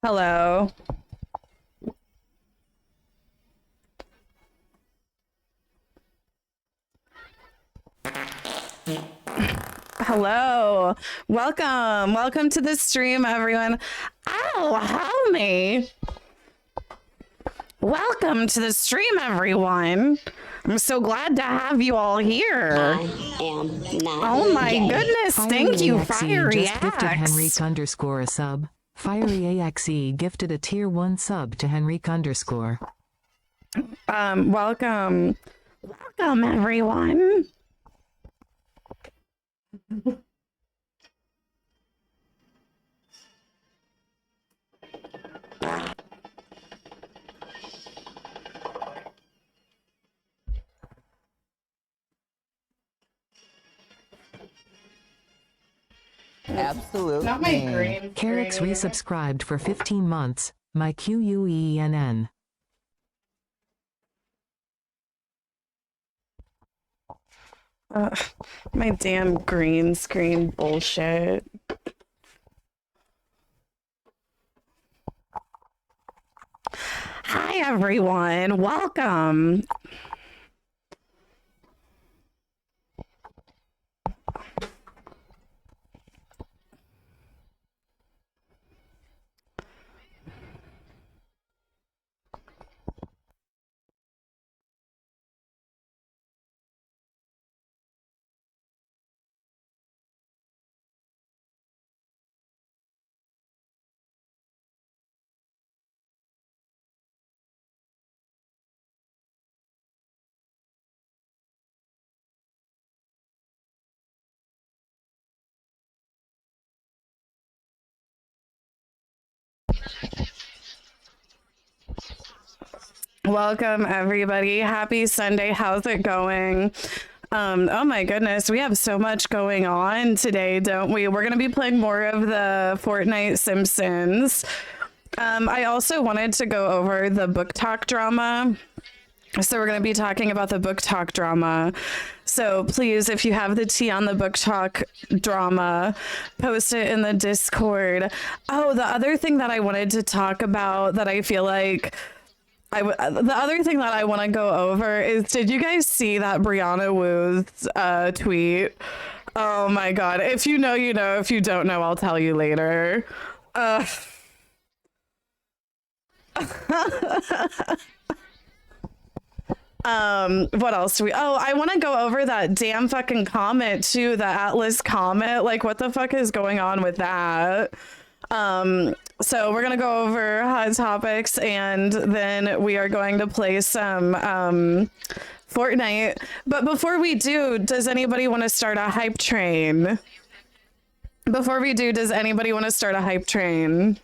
Hello. Hello. Welcome to the stream, everyone. Oh, homie. Welcome to the stream, everyone. I'm so glad to have you all here. I am not Oh my gay. goodness, thank you, Fiery just gifted Axe. Henrique_ a sub. Fiery AXE gifted a tier 1 sub to Henrique_. Welcome everyone. Absolutely. Not my green. Carix resubscribed for 15 months. My QUENN. My damn green screen bullshit. Hi everyone, welcome. Welcome everybody. Happy Sunday. How's it going? Oh my goodness, we have so much going on today, don't we? We're gonna be playing more of the Fortnite Simpsons. I also wanted to go over the Booktok drama. So we're going to be talking about the Booktok drama. So please, if you have the tea on the Booktok drama, post it in the Discord. Oh, the other thing that I wanted to talk about that I feel like the other thing that I want to go over is, did you guys see that Brianna Wu's tweet? Oh my God. If you know, you know. If you don't know, I'll tell you later. What else do we, I want to go over that damn fucking comment too, the Atlas comment. Like, what the fuck is going on with that? So we're gonna go over hot topics, and then we are going to play some Fortnite. But before we do, does anybody want to start a hype train? Before we do, does anybody want to start a hype train?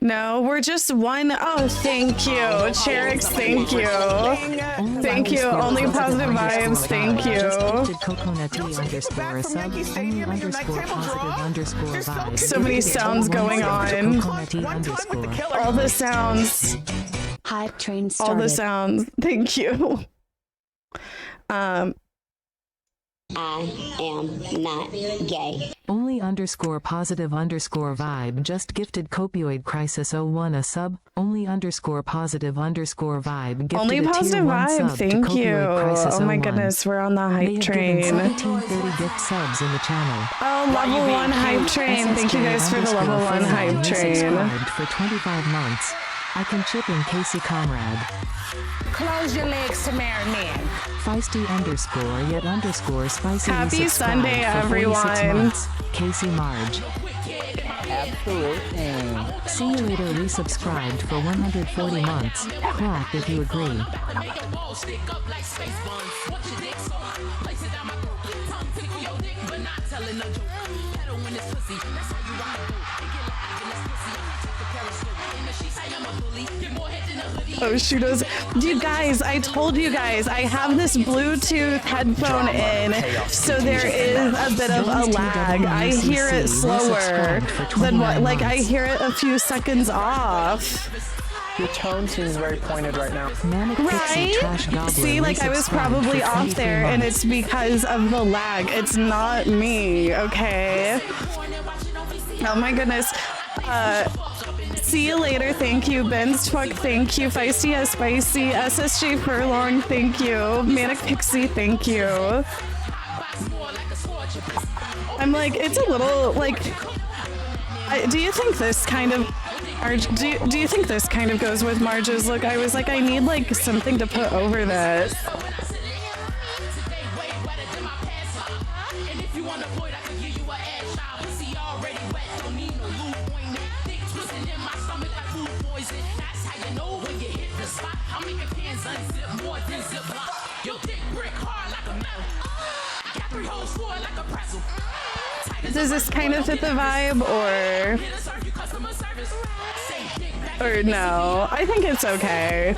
No, we're just one. Oh, thank you. Cherix, thank you. Thank you. Only positive vibes, thank you. So many sounds going on. All the sounds. Hype train started. All the sounds. Thank you. I am not gay. Only _positive_vibe just gifted Copioid Crisis 01 a sub. Only _positive_vibe gifted Only a positive tier 1 vibe, sub thank to you. Copioid Crisis Oh my 01. goodness, we're on the They hype have train. given 1730 gift subs in the channel. Oh, level 1 hype train. Thank you guys for the level 1 hype train. Subscribed for 25 months. I can chip in Casey Comrade. Close your legs to marry men. Feisty _yet spicy. Happy Sunday, for 46 everyone. months. Casey Marge. Absolutely. See you later. Resubscribed for 140 months. Clap if you agree. Oh, shoot us. You guys, I told you guys, I have this Bluetooth headphone in, so there is a bit of a lag. I hear it slower than what, like, I hear it a few seconds off. Your tone seems very pointed right now. Manic Pixie Right? Trash Goblin See, like I was resubscribed probably for off 23 there, and months. it's because of the lag. It's not me, okay? Oh my goodness. See you later, thank you. Ben's Twuck, thank you. Feisty S Spicy, SSG Furlong, thank you. Manic Pixie, thank you. I'm like, it's a little like. Do you think this kind of Marge? Do you think this kind of goes with Marge's look? I was like, I need like something to put over this. Does this kind of fit the vibe, or no? I think it's okay.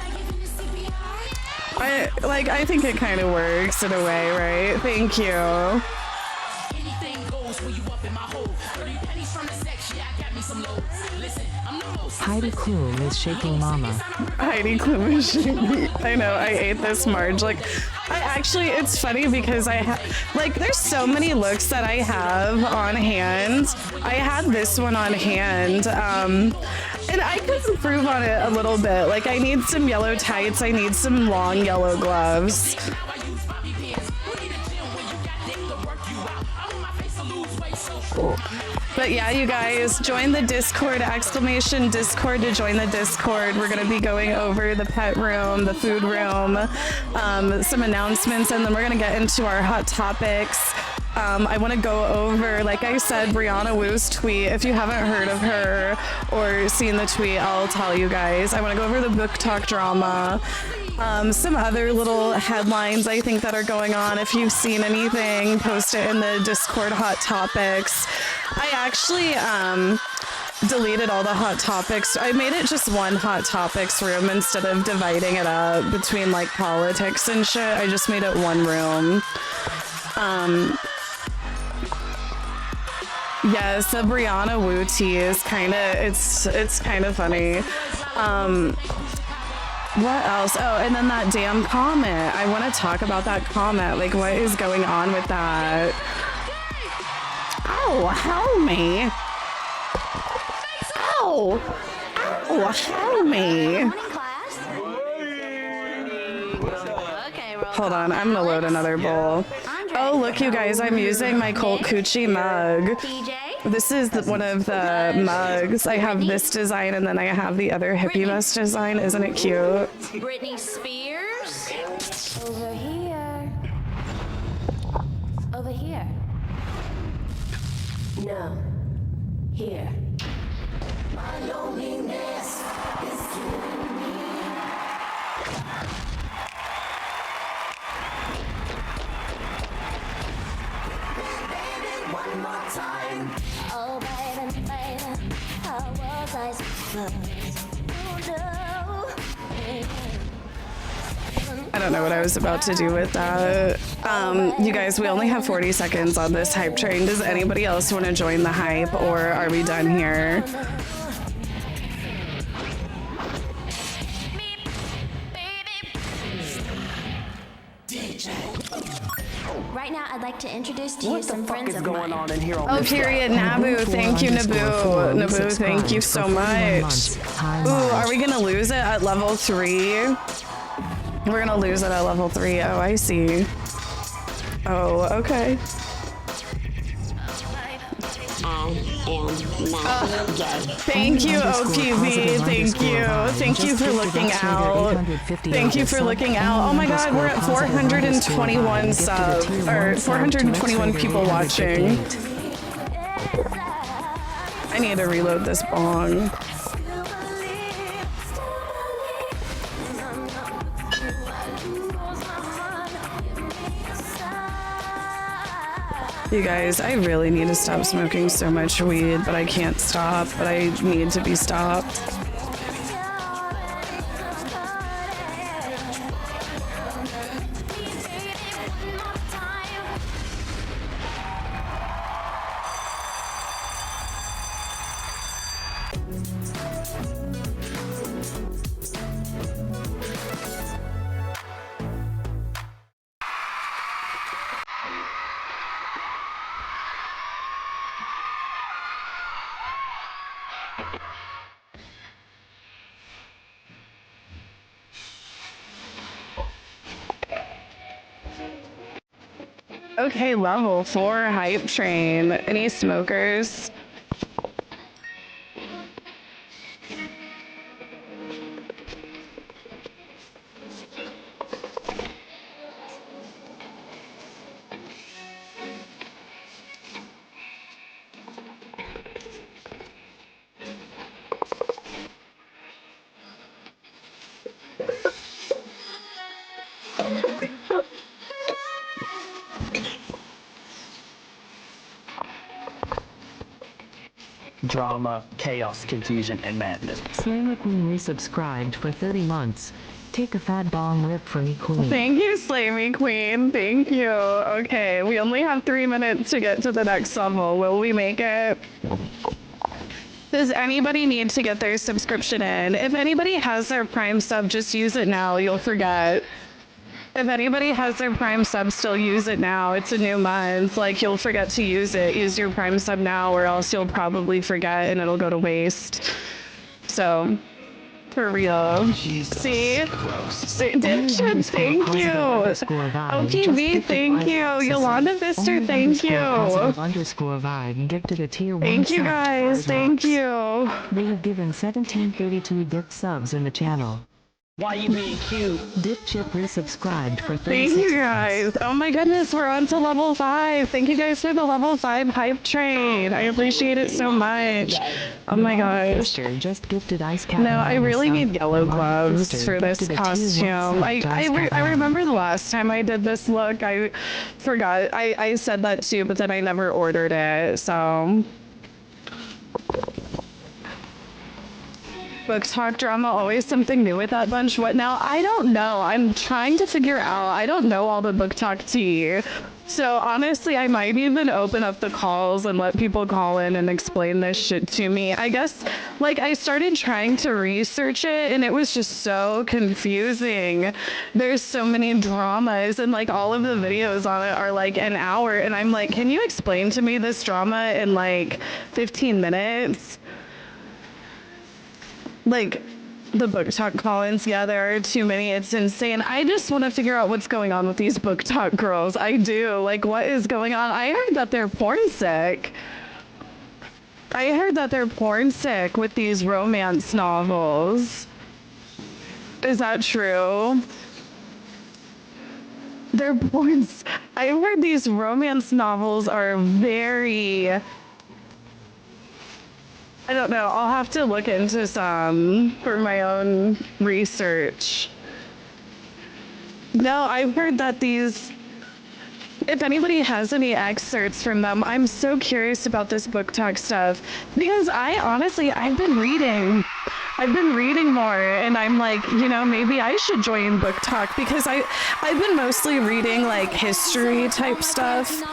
I think it kind of works in a way, right? Thank you. Heidi Klum is shaking mama. Heidi Klum is shaking. I know, I ate this Marge. Like, it's funny because there's so many looks that I have on hand. I had this one on hand. And I could improve on it a little bit. Like, I need some yellow tights. I need some long yellow gloves. But yeah, you guys, join the Discord, !Discord to join the Discord. We're gonna be going over the pet room, the food room, some announcements, and then we're gonna get into our hot topics. I want to go over, like I said, Brianna Wu's tweet. If you haven't heard of her or seen the tweet, I'll tell you guys. I want to go over the Booktok drama. Some other little headlines I think that are going on. If you've seen anything, post it in the Discord hot topics. I actually deleted all the hot topics. I made it just one hot topics room instead of dividing it up between like politics and shit. I just made it one room. Yes, the Brianna Wu tea is it's kind of funny. What else? Oh, and then that damn comment. I want to talk about that comment. Like, what is going on with that? Oh, help me. Oh, help me. Hold on, I'm gonna load another bowl. Oh, look, you guys, I'm using my Colt Coochie mug. This is one of the mugs. I have this design, and then I have the other hippie vest design. Isn't it cute? Britney Spears. Over here. Over here. No. Here. My loneliness is killing me. Baby, one more time. Oh, baby, baby, how was I supposed to know? I don't know what I was about to do with that. You guys, we only have 40 seconds on this hype train. Does anybody else want to join the hype, or are we done here? Right now, I'd like to introduce to you some friends of going mine. on in here? Oh, period, Nabu. Thank you, Nabu. Nabu, thank you so much. Ooh, are we gonna lose it at level 3? We're gonna lose it at level 3. Oh, I see. Oh, okay. I am not gay. Thank you, OPV. Thank you. Thank you for looking out. Thank you for looking out. Oh my god, we're at 421 subs, or 421 people watching. I need to reload this bong. You guys, I really need to stop smoking so much weed, but I can't stop, but I need to be stopped. Okay, level 4 hype train. Any smokers? Drama, chaos, confusion, and madness. Slay Queen resubscribed for 30 months. Take a fat bong rip for me, Queen. Thank you, Slay Me Queen. Thank you. Okay, we only have 3 minutes to get to the next level. Will we make it? Does anybody need to get their subscription in? If anybody has their Prime sub, just use it now. You'll forget. If anybody has their Prime sub, still use it now. It's a new month. Like, you'll forget to use it. Use your Prime sub now, or else you'll probably forget and it'll go to waste. So, for real. Jesus. See? Gross. Dipshit, thank you. OTV, thank you. Yolanda Mister, thank you. Underscore vibe gifted a tier 1 Thank you sub. guys, thank you. They have given 1732 gift subs in the channel. Why you being cute? Dipchip resubscribed for 36 Thank you months. guys. Oh my goodness, we're on to level 5. Thank you guys for the level 5 hype train. I appreciate it so much. Oh my gosh. Sister just gifted ice cat. No, I really sub. need yellow gloves Sister for this gifted a tier 1 costume. sub I to Ice Cat Mountain. remember the last time I did this look, I forgot. I said that too, but then I never ordered it, so. Booktok drama, always something new with that bunch. What now? I don't know. I'm trying to figure out. I don't know all the Booktok tea. So honestly, I might even open up the calls and let people call in and explain this shit to me. I guess, like, I started trying to research it and it was just so confusing. There's so many dramas and like all of the videos on it are like an hour and I'm like, can you explain to me this drama in like 15 minutes? Like, the Booktok call-ins, yeah, there are too many. It's insane. I just want to figure out what's going on with these Booktok girls. I do. Like, what is going on? I heard that they're porn sick. I heard that they're porn sick with these romance novels. Is that true? They're porn. I heard these romance novels are very... I don't know. I'll have to look into some for my own research. No, I've heard that these... If anybody has any excerpts from them, I'm so curious about this Booktok stuff. Because I've been reading. I've been reading more, and I'm like, you know, maybe I should join Booktok because I've been mostly reading like history type stuff.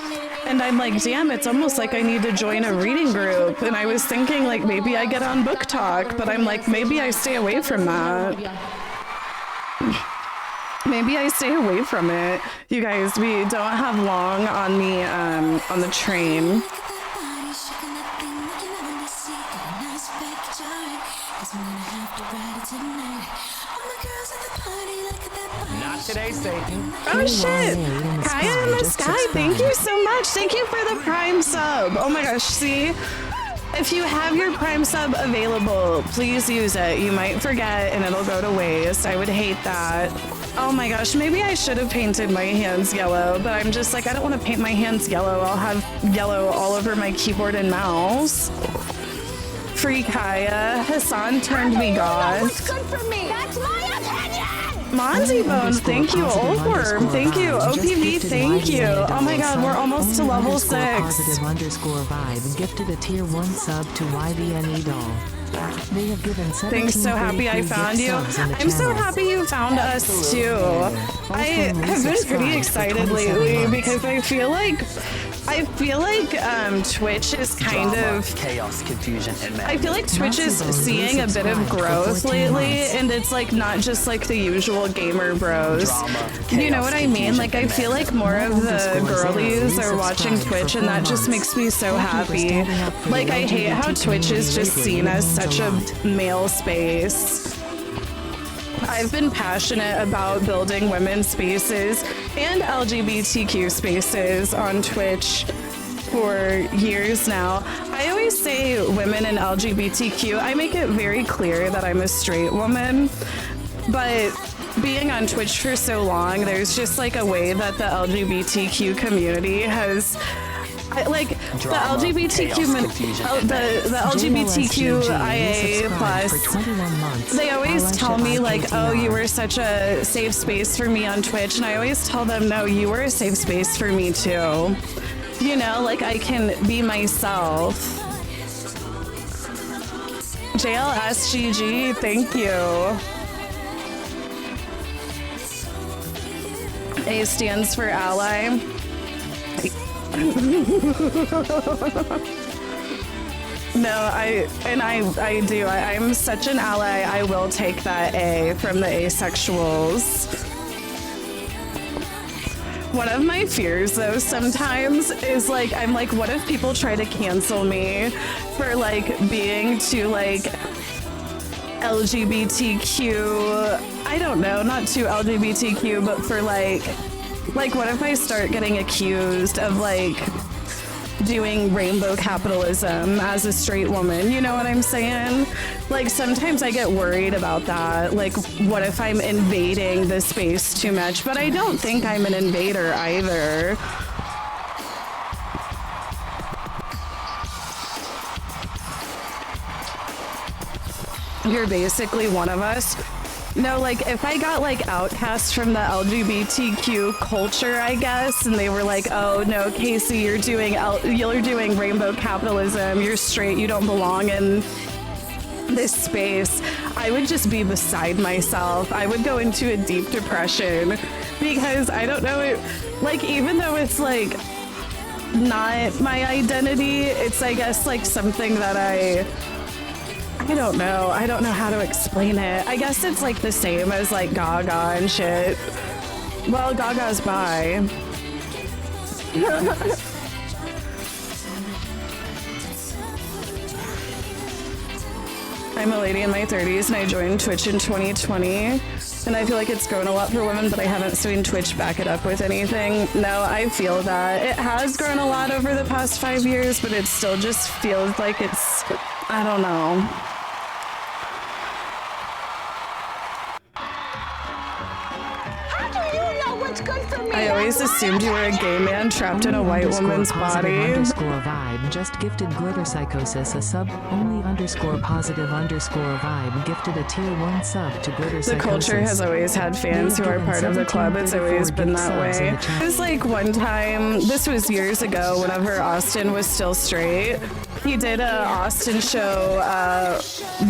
And I'm like, damn, it's almost like I need to join a reading group. And I was thinking like maybe I get on Booktok, but I'm like, maybe I stay away from that. Maybe I stay away from it. You guys, we don't have long on the train. Not today, Satan. Oh shit! Kaya in the sky, thank you so much. Thank you for the Prime sub. Oh my gosh, see? If you have your Prime sub available, please use it. You might forget and it'll go to waste. I would hate that. Oh my gosh, maybe I should have painted my hands yellow, but I'm just like, I don't want to paint my hands yellow. I'll have yellow all over my keyboard and mouse. Free Kaya. Hassan turned me goth. What's good for me? That's my opinion! Monzy Bones, thank you. Oldworm, thank you. OPV, thank you. Oh my god, we're almost to level 6. Positive underscore vibe gifted a tier 1 sub to YVNE doll. They have given Thanks, so happy I found you. I'm so happy you found us too. I have been pretty excited lately because I feel like Twitch is kind of chaos, confusion, and madness. I feel like Twitch is seeing a bit of growth lately, and it's like not just like the usual gamer bros. You know what I mean? Like I feel like more of the girlies are watching Twitch, and that just makes me so happy. Like I hate how Twitch is just seen as such a male space. I've been passionate about building women's spaces and LGBTQ spaces on Twitch for years now. I always say women and LGBTQ. I make it very clear that I'm a straight woman, but being on Twitch for so long, there's just like a way that the LGBTQ community has like Drama, the LGBTQ chaos, confusion, and the LGBTQIA plus, they always tell me like, oh, you were such a safe space for me on Twitch, and I always tell them, no, you were a safe space for me too. You know, like I can be myself. JLSGG, thank you. A stands for ally. No, I do. I'm such an ally. I will take that A from the asexuals. One of my fears, though, sometimes is like, I'm like, what if people try to cancel me for like being too like LGBTQ? I don't know, not too LGBTQ, but for like what if I start getting accused of like doing rainbow capitalism as a straight woman? You know what I'm saying? Like sometimes I get worried about that. Like what if I'm invading the space too much? But I don't think I'm an invader either. You're basically one of us. No, like if I got like outcast from the LGBTQ culture, I guess, and they were like, "Oh no, Casey, you're doing rainbow capitalism. You're straight. You don't belong in this space." I would just be beside myself. I would go into a deep depression because I don't know. Like even though it's like not my identity, it's I guess like something that I don't know. I don't know how to explain it. I guess it's like the same as like Gaga and shit. Well, Gaga's bi. I'm a lady in my 30s and I joined Twitch in 2020. And I feel like it's grown a lot for women, but I haven't seen Twitch back it up with anything. No, I feel that. It has grown a lot over the past 5 years, but it still just feels like it's, I don't know. I always assumed you were a gay man trapped in a white woman's body. _vibe just gifted glitter psychosis a sub. Only _positive_vibe gifted a tier 1 sub to glitter psychosis. The culture has always had fans who are part of the club. It's always been that way. It was like one time, this was years ago, whenever Austin was still straight. He did a Austin show,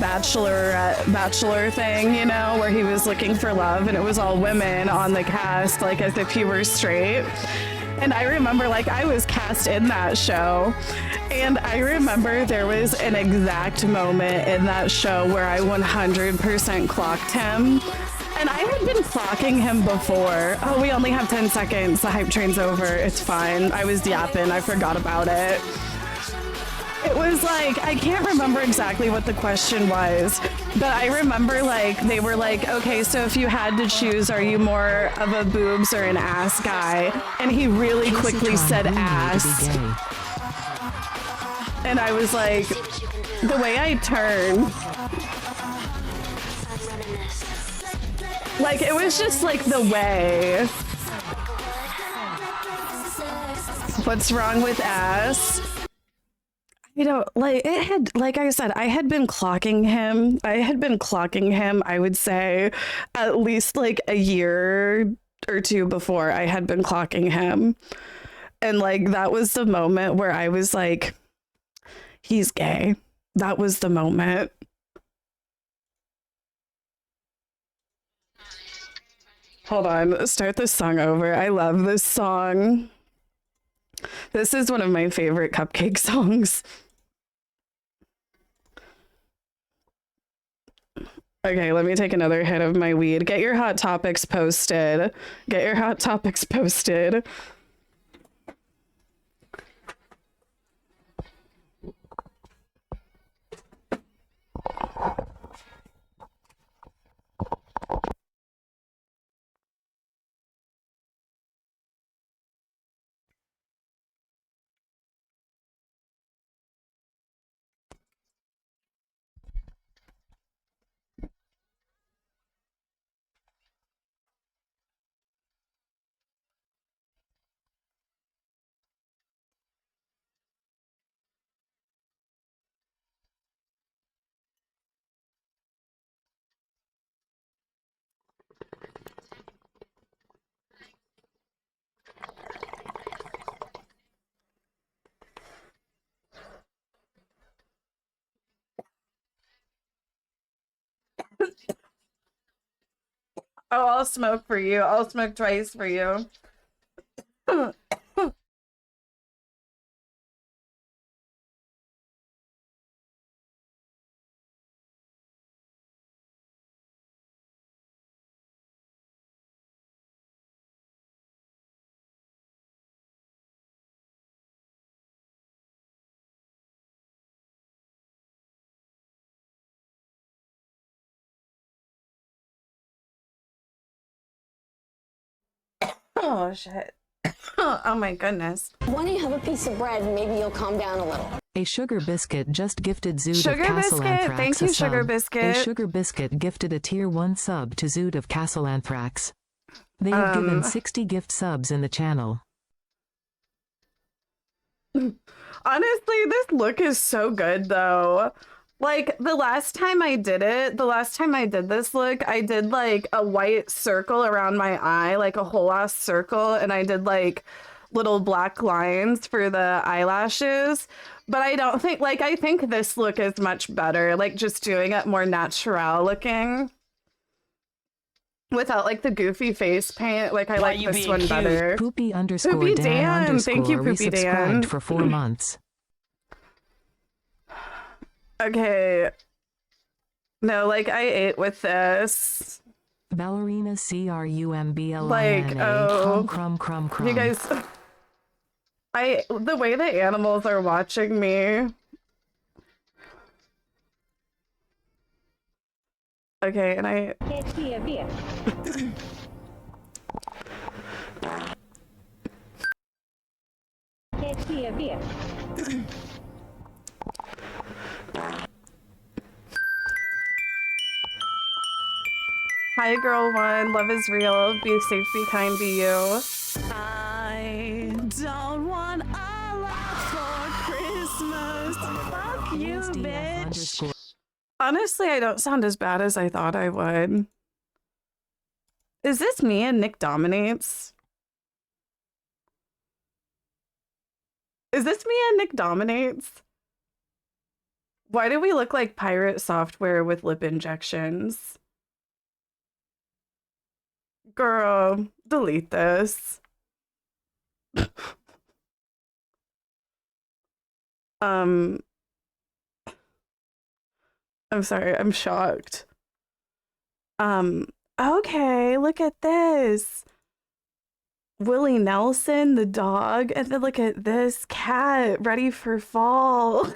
bachelor thing, you know, where he was looking for love, and it was all women on the cast, like as if he were straight. And I remember, like, I was cast in that show, and I remember there was an exact moment in that show where I 100% clocked him. And I had been clocking him before. Oh, we only have 10 seconds. The hype train's over. It's fine. I was yapping. I forgot about it. It was like, I can't remember exactly what the question was, but I remember like, they were like, okay, so if you had to choose, are you more of a boobs or an ass guy? And he really quickly said ass. And I was like, the way I turned, like, it was just like the way. What's wrong with ass? You know, like it had, like I said, I had been clocking him. I would say at least like a year or two before I had been clocking him. And like, that was the moment where I was like, he's gay. That was the moment. Hold on, start this song over. I love this song. This is one of my favorite Cupcake songs. Okay, let me take another hit of my weed. Get your hot topics posted. Get your hot topics posted. Oh, I'll smoke for you. I'll smoke twice for you. Oh, shit. Oh, my goodness. Why don't you have a piece of bread and maybe you'll calm down a little? A sugar biscuit just gifted Zoot Sugar of Castle biscuit, Anthrax thank you, a sub. Sugar biscuit. A sugar biscuit gifted a tier 1 sub to Zoot of Castle Anthrax. They have given 60 gift subs in the channel. Honestly, this look is so good, though. Like, the last time I did this look, I did, like, a white circle around my eye, like a whole ass circle, and I did, like, little black lines for the eyelashes. But I don't think, like, I think this look is much better, like, just doing it more natural looking. Without, like, the goofy face paint. Like, I like this one better. Poopy underscore Poopy Dan Dan. underscore Thank you, Poopy Dan. resubscribed for 4 months. Okay. No, like, I ate with this. Ballerina CRUMBLINA. Like, oh. Crumb. You guys... the way the animals are watching me... Okay, and I... Get me a beer. Get me a beer. Hi, girl one. Love is real. Be safe, be kind, be you. I don't want a lot for Christmas. Fuck you, bitch. Honestly, I don't sound as bad as I thought I would. Is this me and Nick Dominates? Is this me and Nick Dominates? Why do we look like pirate software with lip injections? Girl, delete this. I'm sorry, I'm shocked. Okay, look at this. Willie Nelson, the dog, and then look at this cat ready for fall.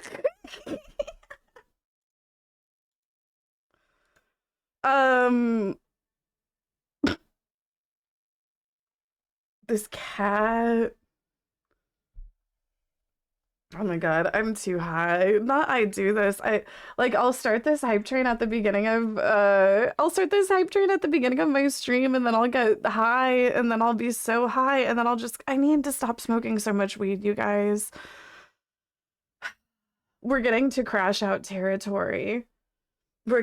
This cat. Oh my god, I'm too high. Not I do this. I'll start this hype train at the beginning of my stream, and then I'll get high, and then I'll be so high, and then I need to stop smoking so much weed, you guys. We're getting to crash out territory. You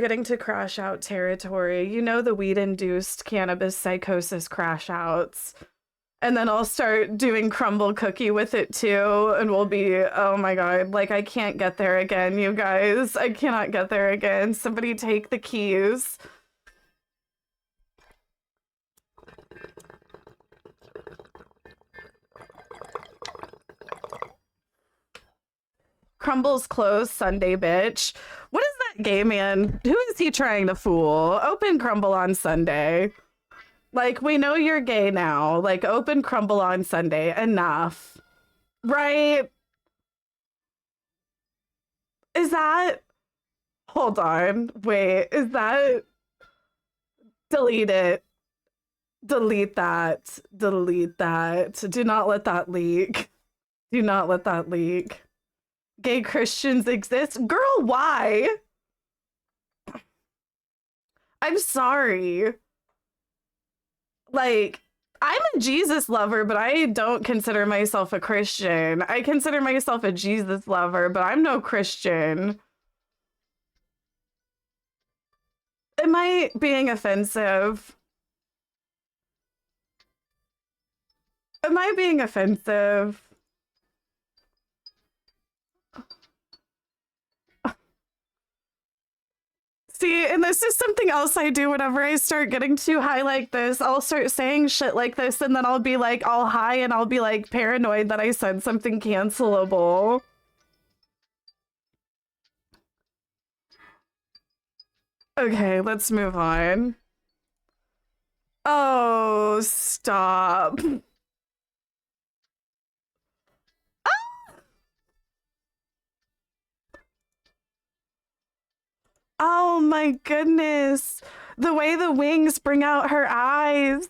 know, the weed-induced cannabis psychosis crash outs. And then I'll start doing crumble cookie with it too, and we'll be, oh my god, like, I can't get there again, you guys. I cannot get there again. Somebody take the keys. Crumble's closed Sunday, bitch. What is that gay man? Who is he trying to fool? Open Crumble on Sunday. Like, we know you're gay now. Like, open Crumble on Sunday. Enough. Right? Is that... Hold on. Wait, is that... Delete it. Delete that. Delete that. Do not let that leak. Do not let that leak. Gay Christians exist? Girl, why? I'm sorry. Like, I'm a Jesus lover, but I don't consider myself a Christian. I consider myself a Jesus lover, but I'm no Christian. Am I being offensive? Am I being offensive? See, and this is something else I do whenever I start getting too high like this. I'll start saying shit like this, and then I'll be like all high, and I'll be like paranoid that I said something cancelable. Okay, let's move on. Oh, stop. Oh my goodness. The way the wings bring out her eyes.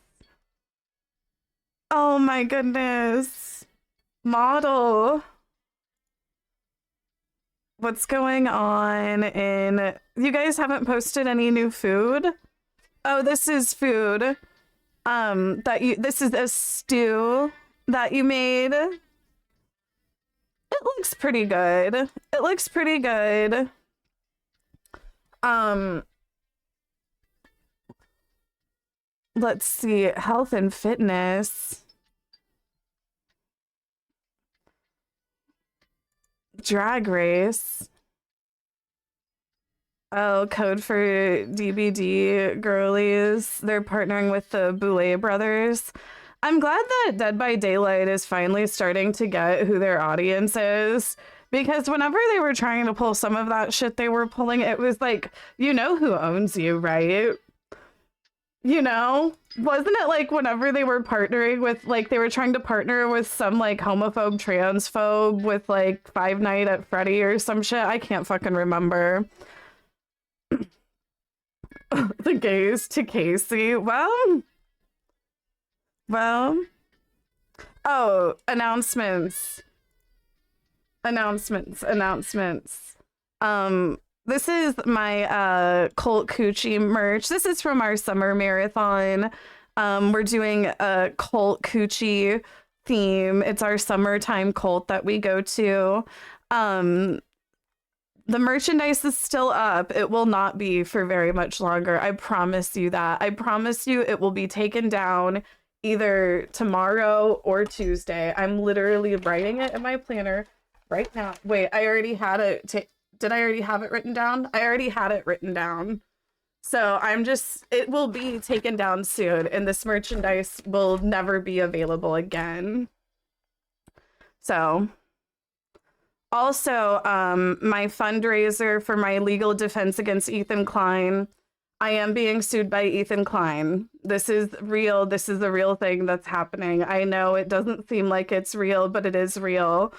Oh my goodness. Model. What's going on in... You guys haven't posted any new food? Oh, this is food. This is a stew that you made. It looks pretty good. It looks pretty good. Let's see, health and fitness. Drag race. Oh, code for DBD girlies. They're partnering with the Boulay brothers. I'm glad that Dead by Daylight is finally starting to get who their audience is. Because whenever they were trying to pull some of that shit they were pulling, it was like, you know who owns you, right? You know? Wasn't it like whenever they were partnering with, like, they were trying to partner with some, like, homophobe, transphobe with, like, Five Nights at Freddy or some shit? I can't fucking remember. The gays to Casey. Well. Oh, announcements. This is my Cult Coochie merch. This is from our summer marathon. We're doing a Cult Coochie theme. It's our summertime cult that we go to. The merchandise is still up. It will not be for very much longer. I promise you that. I promise you it will be taken down either tomorrow or Tuesday. I'm literally writing it in my planner right now. Wait, I already had it. Did I already have it written down? I already had it written down. So it will be taken down soon, and this merchandise will never be available again. So, also, my fundraiser for my legal defense against Ethan Klein. I am being sued by Ethan Klein. This is real. This is a real thing that's happening. I know it doesn't seem like it's real, but it is real.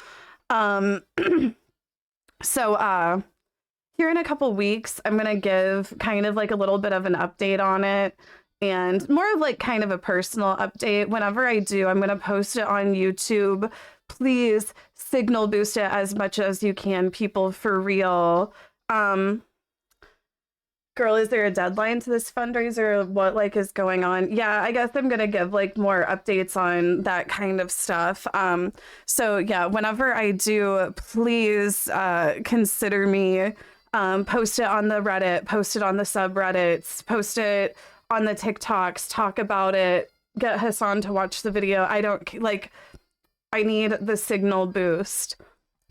So, here in a couple weeks, I'm going to give kind of like a little bit of an update on it and more of like kind of a personal update. Whenever I do, I'm going to post it on YouTube. Please signal boost it as much as you can, people, for real. Girl, is there a deadline to this fundraiser? What like is going on? Yeah, I guess I'm gonna give like more updates on that kind of stuff. So yeah, whenever I do, please consider me. Post it on the Reddit, post it on the subreddits, post it on the TikToks, talk about it, get Hassan to watch the video. I need the signal boost.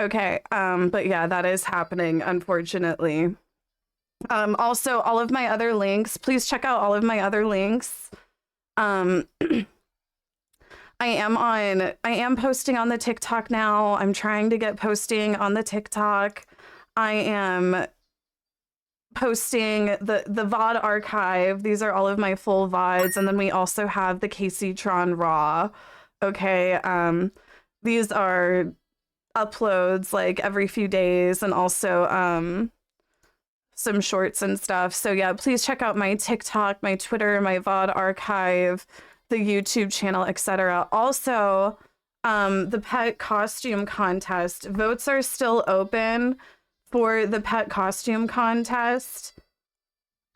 Okay, but yeah, that is happening, unfortunately. Also, all of my other links, please check out all of my other links. I am posting on the TikTok now. I'm trying to get posting on the TikTok. I am posting the VOD archive. These are all of my full VODs. And then we also have the KC-tron Raw. Okay. These are uploads like every few days, and also, some shorts and stuff. So yeah, please check out my TikTok, my Twitter, my VOD archive, the YouTube channel, etc. Also, the pet costume contest. Votes are still open for the pet costume contest.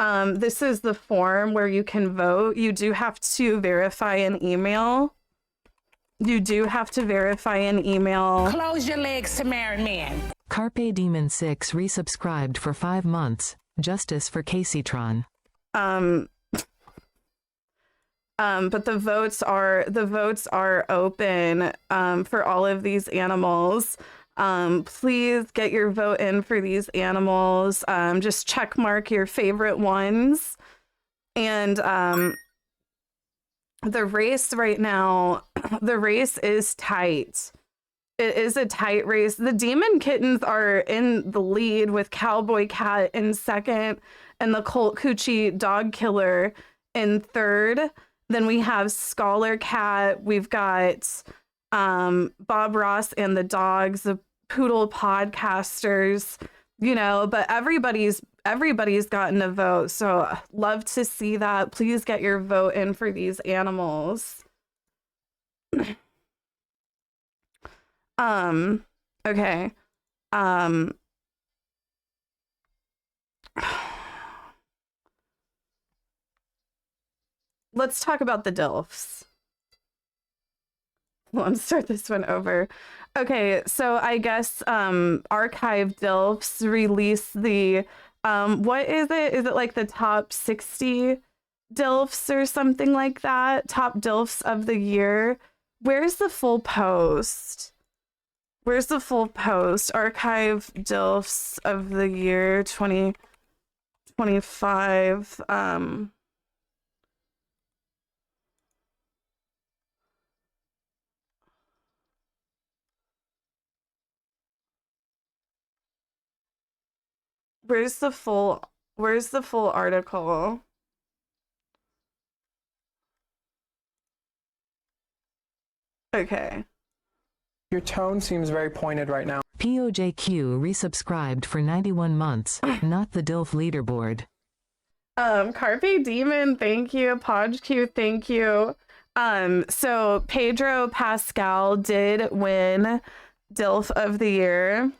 This is the form where you can vote. You do have to verify an email. Close your legs to married men. Carpe Demon 6 resubscribed for 5 months. Justice for KC-tron. But the votes are open for all of these animals. Please get your vote in for these animals. Just check mark your favorite ones. And the race right now, the race is tight. It is a tight race. The demon kittens are in the lead with Cowboy Cat in second and the Colt Coochie Dog Killer in third. Then we have Scholar Cat. We've got Bob Ross and the dogs, the Poodle Podcasters, you know, but everybody's gotten a vote. So love to see that. Please get your vote in for these animals. Okay. Let's talk about the DILFs. Let's start this one over. Okay, so I guess Archive DILFs release the what is it? Is it like the top 60 DILFs or something like that? Top DILFs of the year. Where's the full post? Where's the full post? Archive DILFs of the year 2025. Where's the full article? Okay. Your tone seems very pointed right now. POJQ resubscribed for 91 months, not the DILF leaderboard. Carpe Demon, thank you. PodQ, thank you. So Pedro Pascal did win DILF of the year.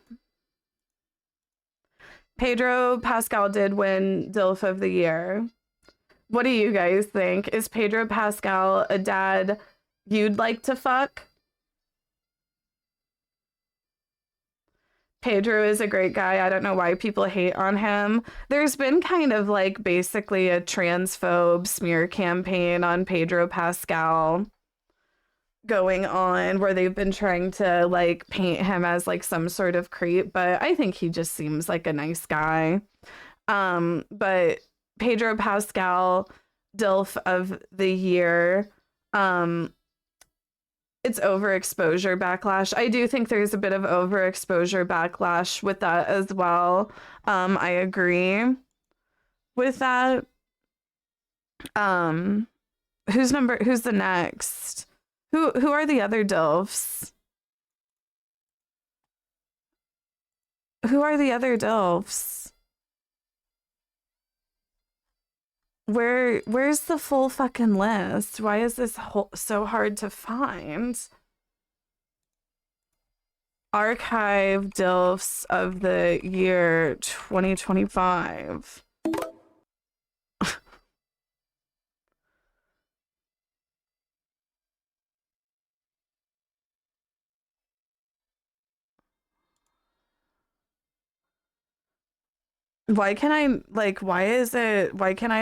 Pedro Pascal did win DILF of the year. What do you guys think? Is Pedro Pascal a dad you'd like to fuck? Pedro is a great guy. I don't know why people hate on him. There's been kind of like basically a transphobe smear campaign on Pedro Pascal going on where they've been trying to like paint him as like some sort of creep, but I think he just seems like a nice guy. But Pedro Pascal, DILF of the year, it's overexposure backlash. I do think there's a bit of overexposure backlash with that as well. I agree with that. Who's the next? Who are the other DILFs? Who are the other DILFs? Where's the full fucking list? Why is this so hard to find? Archive DILFs of the year 2025. Why can I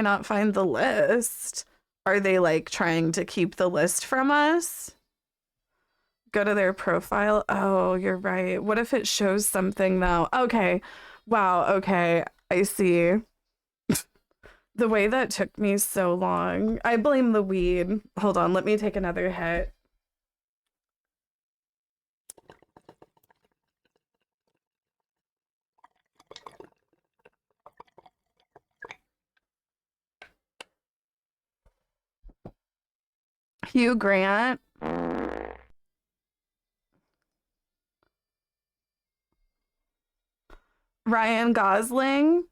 not find the list? Are they like trying to keep the list from us? Go to their profile. Oh, you're right. What if it shows something though? Okay. Wow. Okay. I see. The way that took me so long. I blame the weed. Hold on. Let me take another hit. Hugh Grant. Ryan Gosling.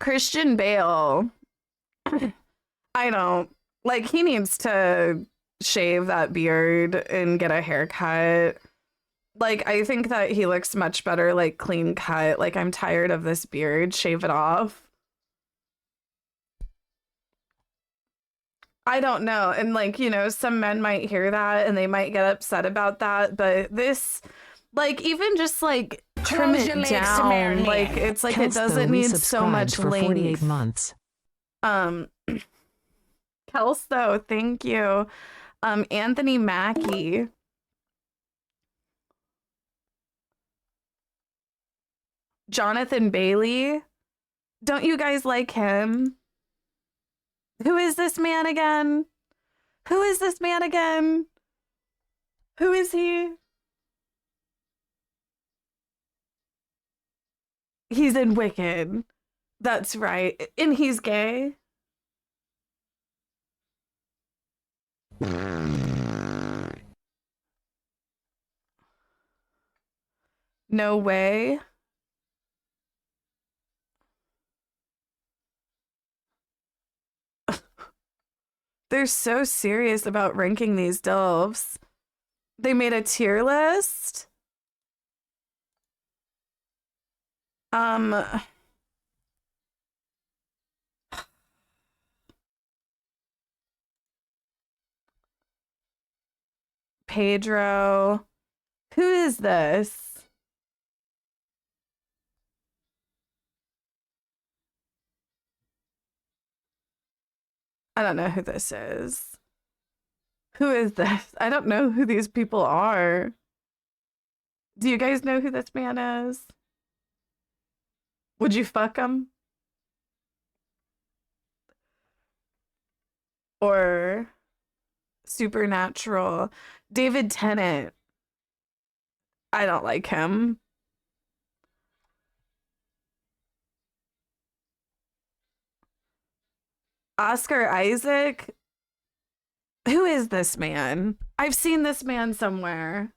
Christian Bale. I don't like, he needs to shave that beard and get a haircut. Like, I think that he looks much better like clean cut. Like, I'm tired of this beard. Shave it off. I don't know. And like, you know, some men might hear that and they might get upset about that, but this, like, even just like trim Close your it legs to marry down. me. Like it's like Kelso it doesn't need so resubscribed much for 48 length. months. Kelso, thank you. Anthony Mackie. Jonathan Bailey. Don't you guys like him? Who is this man again? Who is this man again? Who is he? He's in Wicked. That's right. And he's gay. No way. They're so serious about ranking these DILFs. They made a tier list. Pedro. Who is this? I don't know who this is. Who is this? I don't know who these people are. Do you guys know who this man is? Would you fuck him? Or Supernatural? David Tennant. I don't like him. Oscar Isaac. Who is this man? I've seen this man somewhere.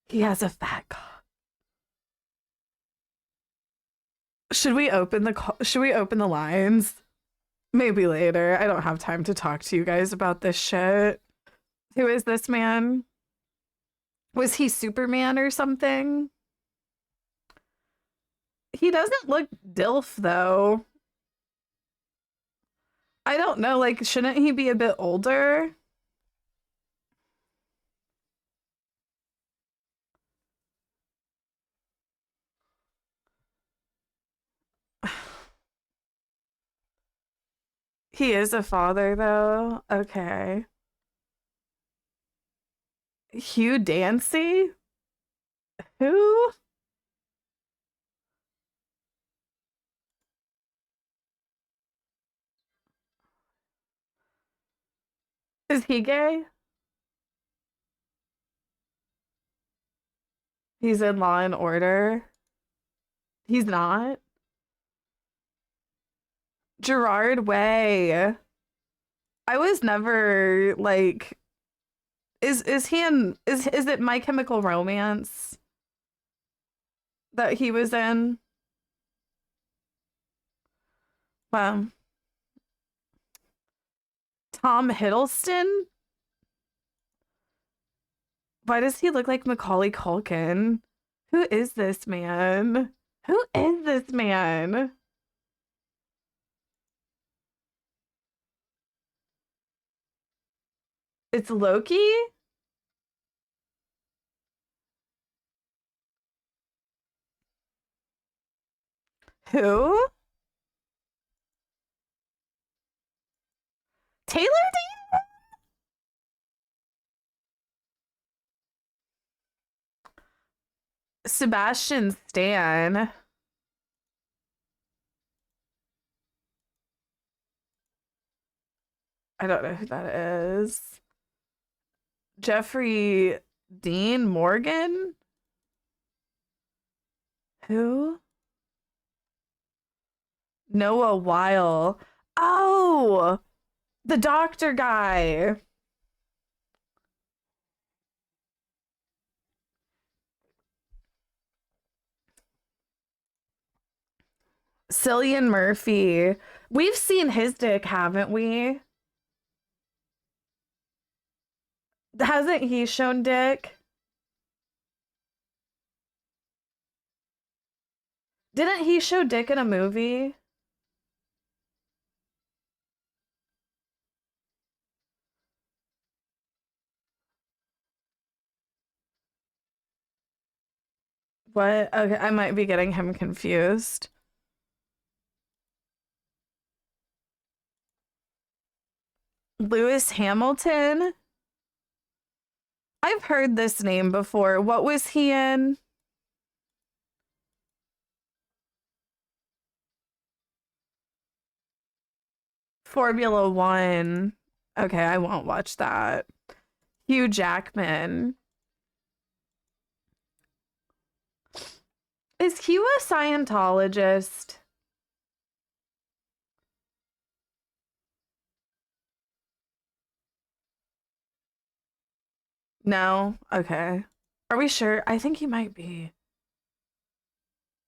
He has a fat cock. Should we open the lines? Maybe later. I don't have time to talk to you guys about this shit. Who is this man? Was he Superman or something? He doesn't look DILF though. I don't know, like, shouldn't he be a bit older? He is a father though. Okay. Hugh Dancy? Who? Is he gay? He's in Law and Order. He's not. Gerard Way. I was never like is he in is it My Chemical Romance that he was in? Wow. Tom Hiddleston? Why does he look like Macaulay Culkin? Who is this man? Who is this man? It's Loki? Who? Taylor Dane? Sebastian Stan. I don't know who that is. Jeffrey Dean Morgan? Who? Noah Weil. Oh, the doctor guy. Cillian Murphy. We've seen his dick, haven't we? Hasn't he shown dick? Didn't he show dick in a movie? What? Okay, I might be getting him confused. Lewis Hamilton? I've heard this name before. What was he in? Formula One. Okay, I won't watch that. Hugh Jackman. Is Hugh a Scientologist? No? Okay. Are we sure? I think he might be.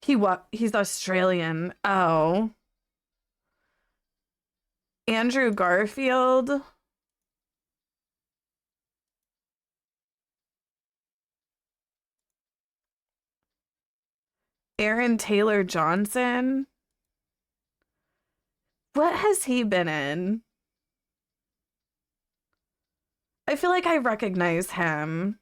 He's Australian. Oh. Andrew Garfield. Aaron Taylor Johnson. What has he been in? I feel like I recognize him.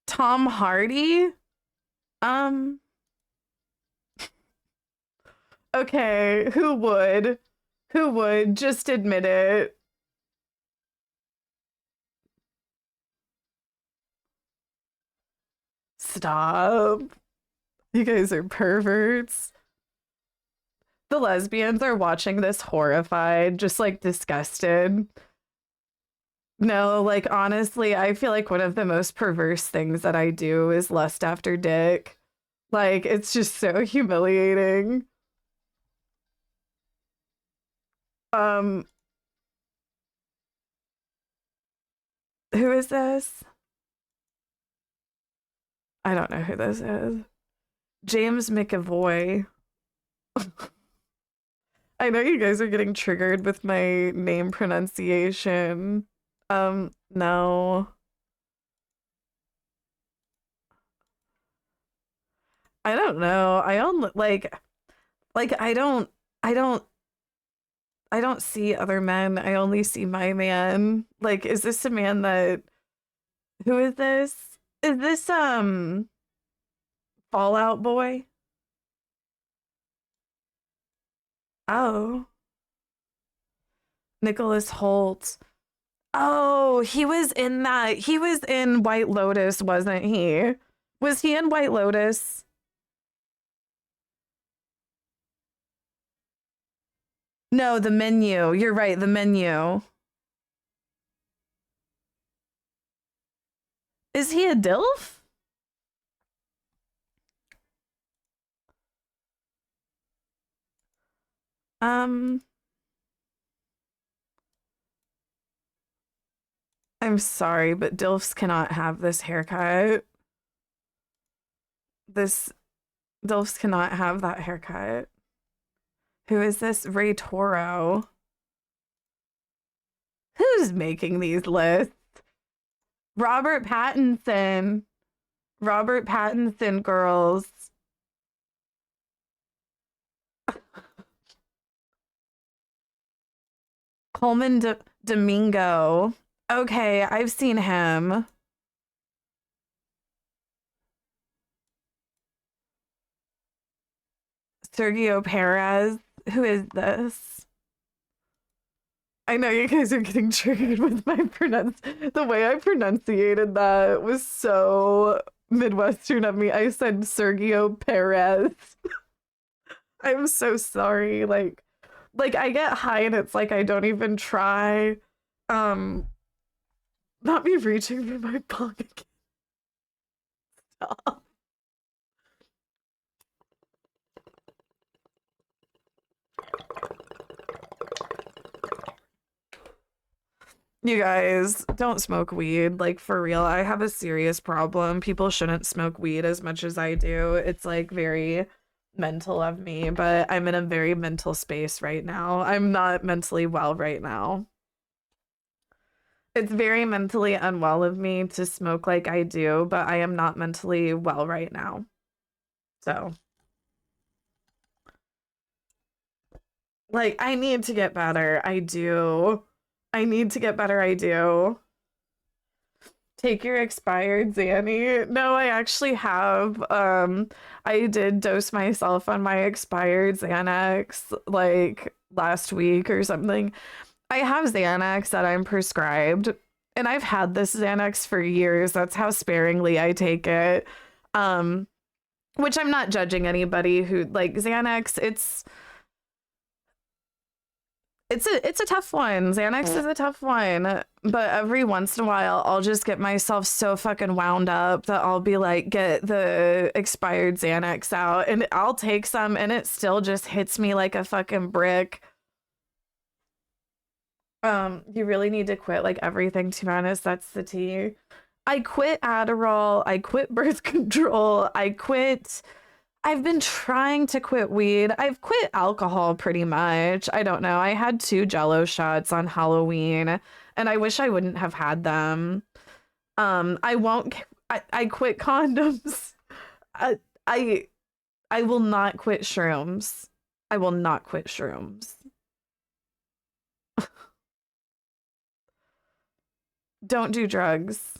Tom Hardy? Okay, who would? Who would? Just admit it. Stop. You guys are perverts. The lesbians are watching this horrified, just like disgusted. No, like honestly, I feel like one of the most perverse things that I do is lust after dick. Like, it's just so humiliating. Who is this? I don't know who this is. James McAvoy. I know you guys are getting triggered with my name pronunciation. No. I don't know. I only I don't see other men. I only see my man. Like, is this a man that who is this? Is this Fallout Boy? Oh. Nicholas Holt. Oh, he was in that. He was in White Lotus, wasn't he? Was he in White Lotus? No, The Menu. You're right, The Menu. Is he a DILF? I'm sorry, but DILFs cannot have this haircut. DILFs cannot have that haircut. Who is this? Ray Toro. Who's making these lists? Robert Pattinson. Robert Pattinson girls. Coleman Domingo. Okay, I've seen him. Sergio Perez. Who is this? I know you guys are getting triggered with my the way I pronunciated that was so Midwestern of me. I said Sergio Perez. I'm so sorry. Like I get high and it's like I don't even try. Not me reaching for my pocket. Stop. You guys, don't smoke weed. Like, for real, I have a serious problem. People shouldn't smoke weed as much as I do. It's like very mental of me, but I'm in a very mental space right now. I'm not mentally well right now. It's very mentally unwell of me to smoke like I do, but I am not mentally well right now. So, like, I need to get better. I do. I need to get better. I do. Take your expired Xanny. No, I actually have. I did dose myself on my expired Xanax like last week or something. I have Xanax that I'm prescribed, and I've had this Xanax for years. That's how sparingly I take it. Which I'm not judging anybody who like Xanax. It's a tough one. Xanax is a tough one, but every once in a while I'll just get myself so fucking wound up that I'll be like, get the expired Xanax out, and I'll take some and it still just hits me like a fucking brick. You really need to quit like everything, to be honest. That's the tea. I quit Adderall, I quit birth control, I've been trying to quit weed. I've quit alcohol pretty much. I don't know. I had 2 Jello shots on Halloween, and I wish I wouldn't have had them. I quit condoms. I will not quit shrooms. I will not quit shrooms. Don't do drugs.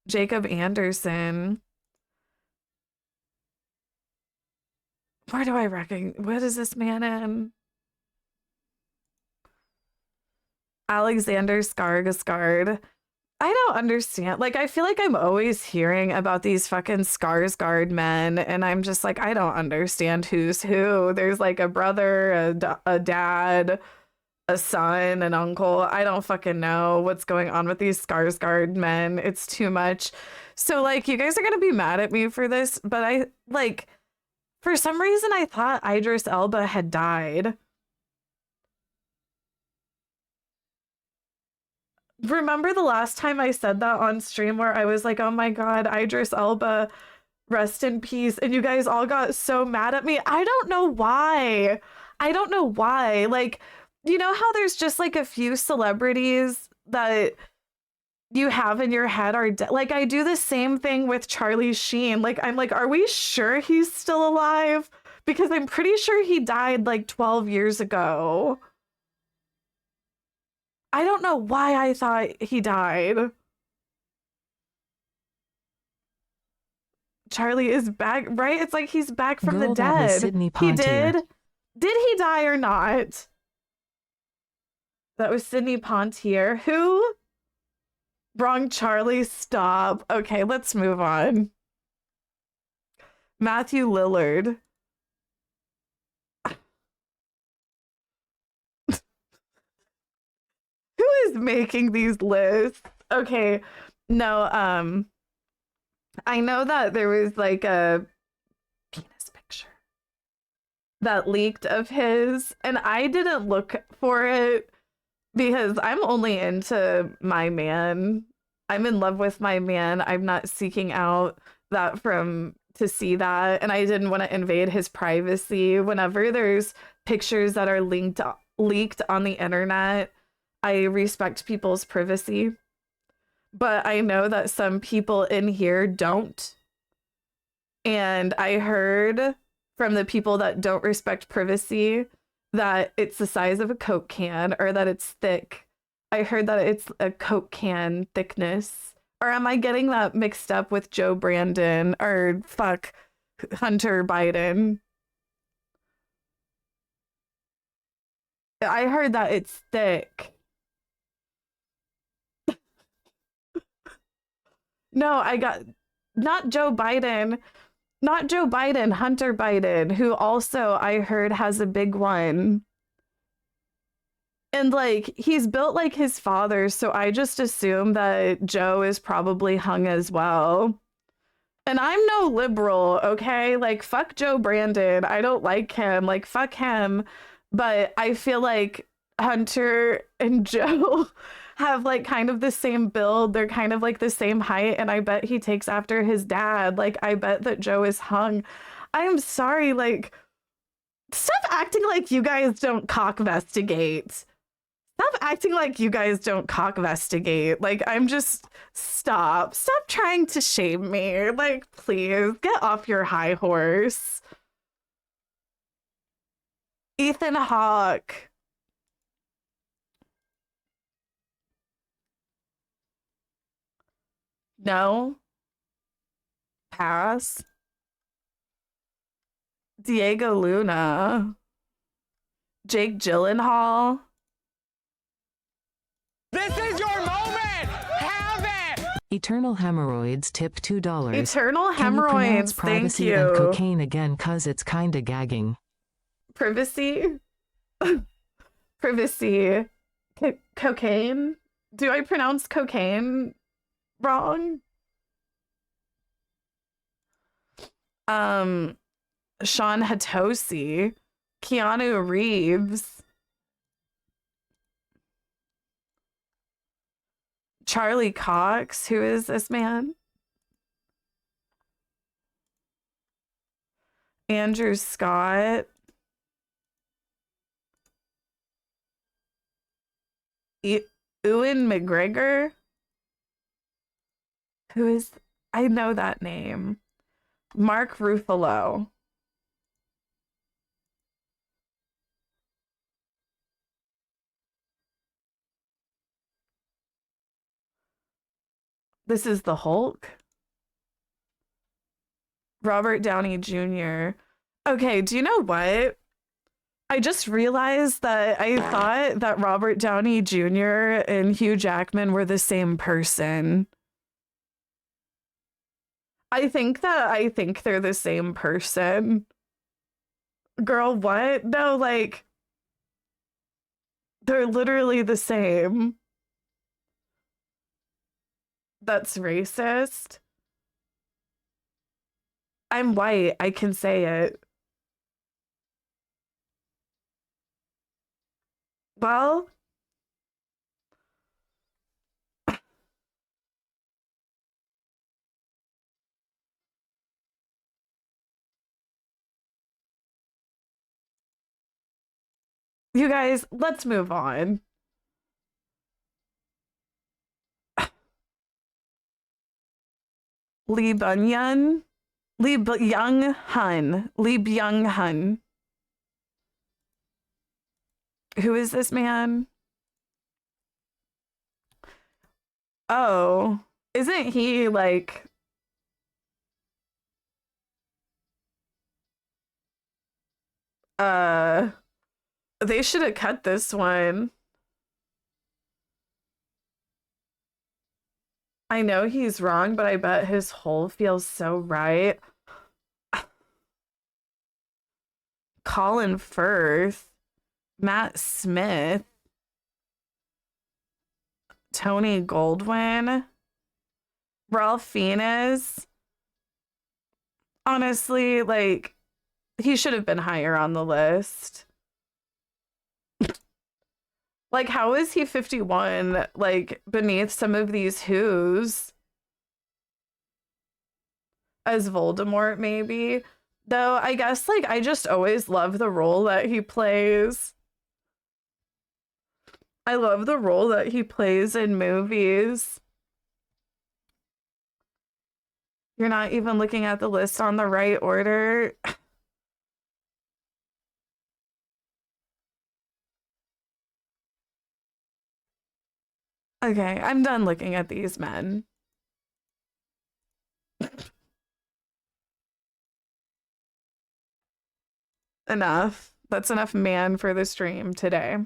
Jacob Anderson. Where do I reckon? What is this man in? Alexander Skarsgård. I don't understand. Like, I feel like I'm always hearing about these fucking Skarsgård men, and I'm just like, I don't understand who's who. There's like a brother, a dad, a son, an uncle. I don't fucking know what's going on with these Skarsgård men. It's too much. So like, you guys are gonna be mad at me for this, but I like, for some reason I thought Idris Elba had died. Remember the last time I said that on stream where I was like, oh my god, Idris Elba, rest in peace, and you guys all got so mad at me. I don't know why. I don't know why. Like, you know how there's just like a few celebrities that you have in your head are dead? Like, I do the same thing with Charlie Sheen. Like, I'm like, are we sure he's still alive? Because I'm pretty sure he died like 12 years ago. I don't know why I thought he died. Charlie is back, right? It's like he's back from the Girl, that was dead. Sidney He Poitier. did. Did he die or not? That was Sidney Poitier. Who? Wrong Charlie, stop. Okay, let's move on. Matthew Lillard. Who is making these lists? Okay, no, I know that there was like a penis picture that leaked of his, and I didn't look for it because I'm only into my man. I'm in love with my man. I'm not seeking out that to see that, and I didn't want to invade his privacy. Whenever there's pictures that are leaked on the internet, I respect people's privacy. But I know that some people in here don't. And I heard from the people that don't respect privacy that it's the size of a Coke can, or that it's thick. I heard that it's a Coke can thickness. Or am I getting that mixed up with Joe Brandon or Hunter Biden? I heard that it's thick. No, I got not Joe Biden, Hunter Biden, who also I heard has a big one. And like, he's built like his father, so I just assume that Joe is probably hung as well. And I'm no liberal, okay? Like, fuck Joe Brandon. I don't like him. Like, fuck him. But I feel like Hunter and Joe have like kind of the same build. They're kind of like the same height, and I bet he takes after his dad. Like, I bet that Joe is hung. I'm sorry, like, stop acting like you guys don't cockvestigate. Stop acting like you guys don't cockvestigate. Like, I'm just, stop trying to shame me. Like, please get off your high horse. Ethan Hawke. No. Pass. Diego Luna. Jake Gyllenhaal. This is your moment! Have it! Eternal Hemorrhoids tip $2. Eternal Can you pronounce Hemorrhoids. Thank privacy you. and cocaine again, cause it's kinda gagging. Privacy. Privacy. Cocaine. Do I pronounce cocaine wrong? Sean Hatosi. Keanu Reeves. Charlie Cox. Who is this man? Andrew Scott. Ewan McGregor. Who is... I know that name. Mark Ruffalo. This is the Hulk. Robert Downey Jr. Okay, do you know what? I just realized that I thought that Robert Downey Jr. and Hugh Jackman were the same person. I think they're the same person. Girl, what? No, like, they're literally the same. That's racist. I'm white. I can say it. Well, you guys, let's move on. Lee Byung-hun. Lee Byung-hun. Lee Byung-hun. Who is this man? Oh, isn't he like... They should have cut this one. I know he's wrong, but I bet his whole feels so right. Colin Firth. Matt Smith. Tony Goldwyn. Ralph Fiennes. Honestly, like, he should have been higher on the list. Like, how is he 51, like, beneath some of these who's? As Voldemort, maybe? Though, I guess, like, I just always love the role that he plays. I love the role that he plays in movies. You're not even looking at the list on the right order. Okay, I'm done looking at these men. Enough. That's enough man for the stream today.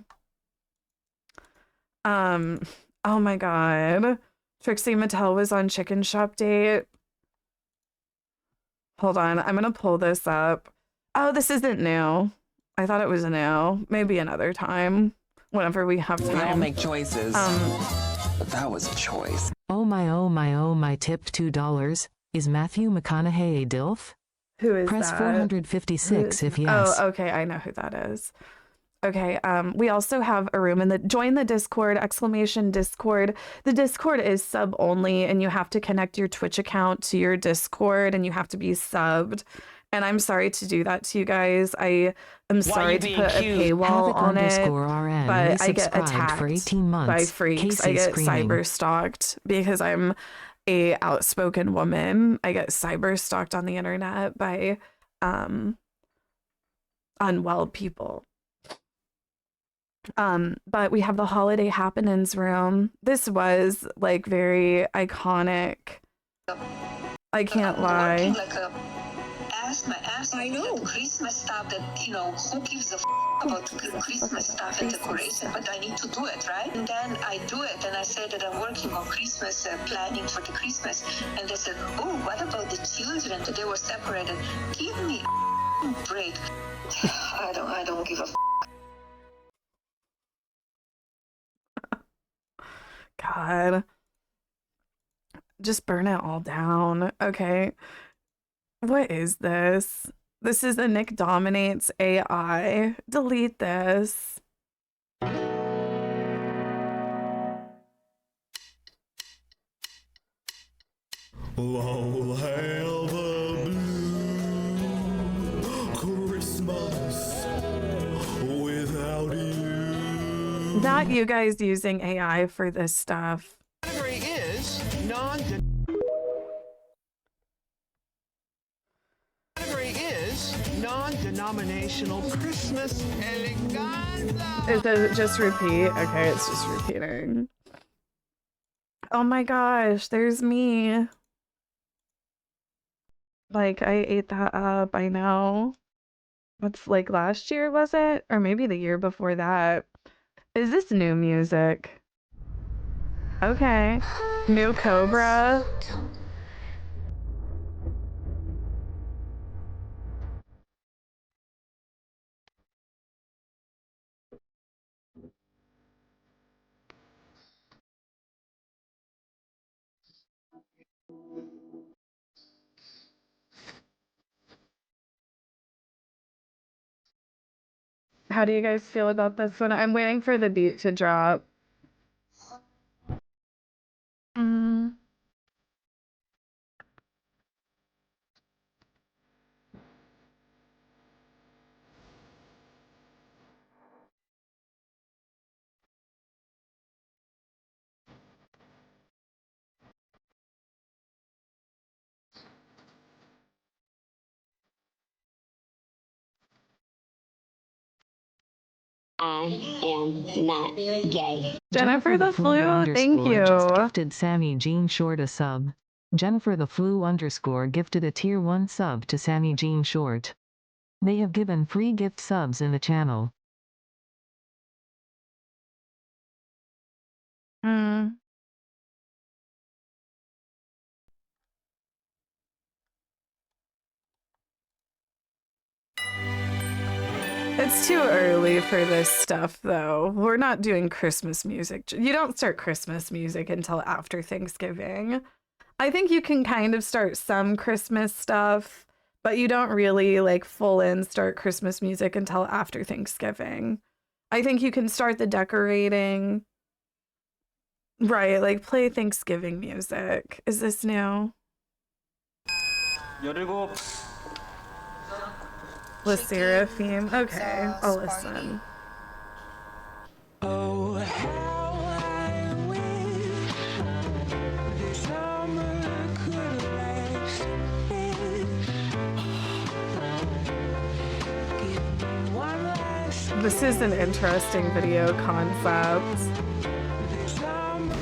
Oh my god. Trixie Mattel was on Chicken Shop Date. Hold on, I'm gonna pull this up. Oh, this isn't new. I thought it was new. Maybe another time. Whenever we have time. We all make choices. But that was a choice. Oh my, tip $2. Is Matthew McConaughey a DILF? Who is Press that? 456 if yes. Oh, okay, I know who that is. Okay, we also have a room in the join the Discord, !Discord. The Discord is sub only, and you have to connect your Twitch account to your Discord, and you have to be subbed. And I'm sorry to do that to you guys. I am sorry to put a paywall on it, but I get attacked for 18 months. by freaks. Casey I get screaming. cyber stalked because I'm a outspoken woman. I get cyber stalked on the internet by unwell people. But we have the holiday happenings room. This was like very iconic. I can't lie. Like a my ass. I know. Christmas stuff that, you know, who gives a about Christmas stuff and decoration, but I need to do it, right? And then I do it, and I say that I'm working on Christmas, planning for the Christmas, and they said, oh, what about the children? They were separated. Give me a break. I don't give a God. Just burn it all down. Okay. What is this? This is a Nick Dominates AI. Delete this. I'll have a blue Christmas without you. Not you guys using AI for this stuff. Category is non-denominational Christmas eleganza. Is it just repeat? Okay, it's just repeating. Oh my gosh, there's me. Like, I ate that up, I know. What's like last year, was it? Or maybe the year before that. Is this new music? Okay. New Cobra. How do you guys feel about this one? I'm waiting for the beat to drop. I am not gay. Jennifer the Flu, thank you. Gifted Sammy Jean Short a sub. Jennifer the Flu _ gifted a tier 1 sub to Sammy Jean Short. They have given free gift subs in the channel. It's too early for this stuff, though. We're not doing Christmas music. You don't start Christmas music until after Thanksgiving. I think you can kind of start some Christmas stuff, but you don't really like full in start Christmas music until after Thanksgiving. I think you can start the decorating. Right, like play Thanksgiving music. Is this new? Lysera theme. Okay, I'll listen. Oh, how I wish this summer could last. Give me one last This is an interesting video concept. summer.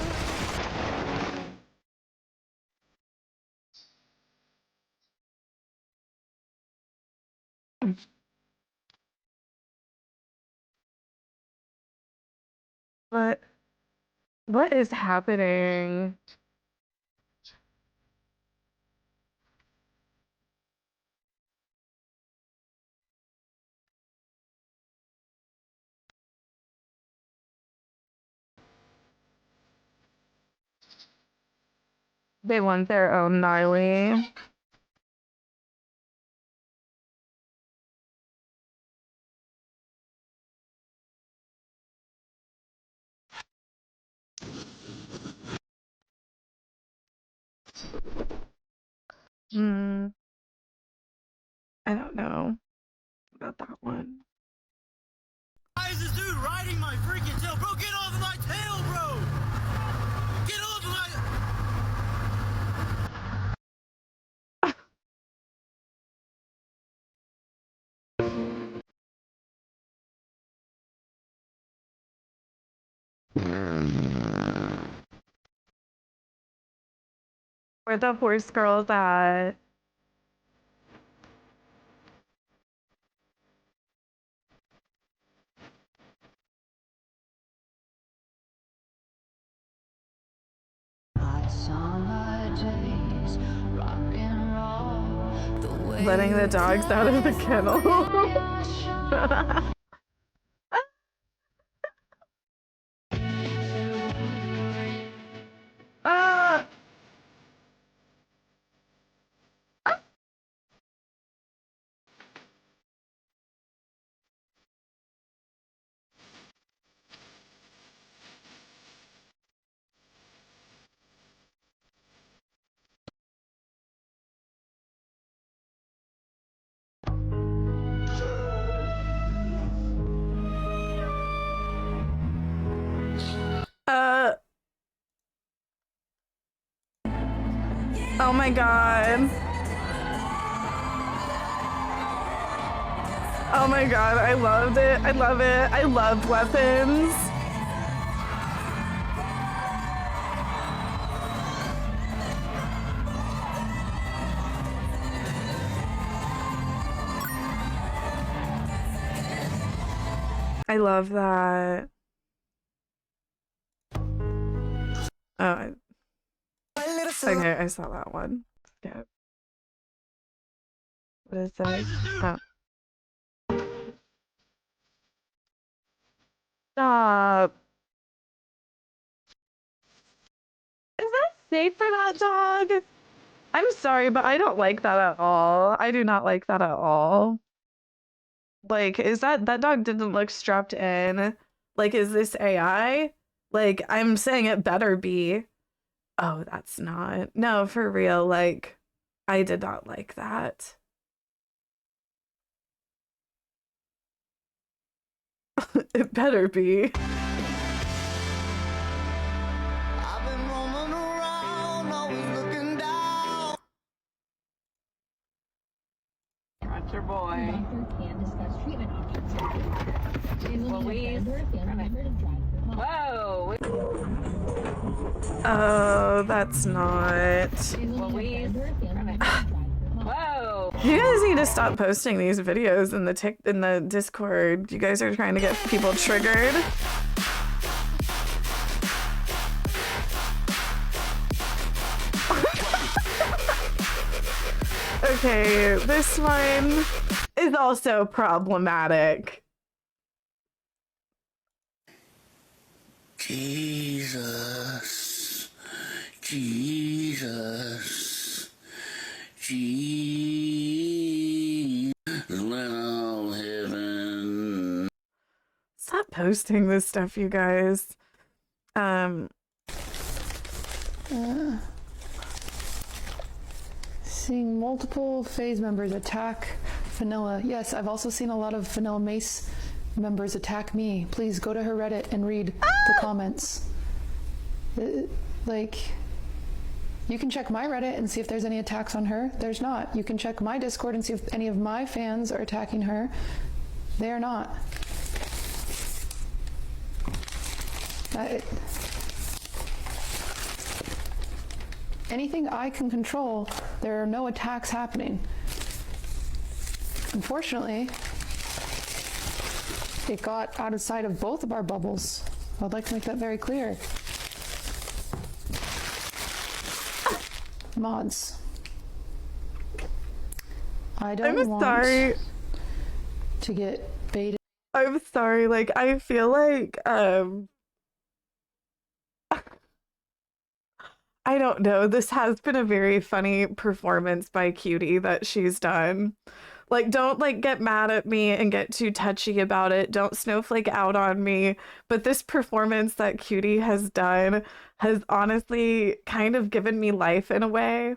What is happening? They want their own gnarly. I don't know about that one. Why is this dude riding my freaking tail? Bro, get off my tail, bro! Where the horse girls at? Letting the dogs out of the kennel. Ah! Oh my god. Oh my god, I loved it. I love it. I loved weapons. I love that. Oh, okay, I saw that one. Yeah. What is that? Oh. Stop. Is that safe for that dog? I'm sorry, but I don't like that at all. I do not like that at all. Like, is that dog didn't look strapped in? Like, is this AI? Like, I'm saying it better be. Oh, that's not. No, for real. Like, I did not like that. It better be. That's your boy. Whoa! Oh, that's not. Whoa! You guys need to stop posting these videos in the Discord. You guys are trying to get people triggered. Okay, this one is also problematic. Jesus. Jesus. Jesus. Little heaven. Stop posting this stuff, you guys. Seeing multiple phase members attack Vanilla. Yes, I've also seen a lot of Vanilla Mace members attack me. Please go to her Reddit and read the comments. Like, you can check my Reddit and see if there's any attacks on her. There's not. You can check my Discord and see if any of my fans are attacking her. They are not. Anything I can control, there are no attacks happening. Unfortunately, it got out of sight of both of our bubbles. I'd like to make that very clear. Mods. I don't want sorry. to get baited. I'm sorry, like, I feel like, I don't know. This has been a very funny performance by Cutie that she's done. Like, don't, like, get mad at me and get too touchy about it. Don't snowflake out on me. But this performance that Cutie has done has honestly kind of given me life in a way.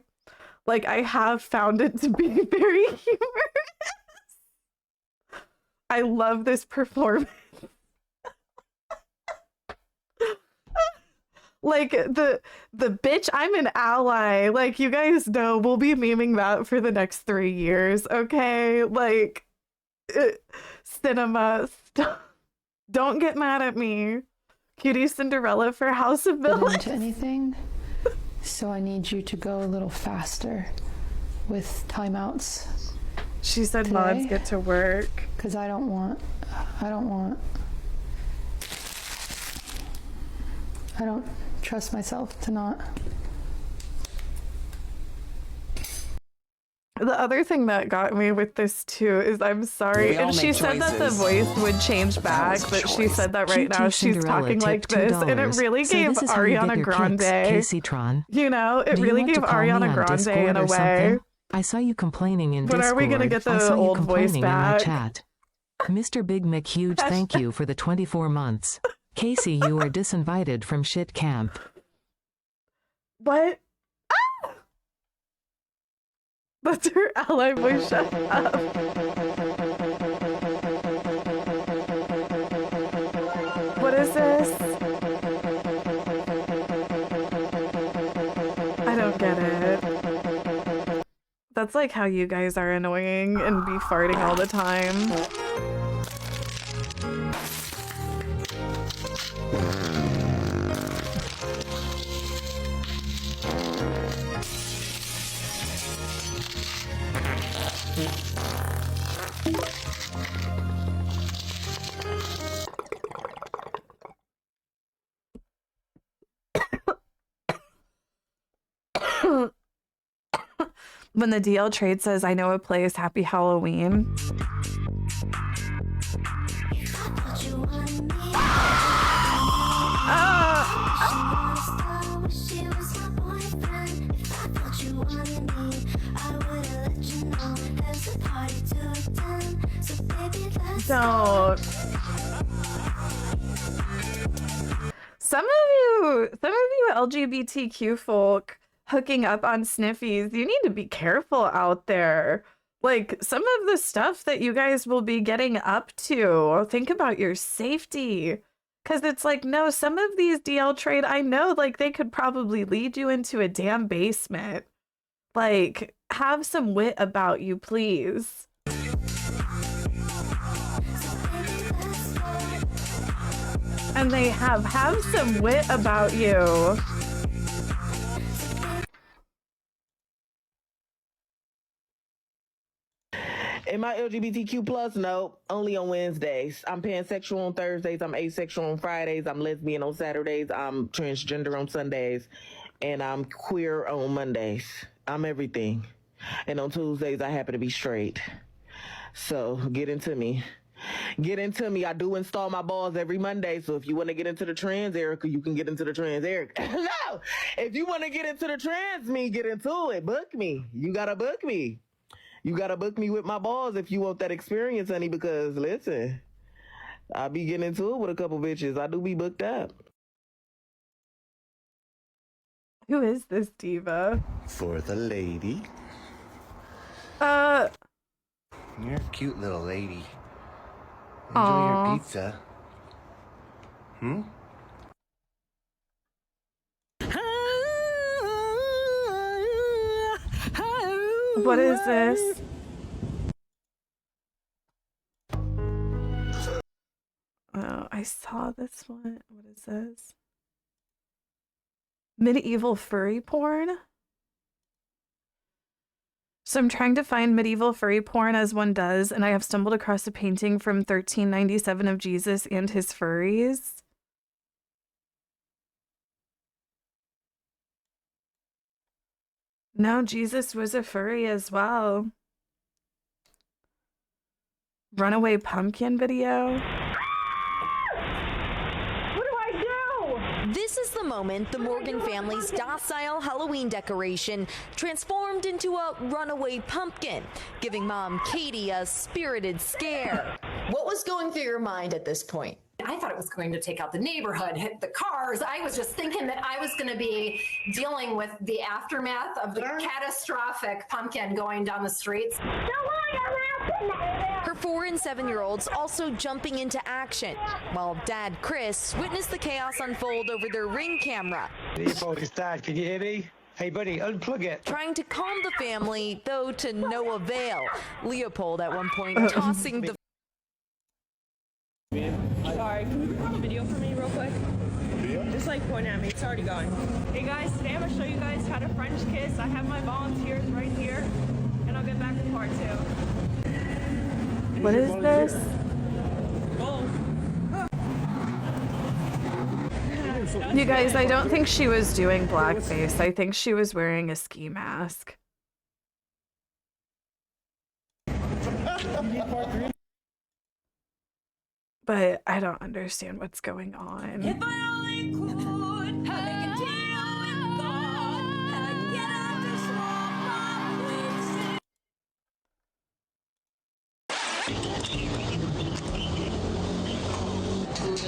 Like, I have found it to be very humorous. I love this performance. Like, the bitch, I'm an ally. Like, you guys know we'll be memeing that for the next 3 years, okay? Like, cinema, don't get mad at me. Cutie Cinderella for House of Villains. Into anything, so I need you to go a little faster with timeouts. She said today, mods get to work. Because I don't want I don't trust myself to not. The other thing that got me with this too is I'm sorry, and she said that the voice would change back, but she said that right now she's talking like this, and it really gave Ariana Grande. You know, it really gave Ariana Grande in a way. I saw you complaining in When Discord. are we gonna get the old voice back? Chat. Mr. Big Mick, huge thank you for the 24 months. Casey, you are disinvited from shit camp. What? Ah! That's her ally voice. Shut up. What is this? I don't get it. That's like how you guys are annoying and be farting all the time. When the DL trade says, I know a place, happy Halloween. Don't. Some of you LGBTQ folk hooking up on sniffies, you need to be careful out there. Like, some of the stuff that you guys will be getting up to, think about your safety. Because it's like, no, some of these DL trade, I know, like, they could probably lead you into a damn basement. Like, have some wit about you, please. And they have some wit about you. Am I LGBTQ plus? No, only on Wednesdays. I'm pansexual on Thursdays. I'm asexual on Fridays. I'm lesbian on Saturdays. I'm transgender on Sundays. And I'm queer on Mondays. I'm everything. And on Tuesdays, I happen to be straight. So get into me. Get into me. I do install my balls every Monday. So if you want to get into the trans Erica, you can get into the trans Erica. No! If you want to get into the trans me, get into it. Book me. You got to book me. You got to book me with my balls if you want that experience, honey, because, listen, I be getting into it with a couple bitches. I do be booked up. Who is this diva? For the lady. You're a cute little lady. Enjoy Aww. your pizza. Hmm? What is this? Oh, I saw this one. What is this? Medieval furry porn? So I'm trying to find medieval furry porn as one does, and I have stumbled across a painting from 1397 of Jesus and his furries. No, Jesus was a furry as well. Runaway pumpkin video. This is the moment the Morgan family's docile Halloween decoration transformed into a runaway pumpkin, giving Mom Katie a spirited scare. What was going through your mind at this point? I thought it was going to take out the neighborhood, hit the cars. I was just thinking that I was going to be dealing with the aftermath of the catastrophic pumpkin going down the streets. Her 4- and 7-year-olds also jumping into action, while Dad Chris witnessed the chaos unfold over their Ring camera. Leopold, it's Dad. Can you hear me? Hey, buddy, unplug it. Trying to calm the family, though to no avail. Leopold at one point tossing the... Sorry, can you put on a video for me real quick? pointing at me. It's already gone. Hey guys, today I'm gonna show you guys how to French kiss. I have my volunteers right here, and I'll get back to part 2. What is this? You guys, I don't think she was doing blackface. I think she was wearing a ski mask. But I don't understand what's going on. If I only could, I'd make a deal with God, and I'd get out this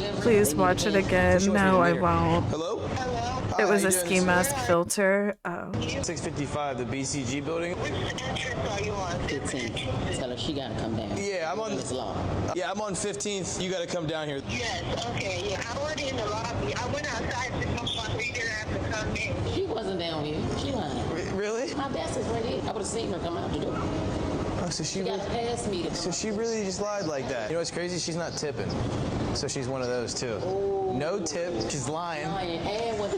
small. Please watch it again. No, I won't. Hello? It was How a you doing, ski sir? mask filter. Oh. 655, the BCG building. Which entrance are you on? 15th. Tell her she gotta come down. Yeah, I'm on. It's long. Yeah, I'm on 15th. You gotta come down here. Yes, okay, yeah. I'm already in the lobby. I went outside to come on. We didn't have to come in. She wasn't down here. She lying. Really? My desk is right here. I would have seen her come out the door. Oh, so she got past me. So she really just lied like that. You know what's crazy? She's not tipping. So she's one of those too. No tip. She's lying. And what?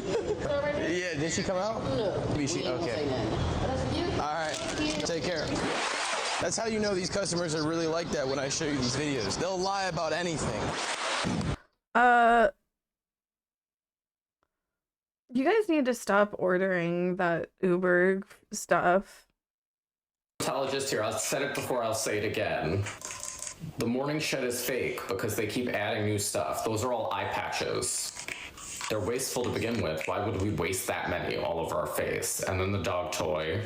Yeah, did she come out? No. Maybe she, okay. All right. Take care. That's how you know these customers are really like that when I show you these videos. They'll lie about anything. You guys need to stop ordering that Uber stuff. Dermatologist here. I'll said it before, I'll say it again. The morning shed is fake because they keep adding new stuff. Those are all eye patches. They're wasteful to begin with. Why would we waste that many all over our face? And then the dog toy.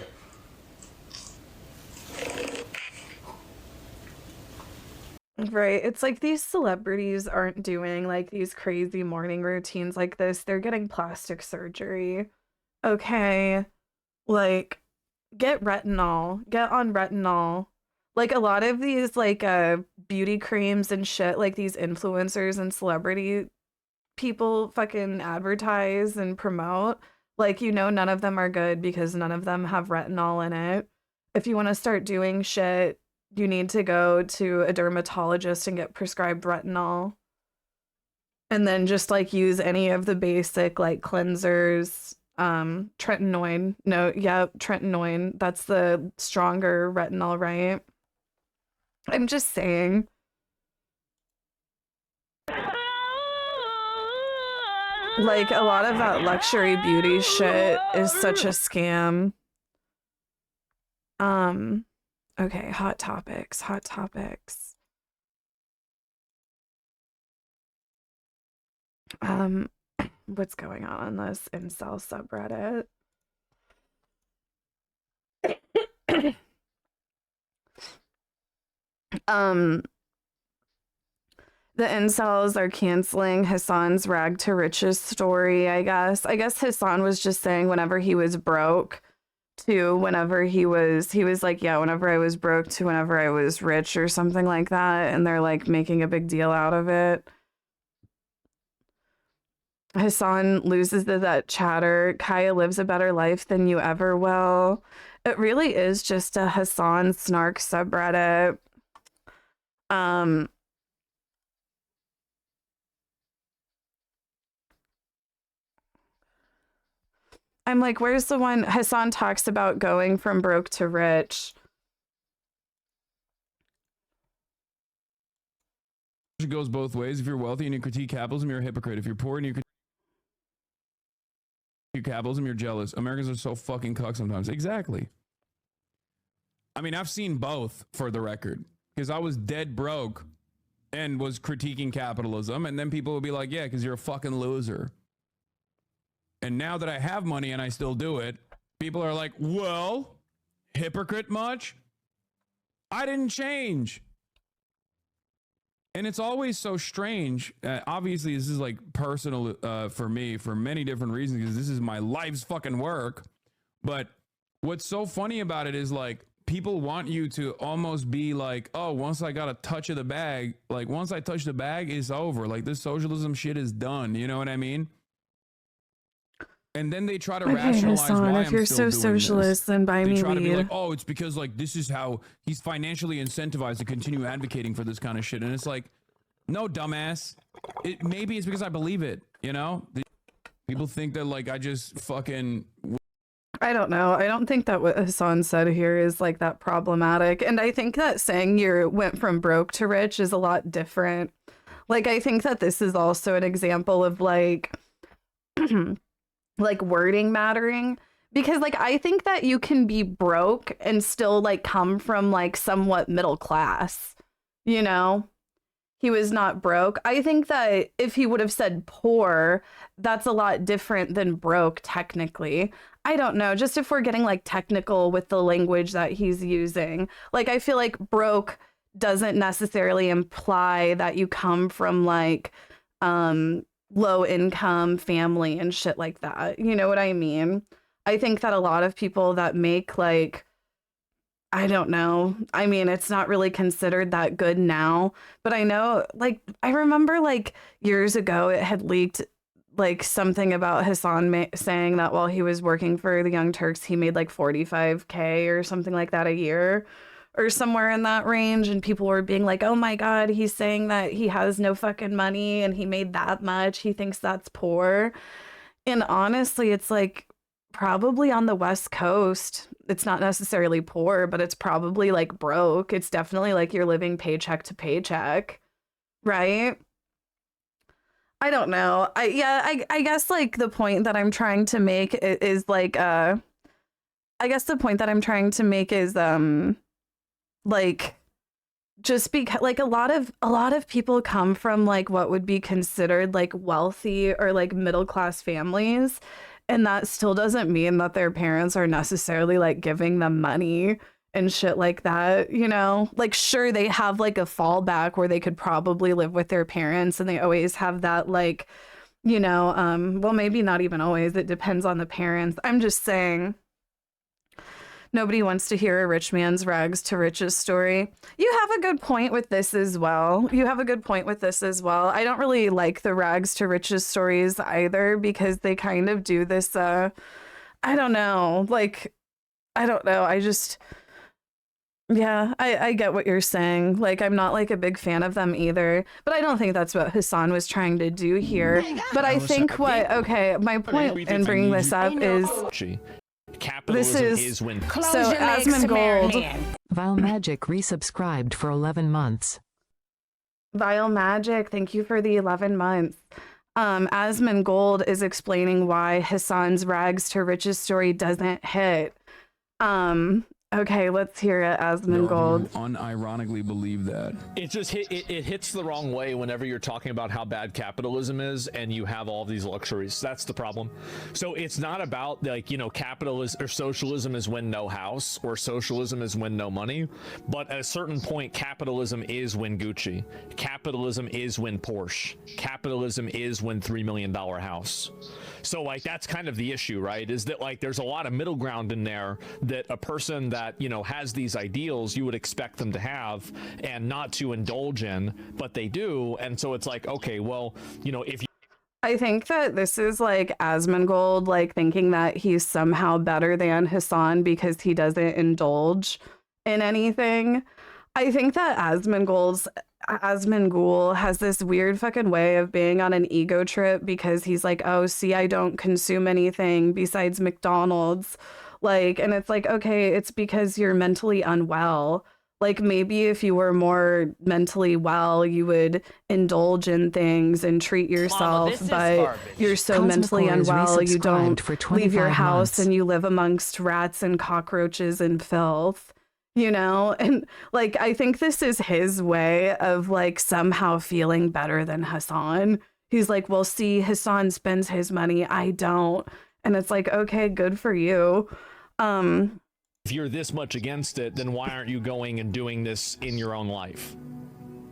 Right. It's like these celebrities aren't doing like these crazy morning routines like this. They're getting plastic surgery. Okay. Like, get retinol. Get on retinol. Like a lot of these like beauty creams and shit, like these influencers and celebrity people fucking advertise and promote. Like, you know, none of them are good because none of them have retinol in it. If you want to start doing shit, you need to go to a dermatologist and get prescribed retinol. And then just like use any of the basic like cleansers, tretinoin. No, yeah, tretinoin. That's the stronger retinol, right? I'm just saying. Like a lot of that luxury beauty shit is such a scam. Okay, hot topics. What's going on this incel subreddit? The incels are canceling Hassan's rag to riches story, I guess. I guess Hassan was just saying whenever he was broke to whenever he was like, yeah, whenever I was broke to whenever I was rich or something like that. And they're like making a big deal out of it. Hassan loses that chatter. Kaya lives a better life than you ever will. It really is just a Hassan snark subreddit. I'm like, where's the one Hassan talks about going from broke to rich? It goes both ways. If you're wealthy and you critique capitalism, you're a hypocrite. If you're poor and you critique capitalism, you're jealous. Americans are so fucking cuck sometimes. Exactly. I mean, I've seen both, for the record, because I was dead broke and was critiquing capitalism, and then people would be like, yeah, because you're a fucking loser. And now that I have money and I still do it, people are like, well, hypocrite much? I didn't change. And it's always so strange. Obviously, this is like personal for me for many different reasons, because this is my life's fucking work. But what's so funny about it is like people want you to almost be like, oh, once I got a touch of the bag, like once I touch the bag, it's over. Like this socialism shit is done. You know what I mean? And then they try to rationalize Hassan, why if you're I'm still so doing socialist, this. then buy They me try to be weed. like, oh, it's because like this is how he's financially incentivized to continue advocating for this kind of shit. And it's like, no, dumbass. Maybe it's because I believe it, you know? People think that like I just fucking. I don't know. I don't think that what Hassan said here is like that problematic. And I think that saying you went from broke to rich is a lot different. Like, I think that this is also an example of like, like wording mattering. Because like, I think that you can be broke and still like come from like somewhat middle class, you know? He was not broke. I think that if he would have said poor, that's a lot different than broke technically. I don't know, just if we're getting like technical with the language that he's using. Like, I feel like broke doesn't necessarily imply that you come from like low income family and shit like that. You know what I mean? I think that a lot of people that make like, I don't know. I mean, it's not really considered that good now, but I know, like, I remember like years ago it had leaked like something about Hassan saying that while he was working for the Young Turks, he made like 45K or something like that a year or somewhere in that range. And people were being like, oh my God, he's saying that he has no fucking money and he made that much. He thinks that's poor. And honestly, it's like, probably on the West Coast, it's not necessarily poor, but it's probably like broke. It's definitely like you're living paycheck to paycheck, right? I don't know. I guess like the point that I'm trying to make is like I guess the point that I'm trying to make is like just because like a lot of people come from like what would be considered like wealthy or like middle class families. And that still doesn't mean that their parents are necessarily like giving them money and shit like that, you know? Like, sure, they have like a fallback where they could probably live with their parents and they always have that like, you know, well, maybe not even always. It depends on the parents. I'm just saying, nobody wants to hear a rich man's rags to riches story. You have a good point with this as well. I don't really like the rags to riches stories either because they kind of do this, I don't know. Like, I don't know. I get what you're saying. Like, I'm not like a big fan of them either, but I don't think that's what Hassan was trying to do here. But I think my point in bringing this up is capitalism is when so Asmongold. Vile Magic resubscribed for 11 months. Vile Magic, thank you for the 11 months. Asmongold is explaining why Hassan's rags to riches story doesn't hit. Okay, let's hear it, Asmongold. Unironically believe that. It just it hits the wrong way whenever you're talking about how bad capitalism is and you have all these luxuries. That's the problem. So it's not about like, you know, capitalism or socialism is when no house or socialism is when no money. But at a certain point, capitalism is when Gucci. Capitalism is when Porsche. Capitalism is when $3 million house. So like that's kind of the issue, right? Is that like there's a lot of middle ground in there that a person that, you know, has these ideals you would expect them to have and not to indulge in, but they do. And so it's like, okay, well, you know, if you I think that this is like Asmongold like thinking that he's somehow better than Hassan because he doesn't indulge in anything. I think that Asmongold has this weird fucking way of being on an ego trip because he's like, oh, see, I don't consume anything besides McDonald's. Like, and it's like, okay, it's because you're mentally unwell. Like, maybe if you were more mentally well, you would indulge in things and treat yourself, but you're so mentally unwell, you don't leave your house and you live amongst rats and cockroaches and filth. You know, and like, I think this is his way of like somehow feeling better than Hassan. He's like, well, see, Hassan spends his money, I don't. And it's like, okay, good for you. If you're this much against it, then why aren't you going and doing this in your own life?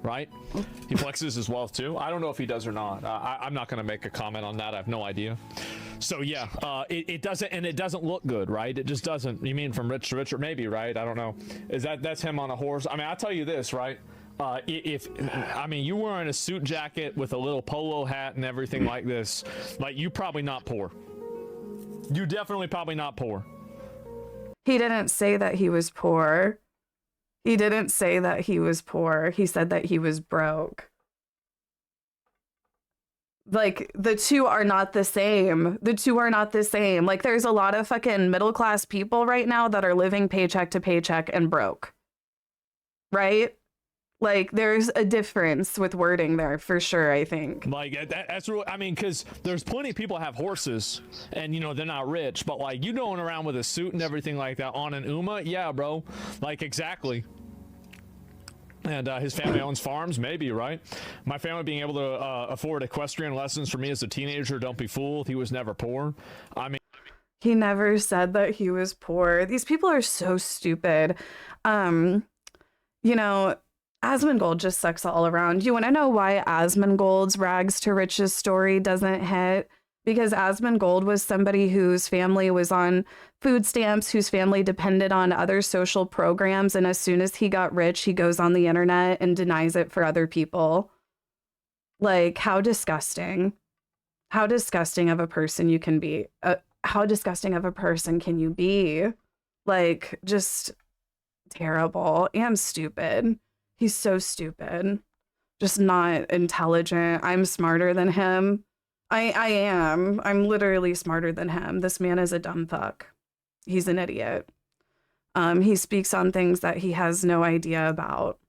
Right? He flexes his wealth too. I don't know if he does or not. I'm not going to make a comment on that. I have no idea. So yeah, it doesn't look good, right? It just doesn't. You mean from rich to richer? Maybe, right? I don't know. That's him on a horse? I mean, I'll tell you this, right? You wearing a suit jacket with a little polo hat and everything like this, like you probably not poor. You definitely probably not poor. He didn't say that he was poor. He didn't say that he was poor. He said that he was broke. Like, the two are not the same. The two are not the same. Like, there's a lot of fucking middle class people right now that are living paycheck to paycheck and broke. Right? Like, there's a difference with wording there for sure, I think. Like, that's really, I mean, because there's plenty of people have horses and, you know, they're not rich, but like, you going around with a suit and everything like that on an Uma, yeah, bro. Like, exactly. And his family owns farms, maybe, right? My family being able to afford equestrian lessons for me as a teenager, don't be fooled. He was never poor. I mean, he never said that he was poor. These people are so stupid. You know, Asmongold just sucks all around. You want to know why Asmongold's rags to riches story doesn't hit? Because Asmongold was somebody whose family was on food stamps, whose family depended on other social programs, and as soon as he got rich, he goes on the internet and denies it for other people. Like, how disgusting. How disgusting of a person you can be. How disgusting of a person can you be? Like, just terrible and stupid. He's so stupid. Just not intelligent. I'm smarter than him. I am. I'm literally smarter than him. This man is a dumb fuck. He's an idiot. He speaks on things that he has no idea about.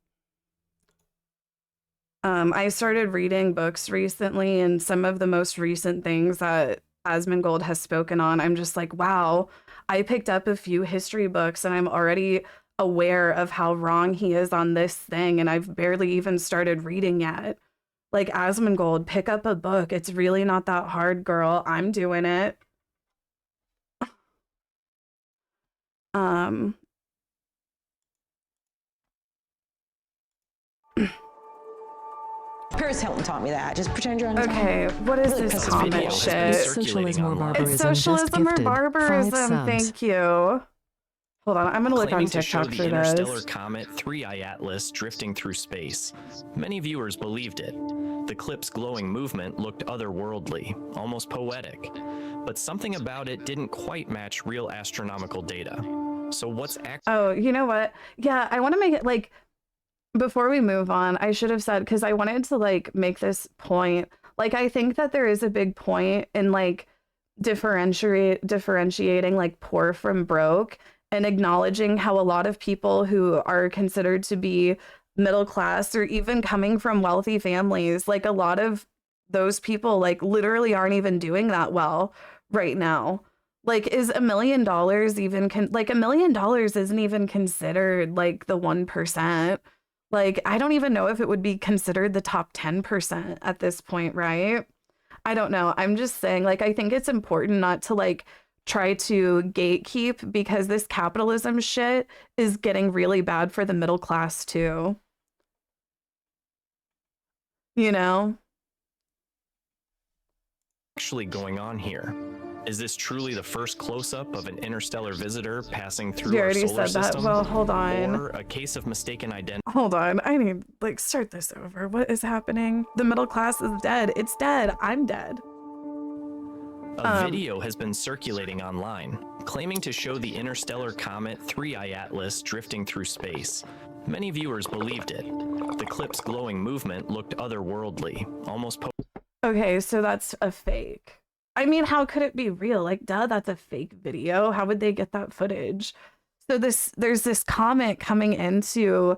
I started reading books recently, and some of the most recent things that Asmongold has spoken on, I'm just like, wow, I picked up a few history books and I'm already aware of how wrong he is on this thing, and I've barely even started reading yet. Like, Asmongold, pick up a book. It's really not that hard, girl. I'm doing it. Paris Hilton taught me that. Just pretend you're on Okay, what is this comment shit? Socialism or barbarism? It's socialism or Just gifted. barbarism. 5 subs. Thank you. Hold on, I'm gonna look on Claiming to show TikTok the for interstellar this. comet 3I Atlas drifting through space. Many viewers believed it. The clip's glowing movement looked otherworldly, almost poetic. But something about it didn't quite match real astronomical data. So what's Oh, you know what? Yeah, I want to make it like, before we move on, I should have said, because I wanted to like make this point. Like, I think that there is a big point in like differentiating like poor from broke, and acknowledging how a lot of people who are considered to be middle class or even coming from wealthy families, like a lot of those people like literally aren't even doing that well right now. Like, is $1 million even like $1 million isn't even considered like the 1%. Like, I don't even know if it would be considered the top 10% at this point, right? I don't know. I'm just saying, like, I think it's important not to like try to gatekeep, because this capitalism shit is getting really bad for the middle class too. You know? actually going on here? Is this truly the first close-up of an interstellar visitor passing through You our already solar said that. system? Well, hold on. Or a case of mistaken identity? Hold on. I need, like, start this over. What is happening? The middle class is dead. It's dead. I'm dead. A video has been circulating online, claiming to show the interstellar comet 3I Atlas drifting through space. Many viewers believed it. The clip's glowing movement looked otherworldly, almost Okay, so that's a fake. I mean, how could it be real? Like, duh, that's a fake video. How would they get that footage? So there's this comet coming into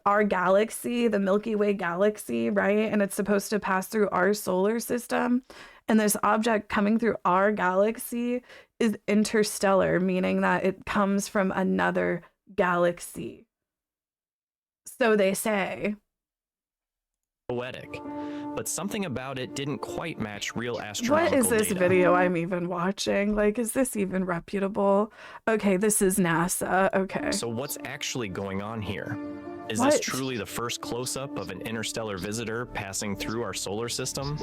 our galaxy, the Milky Way galaxy, right? And it's supposed to pass through our solar system. And this object coming through our galaxy is interstellar, meaning that it comes from another galaxy. So they say. poetic, but something about it didn't quite match real astronomical What is this data. video I'm even watching? Like, is this even reputable? Okay, this is NASA. Okay. So what's actually going on here? Is What? this truly the first close-up of an interstellar visitor passing through our solar system?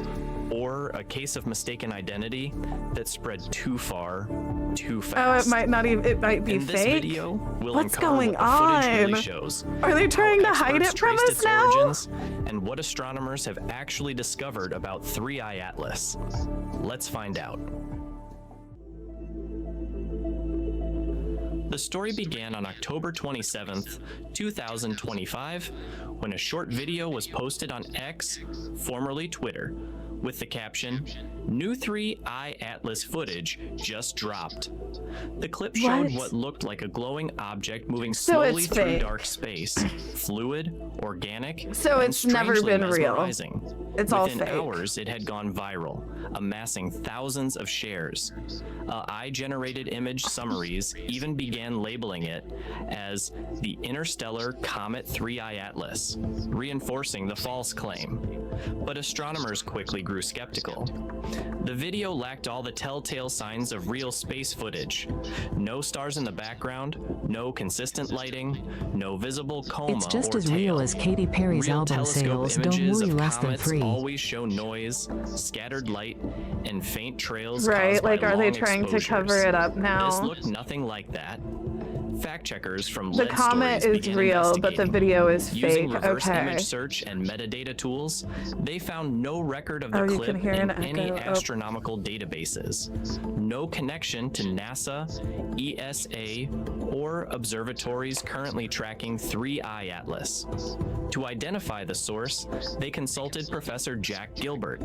Or a case of mistaken identity that spread too far, too Oh, fast? it might not even, it might be In this fake. video, we'll What's uncover going what the footage on? really shows, Are they trying to hide experts it from traced us its now? origins, and what astronomers have actually discovered about 3I Atlas. Let's find out. The story began on October 27th, 2025, when a short video was posted on X, formerly Twitter, with the caption, "New 3i Atlas footage just dropped." The clip showed what looked like a glowing object moving slowly it's through fake. dark space, fluid, organic, So and it's never strangely been real. mesmerizing. It's all Within fake. hours, it had gone viral, amassing thousands of shares. AI-generated image summaries even began labeling it as the Interstellar Comet 3i Atlas, reinforcing the false claim. But astronomers quickly grew skeptical. The video lacked all the telltale signs of real space footage. No stars in the background, no consistent lighting, no visible coma It's just or as real tail. as Katy Perry's Real album telescope sales. Don't images worry, of less than comets free. always show noise, scattered light, and faint trails Right, caused by like, are they long trying to cover exposures. it up now? This looked nothing like that. Fact checkers from The Lead comet Stories is began real, but the investigating. video is Using fake. reverse Okay. image search and metadata tools, they found no record of the Oh, you clip can hear in an any echo. Oh. astronomical databases. No connection to NASA, ESA, or observatories currently tracking 3i Atlas. To identify the source, they consulted Professor Jack Gilbert,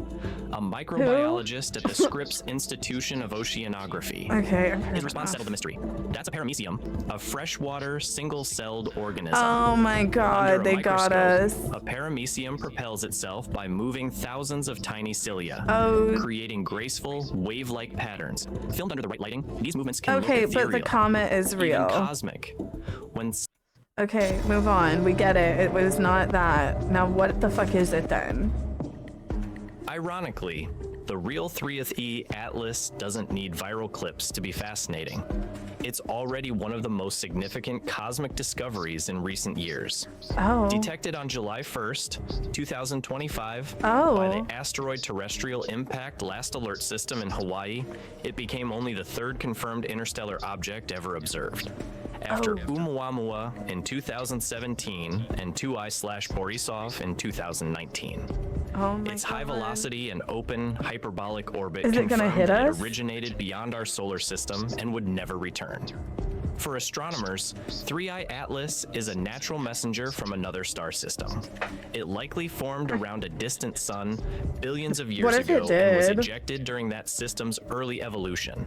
a microbiologist at the Scripps Institution of Oceanography. Okay. His response settled the mystery. That's a paramecium, a freshwater single-celled organism. Oh my God, Under a they got microscope, us. A paramecium propels itself by moving thousands of tiny cilia, Oh. creating graceful, wave-like patterns. Filmed under the right lighting, these movements can Okay, look but the ethereal, comet is even real. cosmic. When Okay, move on. We get it. It was not that. Now what the fuck is it then? Ironically, the real 3e Atlas doesn't need viral clips to be fascinating. It's already one of the most significant cosmic discoveries in recent years. Oh. Detected on July 1st, 2025 Oh. by the Asteroid Terrestrial Impact Last Alert System in Hawaii, it became only the third confirmed interstellar object ever observed. After Oumuamua in 2017 and 2I/Borisov in 2019. Oh my Its high God. velocity and open hyperbolic orbit Is it gonna confirmed hit that us? it originated beyond our solar system and would never return. For astronomers, 3i Atlas is a natural messenger from another star system. It likely formed around a distant sun billions of years What if it ago and was did? ejected during that system's early evolution.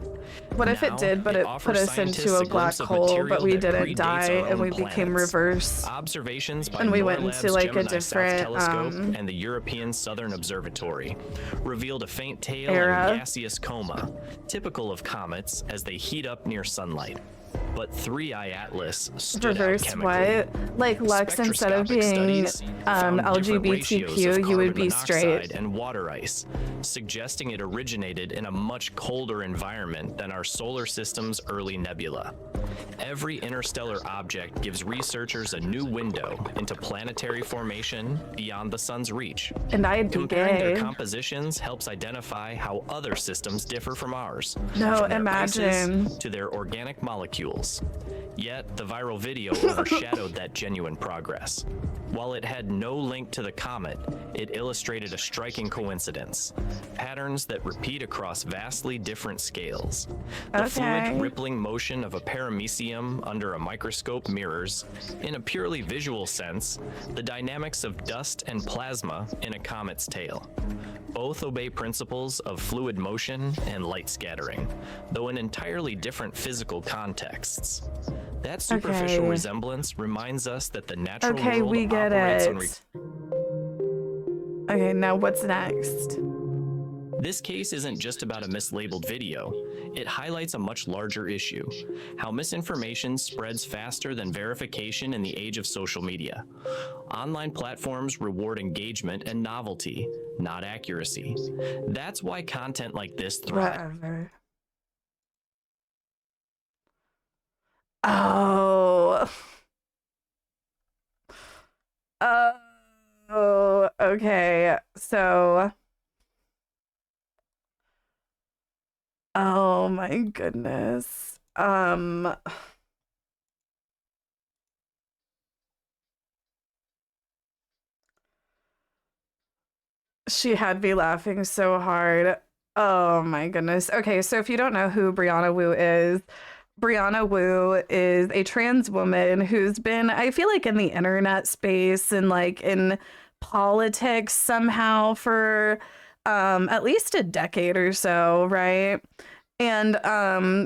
What if it Now, did, but it put offers us into scientists a black glimpse of hole, but material we that didn't predates die our and we own became planets. reverse? Observations by And we went NORLAB's into like a Gemini South different Telescope and the European Southern Observatory revealed a faint tail Era. and gaseous coma, typical of comets as they heat up near sunlight. But 3i Atlas stood out Reverse chemically. what? Like Lux, instead of Spectroscopic being studies found different ratios of LGBTQ, you would carbon be monoxide straight. and water ice, suggesting it originated in a much colder environment than our solar system's early nebula. Every interstellar object gives researchers a new window into planetary formation beyond the sun's reach. And I'd be Comparing their gay. compositions helps identify how other systems differ from ours. No, from their imagine. ices to their organic molecules. Yet, the viral video overshadowed that genuine progress. While it had no link to the comet, it illustrated a striking coincidence. Patterns that repeat across vastly different scales. The Okay. fluid rippling motion of a paramecium under a microscope mirrors, in a purely visual sense, the dynamics of dust and plasma in a comet's tail. Both obey principles of fluid motion and light scattering, though in entirely different physical contexts. That superficial Okay. resemblance reminds us that the natural Okay, world we get operates on it. Okay, now what's next? This case isn't just about a mislabeled video. It highlights a much larger issue: how misinformation spreads faster than verification in the age of social media. Online platforms reward engagement and novelty, not accuracy. That's why content like this thrives. Whatever. Oh. Oh, okay. So, oh my goodness. She had me laughing so hard. Oh my goodness. Okay, so if you don't know who Brianna Wu is a trans woman who's been, I feel like, in the internet space and like in politics somehow for at least a decade or so, right? And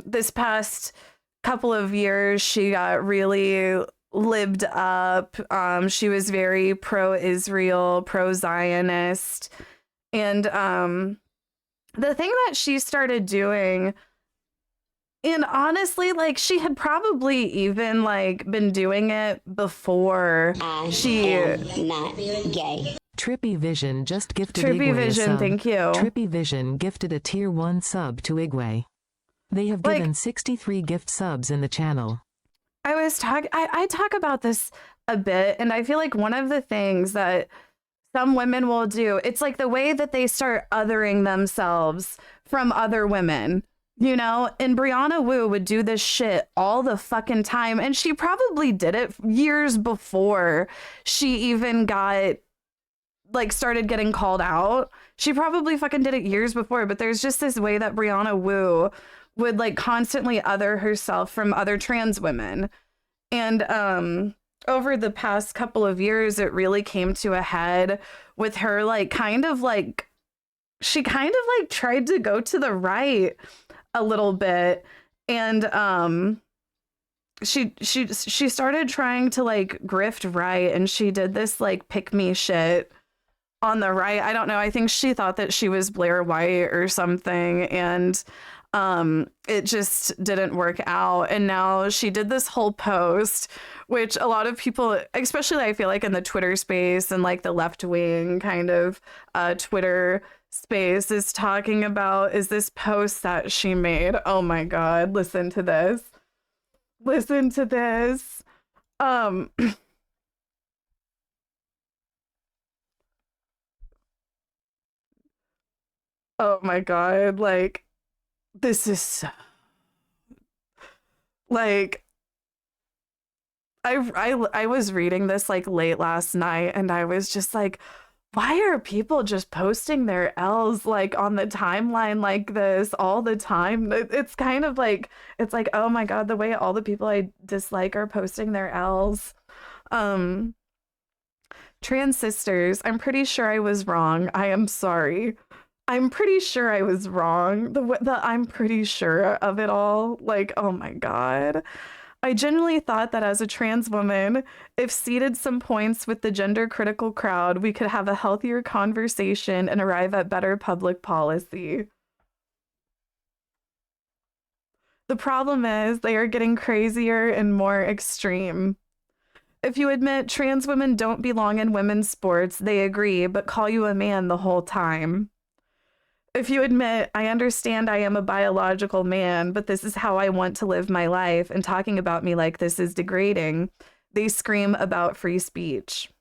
this past couple of years, she got really libbed up. She was very pro-Israel, pro-Zionist. And the thing that she started doing, and honestly, like, she had probably even like been doing it before she not gay. Trippy Vision just gifted Trippy Igwe a Vision, sub. thank you. Trippy Vision gifted a tier 1 sub to Igwe. They have given 63 gift subs in the channel. I talk about this a bit, and I feel like one of the things that some women will do, it's like the way that they start othering themselves from other women, you know? And Brianna Wu would do this shit all the fucking time, and she probably did it years before she even got, like, started getting called out. She probably fucking did it years before, but there's just this way that Brianna Wu would like constantly other herself from other trans women. And over the past couple of years, it really came to a head with her like she kind of like tried to go to the right a little bit. And she started trying to like grift right, and she did this like pick me shit on the right. I don't know. I think she thought that she was Blair White or something, and it just didn't work out. And now she did this whole post, which a lot of people, especially I feel like in the Twitter space and like the left wing kind of Twitter space, is talking about, is this post that she made. Oh my God, listen to this. Listen to this. Oh my God, like, this is so, like, I was reading this like late last night, and I was just like, why are people just posting their L's like on the timeline like this all the time? It's kind of like, it's like, oh my God, the way all the people I dislike are posting their L's. Trans sisters, I'm pretty sure I was wrong. I am sorry. I'm pretty sure I was wrong. The I'm pretty sure of it all. Like, oh my God. I genuinely thought that as a trans woman, if seated some points with the gender critical crowd, we could have a healthier conversation and arrive at better public policy. The problem is they are getting crazier and more extreme. If you admit trans women don't belong in women's sports, they agree, but call you a man the whole time. If you admit, I understand I am a biological man, but this is how I want to live my life, and talking about me like this is degrading, they scream about free speech.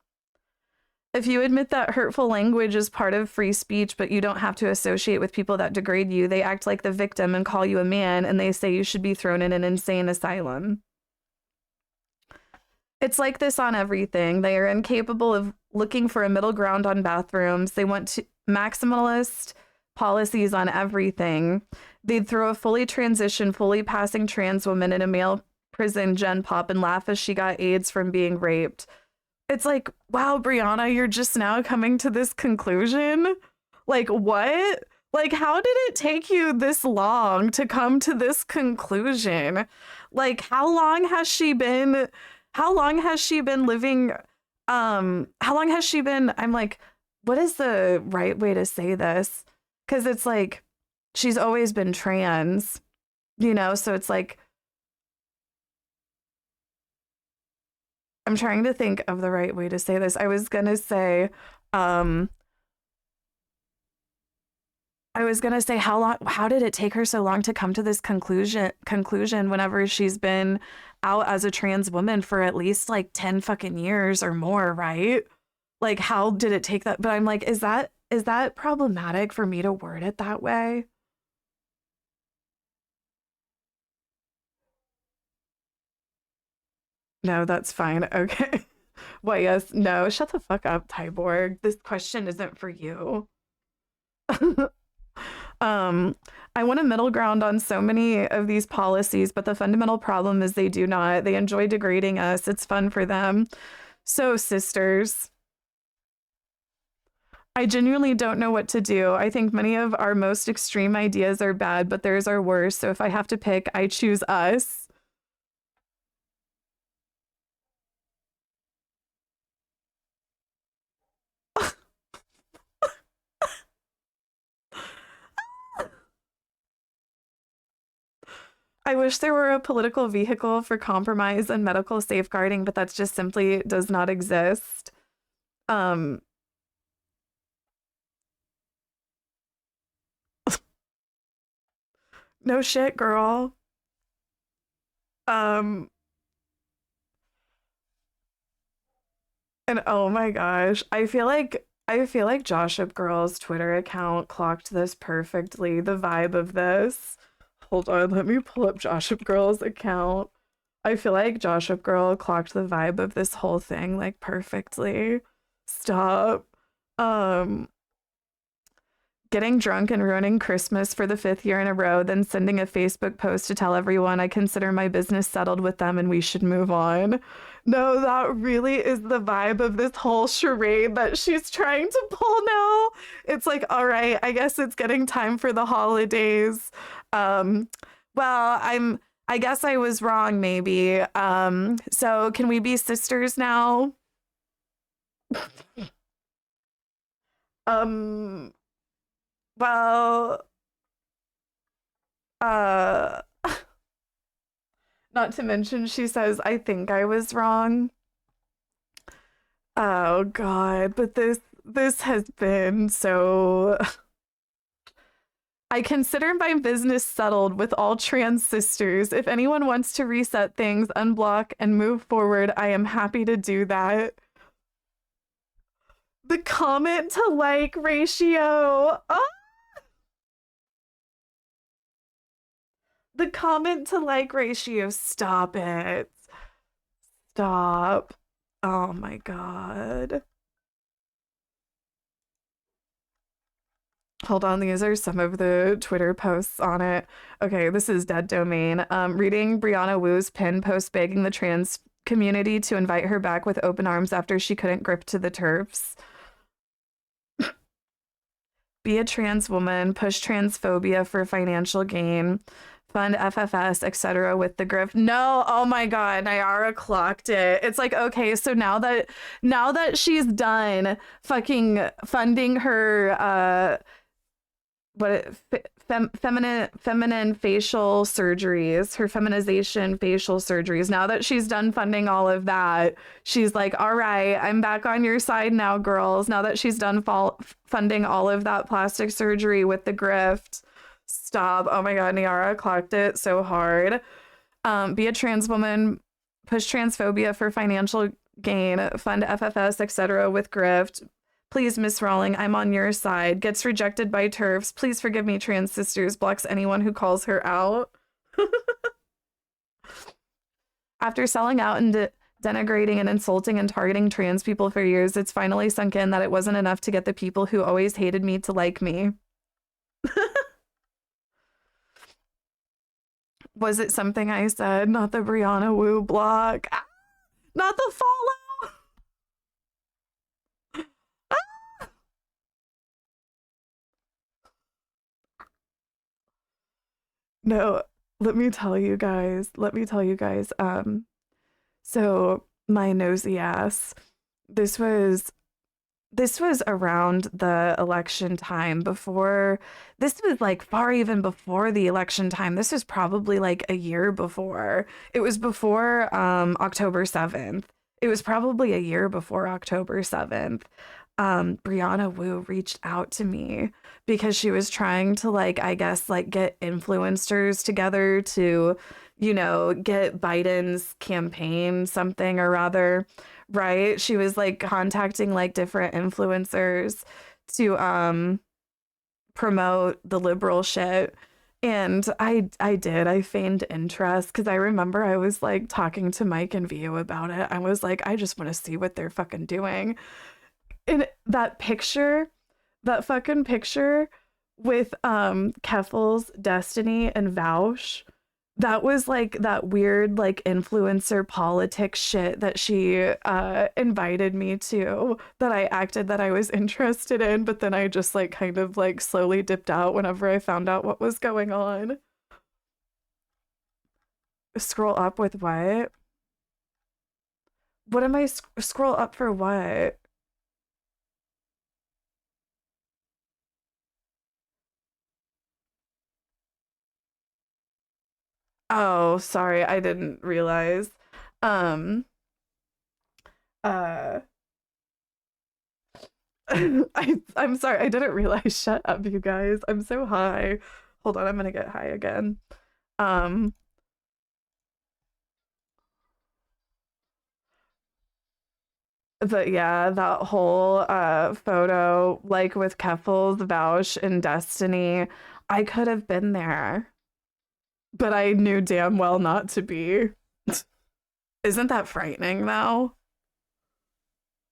If you admit that hurtful language is part of free speech, but you don't have to associate with people that degrade you, they act like the victim and call you a man, and they say you should be thrown in an insane asylum. It's like this on everything. They are incapable of looking for a middle ground on bathrooms. They want to maximalist policies on everything. They'd throw a fully transitioned, fully passing trans woman in a male prison gen pop and laugh as she got AIDS from being raped. It's like, wow, Brianna, you're just now coming to this conclusion? Like, what? Like, how did it take you this long to come to this conclusion? Like, how long has she been living? How long has she been, I'm like, what is the right way to say this? Because it's like, she's always been trans, you know? So it's like, I'm trying to think of the right way to say this. I was going to say, how did it take her so long to come to this conclusion whenever she's been out as a trans woman for at least like 10 fucking years or more, right? Like, how did it take that? But I'm like, is that problematic for me to word it that way? No, that's fine. Okay. Well, yes. No, shut the fuck up, Tyborg. This question isn't for you. I want a middle ground on so many of these policies, but the fundamental problem is they do not. They enjoy degrading us. It's fun for them. So, sisters, I genuinely don't know what to do. I think many of our most extreme ideas are bad, but theirs are worse. So if I have to pick, I choose us. I wish there were a political vehicle for compromise and medical safeguarding, but that's just simply does not exist. No shit, girl. And oh my gosh, I feel like Joshua Girl's Twitter account clocked this perfectly, the vibe of this. Hold on, let me pull up Joshua Girl's account. I feel like Joshua Girl clocked the vibe of this whole thing like perfectly. Stop. Getting drunk and ruining Christmas for the 5th year in a row, then sending a Facebook post to tell everyone I consider my business settled with them and we should move on. No, that really is the vibe of this whole charade that she's trying to pull now. It's like, all right, I guess it's getting time for the holidays. Well, I guess I was wrong, maybe. So can we be sisters now? Well, not to mention she says, I think I was wrong. Oh God, but this has been so... I consider my business settled with all trans sisters. If anyone wants to reset things, unblock, and move forward, I am happy to do that. The comment to like ratio. Oh! The comment to like ratio. Stop it. Stop. Oh my God. Hold on, these are some of the Twitter posts on it. Okay, this is Dead Domain. Reading Brianna Wu's pin post begging the trans community to invite her back with open arms after she couldn't grip to the TERFs. Be a trans woman, push transphobia for financial gain, fund FFS, etc. with the grift. No, oh my God, Nyara clocked it. It's like, okay, so now that she's done fucking funding her feminine facial surgeries, her feminization facial surgeries. Now that she's done funding all of that, she's like, all right, I'm back on your side now, girls. Now that she's done funding all of that plastic surgery with the grift. Stop. Oh my God, Niara clocked it so hard. Be a trans woman, push transphobia for financial gain, fund FFS, etc. with grift. Please, Miss Rawling, I'm on your side. Gets rejected by TERFs. Please forgive me, trans sisters. Blocks anyone who calls her out. After selling out and denigrating and insulting and targeting trans people for years, it's finally sunk in that it wasn't enough to get the people who always hated me to like me. Was it something I said? Not the Brianna Wu block. Ah, not the follow. No, let me tell you guys, so my nosy ass, this was around the election time this was like far even before the election time. This was probably like a year before. It was before October 7th. It was probably a year before October 7th. Brianna Wu reached out to me because she was trying to like, I guess, like get influencers together to, you know, get Biden's campaign something or other, right? She was like contacting like different influencers to promote the liberal shit. And I feigned interest because I remember I was like talking to Mike and Vio about it. I was like, I just want to see what they're fucking doing. And that fucking picture with Keffel's Destiny and Vaush, That was like that weird like influencer politics shit that she invited me to, that I acted that I was interested in, but then I just like kind of like slowly dipped out whenever I found out what was going on. Scroll up with what? What am I scroll up for what? Oh, sorry, I didn't realize. Um uh I'm sorry, I didn't realize. Shut up, you guys. I'm so high. Hold on, I'm gonna get high again. But yeah, that whole photo, like with Keffels, Vouch, and Destiny, I could have been there, but I knew damn well not to be. Isn't that frightening though?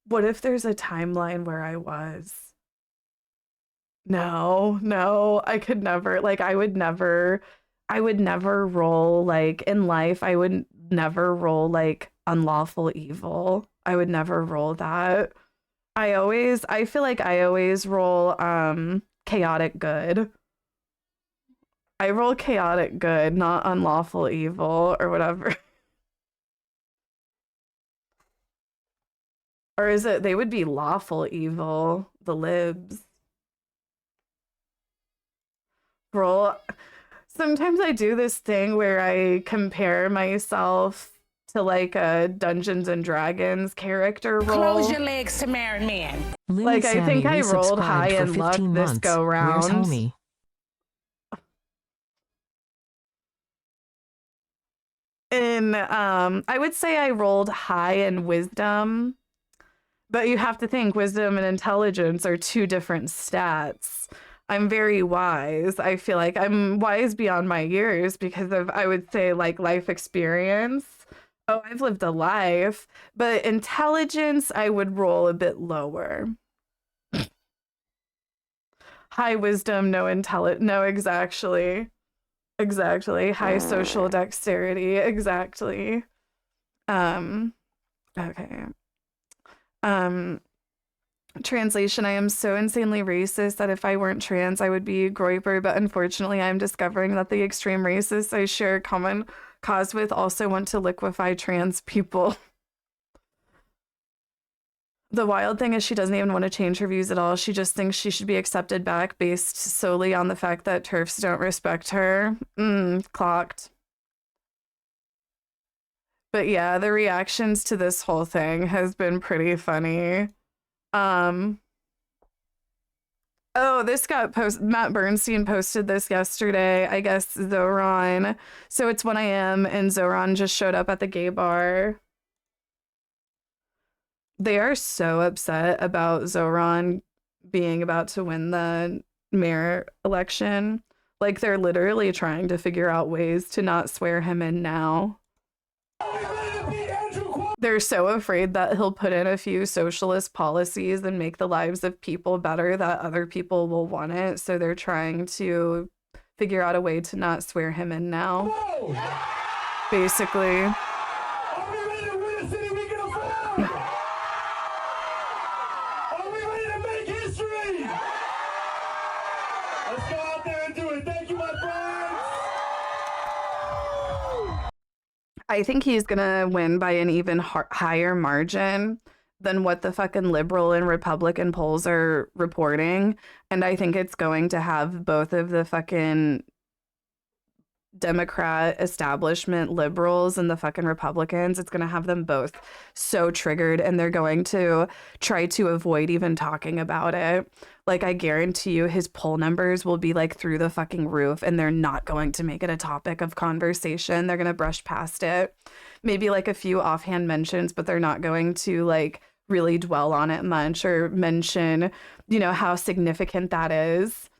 What if there's a timeline where I was? No, I could never, like, I would never roll, like, in life, I would never roll, like, unlawful evil. I would never roll that. I feel like I always roll, chaotic good. I roll chaotic good, not unlawful evil or whatever. Or is it, they would be lawful evil, the libs. Roll. Sometimes I do this thing where I compare myself to like a Dungeons and Dragons character role. Close your legs to married men. Like I think I rolled high in luck this go round. Where's homie? And I would say I rolled high in wisdom, but you have to think wisdom and intelligence are two different stats. I'm very wise. I feel like I'm wise beyond my years because of, I would say, like life experience. Oh, I've lived a life, but intelligence, I would roll a bit lower. High wisdom, no exactly. High social dexterity, exactly. Okay. Translation, I am so insanely racist that if I weren't trans, I would be Groiper, but unfortunately I'm discovering that the extreme racists I share a common cause with also want to liquefy trans people. The wild thing is she doesn't even want to change her views at all. She just thinks she should be accepted back based solely on the fact that TERFs don't respect her. Clocked. But yeah, the reactions to this whole thing has been pretty funny. Oh, this got Matt Bernstein posted this yesterday, I guess Zoran. So it's 1 a.m. and Zoran just showed up at the gay bar. They are so upset about Zoran being about to win the mayor election. Like they're literally trying to figure out ways to not swear him in now. They're so afraid that he'll put in a few socialist policies and make the lives of people better that other people will want it. So they're trying to figure out a way to not swear him in now. Basically. I think he's gonna win by an even higher margin than what the fucking liberal and Republican polls are reporting. And I think it's going to have both of the fucking Democrat establishment liberals and the fucking Republicans. It's going to have them both so triggered, and they're going to try to avoid even talking about it. Like, I guarantee you his poll numbers will be like through the fucking roof, and they're not going to make it a topic of conversation. They're going to brush past it. Maybe like a few offhand mentions, but they're not going to like really dwell on it much or mention, you know, how significant that is.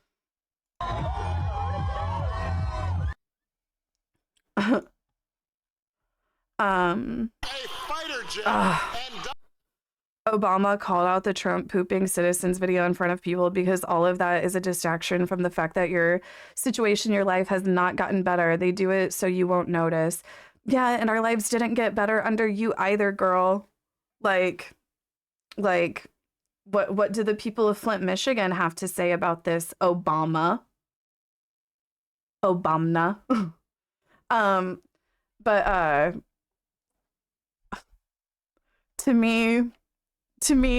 Obama called out the Trump pooping citizens video in front of people because all of that is a distraction from the fact that your situation, your life has not gotten better. They do it so you won't notice. Yeah, and our lives didn't get better under you either, girl. Like what do the people of Flint, Michigan have to say about this, Obama? Obama. But to me,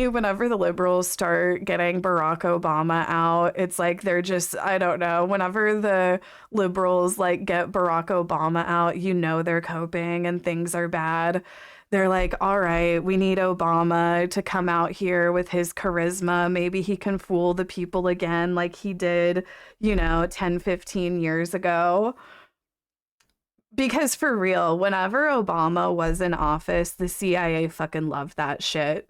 whenever the liberals start getting Barack Obama out, it's like they're just, I don't know, whenever the liberals like get Barack Obama out, you know they're coping and things are bad. They're like, all right, we need Obama to come out here with his charisma. Maybe he can fool the people again like he did, 10, 15 years ago. Because for real, whenever Obama was in office, the CIA fucking loved that shit.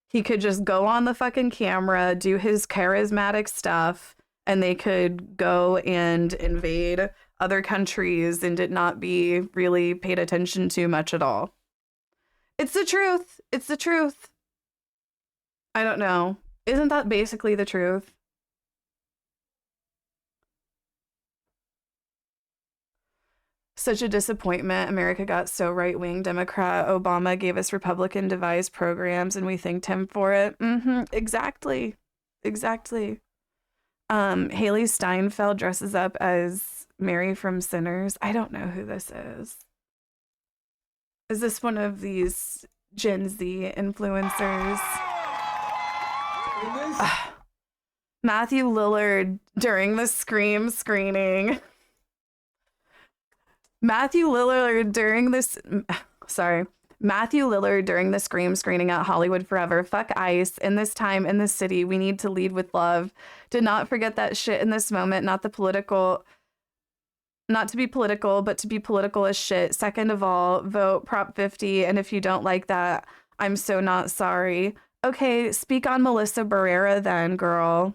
He could just go on the fucking camera, do his charismatic stuff, and they could go and invade other countries and did not be really paid attention to much at all. It's the truth. It's the truth. I don't know. Isn't that basically the truth? Such a disappointment. America got so right-wing Democrat. Obama gave us Republican devised programs and we thanked him for it. Exactly. Exactly. Haley Steinfeld dresses up as Mary from Sinners. I don't know who this is. Is this one of these Gen Z influencers? Matthew Lillard during the Scream screening. Matthew Lillard during the Scream screening at Hollywood Forever. Fuck ICE. In this time, in this city, we need to lead with love. Did not forget that shit in this moment. Not to be political, but to be political as shit. Second of all, vote Prop 50. And if you don't like that, I'm so not sorry. Okay, speak on Melissa Barrera then, girl.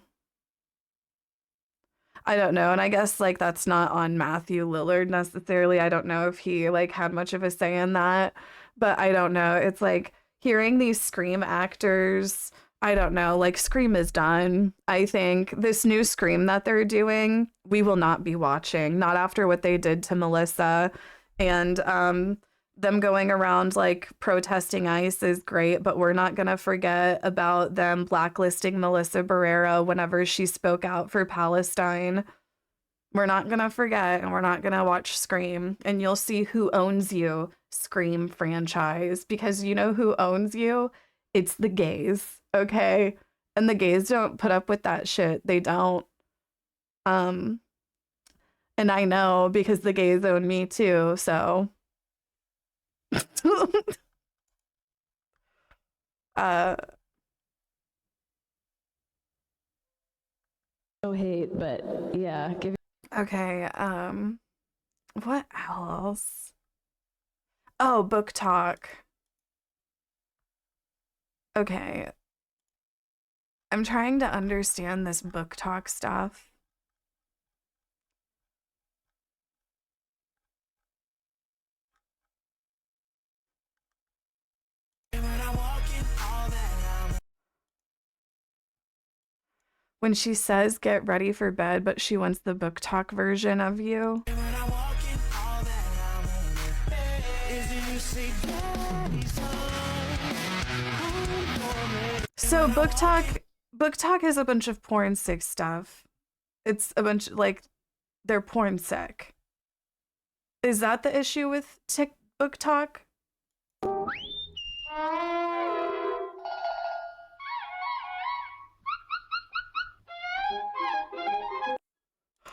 I don't know. And I guess like that's not on Matthew Lillard necessarily. I don't know if he like had much of a say in that, but I don't know. It's like hearing these Scream actors, I don't know, like Scream is done. I think this new Scream that they're doing, we will not be watching, not after what they did to Melissa. And them going around like protesting ICE is great, but we're not going to forget about them blacklisting Melissa Barrera whenever she spoke out for Palestine. We're not going to forget, and we're not going to watch Scream. And you'll see who owns you, Scream franchise, because you know who owns you? It's the gays, okay? And the gays don't put up with that shit. They don't. And I know because the gays own me too, so... No hate, but yeah, give. Okay, what else? Oh, Booktok. Okay. I'm trying to understand this Booktok stuff. When she says get ready for bed, but she wants the Booktok version of you. So Booktok is a bunch of porn sick stuff. It's a bunch like they're porn sick. Is that the issue with Booktok?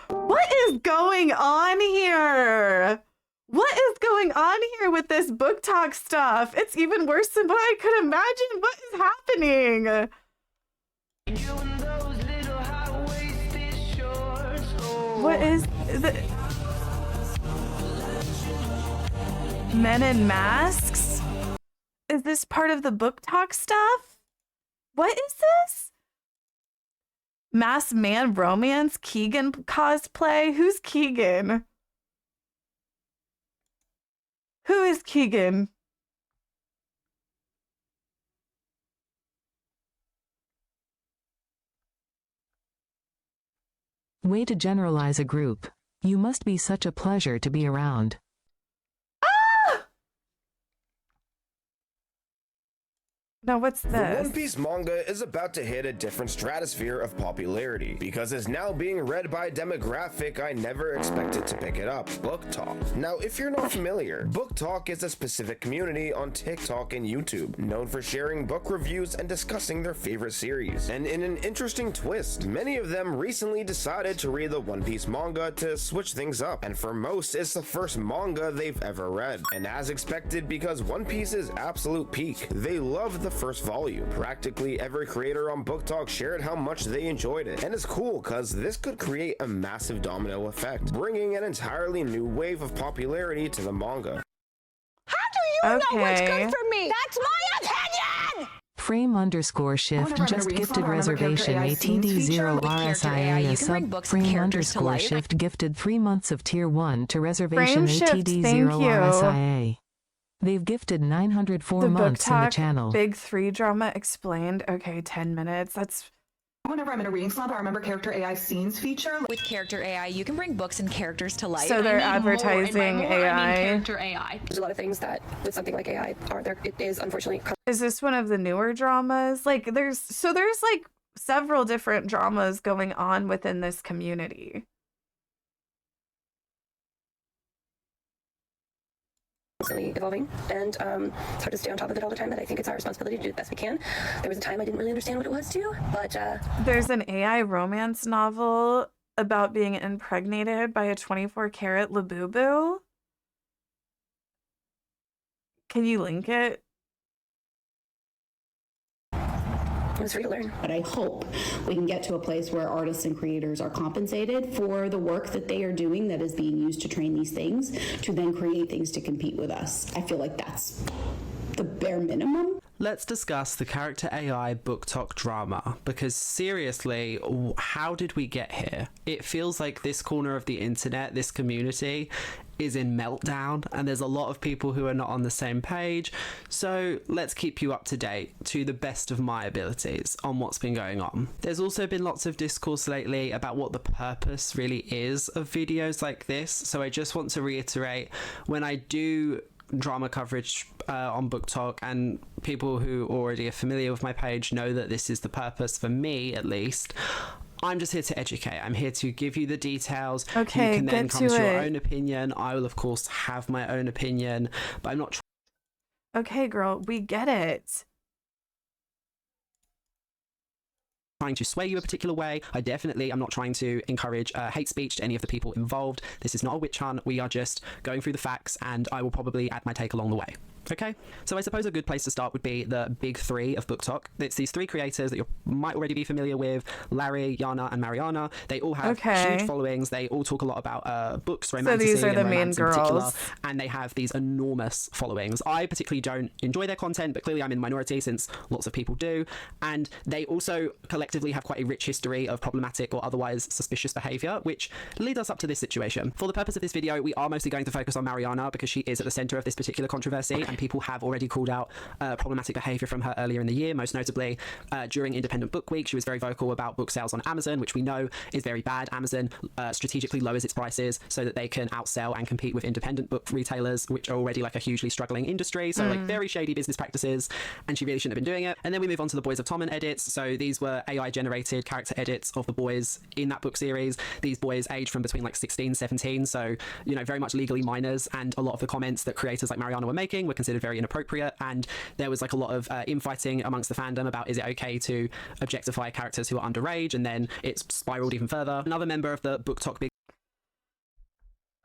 What is going on here? What is going on here with this Booktok stuff? It's even worse than what I could imagine. What is happening? What is the Men in Masks? Is this part of the Booktok stuff? What is this? Masked Man romance, Keegan cosplay. Who's Keegan? Who is Keegan? Way to generalize a group. You must be such a pleasure to be around. Now what's The this? One Piece manga is about to hit a different stratosphere of popularity because it's now being read by a demographic I never expected to pick it up, Booktok. Now, if you're not familiar, Booktok is a specific community on TikTok and YouTube known for sharing book reviews and discussing their favorite series. And in an interesting twist, many of them recently decided to read the One Piece manga to switch things up, and for most, it's the first manga they've ever read. And as expected, because One Piece is absolute peak, they love the first volume. Practically every creator on Booktok shared how much they enjoyed it, and it's cool because this could create a massive domino effect, bringing an entirely new wave of popularity to the manga. How do you know what's good for me? That's my opinion! Frame_shift just gifted reservation ATD0RSIA a sub. Frame_shift gifted 3 months of tier 1 to reservation ATD0RSIA. They've gifted 904 The months in the Booktok channel. Big 3 drama explained. Okay, 10 minutes. That's Whenever I'm in a reading slump, I remember character AI scenes feature. With character AI, you can bring books and characters to life. So they're advertising AI. Character AI. There's a lot of things that with something like AI are there. It is unfortunately. Is this one of the newer dramas? Like there's like several different dramas going on within this community. Constantly evolving, and it's hard to stay on top of it all the time, but I think it's our responsibility to do the best we can. There was a time I didn't really understand what it was too, but There's an AI romance novel about being impregnated by a 24-karat Labubu. Can you link it? it was free to learn. But I hope we can get to a place where artists and creators are compensated for the work that they are doing that is being used to train these things to then create things to compete with us. I feel like that's the bare minimum. Let's discuss the character AI Booktok drama, because seriously, how did we get here? It feels like this corner of the internet, this community, is in meltdown, and there's a lot of people who are not on the same page. So let's keep you up to date to the best of my abilities on what's been going on. There's also been lots of discourse lately about what the purpose really is of videos like this. So I just want to reiterate, when I do drama coverage on Booktok, and people who already are familiar with my page know that this is the purpose for me, at least. I'm just here to educate. I'm here to give you the details. Okay, you can then get come to to your it. own opinion. I will, of course, have my own opinion, but I'm not Okay, girl, we get it. trying to sway you a particular way. I definitely am not trying to encourage hate speech to any of the people involved. This is not a witch hunt. We are just going through the facts, and I will probably add my take along the way. Okay, so I suppose a good place to start would be the big three of Booktok. It's these three creators that you might already be familiar with: Larry, Yana, and Mariana. They all have huge followings. They all talk a lot about books, romanticism, these are the main romance in particular, girls. and they have these enormous followings. I particularly don't enjoy their content, but clearly I'm in the minority since lots of people do. And they also collectively have quite a rich history of problematic or otherwise suspicious behavior, which lead us up to this situation. For the purpose of this video, we are mostly going to focus on Mariana because she is at the center of this particular controversy, and people have already called out problematic behavior from her earlier in the year. Most notably, during Independent Book Week, she was very vocal about book sales on Amazon, which we know is very bad. Amazon strategically lowers its prices so that they can outsell and compete with independent book retailers, which are already like a hugely struggling industry. So like very shady business practices, and she really shouldn't have been doing it. And then we move on to the Boys of Tommen edits. So these were AI generated character edits of the boys in that book series. These boys aged from between like 16, 17, so you know, very much legally minors, and a lot of the comments that creators like Mariana were making were considered very inappropriate, and there was like a lot of infighting amongst the fandom about, is it okay to objectify characters who are underage, and then it's spiraled even further. Another member of the Booktok big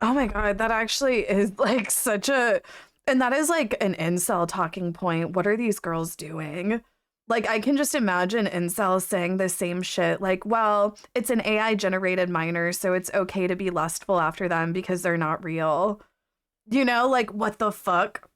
Oh my god, that actually is like such a, and that is like an incel talking point. What are these girls doing? Like, I can just imagine incels saying the same shit, like, well, it's an AI generated minor, so it's okay to be lustful after them because they're not real. You know, like, what the fuck?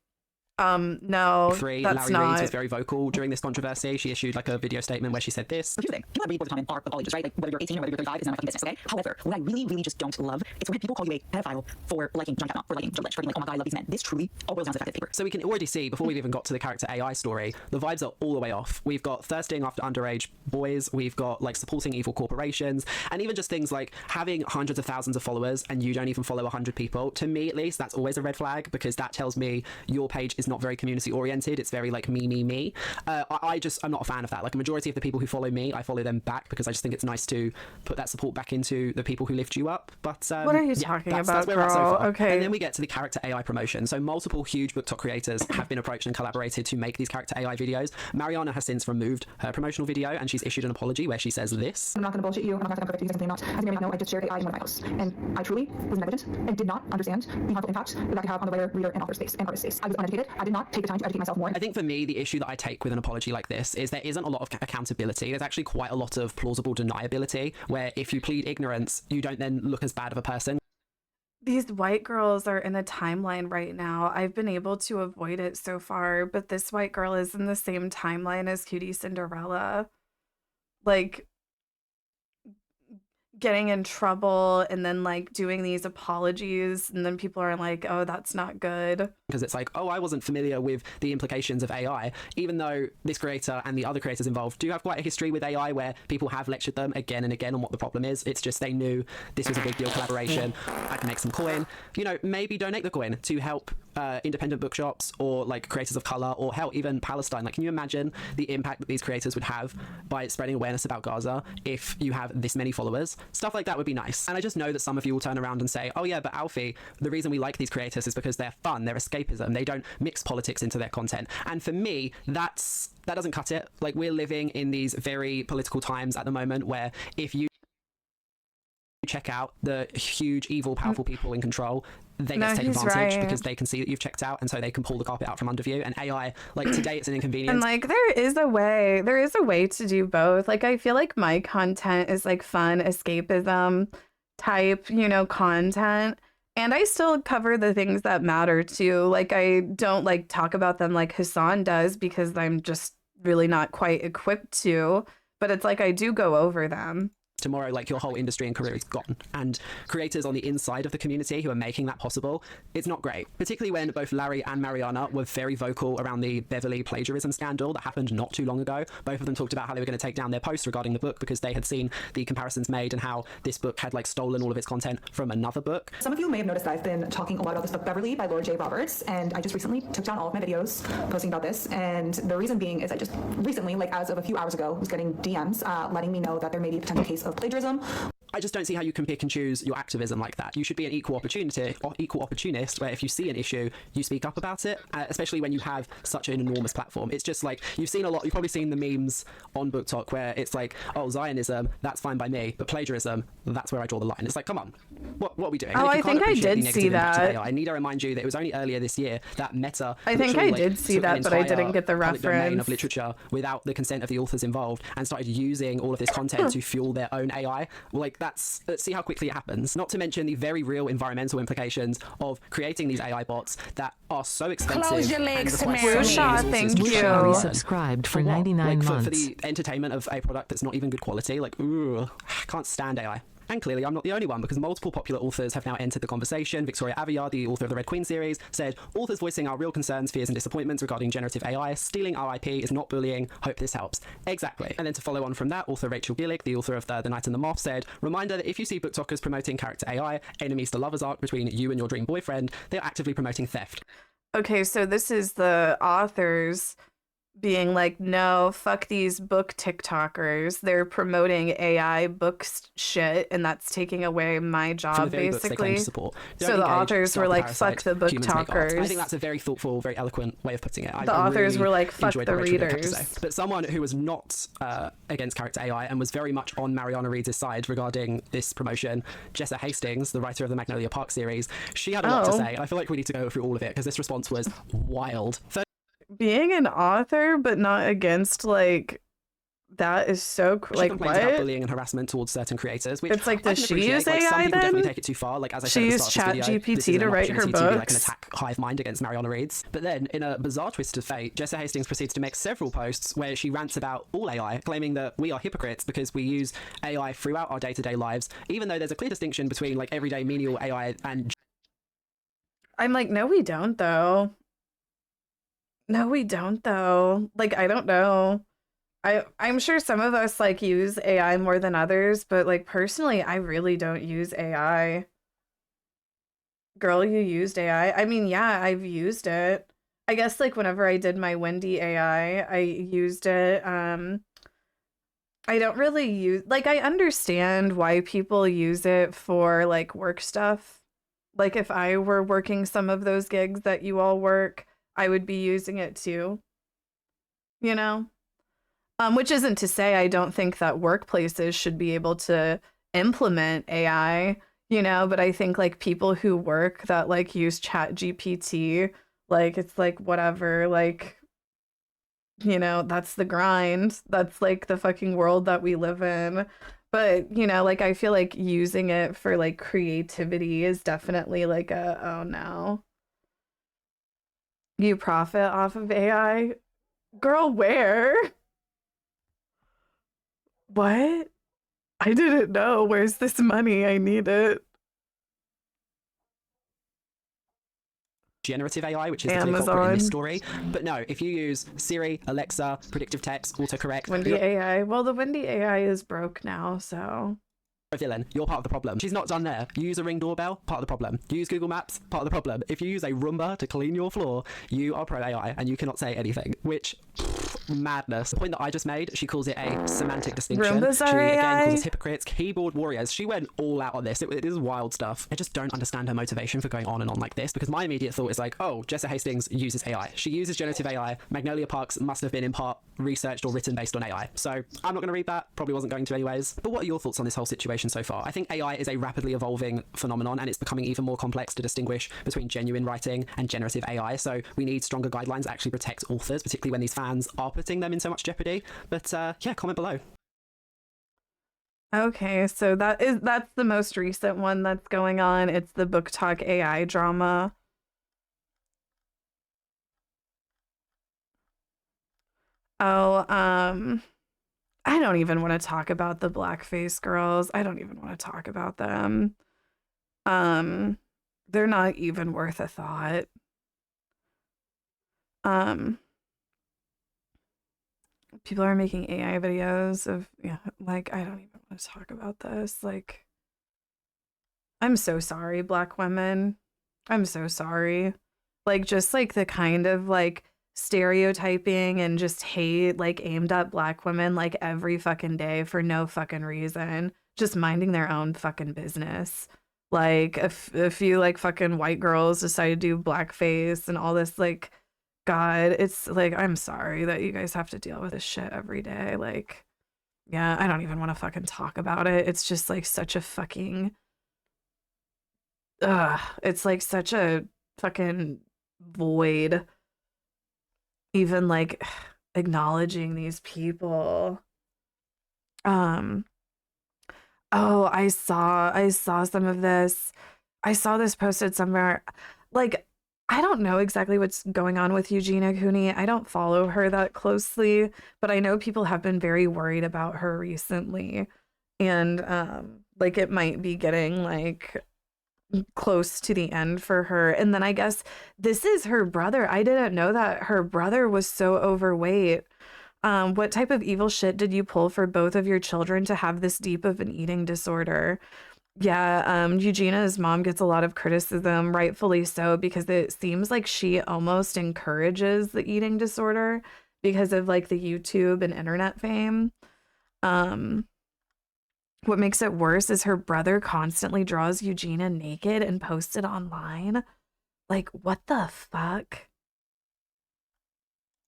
No, Three, that's Larry Reid not. was very vocal during this controversy. She issued like a video statement where she said this. But here's the thing, people that read all the time are of all ages, right? Like whether you're 18 or whether you're 35 is none of my fucking business, okay? However, what I really, really just don't love is when people call you a pedophile for liking John Kavanaugh, for liking Joe Lynch, for being like, oh my god, I love these men. This truly all boils down to the fact that paper. So we can already see, before we've even got to the character AI story, the vibes are all the way off. We've got thirsting after underage boys, we've got like supporting evil corporations, and even just things like having hundreds of thousands of followers and you don't even follow 100 people. To me, at least, that's always a red flag, because that tells me your page is not very community oriented. It's very like me. I'm not a fan of that. Like a majority of the people who follow me, I follow them back because I just think it's nice to put that support back into the people who lift you up. But what are you talking about, that's where we're at so girl? far. Okay. And then we get to the character AI promotion. So multiple huge Booktok creators have been approached and collaborated to make these character AI videos. Mariah has since removed her promotional video and she's issued an apology where she says this. I'm not going to bullshit you. I'm not going to correct you because I'm not. As you may know, I just shared AI in one of my posts, and I truly was negligent and did not understand the harmful impact that could have on the writer, reader, and author space and artist space. I was uneducated. I did not take the time to educate myself more. I think for me, the issue that I take with an apology like this is there isn't a lot of accountability. There's actually quite a lot of plausible deniability, where if you plead ignorance, you don't then look as bad of a person. These white girls are in a timeline right now. I've been able to avoid it so far, but this white girl is in the same timeline as Cutie Cinderella. Like, getting in trouble and then like doing these apologies, and then people are like, oh, that's not good. Because it's like, oh, I wasn't familiar with the implications of AI, even though this creator and the other creators involved do have quite a history with AI where people have lectured them again and again on what the problem is. It's just they knew this was a big deal collaboration. I can make some coin. You know, maybe donate the coin to help independent bookshops or like creators of color, or hell, even Palestine. Like, can you imagine the impact that these creators would have by spreading awareness about Gaza if you have this many followers? Stuff like that would be nice. And I just know that some of you will turn around and say, oh yeah, but Alfie, the reason we like these creators is because they're fun, they're escapism, they don't mix politics into their content. And for me, that doesn't cut it. Like, we're living in these very political times at the moment where if you check out the huge, evil, powerful people in control, they get to take advantage because they can see that you've checked out, and so they can pull the carpet out from under you. And AI, like today, it's an inconvenience. And like there is a way to do both. Like, I feel like my content is like fun escapism type, you know, content. And I still cover the things that matter too. Like, I don't like talk about them like Hassan does because I'm just really not quite equipped to. But it's like I do go over them. Tomorrow, like, your whole industry and career is gone. And creators on the inside of the community who are making that possible, it's not great. Particularly when both Larry and Mariah were very vocal around the Beverly plagiarism scandal that happened not too long ago. Both of them talked about how they were going to take down their posts regarding the book because they had seen the comparisons made and how this book had like stolen all of its content from another book. Some of you may have noticed I've been talking a lot about this book Beverly by Lord J. Roberts, and I just recently took down all of my videos posting about this. And the reason being is I just recently, like as of a few hours ago, was getting DMs letting me know that there may be a potential case of plagiarism. I just don't see how you can pick and choose your activism like that. You should be an equal opportunist where if you see an issue, you speak up about it, especially when you have such an enormous platform. It's just like, you've probably seen the memes on Booktok where it's like, oh, Zionism, that's fine by me, but plagiarism, that's where I draw the line. It's like, come on, what are we doing? Oh, I think I did see that. I need to remind you that it was only earlier this year that Meta... I think I did see that, but I didn't get the reference. ...domain of literature without the consent of the authors involved and started using all of this content to fuel their own AI. Like, let's see how quickly it happens. Not to mention the very real environmental implications of creating these AI bots that are so expensive. Close your legs to thank you. Subscribed for 99 months. For the entertainment of a product that's not even good quality. Like, I can't stand AI. And clearly, I'm not the only one, because multiple popular authors have now entered the conversation. Victoria Aveyard, the author of the Red Queen series, said, authors voicing our real concerns, fears and disappointments regarding generative AI. Stealing our IP is not bullying. Hope this helps. Exactly. And then to follow on from that, author Rachel Gillick, the author of The Night and the Moth, said, reminder that if you see Booktokers promoting character AI, enemies to lovers arc between you and your dream boyfriend, they're actively promoting theft. Okay, so this is the authors being like, no, fuck these book TikTokers. They're promoting AI books shit, and that's taking away my job, basically. So the authors were like, fuck the book talkers. I think that's a very thoughtful, very eloquent way of putting it. The authors were like, fuck the readers. But someone who was not against character AI and was very much on Mariah Reid's side regarding this promotion, Jessa Hastings, the writer of the Magnolia Park series, she had a lot to say. And I feel like we need to go through all of it because this response was wild. Being an author but not against like That is so cool. She Like, complains what? about bullying and harassment towards certain creators, which It's like, I does can she appreciate. use Like, some AI people definitely then? take it too far. Like, as I She said at the used start of this video, this ChatGPT is to an write her opportunity to be like an books. attack hive mind against Mariana Reeds. But then, in a bizarre twist of fate, Jessa Hastings proceeds to make several posts where she rants about all AI, claiming that we are hypocrites because we use AI throughout our day-to-day lives, even though there's a clear distinction between like everyday menial AI and. I'm like, no, we don't though. No, we don't though. Like, I don't know. I'm sure some of us like use AI more than others, but like personally, I really don't use AI. Girl, you used AI? I mean, yeah, I've used it. I guess like whenever I did my Wendy AI, I used it. I don't really use, like, I understand why people use it for like work stuff. Like if I were working some of those gigs that you all work, I would be using it too. You know? Which isn't to say I don't think that workplaces should be able to implement AI, you know, but I think like people who work that like use ChatGPT, like it's like whatever, like, you know, that's the grind. That's like the fucking world that we live in. But, you know, like I feel like using it for like creativity is definitely like a, oh no. You profit off of AI? Girl, where? What? I didn't know. Where's this money? I need it. Generative AI, which is the clear culprit in Amazon. this story. But no, if you use Siri, Alexa, predictive text, autocorrect, Wendy AI. Well, the Wendy AI is broke now, so. a villain, you're part of the problem. She's not done there. You use a Ring doorbell, part of the problem. You use Google Maps, part of the problem. If you use a Roomba to clean your floor, you are pro AI and you cannot say anything, which madness. The point that I just made, she calls it a semantic distinction. Roombas She are again AI? calls us hypocrites, keyboard warriors. She went all out on this. It is wild stuff. I just don't understand her motivation for going on and on like this, because my immediate thought is like, oh, Jessa Hastings uses AI. She uses generative AI. Magnolia Parks must have been in part researched or written based on AI. So I'm not going to read that. Probably wasn't going to anyways. But what are your thoughts on this whole situation so far? I think AI is a rapidly evolving phenomenon, and it's becoming even more complex to distinguish between genuine writing and generative AI. So we need stronger guidelines that actually protect authors, particularly when these fans are putting them in so much jeopardy. But yeah, comment below. Okay, so that's the most recent one that's going on. It's the Booktok AI drama. Oh, I don't even want to talk about the blackface girls. I don't even want to talk about them. They're not even worth a thought. People are making AI videos of, yeah, like, I don't even want to talk about this. Like, I'm so sorry, Black women. I'm so sorry. Like, just like the kind of like stereotyping and just hate like aimed at Black women like every fucking day for no fucking reason, just minding their own fucking business. Like a few like fucking white girls decide to do blackface and all this, like, God, it's like, I'm sorry that you guys have to deal with this shit every day. Like, yeah, I don't even want to fucking talk about it. It's just like such a fucking, it's like such a fucking void. Even like acknowledging these people. Oh, I saw some of this. I saw this posted somewhere. Like, I don't know exactly what's going on with Eugenia Cooney. I don't follow her that closely, but I know people have been very worried about her recently. And like it might be getting like close to the end for her. And then I guess this is her brother. I didn't know that her brother was so overweight. What type of evil shit did you pull for both of your children to have this deep of an eating disorder? Yeah, Eugenia's mom gets a lot of criticism, rightfully so, because it seems like she almost encourages the eating disorder because of like the YouTube and internet fame. What makes it worse is her brother constantly draws Eugenia naked and posts it online. Like, what the fuck?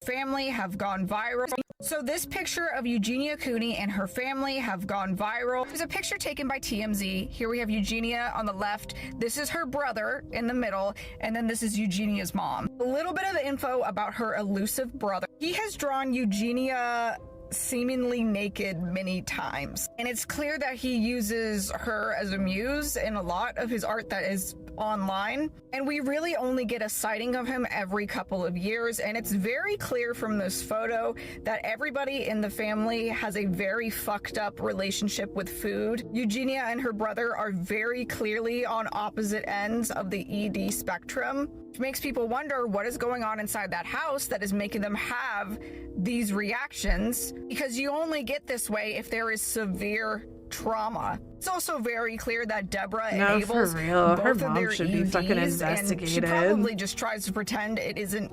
Family have gone viral. So this picture of Eugenia Cooney and her family have gone viral. There's a picture taken by TMZ. Here we have Eugenia on the left. This is her brother in the middle. And then this is Eugenia's mom. A little bit of info about her elusive brother. He has drawn Eugenia seemingly naked many times. And it's clear that he uses her as a muse in a lot of his art that is online. And we really only get a sighting of him every couple of years. And it's very clear from this photo that everybody in the family has a very fucked up relationship with food. Eugenia and her brother are very clearly on opposite ends of the ED spectrum, which makes people wonder what is going on inside that house that is making them have these reactions, because you only get this way if there is severe trauma. It's also very clear that Deborah enables for real. Her both of mom their should be fucking EDs, and she investigated. probably just tries to pretend it isn't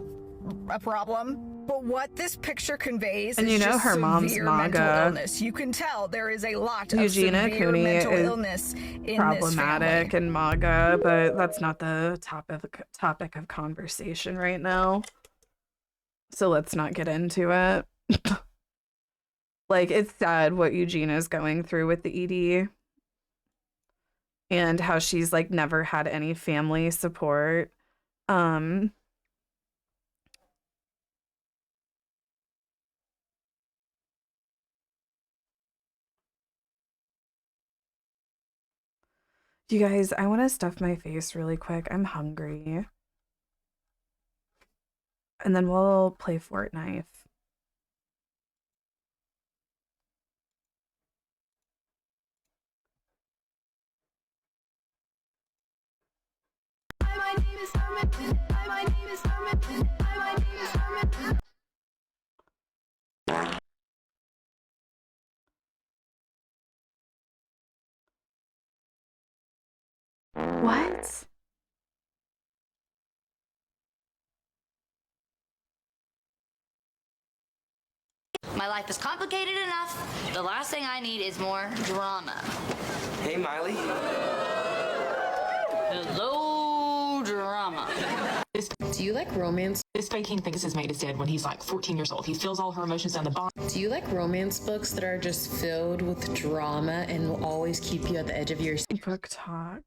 a problem. But what this picture conveys And is you know just her mom's severe mental MAGA. illness. You can tell there is a lot of Eugenia severe Cooney mental is illness in problematic and MAGA, but that's not the topic of conversation right now. So let's not get into it. Like, it's sad what Eugenia's going through with the ED and how she's like never had any family support. You guys, I want to stuff my face really quick. I'm hungry. And then we'll play Fortnite. What? My life is complicated enough. The last thing I need is more drama. Hey, Miley. Hello, drama. Do you like romance? This fake king thinks his mate is dead when he's like 14 years old. He feels all her emotions down the bottom. Do you like romance books that are just filled with drama and will always keep you at the edge of your seat? Booktok.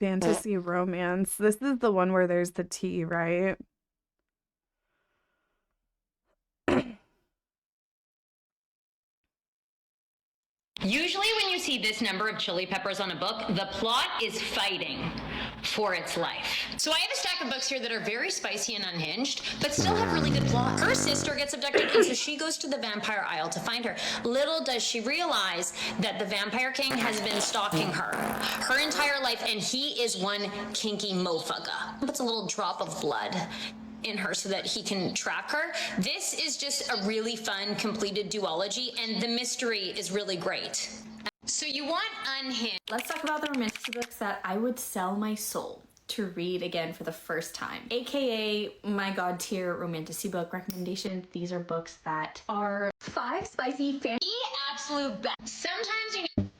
Fantasy romance. This is the one where there's the T, right? Usually when you see this number of chili peppers on a book, the plot is fighting for its life. So I have a stack of books here that are very spicy and unhinged, but still have really good plot. Her sister gets abducted, and so she goes to the vampire isle to find her. Little does she realize that the vampire king has been stalking her entire life, and he is one kinky mofugga. Puts a little drop of blood in her so that he can track her. This is just a really fun completed duology, and the mystery is really great. So you want unhinged. Let's talk about the romantic books that I would sell my soul to read again for the first time, aka my god tier romantasy book recommendation. These are books that are 5 spicy fan. The absolute best. Sometimes you need.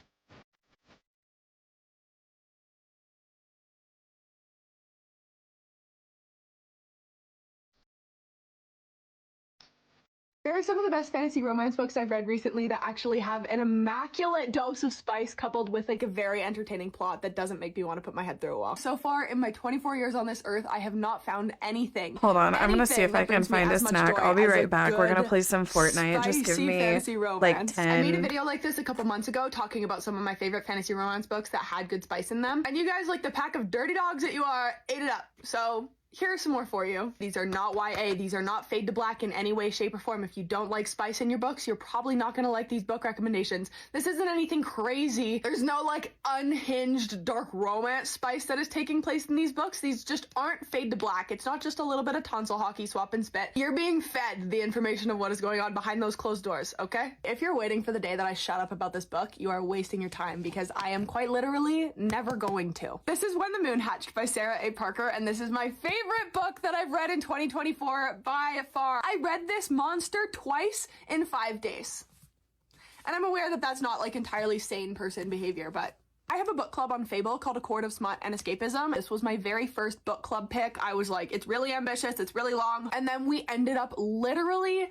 There are some of the best fantasy romance books I've read recently that actually have an immaculate dose of spice coupled with like a very entertaining plot that doesn't make me want to put my head through a wall. So far in my 24 years on this earth, I have not found anything. Hold on, I'm gonna see if I can find a snack. I'll be right back. We're gonna play some Fortnite. Just give me like 10. I made a video like this a couple months ago talking about some of my favorite fantasy romance books that had good spice in them. And you guys, like the pack of dirty dogs that you are, ate it up. So here are some more for you. These are not YA. These are not fade to black in any way, shape, or form. If you don't like spice in your books, you're probably not going to like these book recommendations. This isn't anything crazy. There's no like unhinged dark romance spice that is taking place in these books. These just aren't fade to black. It's not just a little bit of tonsil hockey swap and spit. You're being fed the information of what is going on behind those closed doors, okay? If you're waiting for the day that I shut up about this book, you are wasting your time because I am quite literally never going to. This is When the Moon Hatched by Sarah A. Parker, and this is my favorite book that I've read in 2024 by far. I read this monster twice in 5 days. And I'm aware that that's not like entirely sane person behavior, but I have a book club on Fable called A Court of Smut and Escapism. This was my very first book club pick. I was like, it's really ambitious, it's really long. And then we ended up literally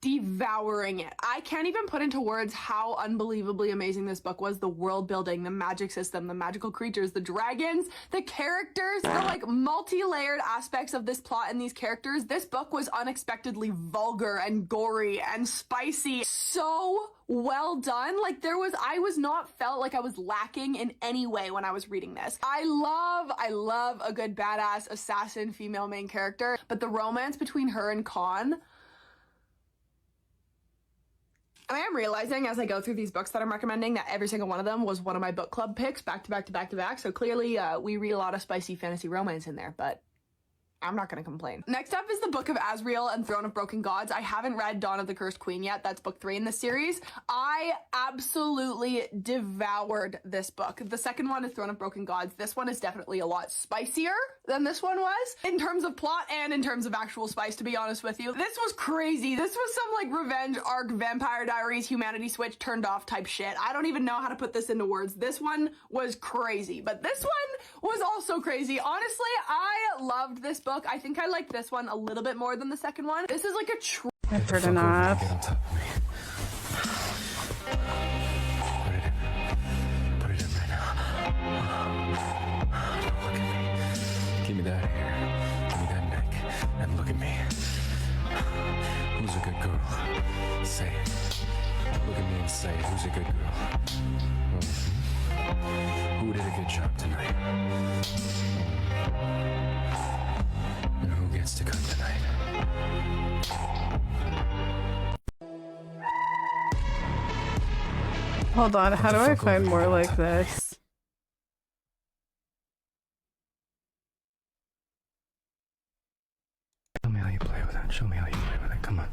devouring it. I can't even put into words how unbelievably amazing this book was. The world building, the magic system, the magical creatures, the dragons, the characters, the like multi-layered aspects of this plot and these characters. This book was unexpectedly vulgar and gory and spicy. So well done. Like I was not felt like I was lacking in any way when I was reading this. I love a good badass assassin female main character, but the romance between her and Khan, I am realizing as I go through these books that I'm recommending that every single one of them was one of my book club picks back to back to back to back. So clearly we read a lot of spicy fantasy romance in there, but I'm not going to complain. Next up is the Book of Asriel and Throne of Broken Gods. I haven't read Dawn of the Cursed Queen yet. That's book 3 in the series. I absolutely devoured this book. The second one is Throne of Broken Gods. This one is definitely a lot spicier than this one was in terms of plot and in terms of actual spice, to be honest with you. This was crazy. This was some like revenge arc, Vampire Diaries, humanity switch turned off type shit. I don't even know how to put this into words. This one was crazy, but this one was also crazy. Honestly, I loved this book. I think I liked this one a little bit more than the second one. This is like a I've heard enough. Put it in right now. Look at me. Give me that hair. Give me that neck. And look at me. Who's a good girl? Say it. Look at me and say it. Who's a good girl? Who did a good job tonight? And who gets to cook tonight? Hold on, how do I find more like this? Show me how you play with it. Show me how you play with it. Come on.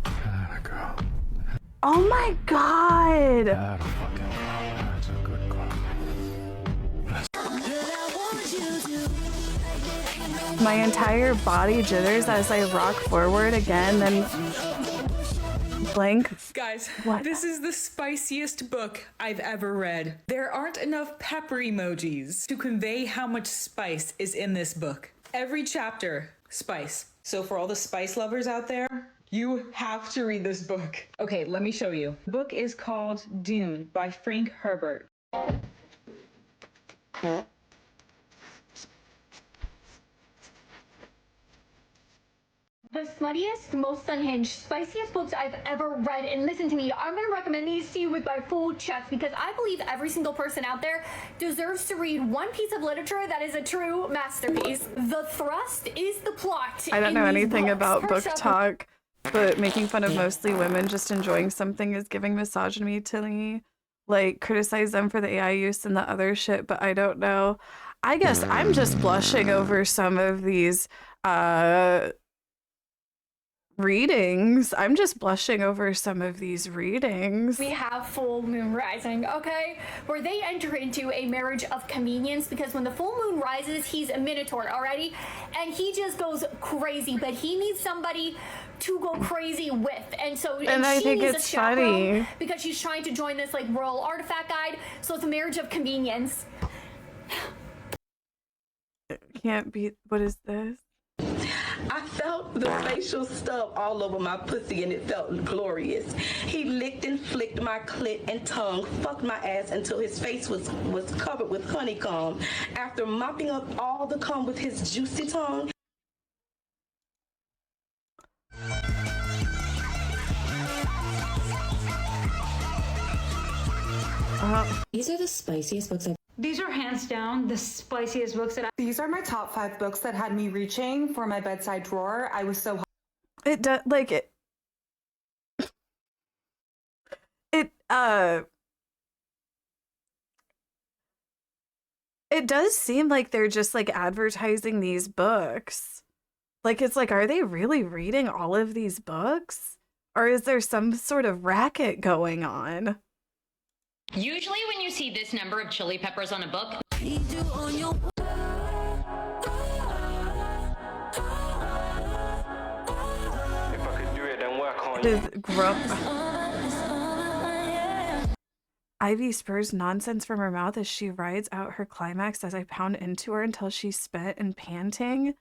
Atta girl. Oh my god! Atta fucking girl. That's a good girl. My entire body jitters as I rock forward again, then blank. Guys, what? This is the spiciest book I've ever read. There aren't enough pepper emojis to convey how much spice is in this book. Every chapter, spice. So for all the spice lovers out there, you have to read this book. Okay, let me show you. The book is called Dune by Frank Herbert. The smuttiest, most unhinged, spiciest books I've ever read, and listen to me, I'm gonna recommend these to you with my full chest because I believe every single person out there deserves to read one piece of literature that is a true masterpiece. The thrust is the plot. I don't know anything about Booktok, but making fun of mostly women just enjoying something is giving misogyny to me. Like, criticize them for the AI use and the other shit, but I don't know. I guess I'm just blushing over some of these, readings. I'm just blushing over some of these readings. We have Full Moon Rising, okay? Where they enter into a marriage of convenience because when the full moon rises, he's a minotaur, alrighty? And he just goes crazy, but he needs somebody to go crazy with. And I she think needs it's a chaperone funny because she's trying to join this like royal artifact guide. So it's a marriage of convenience. It can't be. What is this? I felt the facial stuff all over my pussy and it felt glorious. He licked and flicked my clit and tongue, fucked my ass until his face was covered with honeycomb. After mopping up all the cum with his juicy tongue, These are the spiciest books I've... These are hands down the spiciest books that These are my top 5 books that had me reaching for my bedside drawer. I was so... It does, like, it does seem like they're just, like, advertising these books. Like, it's like, are they really reading all of these books? Or is there some sort of racket going on? Usually when you see this number of chili peppers on a book, Ivy spurs nonsense from her mouth as she rides out her climax as I pound into her until she's spent and panting.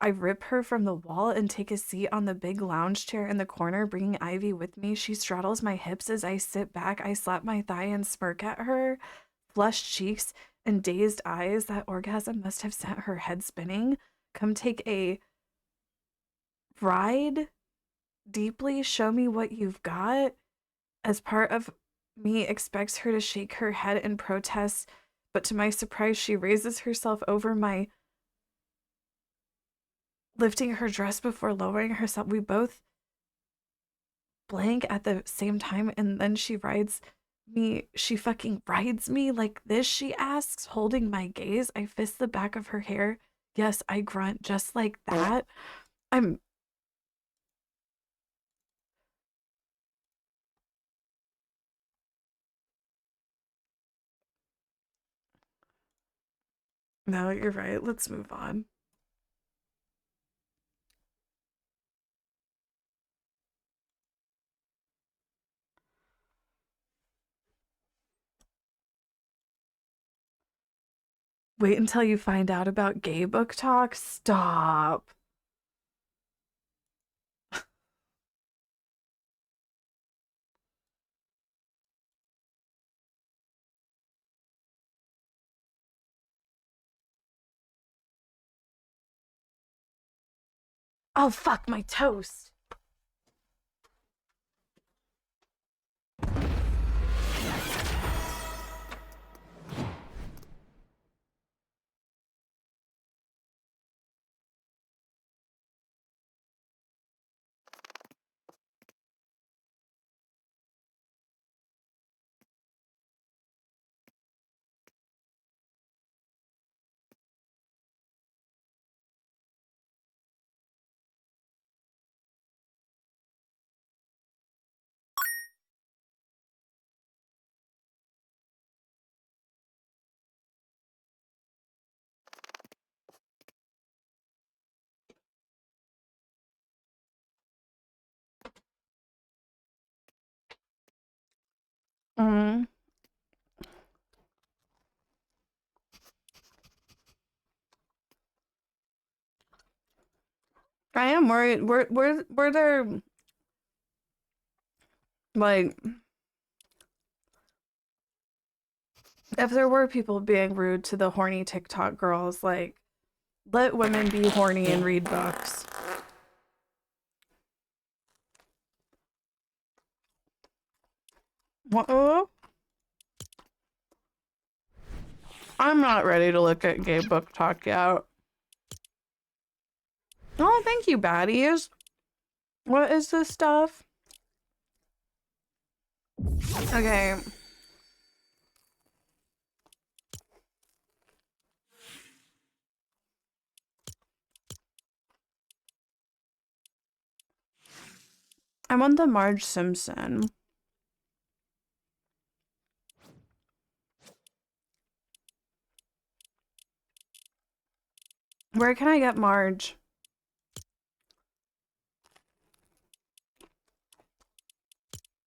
I rip her from the wall and take a seat on the big lounge chair in the corner, bringing Ivy with me. She straddles my hips as I sit back. I slap my thigh and smirk at her. Flushed cheeks and dazed eyes. That orgasm must have sent her head spinning. Come take a ride deeply. Show me what you've got. As part of me expects her to shake her head in protest, but to my surprise, she raises herself over my, lifting her dress before lowering herself. We both blank at the same time, and then she rides me. She fucking rides me like this, she asks, holding my gaze. I fist the back of her hair. Yes, I grunt just like that. No, you're right. Let's move on. Wait until you find out about gay book talk. Stop. Oh, fuck my toast. Mm. I am worried. Were there like, if there were people being rude to the horny TikTok girls, like, let women be horny and read books. What? I'm not ready to look at gay book talk yet. Oh, thank you, baddies. What is this stuff? Okay. I want the Marge Simpson. Where can I get Marge?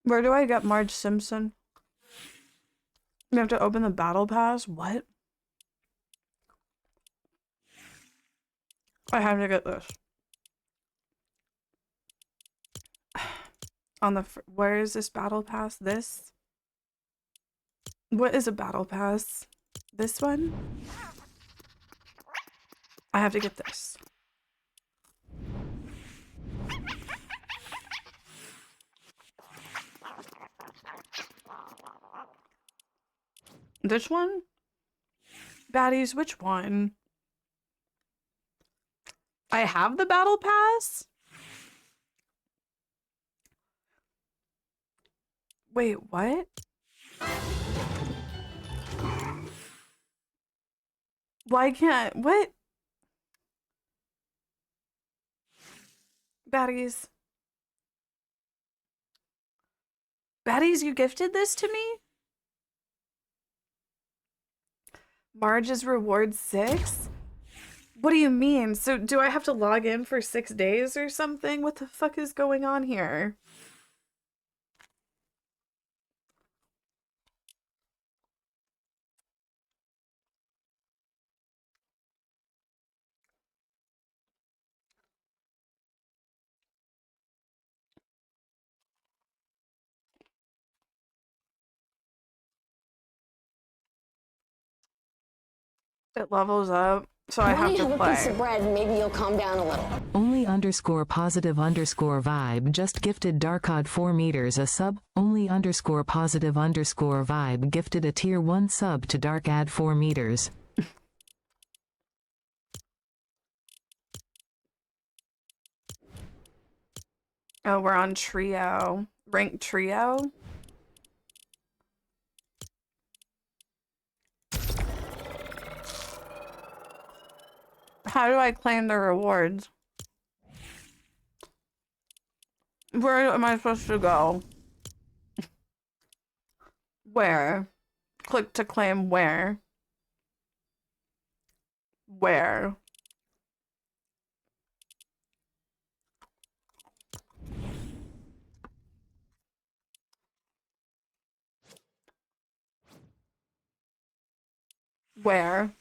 Where do I get Marge Simpson? You have to open the battle pass? What? I have to get this. On the where is this battle pass? This? What is a battle pass? This one? I have to get this. This one? Baddies, which one? I have the battle pass? Wait, what? Why can't, what? Baddies. Baddies, you gifted this to me? Marge's reward 6? What do you mean? So do I have to log in for 6 days or something? What the fuck is going on here? It levels up, so I have to have a piece of play. bread, maybe you'll calm down a little. Only_positive_vibe just gifted Darkod 4 meters a sub. Only_positive_vibe gifted a tier 1 sub to Darkad 4 meters. Oh, we're on trio. Rank trio? How do I claim the rewards? Where am I supposed to go? Where? Click to claim where? Where? Where?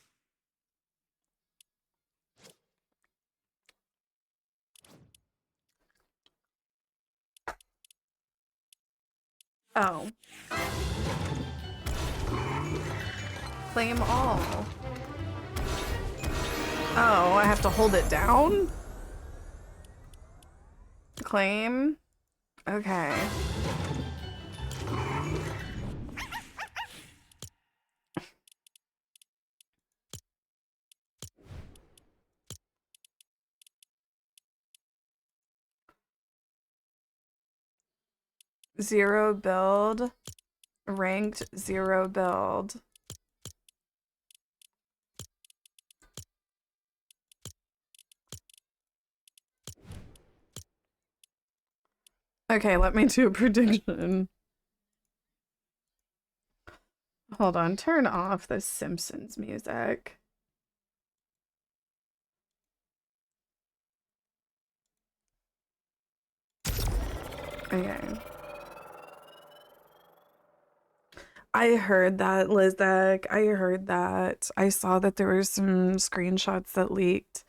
Oh. Claim all. Oh, I have to hold it down? Claim? Okay. Zero build. Ranked 0 build. Okay, let me do a prediction. Hold on, turn off the Simpsons music. Okay. I heard that, Lizek. I heard that. I saw that there were some screenshots that leaked.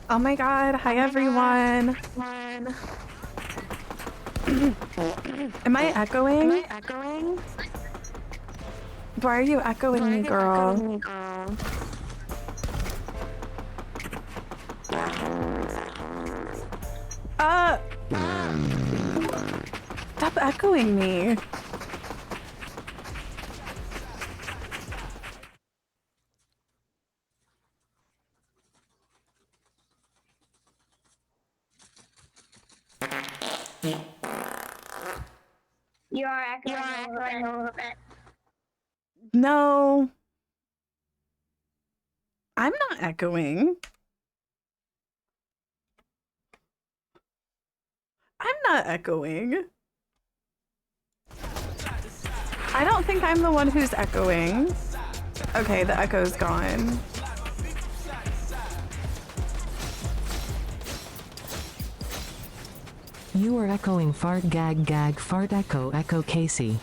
Oh my god, hi everyone. Am I echoing? Why are you echoing me, girl? Stop echoing me. You are echoing a little bit. No. I'm not echoing. I'm not echoing. I don't think I'm the one who's echoing. Okay, the echo's gone. You are echoing fart gag gag fart echo echo Casey.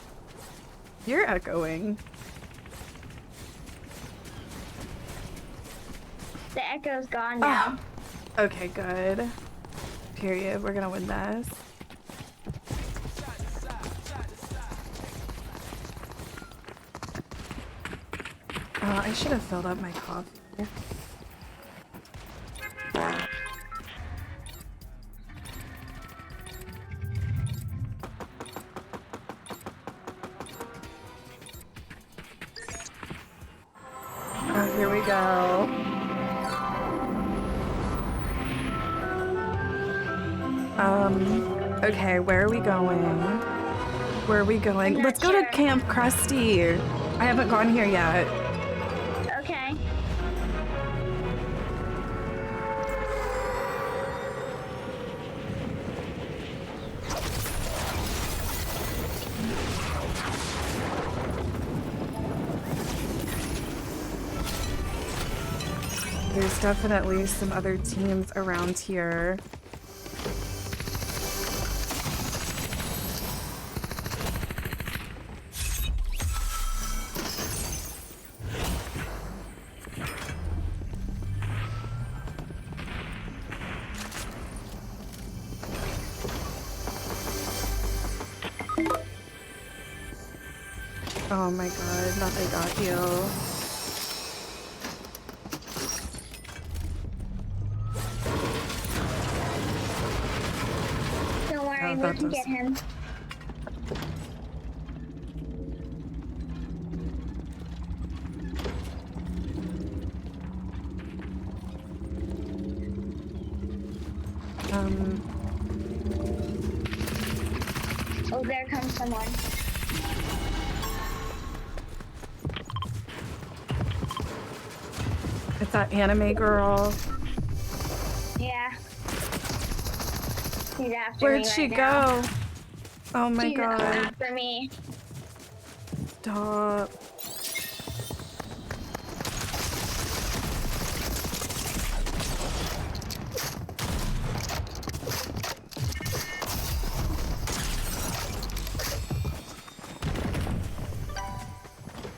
You're echoing. The echo's gone now. Oh. Okay, good. Period. We're gonna win this. I should have filled up my coffee. Oh, here we go. Okay, where are we going? Where are we going? Let's go to Camp Krusty. I haven't gone here yet. Okay. There's definitely some other teams around here. Oh my god, not I got you. Don't worry, we can get him. Oh, there comes someone. It's that anime girl. Yeah. She's after Where'd me she right now. go? Oh my She's god. after me. Stop.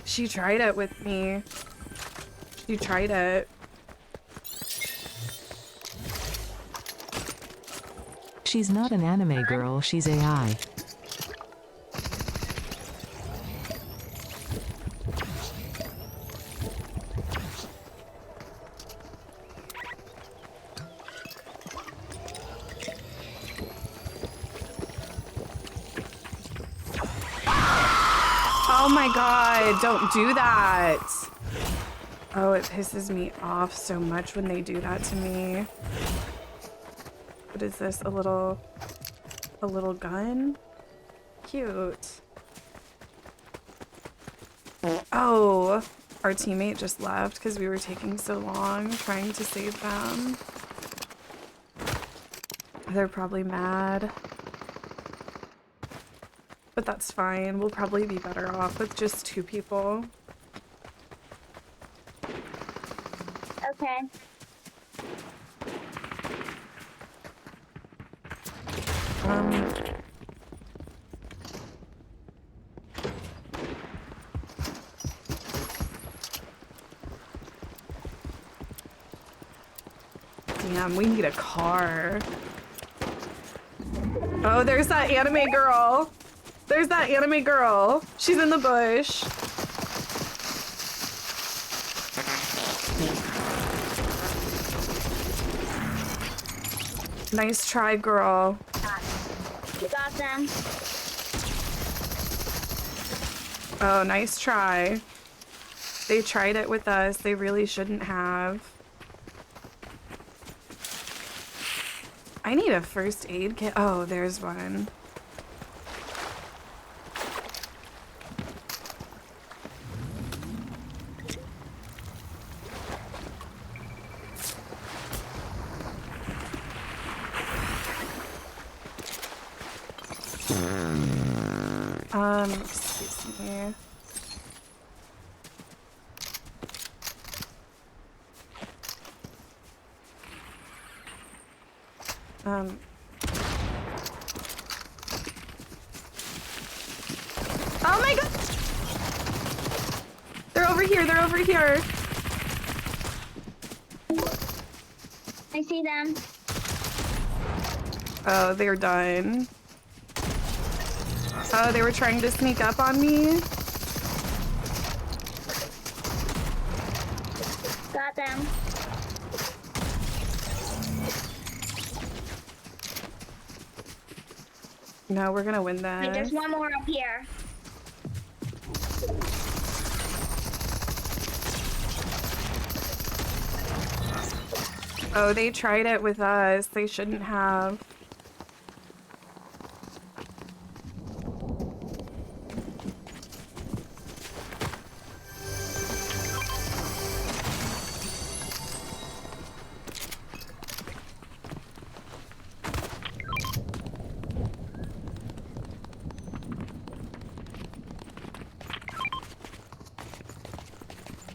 She tried it with me. She tried it. She's not an anime girl, she's AI. Oh my god, don't do that. Oh, it pisses me off so much when they do that to me. What is this? A little gun? Cute. Oh, our teammate just left because we were taking so long trying to save them. They're probably mad. But that's fine. We'll probably be better off with just 2 people. Okay. Damn, we need a car. Oh, there's that anime girl. There's that anime girl. She's in the bush. Nice try, girl. You got them. Oh, nice try. They tried it with us. They really shouldn't have. I need a first aid kit. Oh, there's one. Excuse me. Oh my god! They're over here, they're over here! I see them. Oh, they're done. Oh, they were trying to sneak up on me? Got them. No, we're gonna win Wait, that. there's one more up here. Oh, they tried it with us. They shouldn't have.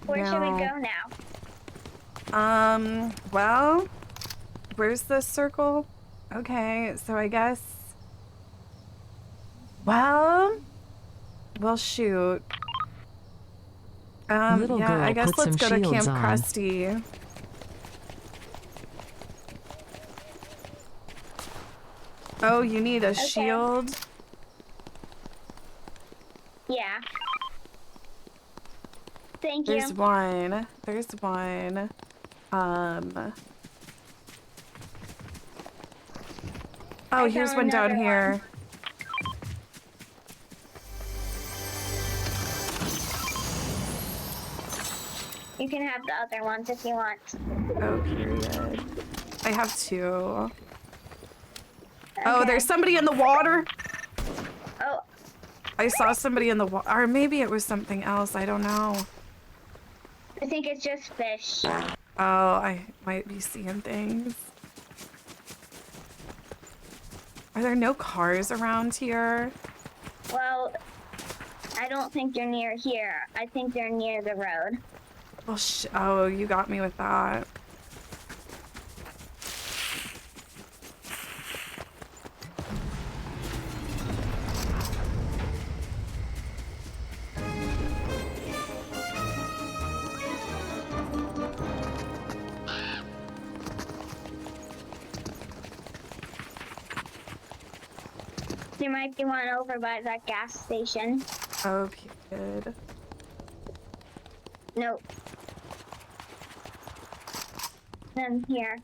Where should we No. go now? Well, where's this circle? Okay, so I guess... Well, shoot. Little yeah, girl, I guess put let's some go to shields Camp on. Krusty. Oh, you need a shield? Yeah. Thank you. There's one. There's one. Oh, here's one down here. You can have the other ones if you want. Oh, period. I have two. Oh, there's somebody in the water. Oh. I saw somebody in the water. Or maybe it was something else. I don't know. I think it's just fish. Oh, I might be seeing things. Are there no cars around here? Well, I don't think they're near here. I think they're near the road. Well, oh, you got me with that. There might be one over by that gas station. Okay, good. Nope. Then here.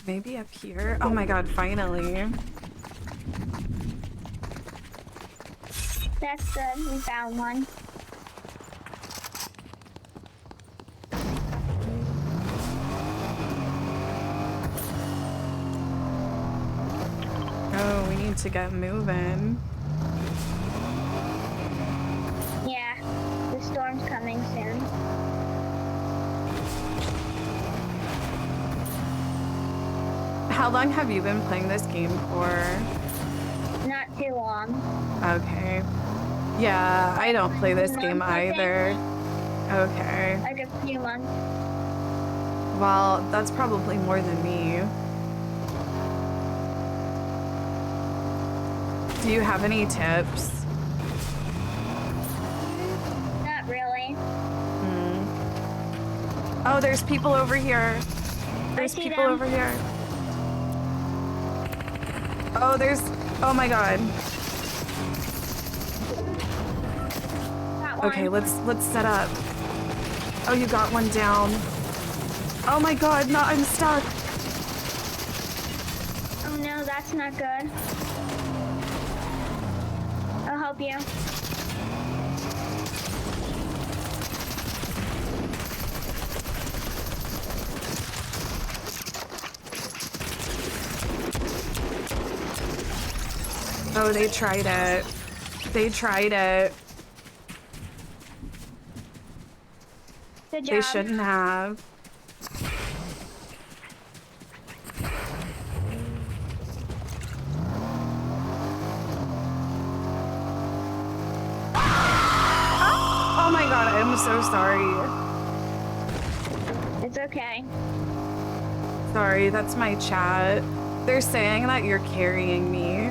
Maybe up here? Oh my god, finally. That's good. We found one. Oh, we need to get moving. Yeah. The storm's coming soon. How long have you been playing this game for? Not too long. Okay. Yeah, I don't play this game either. Okay. Like a few months. Well, that's probably more than me. Do you have any tips? Not really. Oh, there's people over here. There's see people them. over here. Oh, there's... Oh my god. Got one. Okay, let's set up. Oh, you got one down. Oh my god, no, I'm stuck. Oh no, that's not good. I'll help you. Oh, they tried it. They tried it. Good job. They shouldn't have. Oh my god, I'm so sorry. It's okay. Sorry, that's my chat. They're saying that you're carrying me.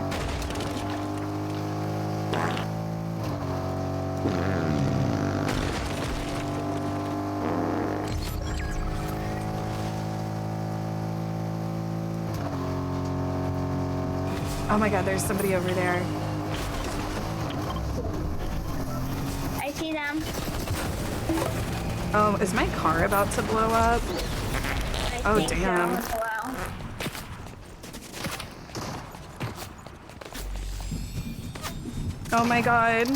Oh my god, there's somebody over there. I see them. Oh, is my car about to blow up? Oh, think so damn. as well. Oh my god.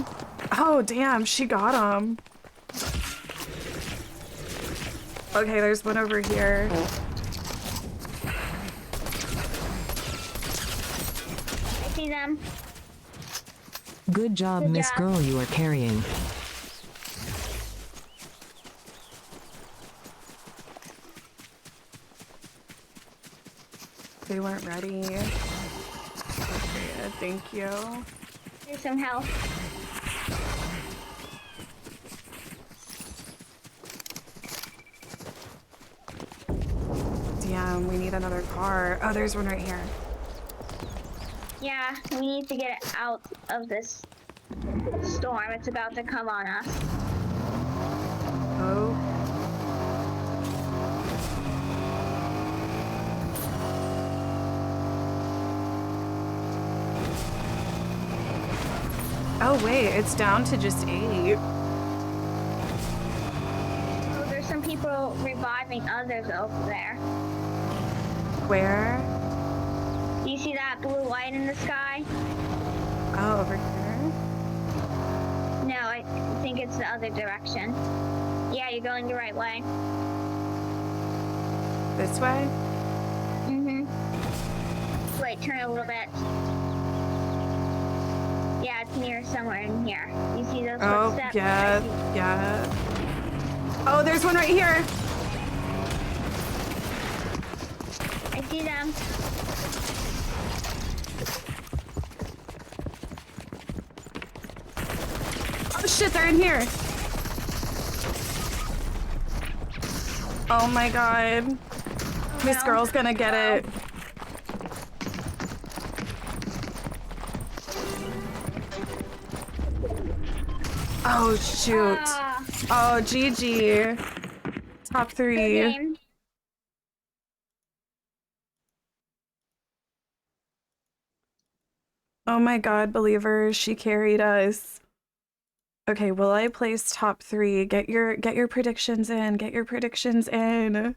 Oh, damn, she got him. Okay, there's one over here. I see them. Good job, Good Miss job. Girl, you are carrying. They weren't ready. Okay, thank you. Here's some help. Damn, we need another car. Oh, there's one right here. Yeah, we need to get out of this storm. It's about to come on us. Oh. Oh wait, it's down to just 8. Oh, there's some people reviving others over there. Where? Do you see that blue light in the sky? Oh, over here? No, I think it's the other direction. Yeah, you're going the right way. This way? Mm-hmm. Wait, turn a little bit. Yeah, it's near somewhere in here. You see those Oh, footsteps? yeah, yeah. Oh, there's one right here. I see them. Oh shit, they're in here. Oh my god. This girl's gonna get it. Oh shoot. Oh, GG. Top 3. Oh my god, believers, she carried us. Okay, will I place top 3? Get your predictions in. Get your predictions in.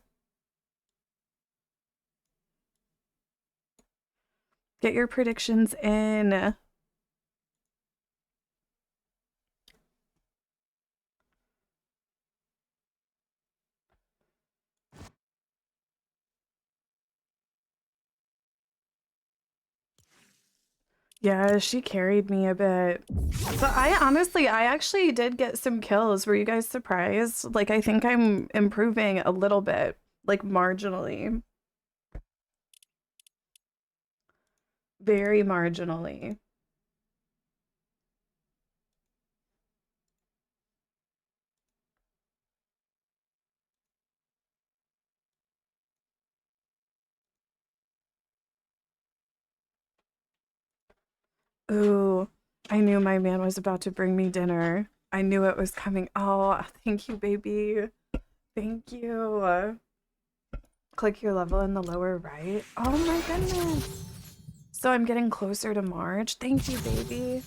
Get your predictions in. Yeah, she carried me a bit. But I actually did get some kills. Were you guys surprised? Like, I think I'm improving a little bit, like marginally. Very marginally. Ooh, I knew my man was about to bring me dinner. I knew it was coming. Oh, thank you, baby. Thank you. Click your level in the lower right. Oh my goodness. So I'm getting closer to Marge. Thank you, baby.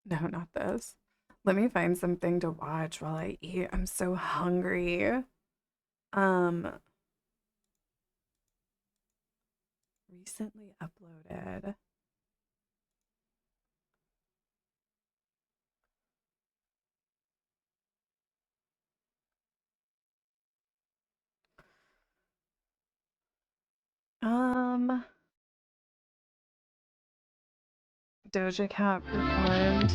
No, not this. Let me find something to watch while I eat. I'm so hungry. Recently uploaded. Doja Cat performed.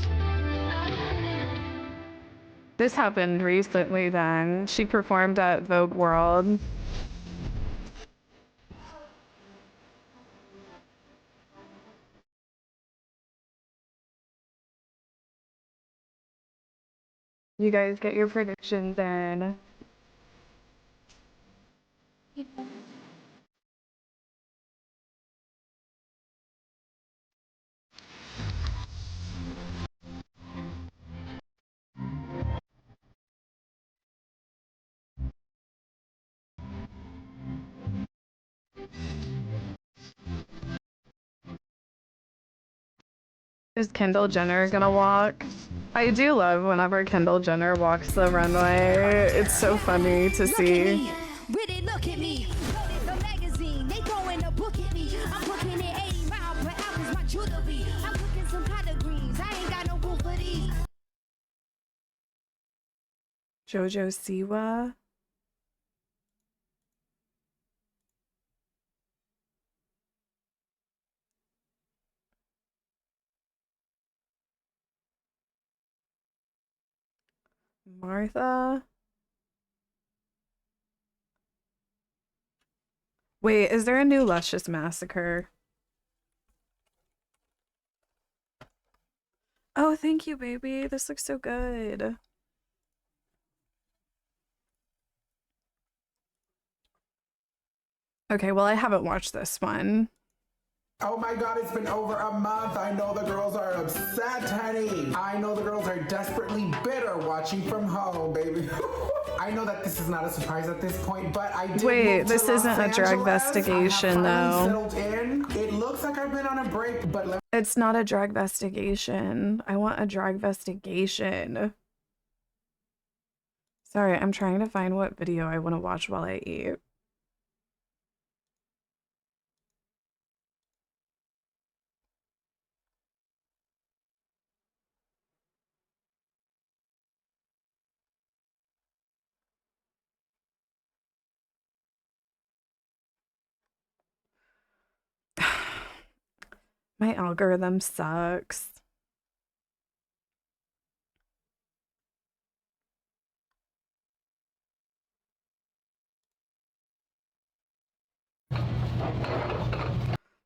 This happened recently then. She performed at Vogue World. You guys get your predictions in. Is Kendall Jenner gonna walk? I do love whenever Kendall Jenner walks the runway. It's so funny to see. Really look at me. Loaded the magazine. They throwing a book at me. I'm booking it 80 miles per hour is my jewelry. I'm cooking some collard greens. I ain't got no room for these. Jojo Siwa. Martha. Wait, is there a new Luscious Massacre? Oh, thank you, baby. This looks so good. Okay, well, I haven't watched this one. Oh my god, it's been over a month. I know the girls are upset, honey. I know the girls are desperately bitter watching from home, baby. I know that this is not a surprise at this point, but I did Wait, move to this Los isn't a drug Angeles. investigation, I have though. finally settled in. It looks like I've been on a break, but It's not a drug investigation. I want a drug investigation. Sorry, I'm trying to find what video I want to watch while I eat. My algorithm sucks.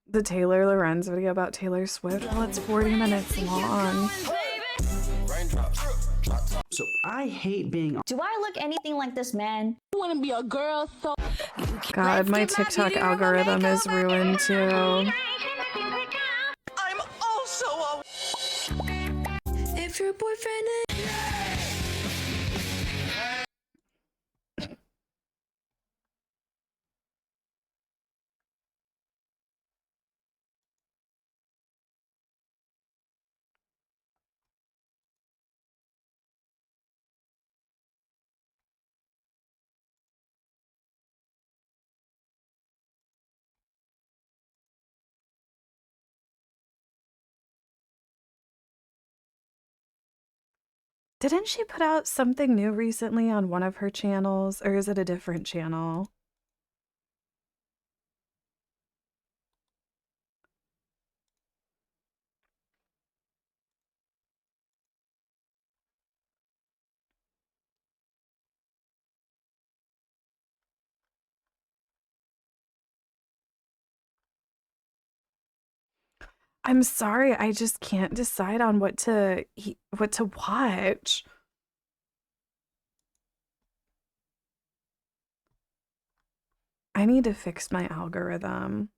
The Taylor Lorenz video about Taylor Swift. Well, it's 40 minutes long. So I hate being. Do I look anything like this man? I want to be a girl, so. God, my TikTok algorithm is ruined too. I'm also a. If your boyfriend is. Didn't she put out something new recently on one of her channels, or is it a different channel? I'm sorry, I just can't decide on what to watch. I need to fix my algorithm.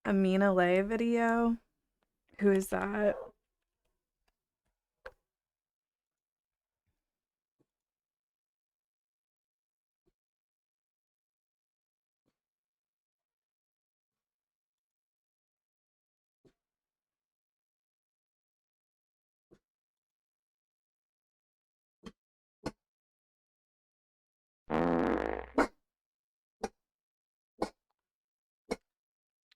Amina Lay video? Who is that?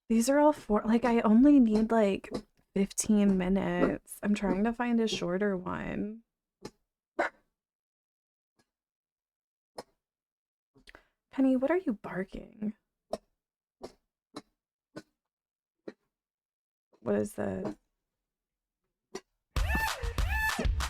These are all like, I only need like 15 minutes. I'm trying to find a shorter one. Penny, what are you barking? What is this?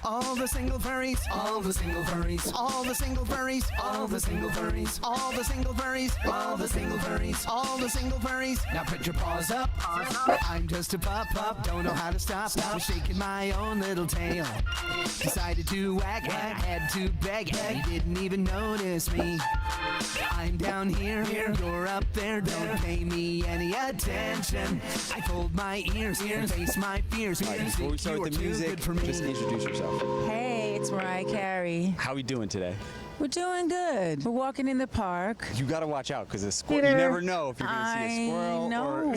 All the single furries, all the single furries, all the single furries, all the single furries, all the single furries, all the single furries, all the single furries. Now put your paws up. I'm just a pup, don't know how to stop. I'm shaking my own little tail. Decided to wag, had to beg. You didn't even notice me. I'm down here, you're up there. Don't pay me any attention. I fold my ears and face my fears. Before we start with the music, just introduce yourself. Hey, it's Mariah Carey. How are we doing today? We're doing good. We're walking in the park. You gotta watch out because the squirrel. You never know if you're gonna see a squirrel or.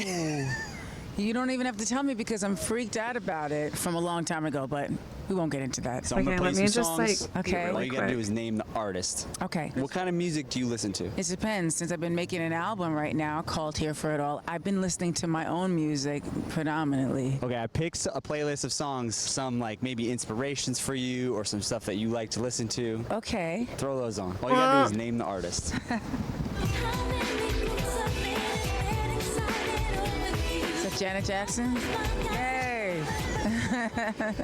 You don't even have to tell me because I'm freaked out about it from a long time ago, but we won't get into that. So I'm gonna play some songs. Okay. All you gotta do is name the artist. Okay. What kind of music do you listen to? It depends. Since I've been making an album right now called Here for It All, I've been listening to my own music predominantly. Okay, I picked a playlist of songs, some like maybe inspirations for you or some stuff that you like to listen to. Okay. Throw those on. All you gotta do is name the artist. Is that Janet Jackson? Yay!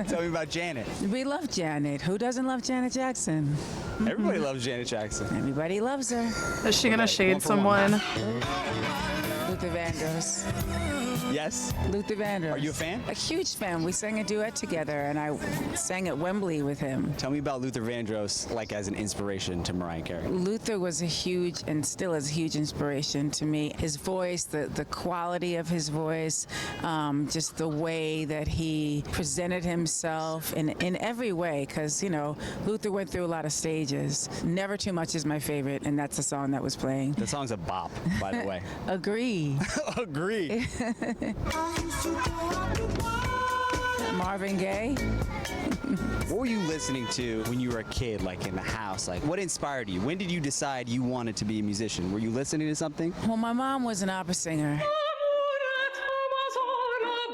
Tell me about Janet. We love Janet. Who doesn't love Janet Jackson? Everybody loves Janet Jackson. Everybody loves her. Is she gonna shade someone? Luther Vandross. Yes? Luther Vandross. Are you a fan? A huge fan. We sang a duet together, and I sang at Wembley with him. Tell me about Luther Vandross, like as an inspiration to Mariah Carey. Luther was a huge, and still is a huge inspiration to me. His voice, the quality of his voice, just the way that he presented himself in every way, because, you know, Luther went through a lot of stages. Never Too Much is my favorite, and that's the song that was playing. The song's a bop, by the way. Agree. Agree. Marvin Gaye. What were you listening to when you were a kid, like in the house? Like, what inspired you? When did you decide you wanted to be a musician? Were you listening to something? Well, my mom was an opera singer.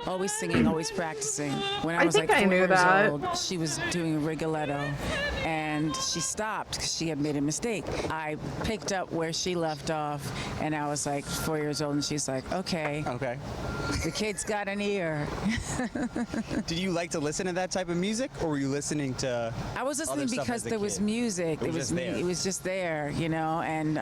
Always singing, always practicing. When I was like 4 years old, she was doing Rigoletto, and she stopped because she had made a mistake. I picked up where she left off, and I was like 4 years old, and she's like, okay. Okay. The kid's got an ear. Did you like to listen to that type of music, or were you listening to I was listening other stuff because as a there was kid? music. It was just there, you know, and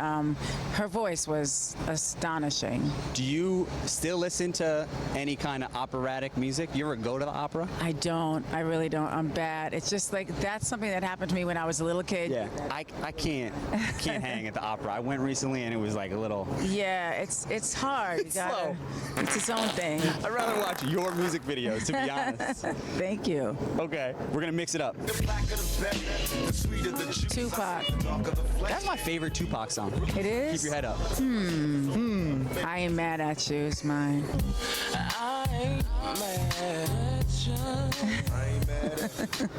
her voice was astonishing. Do you still listen to any kind of operatic music? You ever go to the opera? I don't. I really don't. I'm bad. It's just like that's something that happened to me when I was a little kid. Yeah, I can't hang at the opera. I went recently and it was like a little. Yeah, it's hard. It's slow. It's its own thing. I'd rather watch your music videos, to be honest. Thank you. Okay, we're gonna mix it up. Tupac. That's my favorite Tupac song. It is? Keep your head up. I Ain't Mad at You is mine.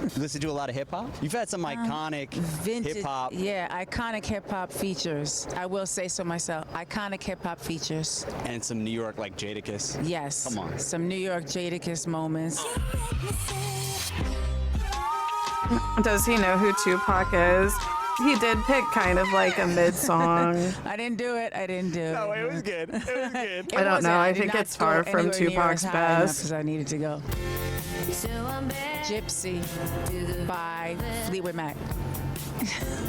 You listen to a lot of hip hop? You've had some iconic Vintage, hip hop. Yeah, iconic hip hop features. I will say so myself. Iconic hip hop features. And some New York like Jadakiss. Yes. Come on. Some New York Jadakiss moments. Does he know who Tupac is? He did pick kind of like a mid song. I didn't do it. No, it was good. It was good. I don't know. I think it's far from Tupac's best. Because I needed to go. Gypsy by Fleetwood Mac.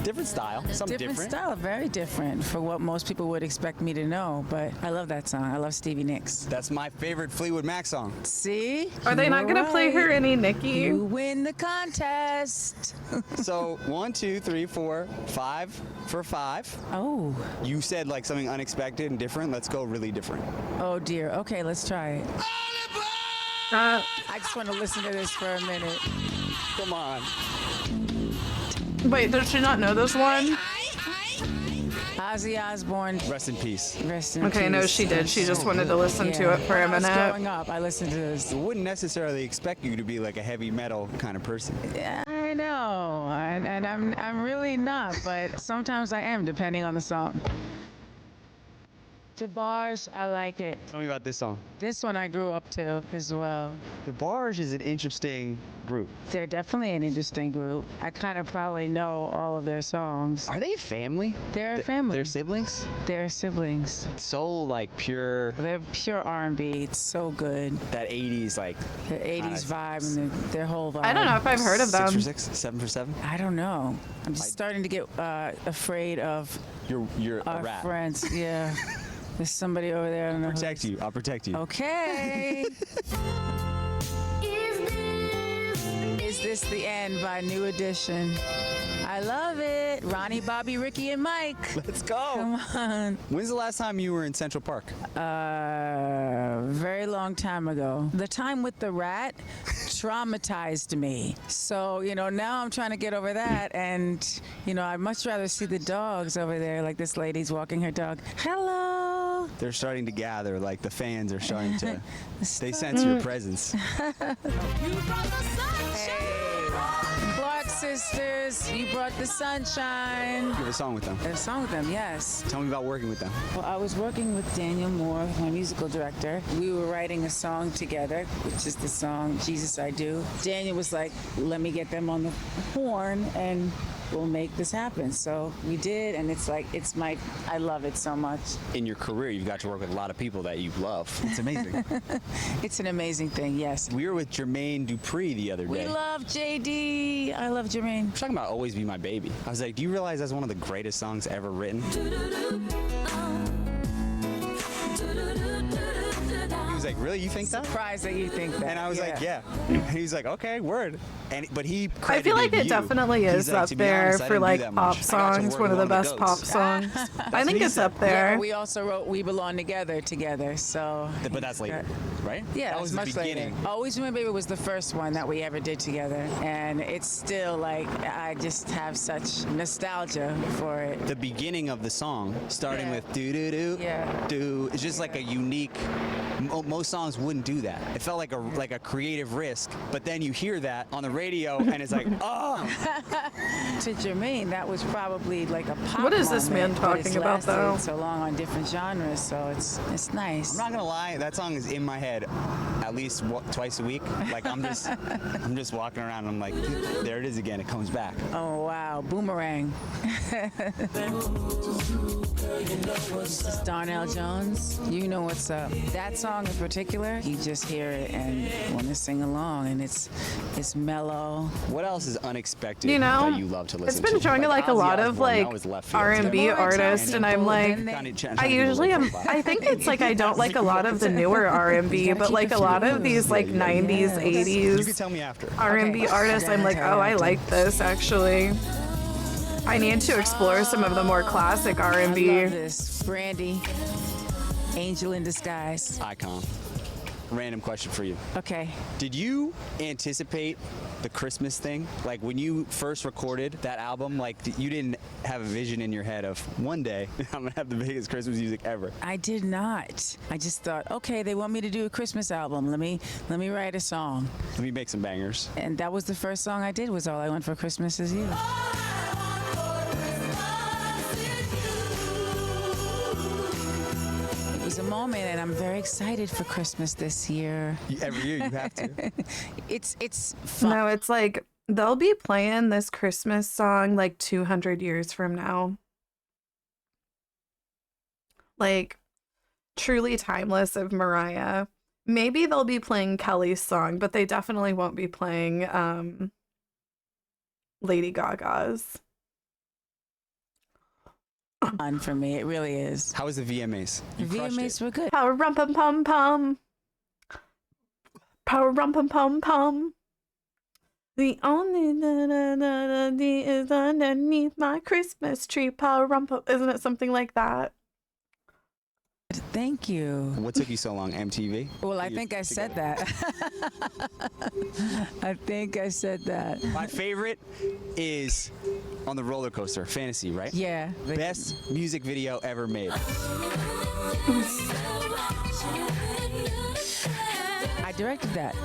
Different style. Something different style, very different for what most people would expect me to know. But I love that song. I love Stevie Nicks. That's my favorite Fleetwood Mac song. See? Are they not gonna play her any Nicki? You win the contest. So 1, 2, 3, 4, 5 for 5. Oh. You said like something unexpected and different. Let's go really different. Oh dear. Okay, let's try it. I just want to listen to this for a minute. Come on. Wait, does she not know this one? Ozzy Osbourne. Rest in peace. Rest in peace. Okay, no, she did. She just wanted to listen to it for a minute. When I was growing up, I listened to this. I wouldn't necessarily expect you to be like a heavy metal kind of person. Yeah, I know, and I'm really not, but sometimes I am, depending on the song. The Bars, I like it. Tell me about this song. This one I grew up to as well. The Bars is an interesting group. They're definitely an interesting group. I kind of probably know all of their songs. Are they a family? They're a family. They're siblings? They're siblings. So like pure. They're pure R&B. It's so good. That 80s like. The 80s vibe and their whole vibe. I don't know if I've heard of them. 6 for 6? 7 for 7? I don't know. I'm just starting to get afraid of your our rap. friends. Yeah. There's somebody over there. I'll protect you. I'll protect you. Okay. Is This the End by New Edition. I love it. Ronnie, Bobby, Ricky, and Mike. Let's go. Come on. When's the last time you were in Central Park? Very long time ago. The time with the rat. traumatized me. So, you know, now I'm trying to get over that. And, you know, I'd much rather see the dogs over there, like this lady's walking her dog. Hello. They're starting to gather, like the fans are starting to, they sense your presence. Hey, Clark sisters, you brought the sunshine. You have a song with them? I have a song with them, yes. Tell me about working with them. Well, I was working with Daniel Moore, my musical director. We were writing a song together, which is the song Jesus I Do. Daniel was like, let me get them on the horn and we'll make this happen. So we did, and it's like, I love it so much. In your career, you've got to work with a lot of people that you love. It's amazing. It's an amazing thing, yes. We were with Jermaine Dupri the other day. We love JD. I love Jermaine. We're talking about Always Be My Baby. I was like, do you realize that's one of the greatest songs ever written? He was like, really, you think that? Surprised that you think that. And I was like, yeah. And he was like, okay, word. But he I feel like it you. definitely is like, up to be there honest, I for didn't do like that pop much. songs, one of the best pop songs. I think it's up there. Yeah, we also wrote We Belong Together so. But that's later, right? Yeah, that was much the beginning. later. Always Be My Baby was the first one that we ever did together, and it's still like, I just have such nostalgia for it. The beginning of the song, starting with do-do-do, do, it's just like a unique, most songs wouldn't do that. It felt like a creative risk, but then you hear that on the radio and it's like, oh! To Jermaine, that was probably like a pop What is this man moment, but it's talking about, though? lasted so long on different genres, so it's nice. I'm not gonna lie, that song is in my head at least twice a week. Like I'm just walking around and I'm like, there it is again, it comes back. Oh wow, boomerang. This is Darnell Jones. You know what's up. That song in particular, you just hear it and want to sing along, and it's mellow. What else is unexpected You know, that you love to listen it's been to? showing like a Ozzy lot of Osbourne, like that was left field. R&B artists, and I'm like, I usually am. I think it's like I don't like a lot of the newer R&B, but like a lot of these like 90s, 80s You can tell me after. R&B artists, I'm like, oh, I like this actually. I need to explore some of the more classic R&B. I love this. Brandy, Angel in Disguise. Icon. Random question for you. Okay. Did you anticipate the Christmas thing? Like when you first recorded that album, like you didn't have a vision in your head of one day I'm gonna have the biggest Christmas music ever. I did not. I just thought, okay, they want me to do a Christmas album. Let me write a song. Let me make some bangers. And that was the first song I did, was All I Want for Christmas Is You. It was a moment, and I'm very excited for Christmas this year. Every year you have to. It's fun. No, it's like they'll be playing this Christmas song like 200 years from now. Like truly timeless of Mariah. Maybe they'll be playing Kelly's song, but they definitely won't be playing Lady Gaga's. Fun for me, it really is. How was the VMAs? The VMAs were good. Power rum pum pum pum. Power rum pum pum pum. The only da-da-da-da-dee is underneath my Christmas tree. Power rum pum. Isn't it something like that? Thank you. What took you so long? MTV? Well, I think I said that. I think I said that. My favorite is On the Roller Coaster, Fantasy, right? Yeah. Best music video ever made. I directed that.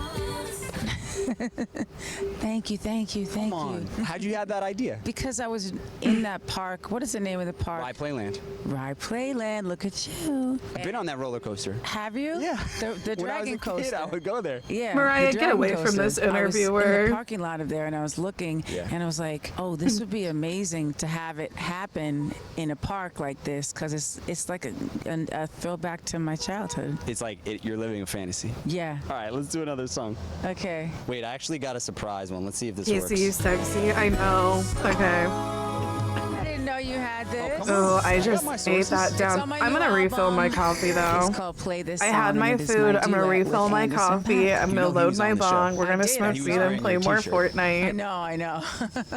Thank you. Come on. How'd you have that idea? Because I was in that park. What is the name of the park? Rye Playland. Rye Playland. Look at you. I've been on that roller coaster. Have you? Yeah. The When I was dragon a coaster. kid, I would go there. Yeah. Mariah, the get away dragon from this coaster. I was in interviewer. the parking lot of there, and I was looking, and I was like, oh, this would be amazing to have it happen in a park like this, because it's like a throwback to my childhood. It's like you're living a fantasy. Yeah. All right, let's do another song. Okay. Wait, I actually got a surprise one. Let's see if this Casey, works. you sexy. I know. Okay. I didn't know you had this. Oh, I just ate that down. I'm gonna refill my coffee though. It's called Play This I Song, had my and it is food. my I'm gonna duet refill with my Anderson coffee. .Paak. I'm You gonna know he load was my on the show. bong. We're gonna smoke He was weed and wearing play your more t-shirt. Fortnite. I know.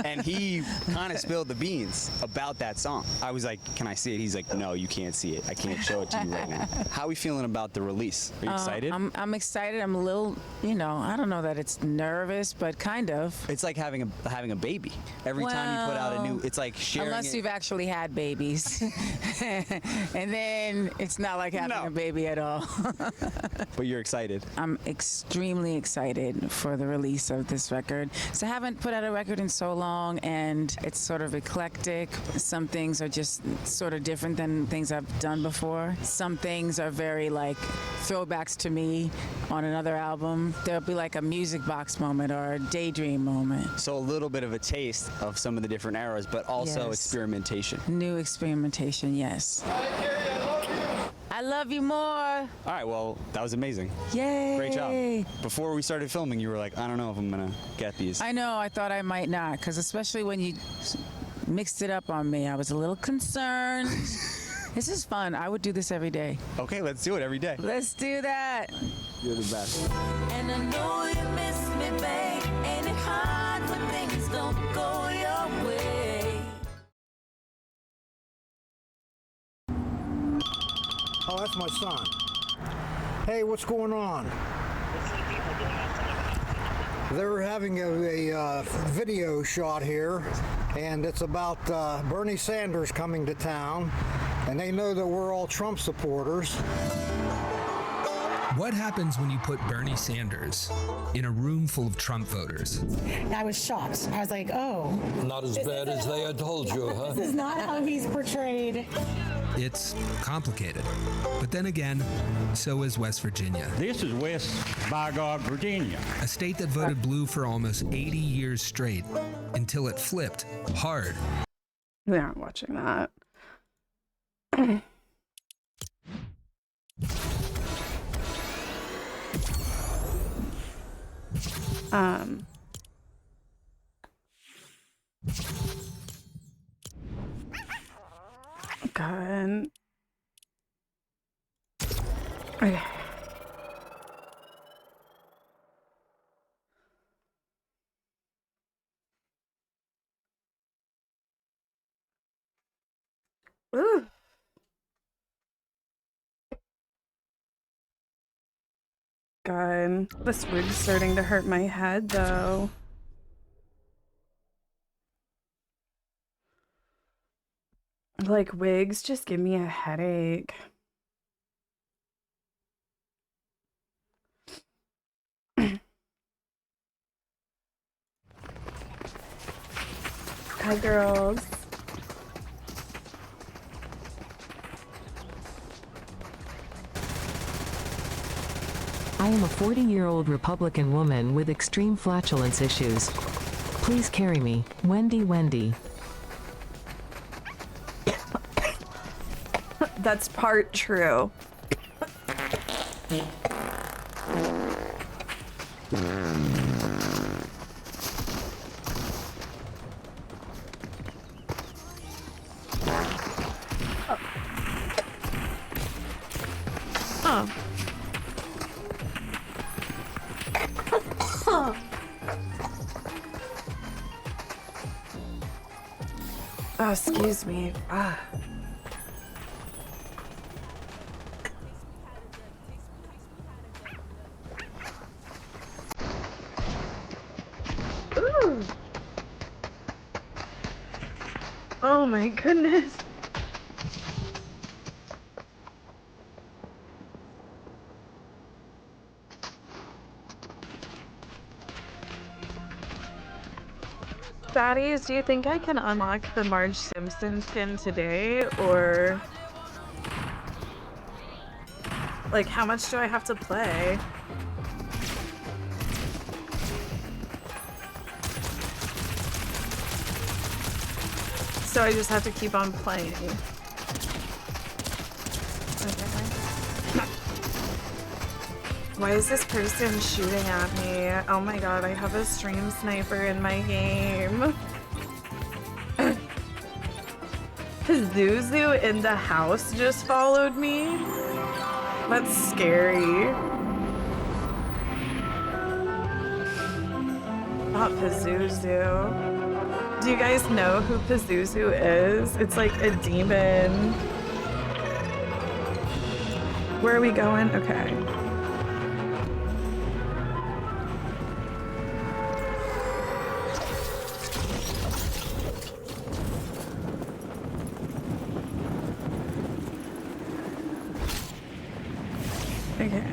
And he kind of spilled the beans about that song. I was like, can I see it? He's like, no, you can't see it. I can't show it to you right now. How are we feeling about the release? Are you excited? I'm excited. I'm a little, I don't know that it's nervous, but kind of. It's like having a baby. Every time you put out a new, it's like sharing Unless it. you've actually had babies. And then it's not like having a baby at all. But you're excited. I'm extremely excited for the release of this record. So I haven't put out a record in so long, and it's sort of eclectic. Some things are just sort of different than things I've done before. Some things are very like throwbacks to me on another album. There'll be like a music box moment or a daydream moment. So a little bit of a taste of some of the different eras, but also experimentation. New experimentation, yes. I love you more. All right, well, that was amazing. Yay. Great job. Before we started filming, you were like, I don't know if I'm gonna get these. I know, I thought I might not, because especially when you mixed it up on me, I was a little concerned. This is fun. I would do this every day. Okay, let's do it every day. Let's do that. You're the best. And I know you miss me, babe. Ain't it hard when things don't go your way? Oh, that's my son. Hey, what's going on? They're having a video shot here, and it's about Bernie Sanders coming to town, and they know that we're all Trump supporters. What happens when you put Bernie Sanders in a room full of Trump voters? I was shocked. I was like, oh. Not as bad as they had told you, huh? This is not how he's portrayed. It's complicated. But then again, so is West Virginia. This is West Bygod, Virginia. A state that voted blue for almost 80 years straight until it flipped hard. We aren't watching that. God. Okay. Ooh. God, this wig's starting to hurt my head though. Like, wigs just give me a headache. Hi, girls. I am a 40-year-old Republican woman with extreme flatulence issues. Please carry me, Wendy. That's part true. Oh. Oh, excuse me. Ah. Ooh. Oh my goodness. Baddies, do you think I can unlock the Marge Simpson skin today, or like how much do I have to play? So I just have to keep on playing. Okay. Why is this person shooting at me? Oh my god, I have a stream sniper in my game. Pazuzu in the house just followed me. That's scary. Not Pazuzu. Do you guys know who Pazuzu is? It's like a demon. Where are we going? Okay. Okay.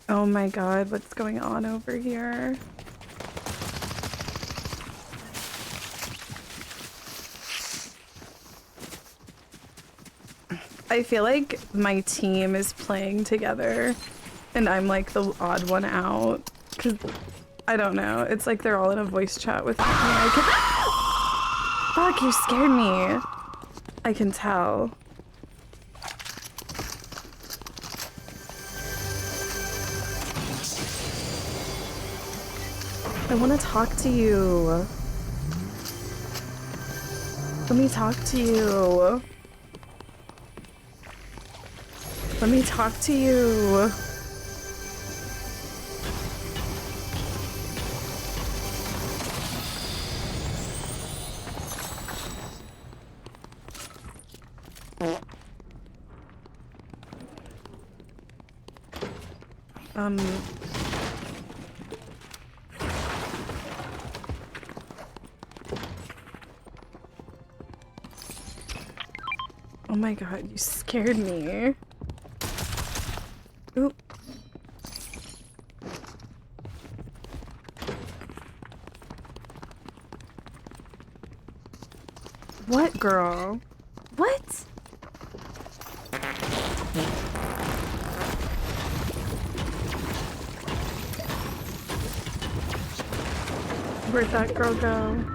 Oh my god, what's going on over here? I feel like my team is playing together and I'm like the odd one out because I don't know. It's like they're all in a voice chat with me. Fuck, you scared me. I can tell. I want to talk to you. Let me talk to you. Let me talk to you. Oh my god, you scared me. Oop. What, girl? What? Where'd that girl go?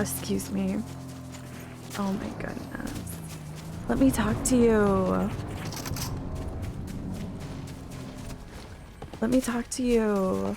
Excuse me. Oh my goodness. Let me talk to you. Let me talk to you.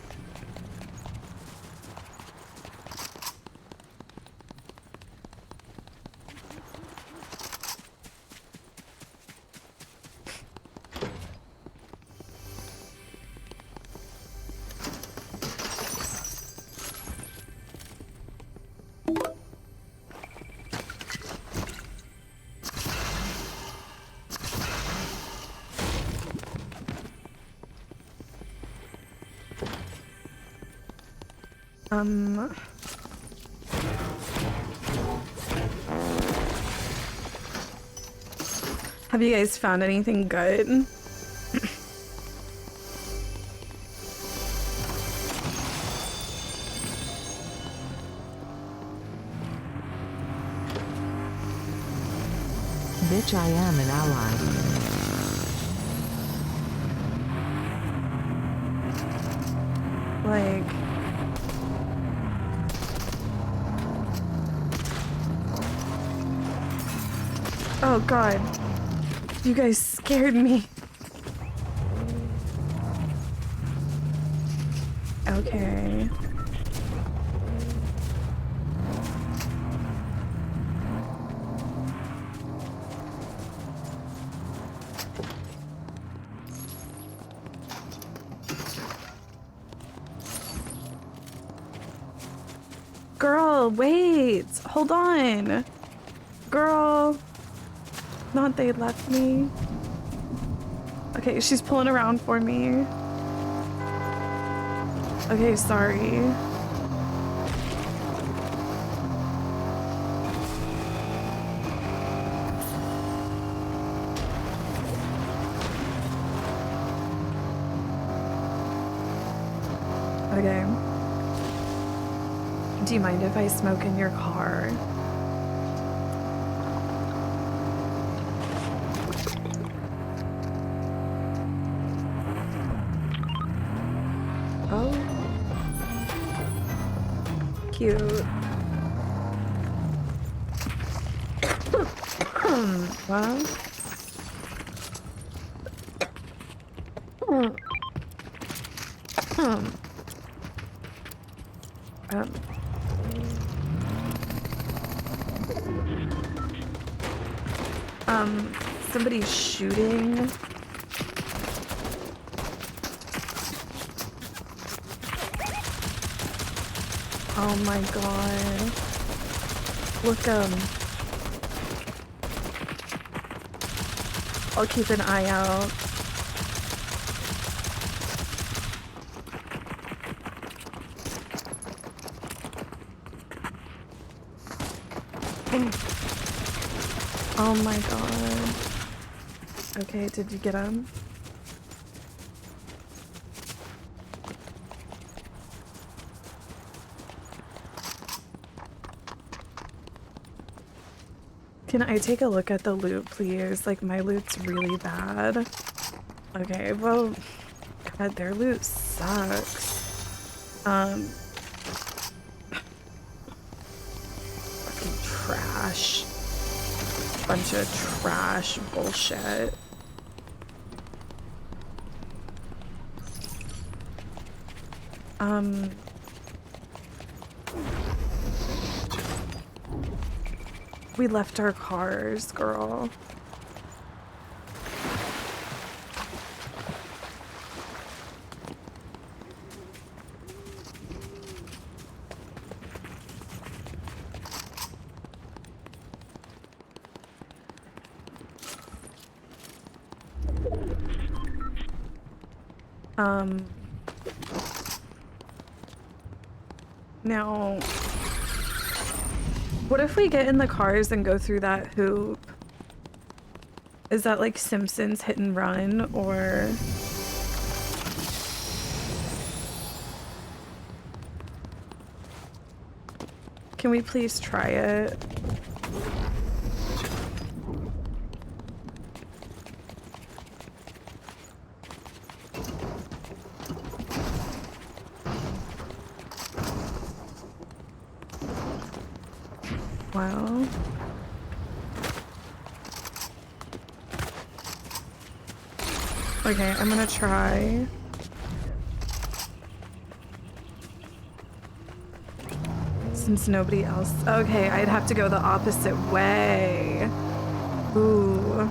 Have you guys found anything good? Bitch, I am an ally. Like... Oh god. You guys scared me. Okay. Girl, wait. Hold on. Girl. Not they left me. Okay, she's pulling around for me. Okay, sorry. Okay. Do you mind if I smoke in your car? Oh. Cute. Wow. Somebody's shooting. Oh my god. Look, I'll keep an eye out. Oh my god. Okay, did you get him? Can I take a look at the loot, please? Like, my loot's really bad. Okay, well, God, their loot sucks. Fucking trash. Bunch of trash bullshit. We left our cars, girl. Now, what if we get in the cars and go through that hoop? Is that like Simpson's hit and run, or? Can we please try it? Well, okay, I'm gonna try. Since nobody else. Okay, I'd have to go the opposite way. Ooh.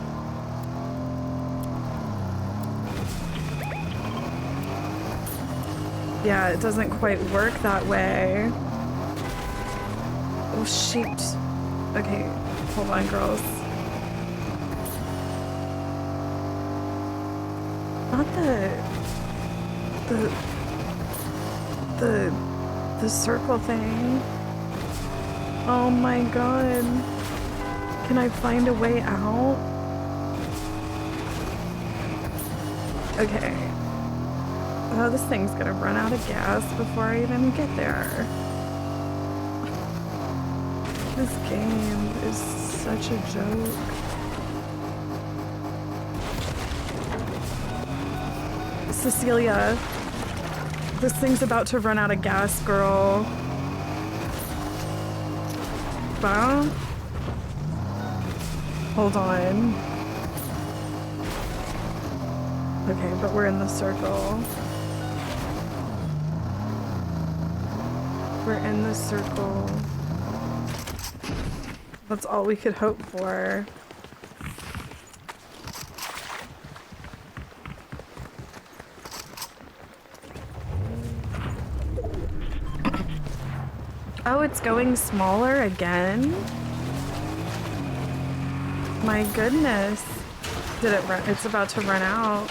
Yeah, it doesn't quite work that way. Oh, shoot. Okay, hold on, girls. Not the circle thing. Oh my god. Can I find a way out? Okay. Oh, this thing's gonna run out of gas before I even get there. This game is such a joke. Cecilia, this thing's about to run out of gas, girl. Wow. Hold on. Okay, but we're in the circle. We're in the circle. That's all we could hope for. Oh, it's going smaller again? My goodness. Did it run? It's about to run out.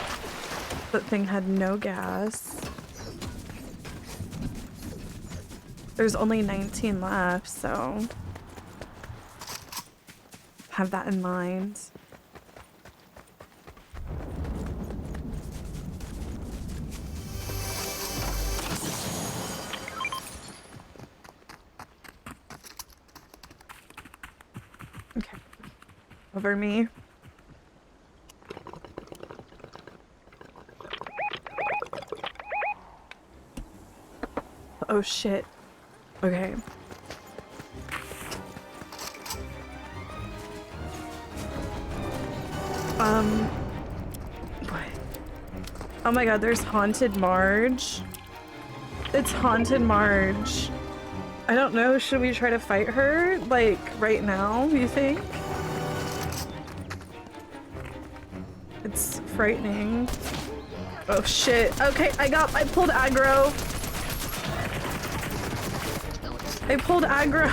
That thing had no gas. There's only 19 left, so have that in mind. Okay. Over me. Oh shit. Okay. What? Oh my god, there's Haunted Marge. It's Haunted Marge. I don't know, should we try to fight her? Like, right now, you think? It's frightening. Oh shit. Okay, I pulled aggro. I pulled aggro.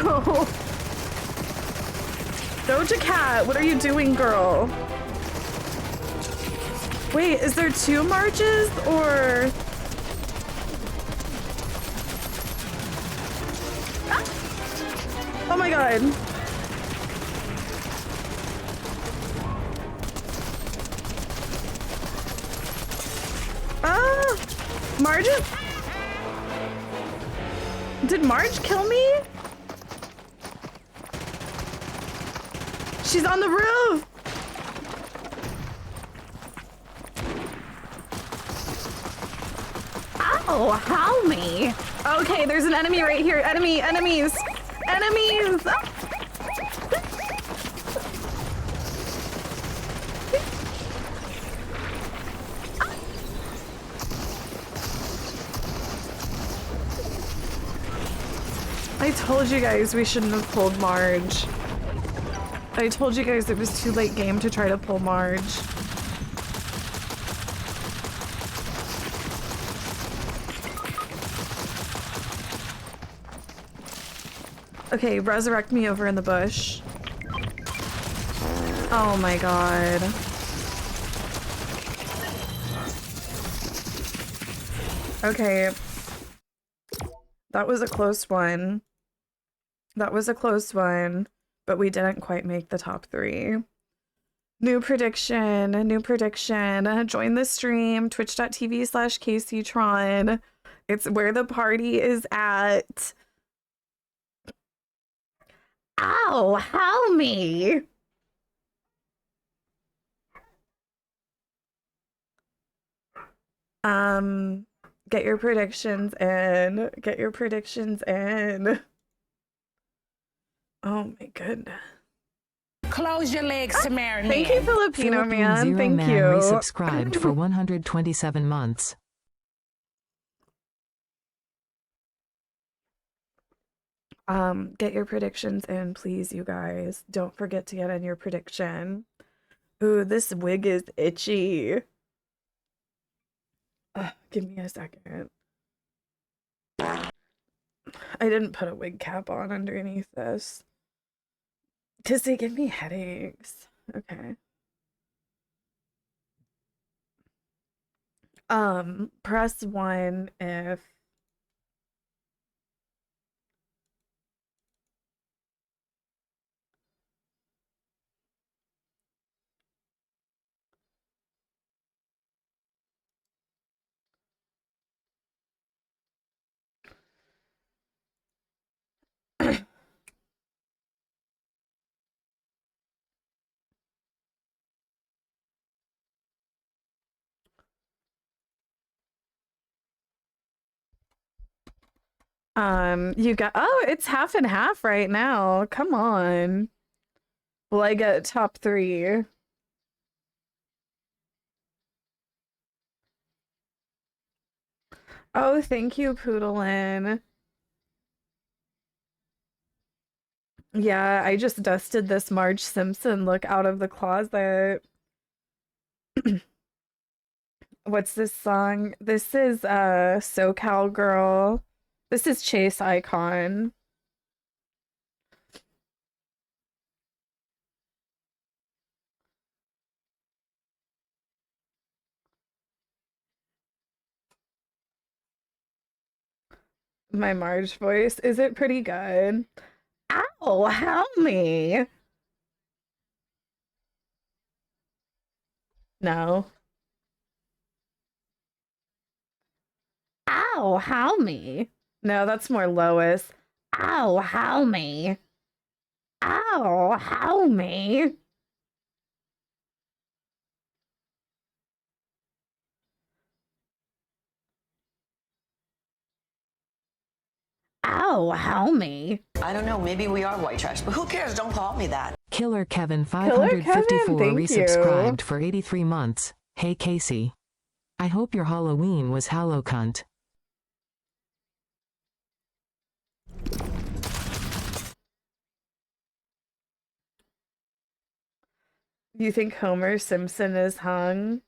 Doja Cat, what are you doing, girl? Wait, is there two Marges or? Ah! Oh my god. Ah! Marge? Did Marge kill me? She's on the roof! Ow, how me? Okay, there's an enemy right here. Enemies! Enemies! Ah! I told you guys we shouldn't have pulled Marge. I told you guys it was too late game to try to pull Marge. Okay, resurrect me over in the bush. Oh my god. Okay. That was a close one. That was a close one, but we didn't quite make the top 3. New prediction. Join the stream, twitch.tv/KCTron. It's where the party is at. Ow, how me? Get your predictions in. Oh my goodness. Close your legs, Samaritan. Thank you, Filipino man. Zero Thank Man you. resubscribed for 127 months. Get your predictions in, please, you guys. Don't forget to get in your prediction. Ooh, this wig is itchy. Give me a second. I didn't put a wig cap on underneath this. Because they give me headaches. Okay. Press 1 if... You got, oh, it's half and half right now. Come on. Will I get top 3? Oh, thank you, Poodlin. Yeah, I just dusted this Marge Simpson look out of the closet. What's this song? This is SoCal Girl. This is Chase Icon. My Marge voice. Is it pretty good? Ow, help me. No. Ow, help me. No, that's more Lois. Ow, help me. Ow, help me. Ow, help me. I don't know, maybe we are white trash, but who cares? Don't call me that. Killer Kevin Killer 554 Kevin, thank resubscribed you. for 83 months. Hey Casey. I hope your Halloween was hallow cunt. You think Homer Simpson is hung?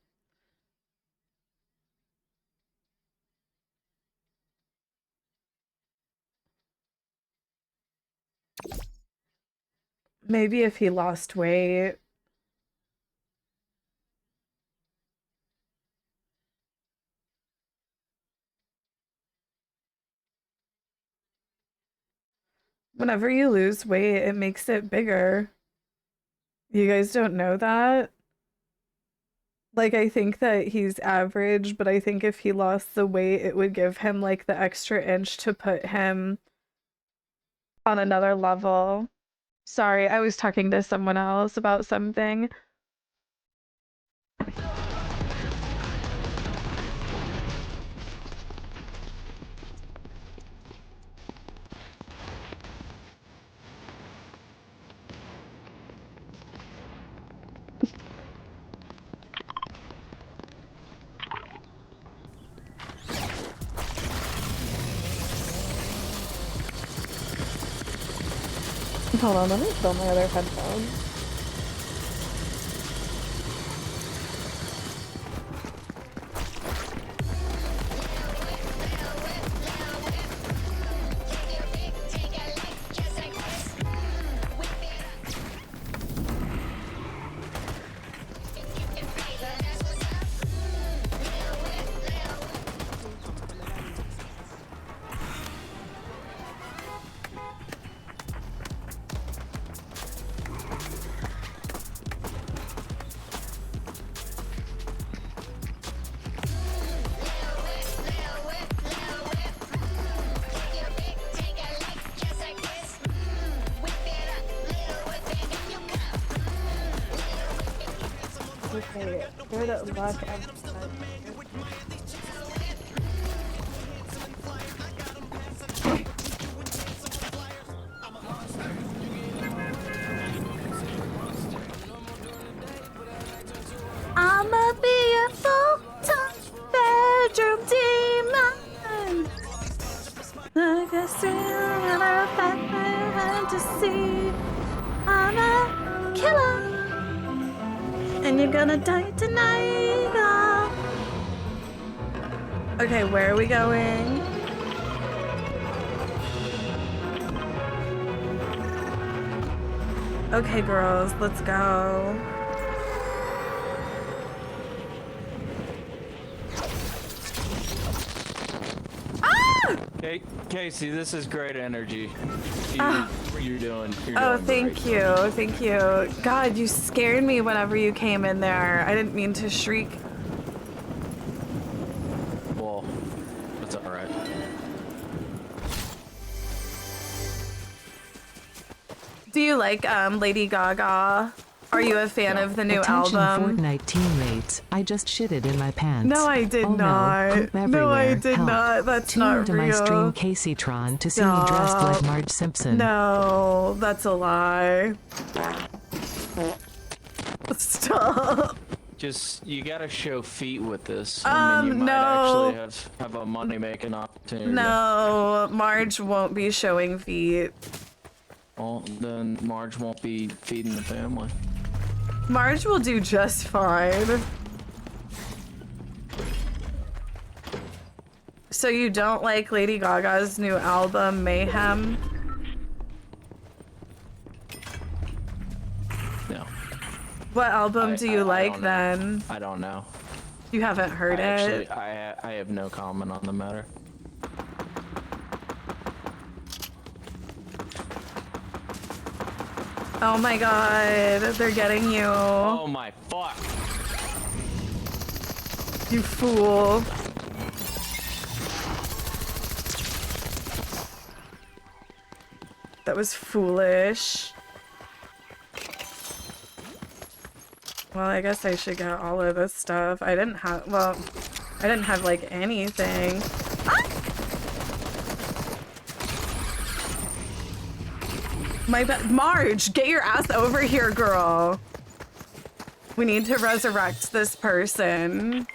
Maybe if he lost weight. Whenever you lose weight, it makes it bigger. You guys don't know that? Like, I think that he's average, but I think if he lost the weight, it would give him, like, the extra inch to put him on another level. Sorry, I was talking to someone else about something. Hold on, let me fill my other headphones. Okay, good luck. I'ma be a full-time bedroom demon. Like a sinner fantasy. I'm a killer. And you're gonna die tonight. Oh. Okay, where are we going? Okay, girls, let's go. Hey, Casey, this is great energy. You're doing Thank you. Thank you. God, you scared me whenever you came in there. I didn't mean to shriek. Well, that's alright. Do you like Lady Gaga? Are you a fan of the new Attention album? Fortnite teammates, I just shitted in my pants. No, I did not. No, poop No, I everywhere. did Help. not. That's Tune not into real. my stream CaseyTron to see me dressed like Stop. Marge Simpson. No, that's a lie. Stop. Just, you gotta show feet with this. I mean, you might no. actually have a money-making opportunity. No, Marge won't be showing feet. Well, then Marge won't be feeding the family. Marge will do just fine. So you don't like Lady Gaga's new album, Mayhem? No. What album do you like then? I don't know. You haven't heard it? Actually, I have no comment on the matter. Oh my god, they're getting you. Oh my fuck. You fool. That was foolish. Well, I guess I should get all of this stuff. I didn't have, well, I didn't have like anything. Ah! My bad. Marge, get your ass over here, girl. We need to resurrect this person.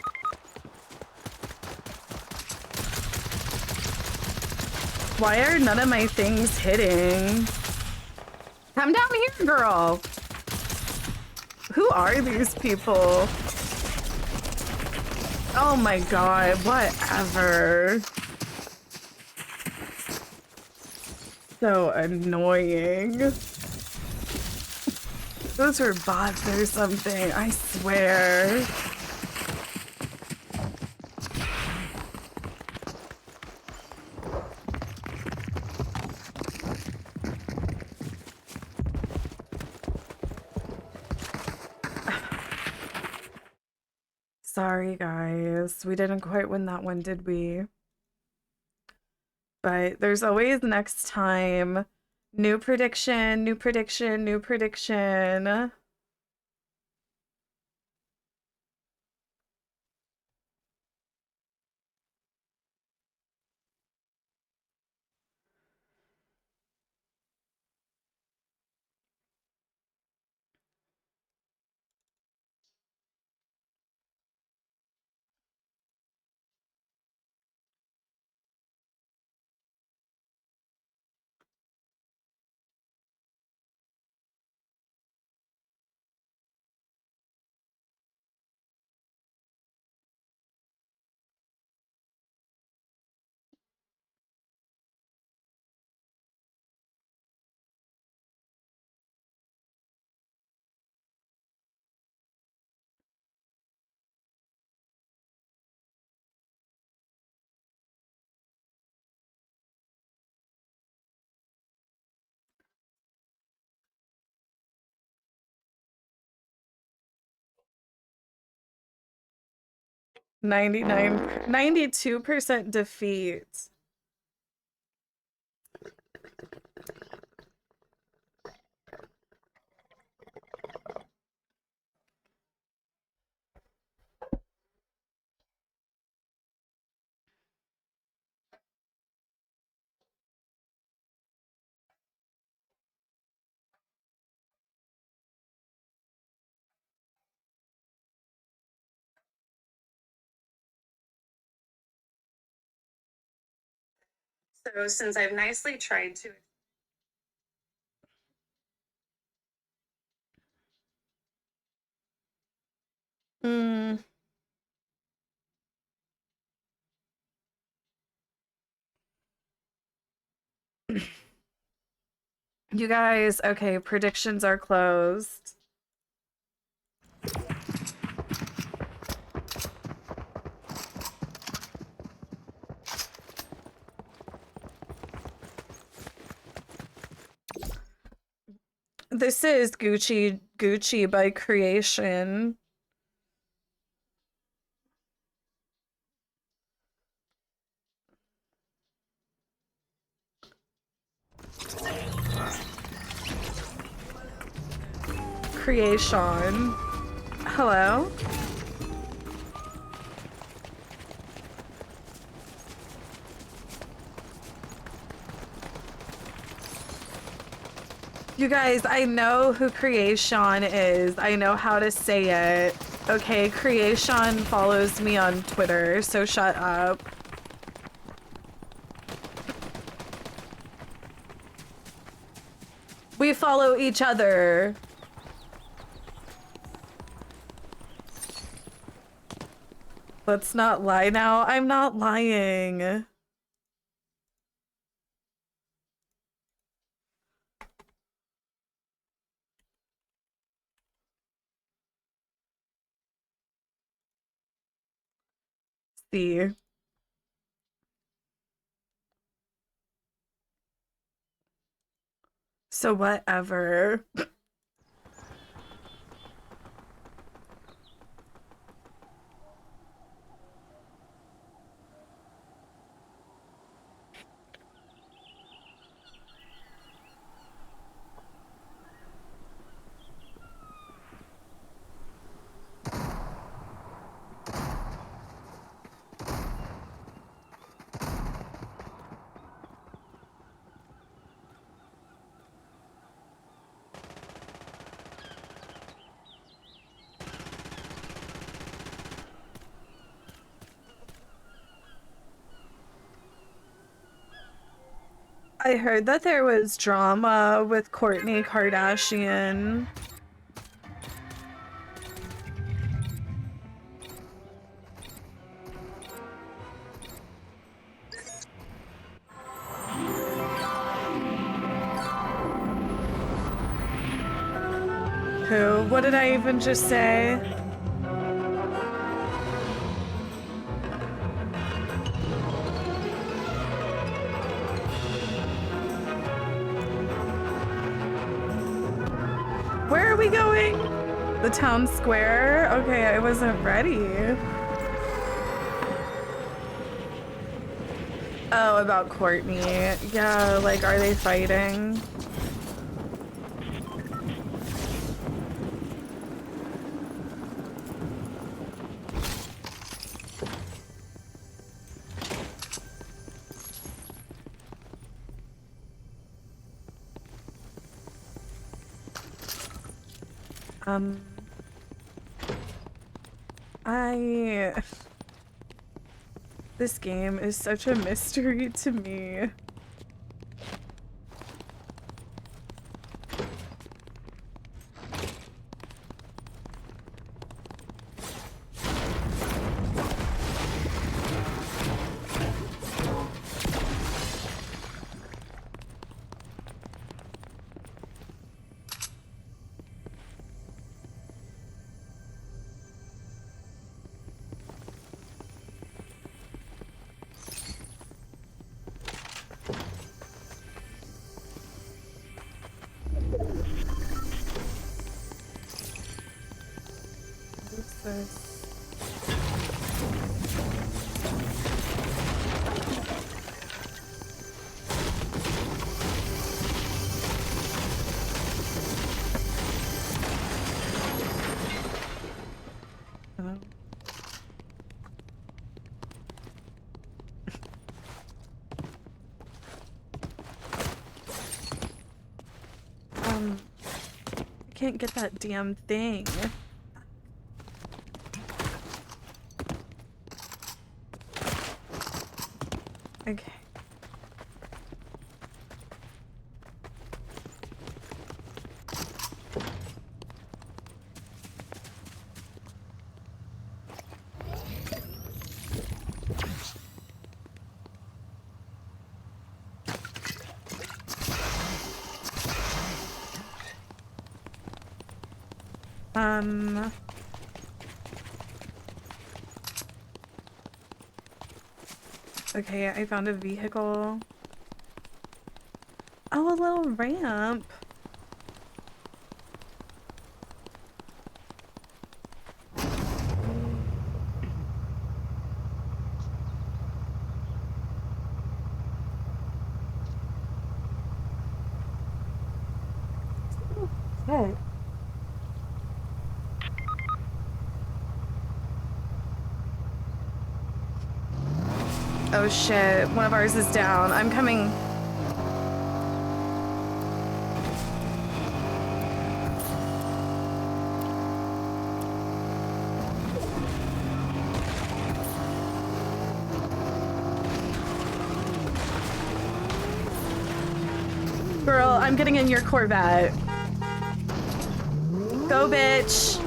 Why are none of my things hitting? Come down here, girl. Who are these people? Oh my god, whatever. So annoying. Those were bots or something, I swear. Sorry, guys. We didn't quite win that one, did we? But there's always next time. New prediction, new prediction, new prediction. $99, 92% defeat. So since I've nicely tried to You guys, okay, predictions are closed. This is Gucci by Creation. Creation. Hello? You guys, I know who Creation is. I know how to say it. Okay, Creation follows me on Twitter, so shut up. follow each other. Let's not lie now. I'm not lying. See. So whatever. I heard that there was drama with Kourtney Kardashian. Who? What did I even just say? Where are we going? The town square? Okay, I wasn't ready. Oh, about Kourtney. Yeah, like, are they fighting? This game is such a mystery to me. I can't get that damn thing. Okay. Okay, I found a vehicle. Oh, a little ramp. Okay. Oh shit, one of ours is down. I'm coming. Girl, I'm getting in your Corvette. Go, bitch.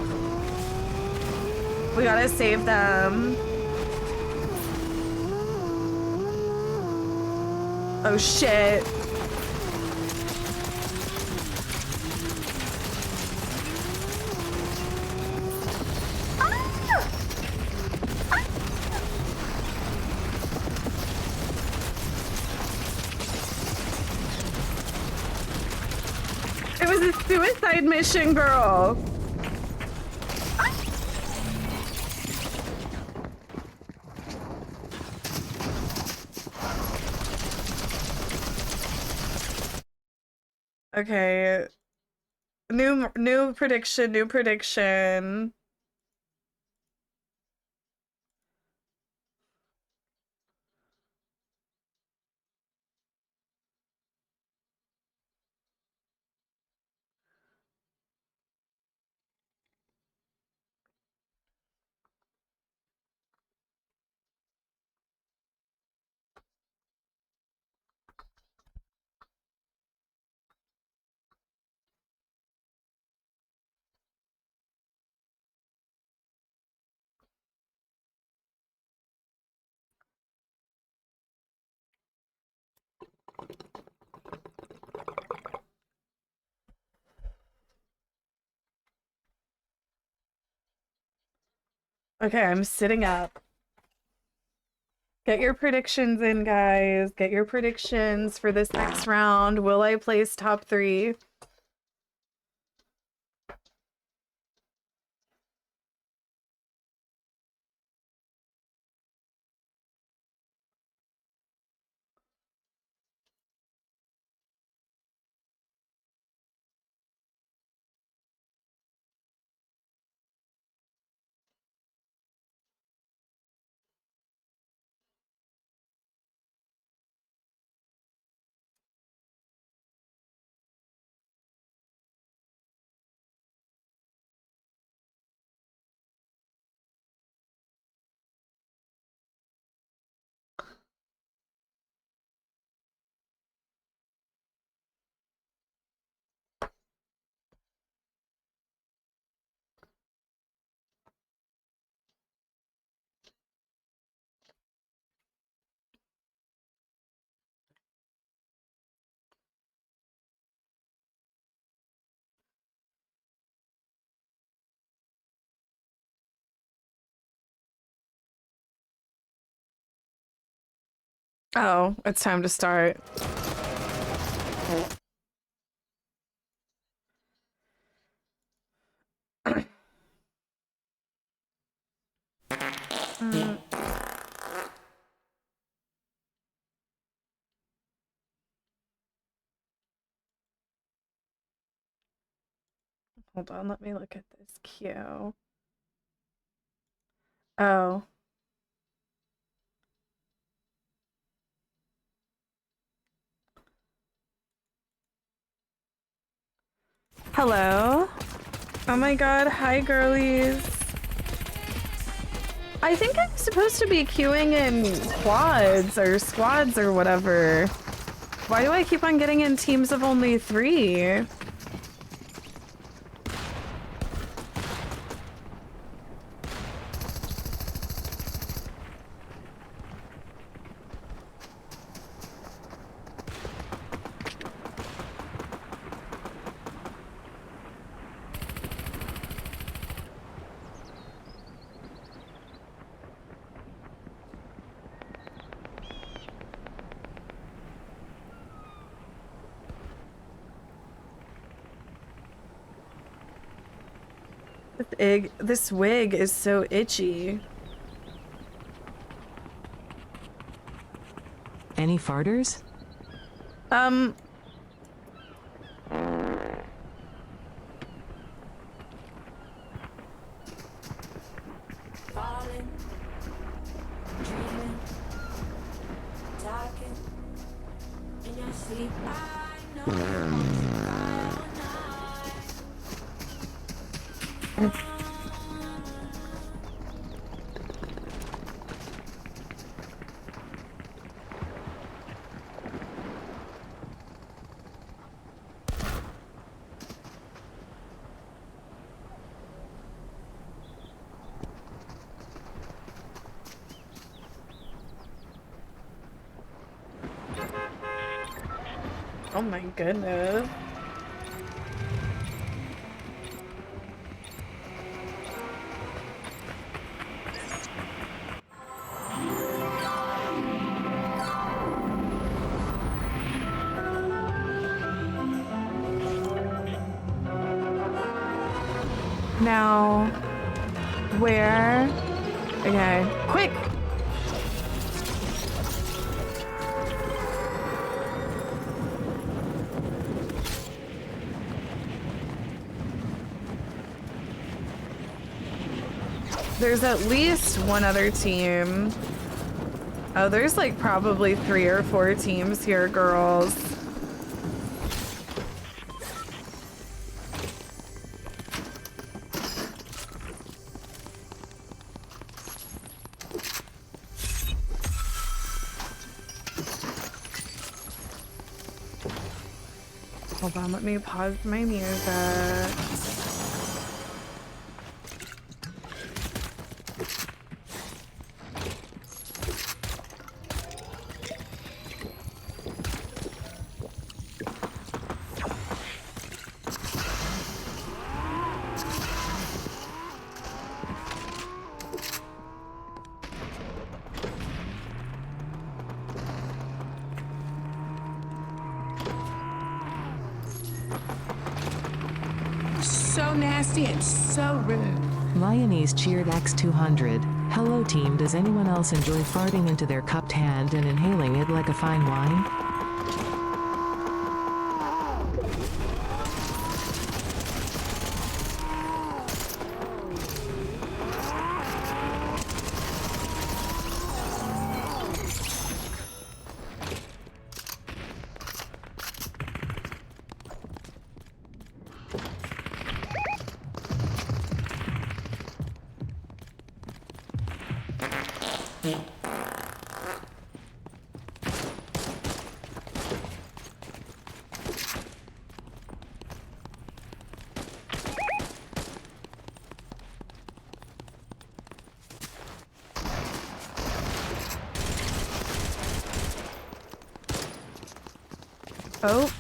We gotta save them. Oh, shit. It was a suicide mission, girl. Okay. New prediction. Okay, I'm sitting up. Get your predictions in, guys. Get your predictions for this next round. Will I place top 3? Oh, it's time to start. Hold on, let me look at this queue. Oh. Hello? Oh my god, hi girlies. I think I'm supposed to be queuing in quads or squads or whatever. Why do I keep on getting in teams of only 3? This wig is so itchy. Any farters? Oh my goodness. Now, where? Okay, quick! There's at least one other team. Oh, there's like probably 3 or 4 teams here, girls. Hold on, let me pause my music. So nasty and so rude. Lyonese cheered X200. Hello team, does anyone else enjoy farting into their cupped hand and inhaling it like a fine wine? Oh.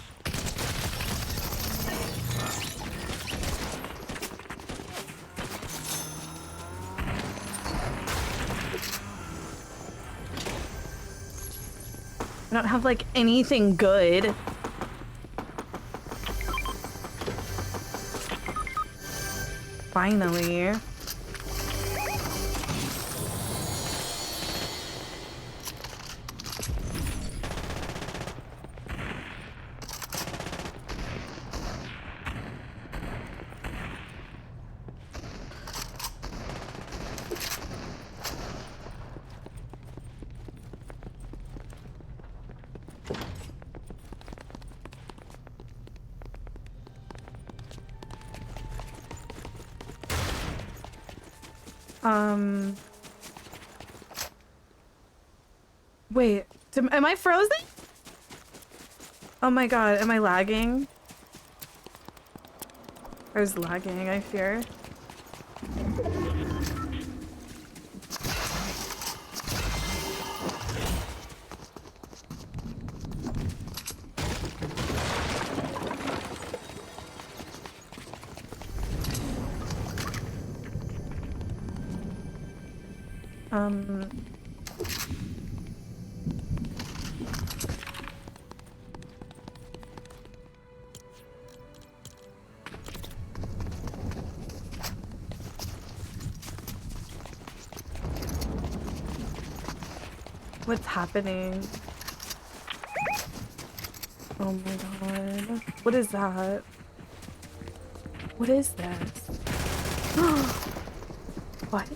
I don't have like anything good. Finally. Wait, am I frozen? Oh my god, am I lagging? I was lagging, I fear. What's happening? Oh my god. What is that? What is this? What?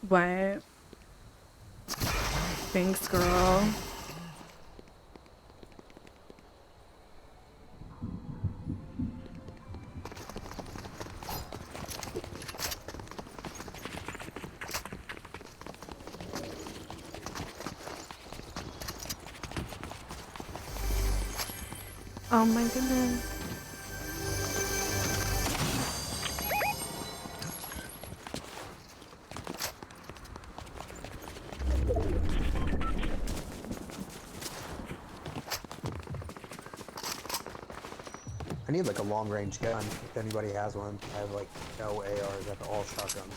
What? Thanks, girl. Oh my goodness. I need like a long range gun if anybody has one. I have like no ARs, I have all shotguns.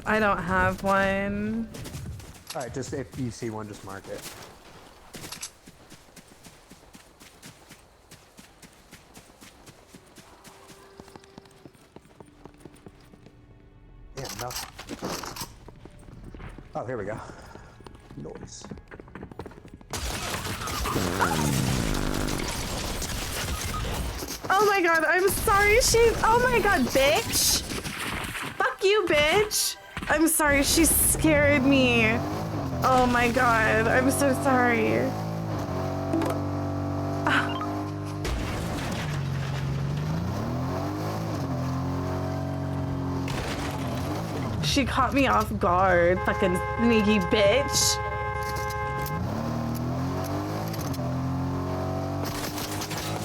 I don't have one. Alright, just if you see one, just mark it. Yeah, no. Oh, here we go. Noise. Oh my god, I'm sorry, oh my god, bitch! Fuck you, bitch! I'm sorry, she scared me. Oh my god, I'm so sorry. She caught me off guard, fucking sneaky bitch.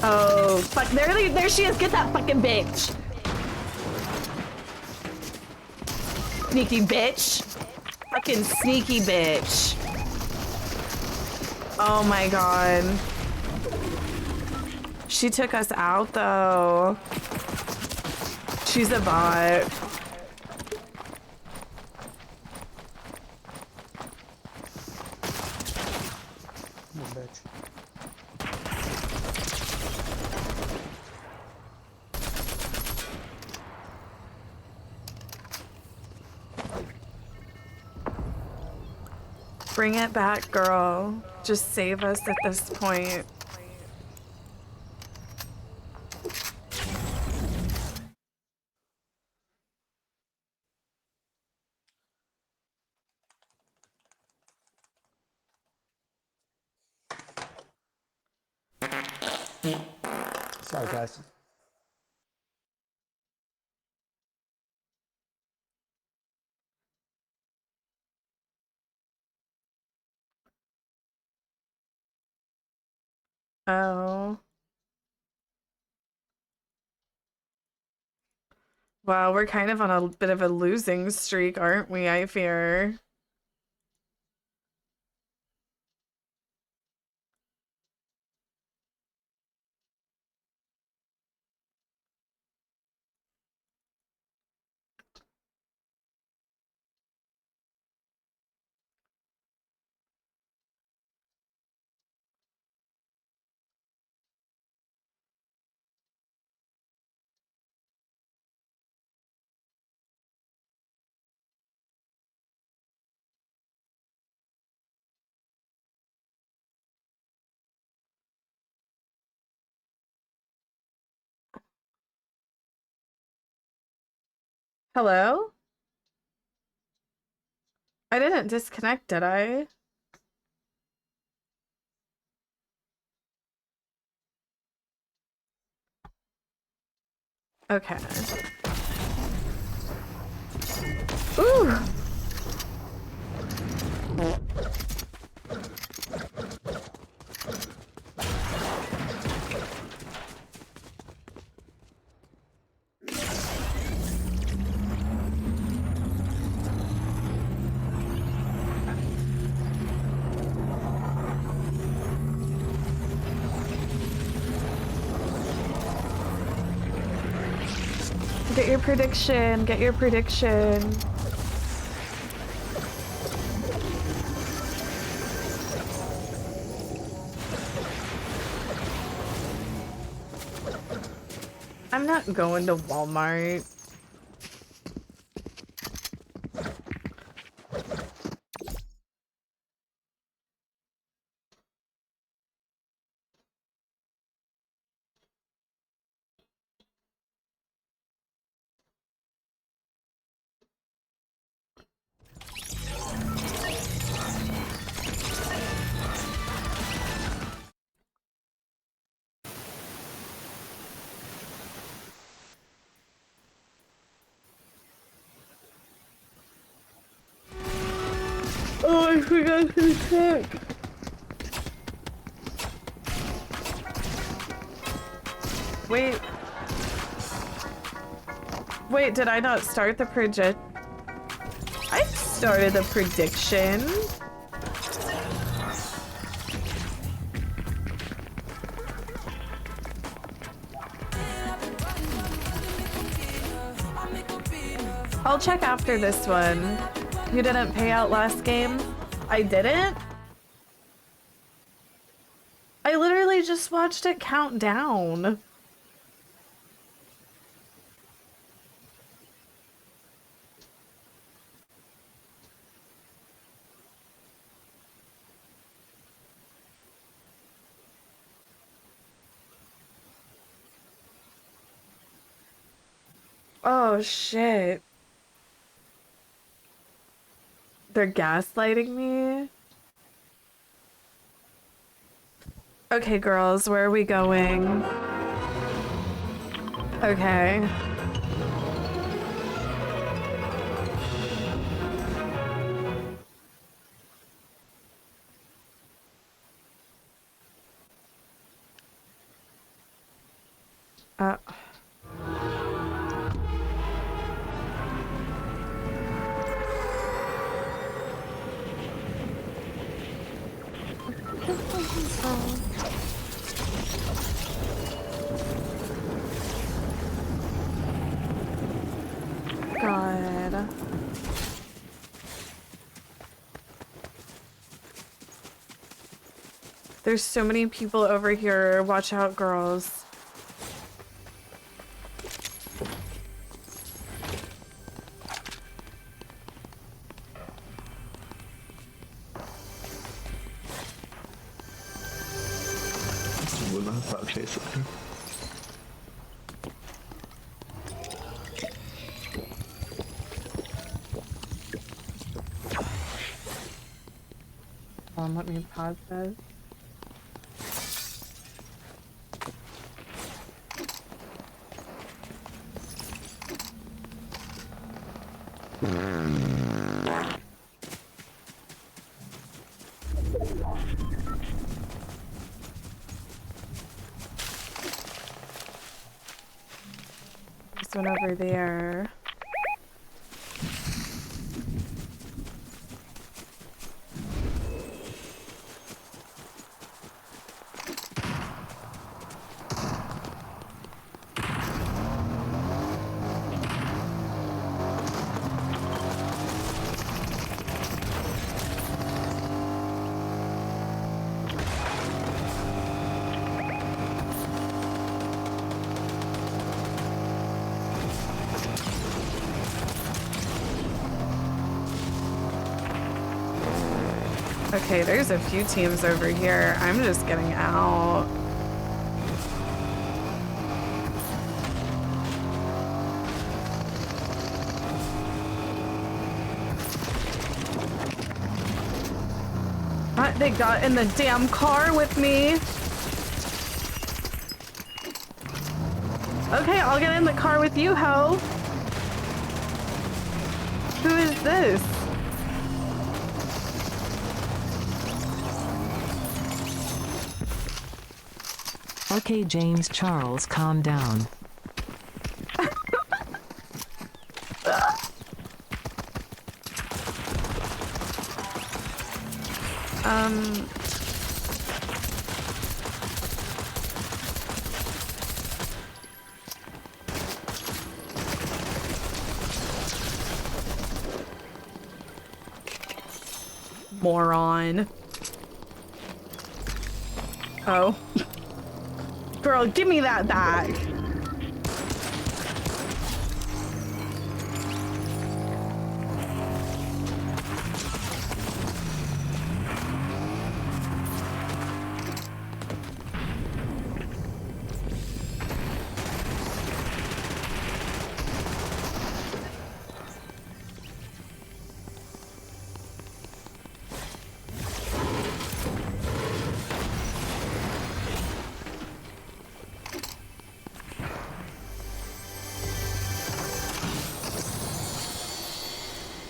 Oh, fuck, there she is, get that fucking bitch. Sneaky bitch. Fucking sneaky bitch. Oh my god. She took us out though. She's a bot. Come on, bitch. Bring it back, girl. Just save us at this point. Sorry, guys. Oh. Wow, we're kind of on a bit of a losing streak, aren't we? I fear. Hello? I didn't disconnect, did I? Okay. Ooh! Get your prediction, get your prediction. I'm not going to Walmart. Oh, I forgot to check. Wait. Wait, did I not start the predict? I started the prediction. I'll check after this one. You didn't pay out last game? I didn't? I literally just watched it count down. Oh shit. They're gaslighting me? Okay, girls, where are we going? Okay. God. There's so many people over here. Watch out, girls. Let me pause this. This one over there. Okay, there's a few teams over here. I'm just getting out. What? They got in the damn car with me. Okay, I'll get in the car with you, ho. Who is this? Okay, James Charles, calm down. Moron. Oh. Girl, give me that back.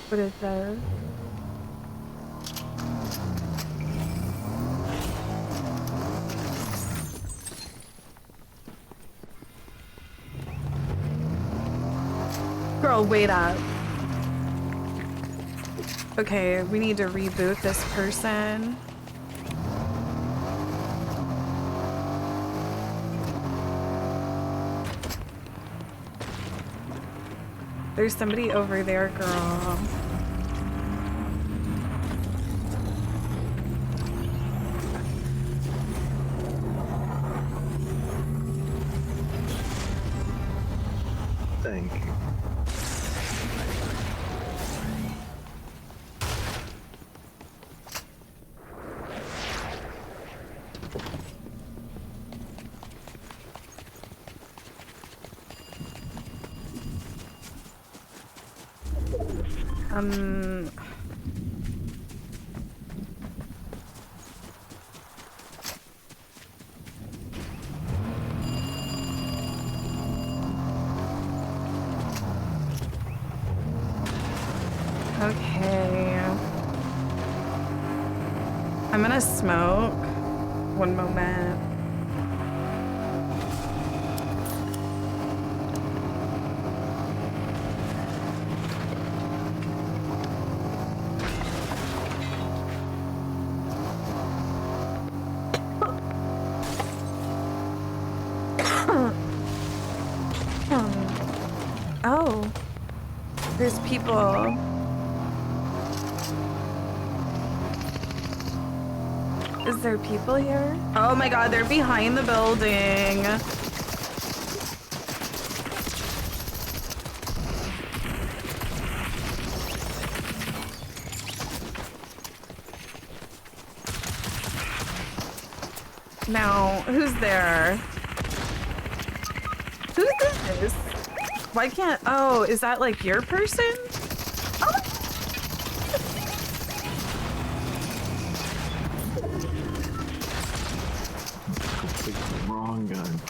What is that? Girl, wait up. Okay, we need to reboot this person. There's somebody over there, girl. Thank you. Okay. I'm gonna smoke. One moment. Oh, there's people. Is there people here? Oh my god, they're behind the building. Now, who's there? Who's this? Why can't... Oh, is that like your person? Oh. Wrong gun.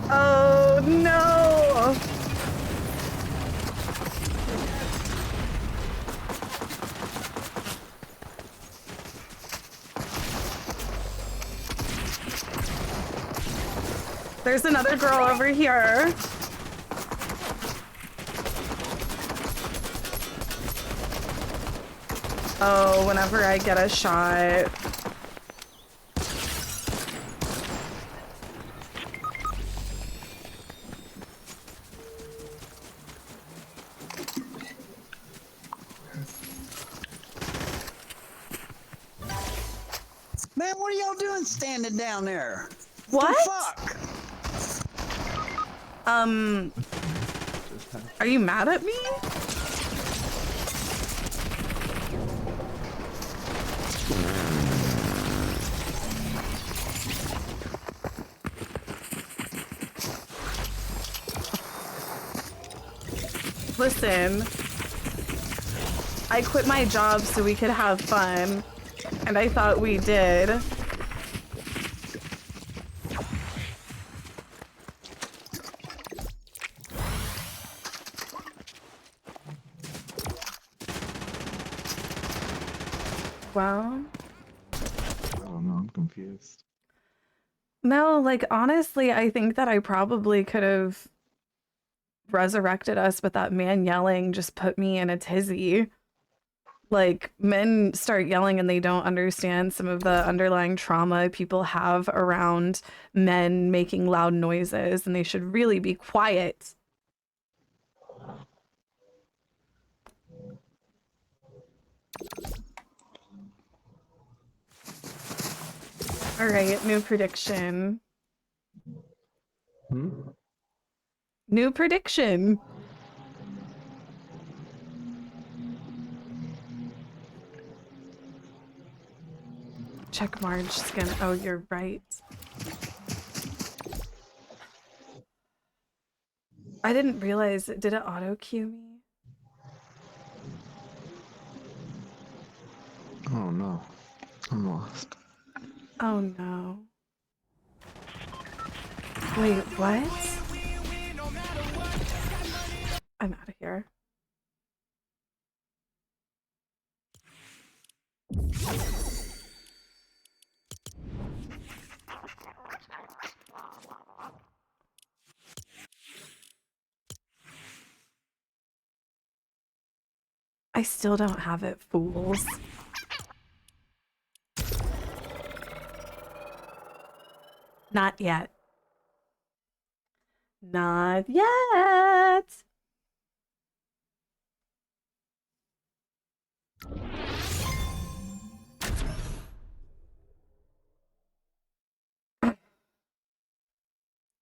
Oh no! There's another girl over here. Oh, whenever I get a shot. Man, what are y'all doing standing down there? What? The fuck? Are you mad at me? Listen, I quit my job so we could have fun, and I thought we did. Well, I don't know, I'm confused. no, like honestly, I think that I probably could have resurrected us, but that man yelling just put me in a tizzy. Like, men start yelling and they don't understand some of the underlying trauma people have around men making loud noises, and they should really be quiet. All right, new prediction. New prediction. Check Marge skin. Oh, you're right. I didn't realize it. Did it auto cue me? Oh no, I'm lost. Oh no. Wait, what? I'm out of here. I still don't have it, fools. Not yet. Not yet.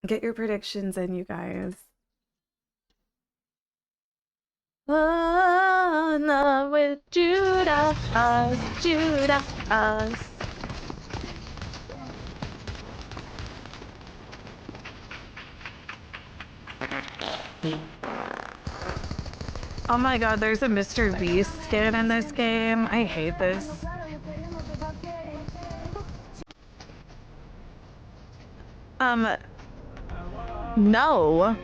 Get your predictions in, you guys. Oh, no, with Judah, Judah. Oh my god, there's a Mr. Beast skin in this game. I hate this. No.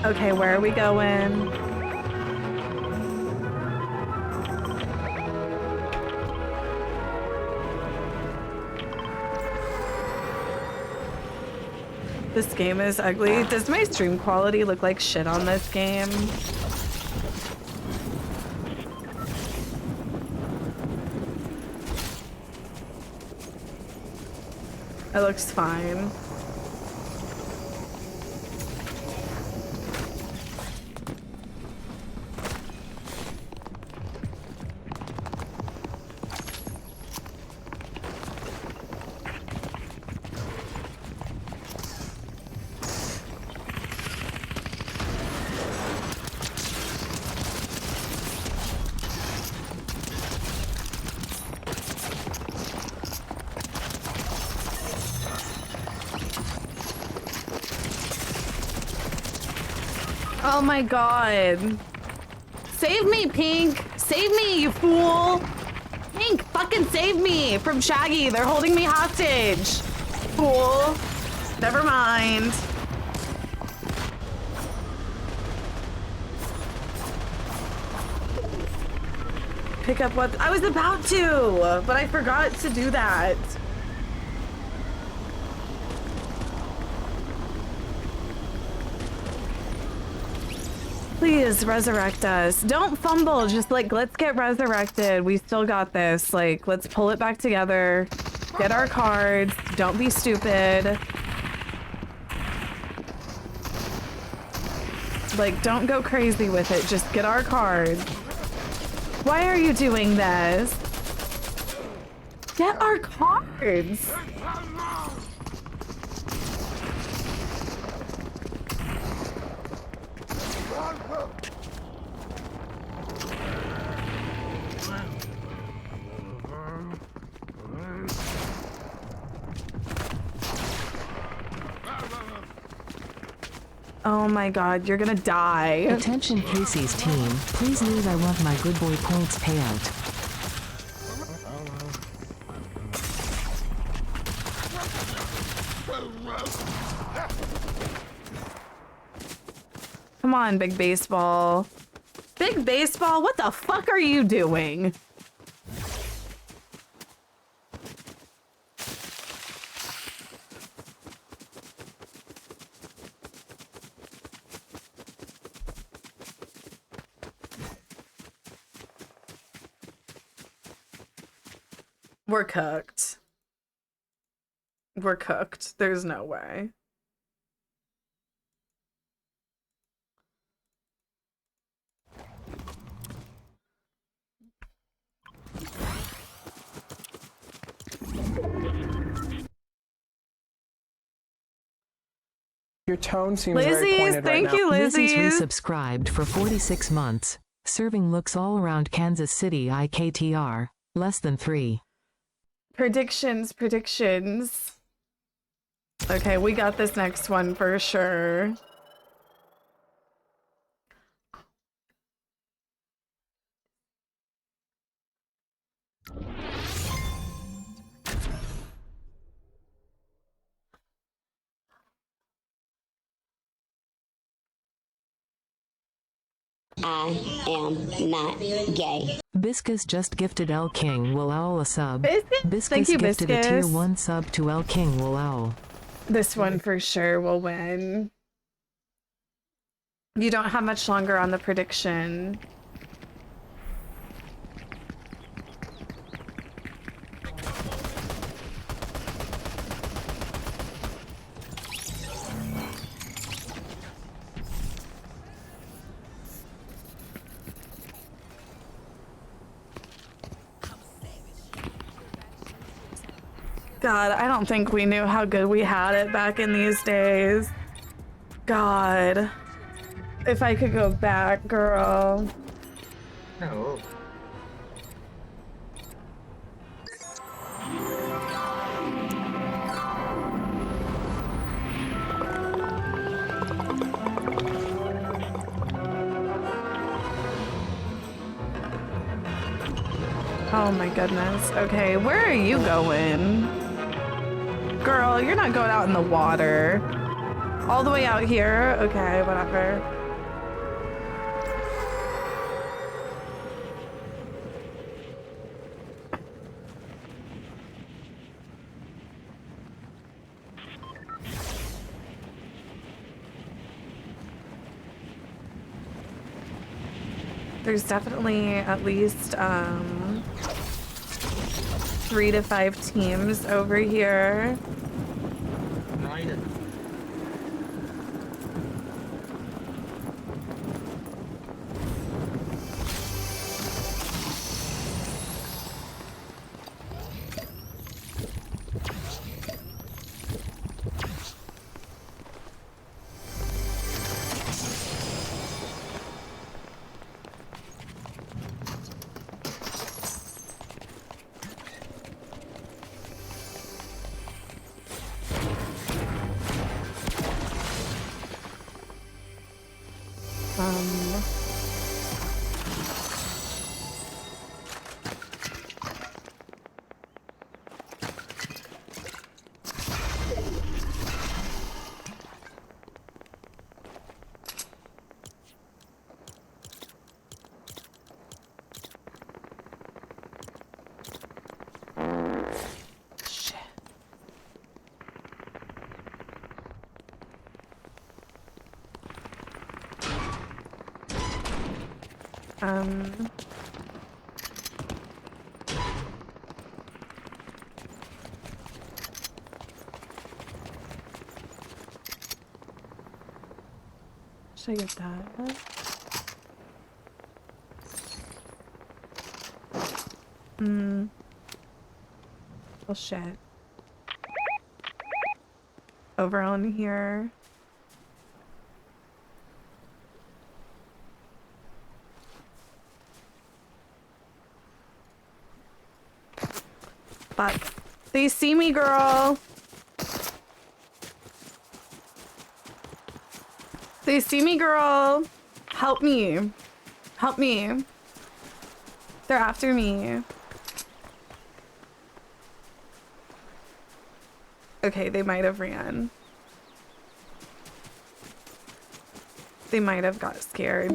Okay, where are we going? This game is ugly. Does my stream quality look like shit on this game? It looks fine. Oh my god. Save me, Pink! Save me, you fool! Pink, fucking save me from Shaggy. They're holding me hostage. Fool. Never mind. Pick up what I was about to, but I forgot to do that. Please resurrect us. Don't fumble. Just like, let's get resurrected. We still got this. Like, let's pull it back together. Get our cards. Don't be stupid. Like, don't go crazy with it. Just get our cards. Why are you doing this? Get our cards. Oh my god, you're gonna die. Attention Casey's team, please leave. I want my good boy points payout. Come on, Big Baseball. Big Baseball, what the fuck are you doing? We're cooked. We're cooked. There's no way. Your tone seems very Lizzie's, pointed thank right you, now. Lizzie's. Resubscribed for 46 months. Serving looks all around Kansas City IKTR. Less than 3. Predictions. Okay, we got this next one for sure. I am not gay. Biscus just gifted L King will owl a sub. Biscus Thank you, gifted a tier Biscus. 1 sub to L King will owl. This one for sure will win. You don't have much longer on the prediction. God, I don't think we knew how good we had it back in these days. God. If I could go back, girl. No. Oh my goodness. Okay, where are you going? Girl, you're not going out in the water. All the way out here? Okay, whatever. There's definitely at least 3 to 5 teams over here. Should I get that? Oh shit. Over on here. Fuck. They see me, girl. They see me, girl. Help me. Help me. They're after me. Okay, they might have ran. They might have got scared.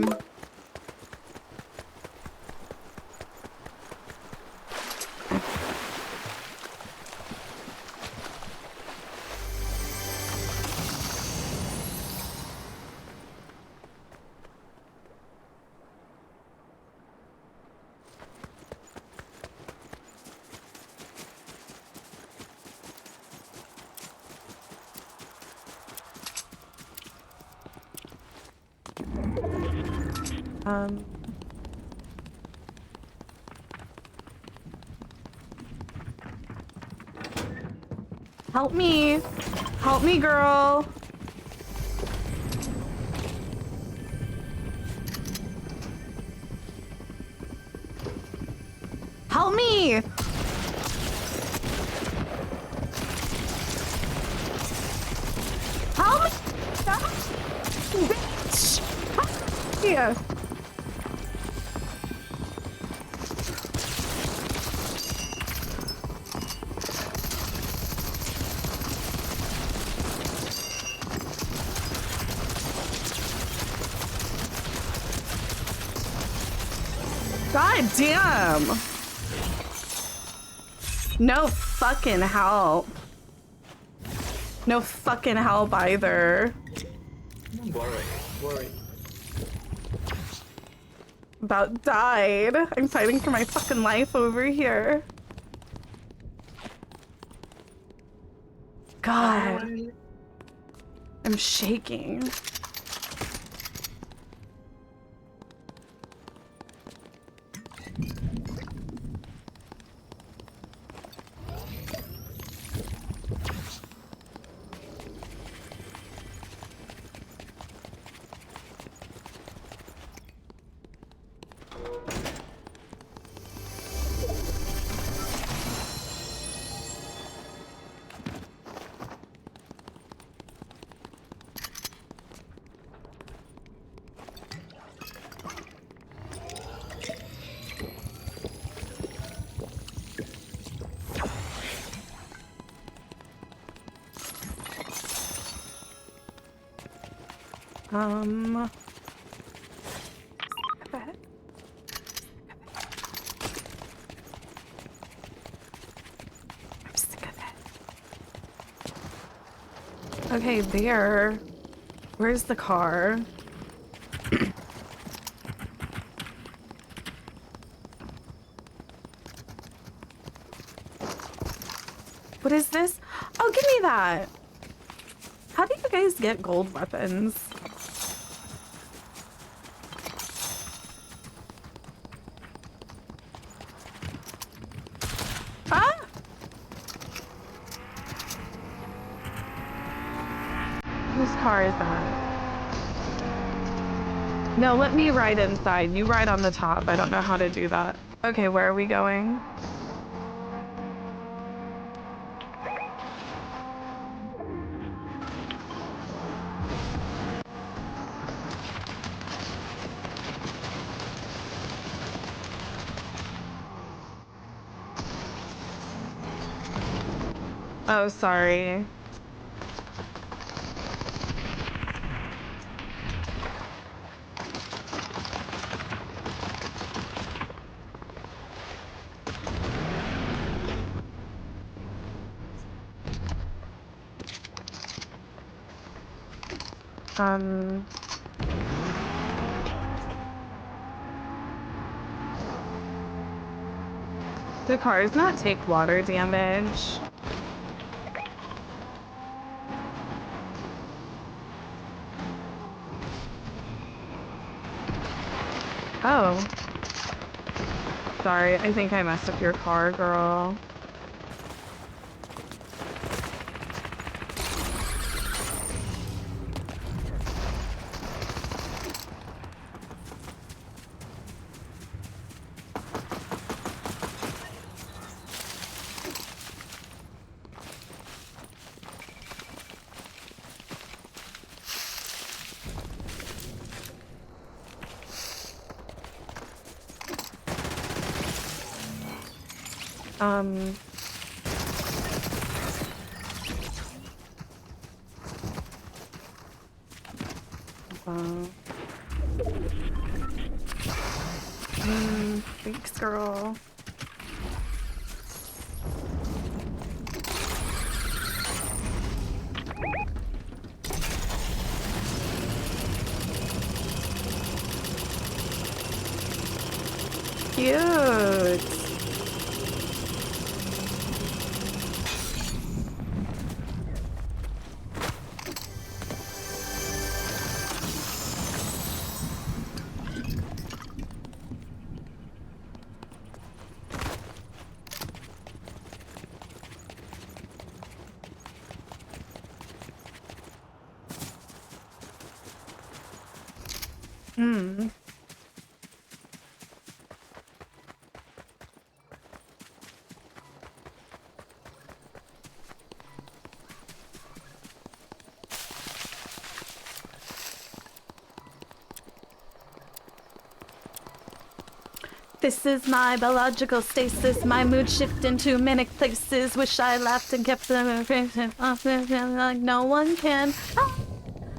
Help me. Help me, girl. me! Help me! Stop! Bitch! Yeah. God damn! No fucking help. No fucking help either. Worry. About died. I'm fighting for my fucking life over here. God. I'm shaking. Okay, there. Where's the car? What is this? Oh, give me that! How do you guys get gold weapons? Ah! Whose car is that? No, let me ride inside. You ride on the top. I don't know how to do that. Okay, where are we going? Oh, sorry. The car does not take water damage. Oh. Sorry, I think I messed up your car, girl. Thanks, girl. Cute. This is my biological stasis, my mood shift into manic places. Wish I laughed and kept them like no one can.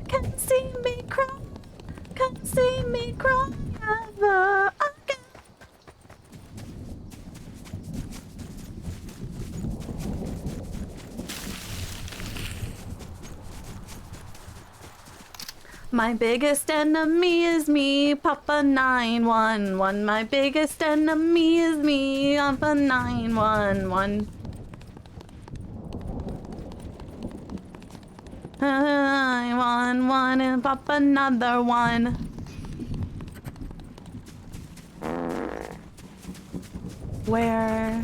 Can see me cry, can see me cry ever again. My biggest enemy is me, Papa 911. My biggest enemy is me, Papa 911. 911 and pop another one. Where?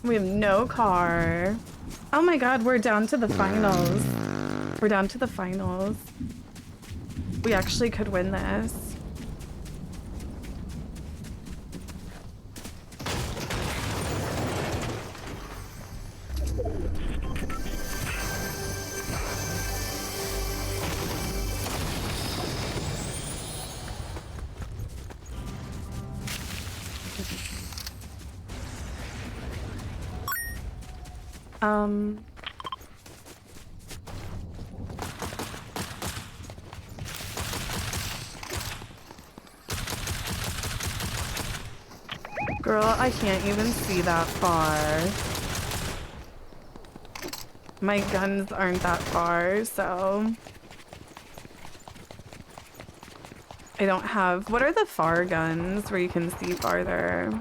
We have no car. Oh my god, we're down to the finals. We're down to the finals. We actually could win this. Girl, I can't even see that far. My guns aren't that far, so I don't have... What are the far guns where you can see farther?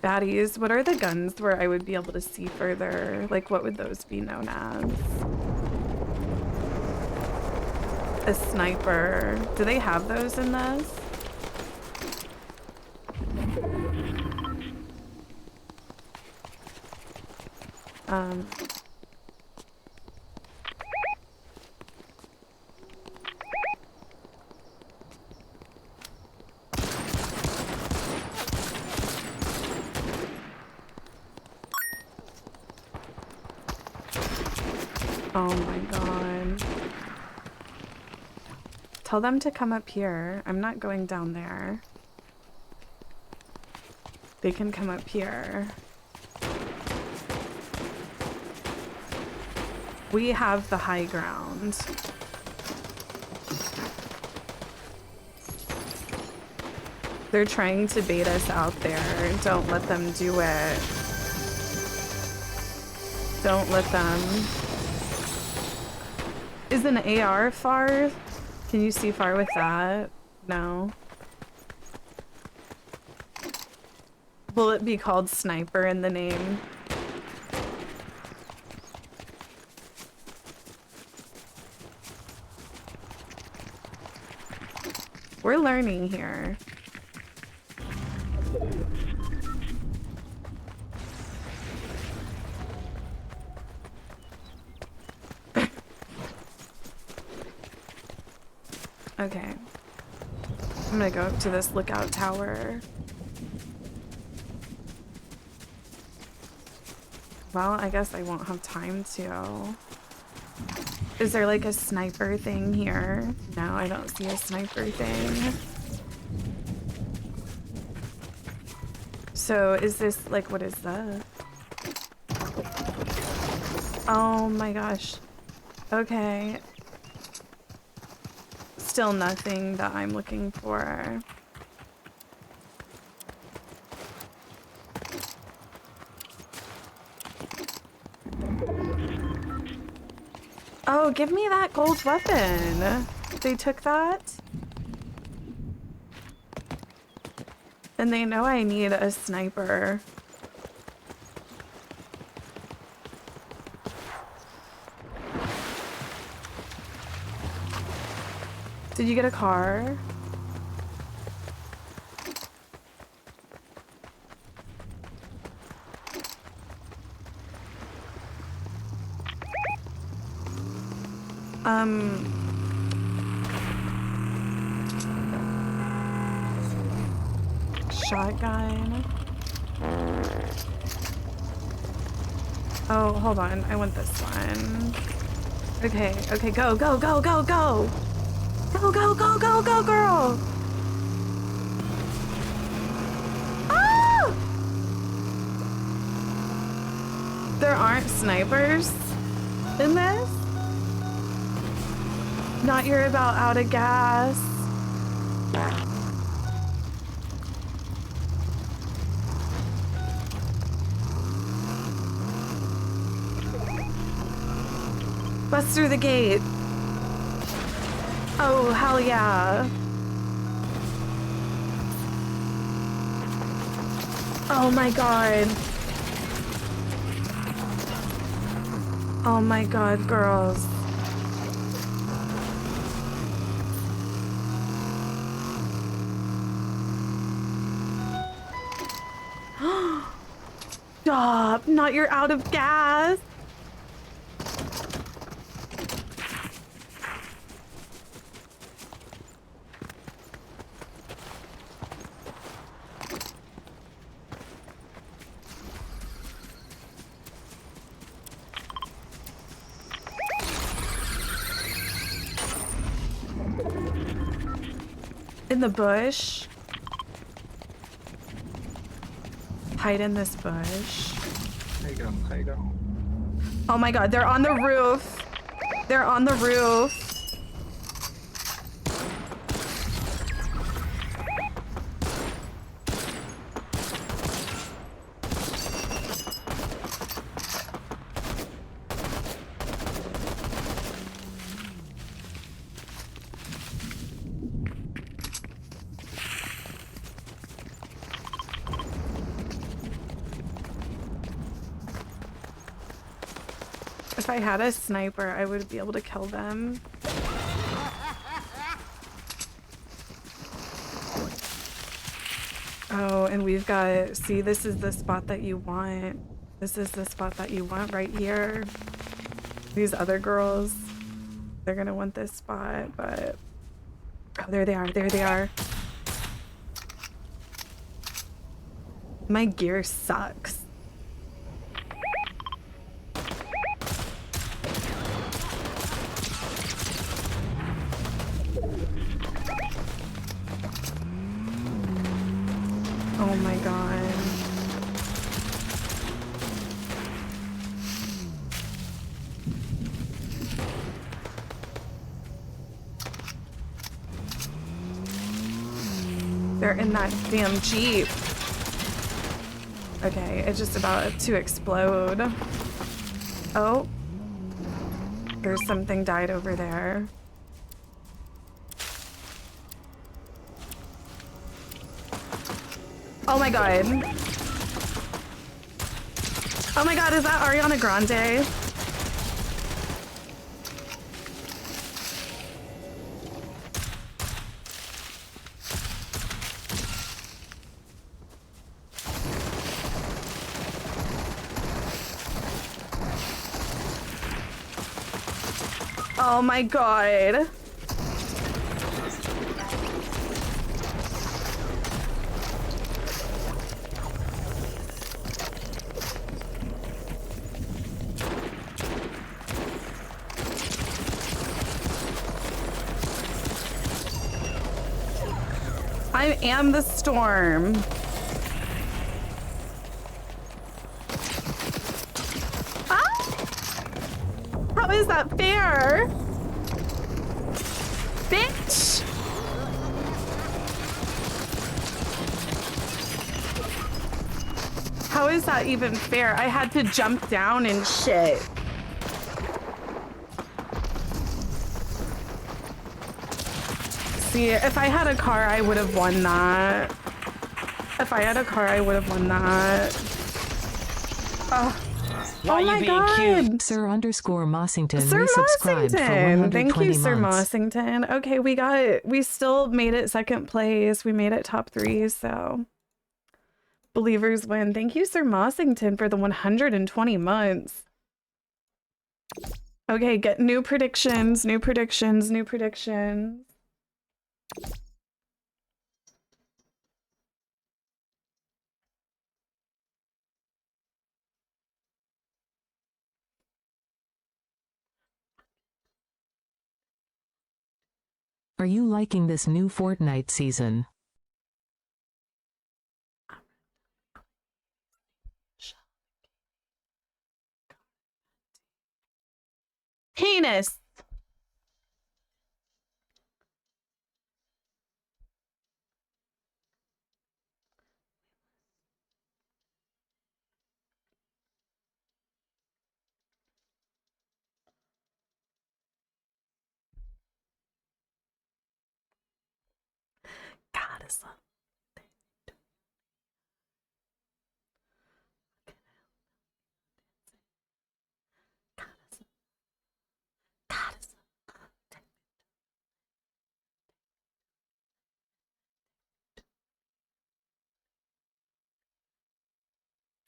Baddies, what are the guns where I would be able to see further? Like, what would those be known as? A sniper. Do they have those in this? Oh my god. Tell them to come up here. I'm not going down there. They can come up here. We have the high ground. They're trying to bait us out there. Don't let them do it. Don't let them. Is an AR far? Can you see far with that? No. Will it be called sniper in the name? We're learning here. Okay. I'm gonna go up to this lookout tower. Well, I guess I won't have time to. Is there like a sniper thing here? No, I don't see a sniper thing. So is this like, what is that? Oh my gosh. Okay. Still nothing that I'm looking for. Oh, give me that gold weapon. They took that? And they know I need a sniper. Did you get a car? shotgun. Oh, hold on. I want this one. Okay, okay, go, go, go, go, go! Go, go, go, go, go, girl! Ah! There aren't snipers in this? Not you're about out of gas. Bust through the gate. Oh, hell yeah. Oh my god. Oh my god, girls. Stop! Not you're out of gas. In the bush. Hide in this bush. There you go, there you go. Oh my god, they're on the roof. They're on the roof. If I had a sniper, I would be able to kill them. Oh, and we've got, see, this is the spot that you want. This is the spot that you want right here. These other girls, they're gonna want this spot, but... Oh, there they are, there they are. My gear sucks. Oh my god. They're in that damn Jeep. Okay, it's just about to explode. Oh. There's something died over there. Oh my god. Oh my god, is that Ariana Grande? Oh my god. I am the storm. Ah! How is that fair? Bitch! How is that even fair? I had to jump down and shit. See, if I had a car, I would have won that. If I had a car, I would have won that. Oh, oh my god! Sir underscore Mossington Sir resubscribed for Mossington! 120 Thank you, Sir months. Mossington. Okay, we still made it second place. We made it top 3, so. Believers win. Thank you, Sir Mossington, for the 120 months. Okay, get new predictions, new predictions, new predictions. Are you liking this new Fortnite season? Penis. Goddess.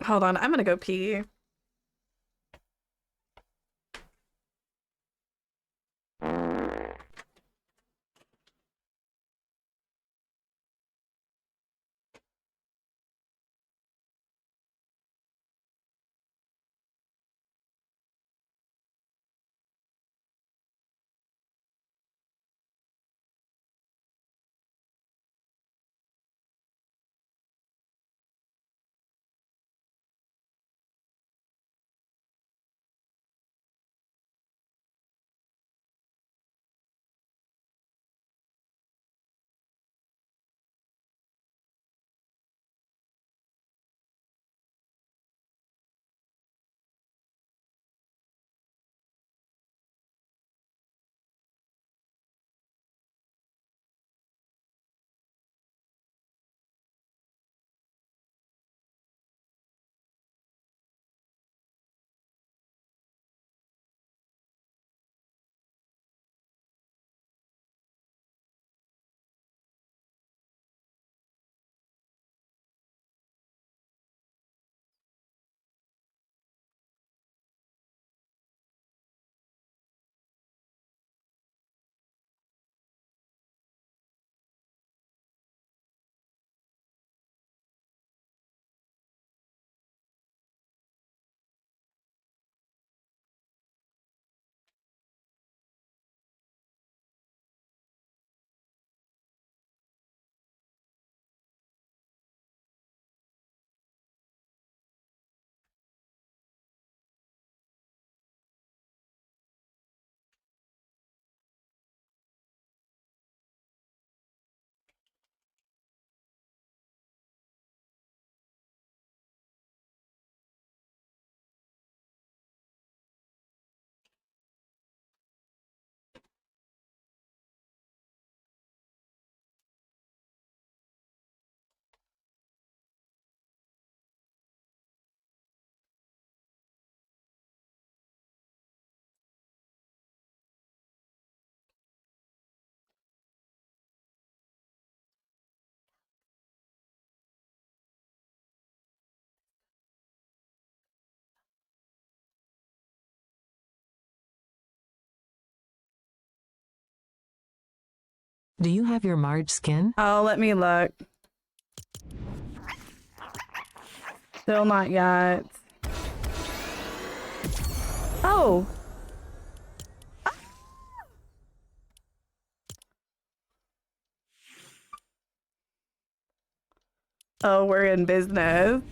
Hold on, I'm gonna go pee. Do you have your Marge skin? Oh, let me look. Still not yet. Oh. Oh, we're in business.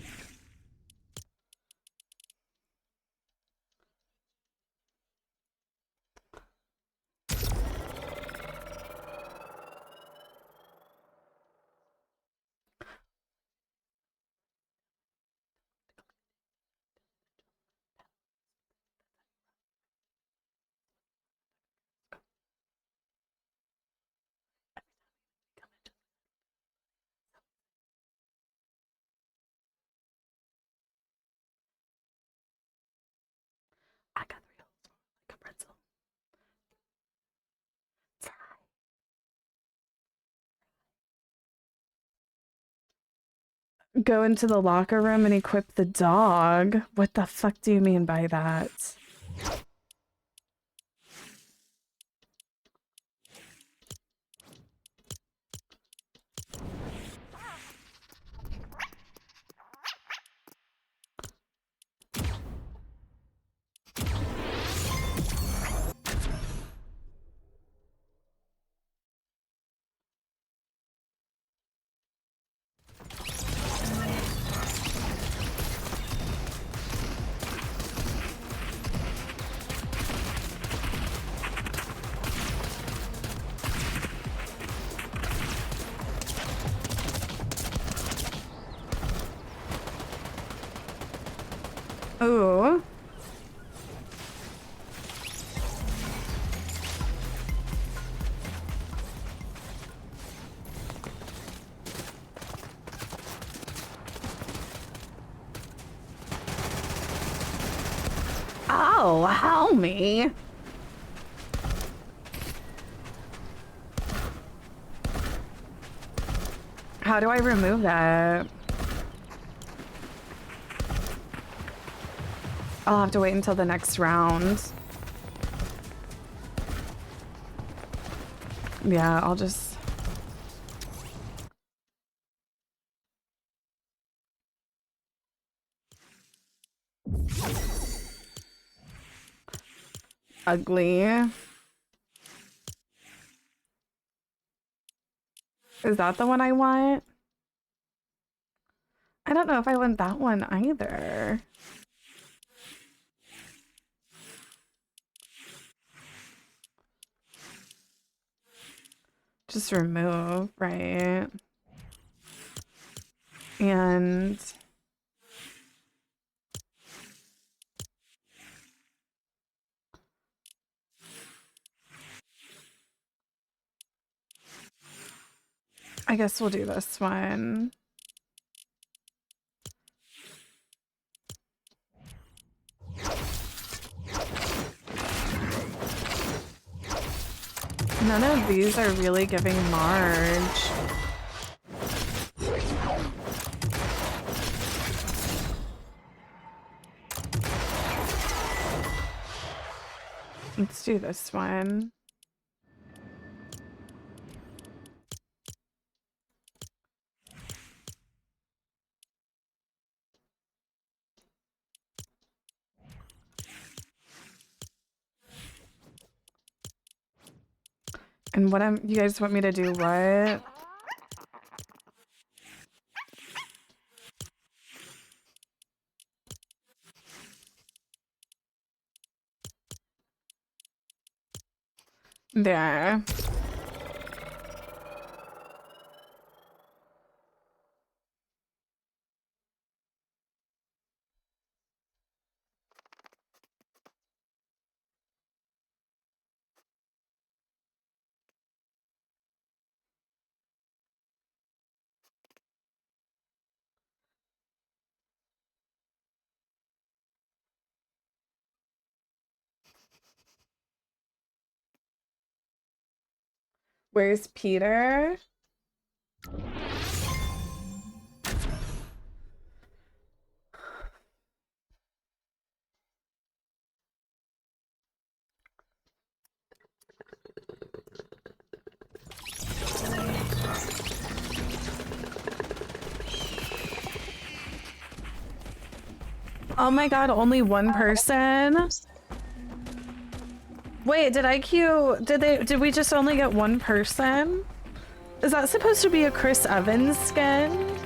I got 3 holes like a pretzel. Go into the locker room and equip the dog. What the fuck do you mean by that? Ooh. Oh, help me. How do I remove that? I'll have to wait until the next round. Yeah, I'll just... Ugly. Is that the one I want? I don't know if I want that one either. Just remove, right? And I guess we'll do this one. None of these are really giving Marge. Let's do this one. And what you guys want me to do what? There. Where's Peter? Oh my god, only one person? Wait, did we just only get one person? Is that supposed to be a Chris Evans skin?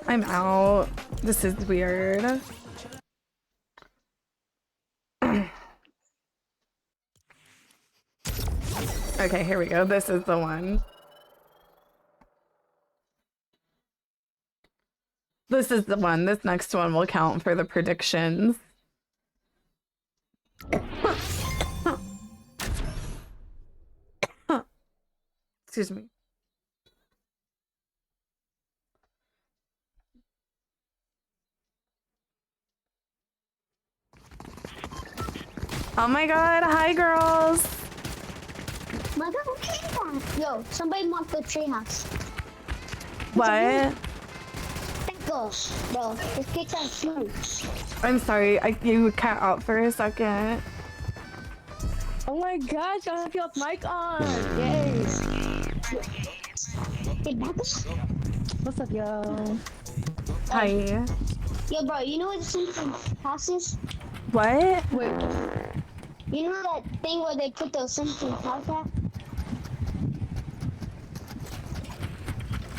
I'm out. This is weird. Okay, here we go. This is the one. This is the one. This next one will count for the predictions. Excuse me. Oh my god, hi girls! Yo, somebody marked the treehouse. What? Gosh, bro, this kid's on smooth. I'm sorry, you cut out for a second. Oh my gosh, I have your mic on. Yes. Hey, Marcus? What's up, yo? Hi. Yo, bro, you know what the Simpson house is? What? Wait. You know that thing where they put the Simpson house at?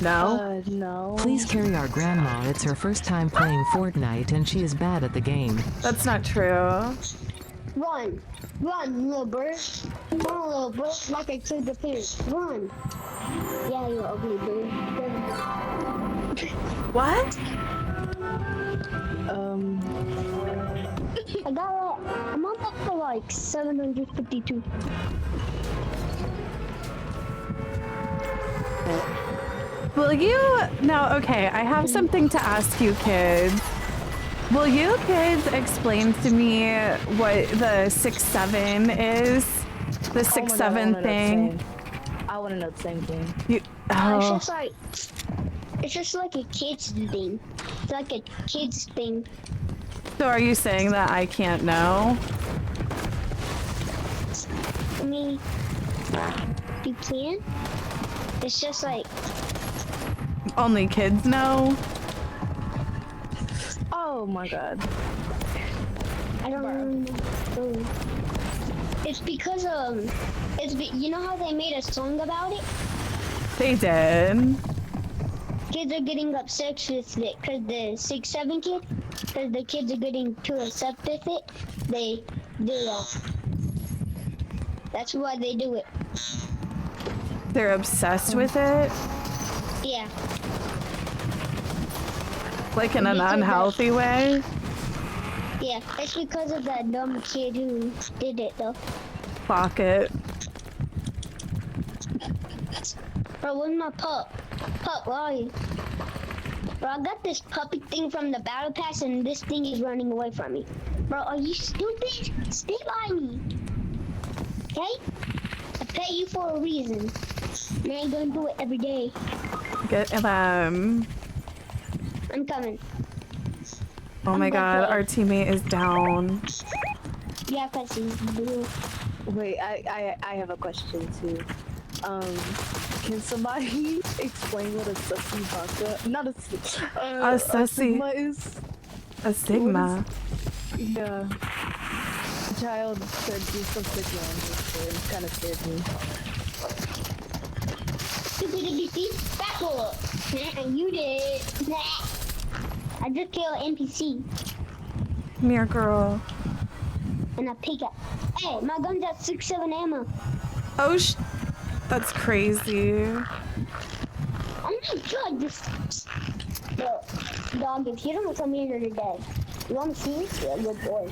No? No. Please carry our grandma. It's her first time playing Fortnite and she is bad at the game. That's not true. Run, little bird. Run, little bird, like I killed the parents. Run. Yeah, you ugly bird. What? I'm on up for like 752. Will you now? Okay, I have something to ask you, kids. Will you kids explain to me what the 6-7 is? The 6-7 thing. I want to know the same thing. It's just like a kid's thing. It's like a kid's thing. So are you saying that I can't know? I mean, you can. It's just like only kids know. Oh my god. I don't know. It's because you know how they made a song about it? They did. Kids are getting upset with it because the 6-7 kid, because the kids are getting too upset with it. They do that. That's why they do it. They're obsessed with it? Yeah. Like in an unhealthy way? Yeah, it's because of that dumb kid who did it though. Fuck it. Bro, where's my pup? Pup, where are you? Bro, I got this puppy thing from the battle pass and this thing is running away from me. Bro, are you stupid? Stay by me. Okay? I pay you for a reason. And I ain't gonna do it every day. Get them. I'm coming. Oh my god, our teammate is down. Yeah, cause he's blue. Wait, I have a question too. Can somebody explain what a sussy vodka? Not a sussy. Sigma is? A Sigma? Yeah. A child said do some Sigma on this and it kind of scared me. Back up. You did. I just killed an NPC. Come here, girl. And I pick up. Hey, my gun's got 6-7 ammo. Oh, that's crazy. Oh my god, this. Yo, dog, if you don't come here, you're dead. You want to see me? You're a good boy.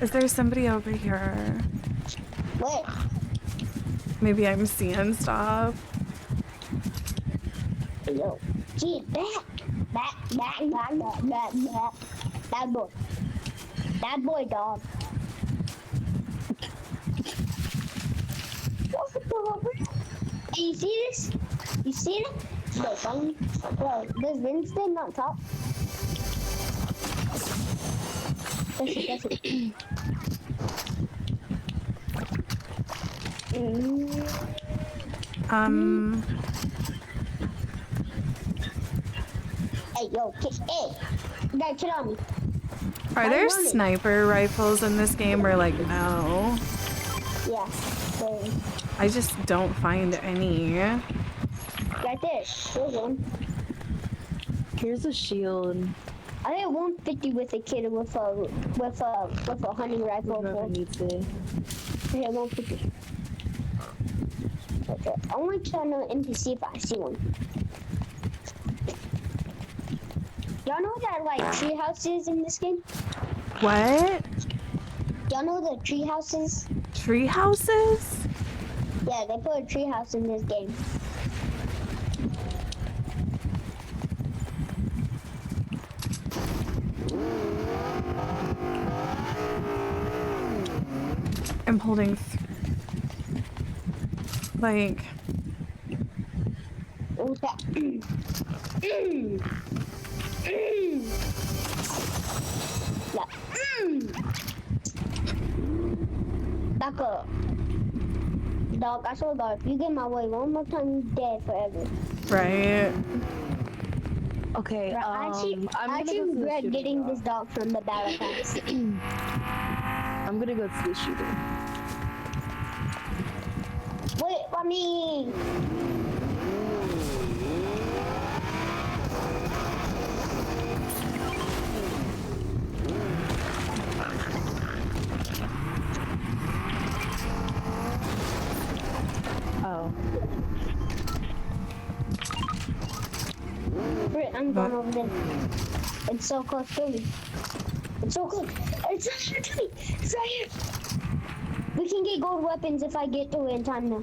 Is there somebody over here? Where? Maybe I'm seeing stuff. Yo, get back. Back. Bad boy. Bad boy, dog. Hey, you see this? You see it? Bro, funny. Bro, does Winston not talk? That's it. Hey, yo, hey, you gotta kill on me. Are there sniper rifles in this game or like no? Yeah, there. I just don't find any. Right there, there's one. Here's a shield. I had 150 with a kid with a hunting rifle. Whoever needs it. I had 150. Okay, I want to try another NPC if I see one. Y'all know that like tree houses in this game? What? Y'all know the tree houses? Tree houses? Yeah, they put a tree house in this game. I'm holding like Back up. Dog, I swear to God, if you get my way one more time, you're dead forever. Right. Okay, I actually regret getting this dog from the battle pass. I'm gonna go to the shooter. Wait, I mean... Britt, I'm going over there. It's so close to me. It's so close. It's right here to me. It's right here. We can get gold weapons if I get to it in time now.